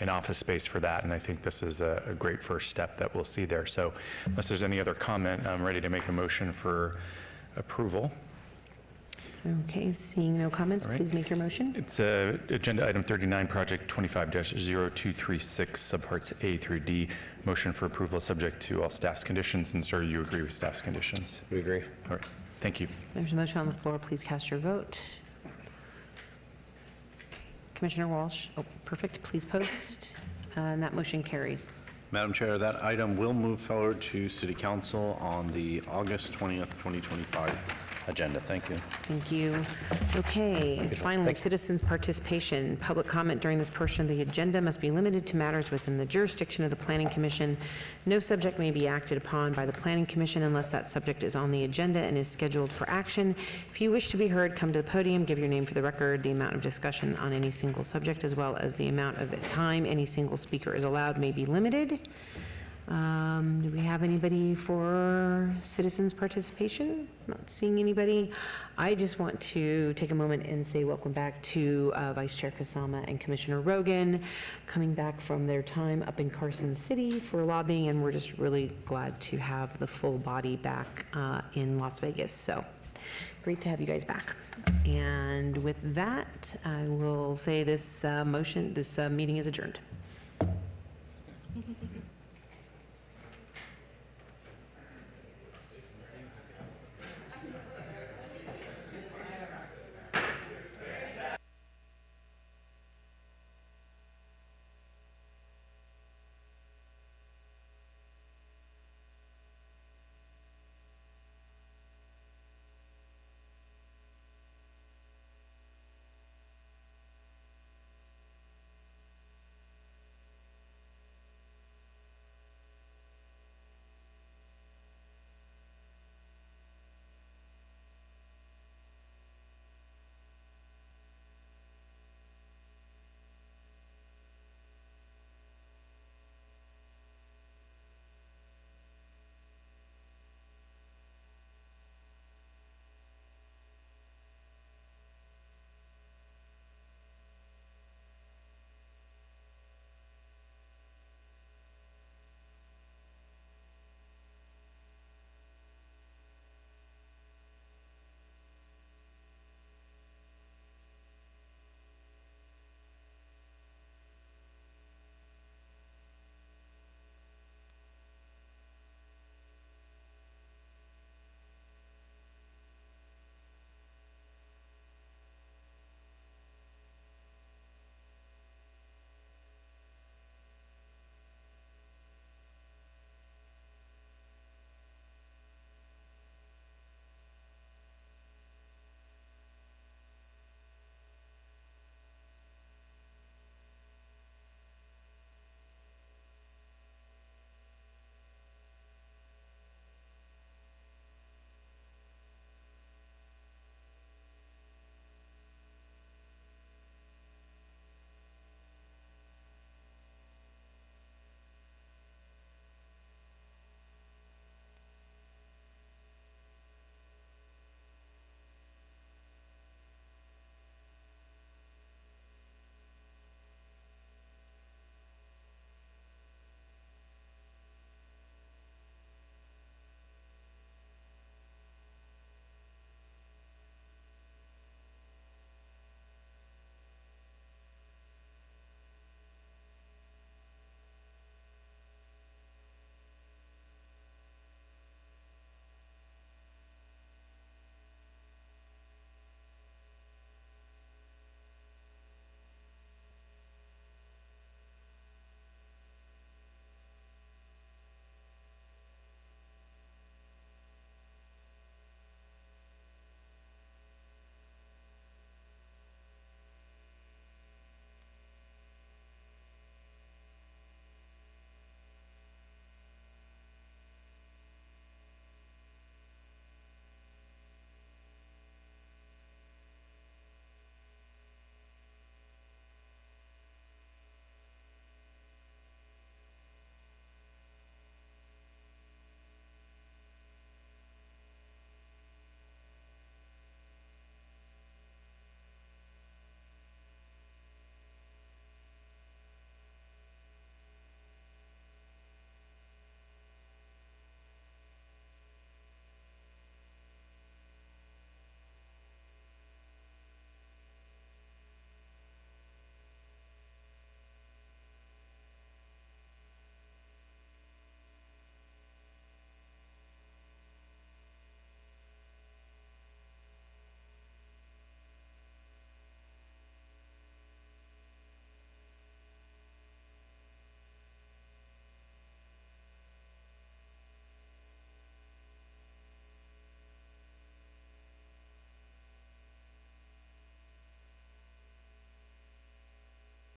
office space for that. And I think this is a great first step that we'll see there. So unless there's any other comment, I'm ready to make a motion for approval. Okay, seeing no comments, please make your motion. It's agenda item 39, project 25-0236, subparts A through D. Motion for approval subject to all staff's conditions. And sir, you agree with staff's conditions? We agree. All right, thank you. There's a motion on the floor. Please cast your vote. Commissioner Walsh, oh, perfect. Please post. And that motion carries. Madam Chair, that item will move forward to City Council on the August 20th, 2025 agenda. Thank you. Thank you. Okay, finally, citizens' participation. Public comment during this portion of the agenda must be limited to matters within the jurisdiction of the Planning Commission. No subject may be acted upon by the Planning Commission unless that subject is on the agenda and is scheduled for action. If you wish to be heard, come to the podium, give your name for the record. The amount of discussion on any single subject, as well as the amount of time any single speaker is allowed, may be limited. Do we have anybody for citizens' participation? Not seeing anybody. I just want to take a moment and say welcome back to Vice Chair Kasama and Commissioner Rogan, coming back from their time up in Carson City for lobbying, and we're just really glad to have the full body back in Las Vegas. So great to have you guys back. And with that, I will say this meeting is adjourned.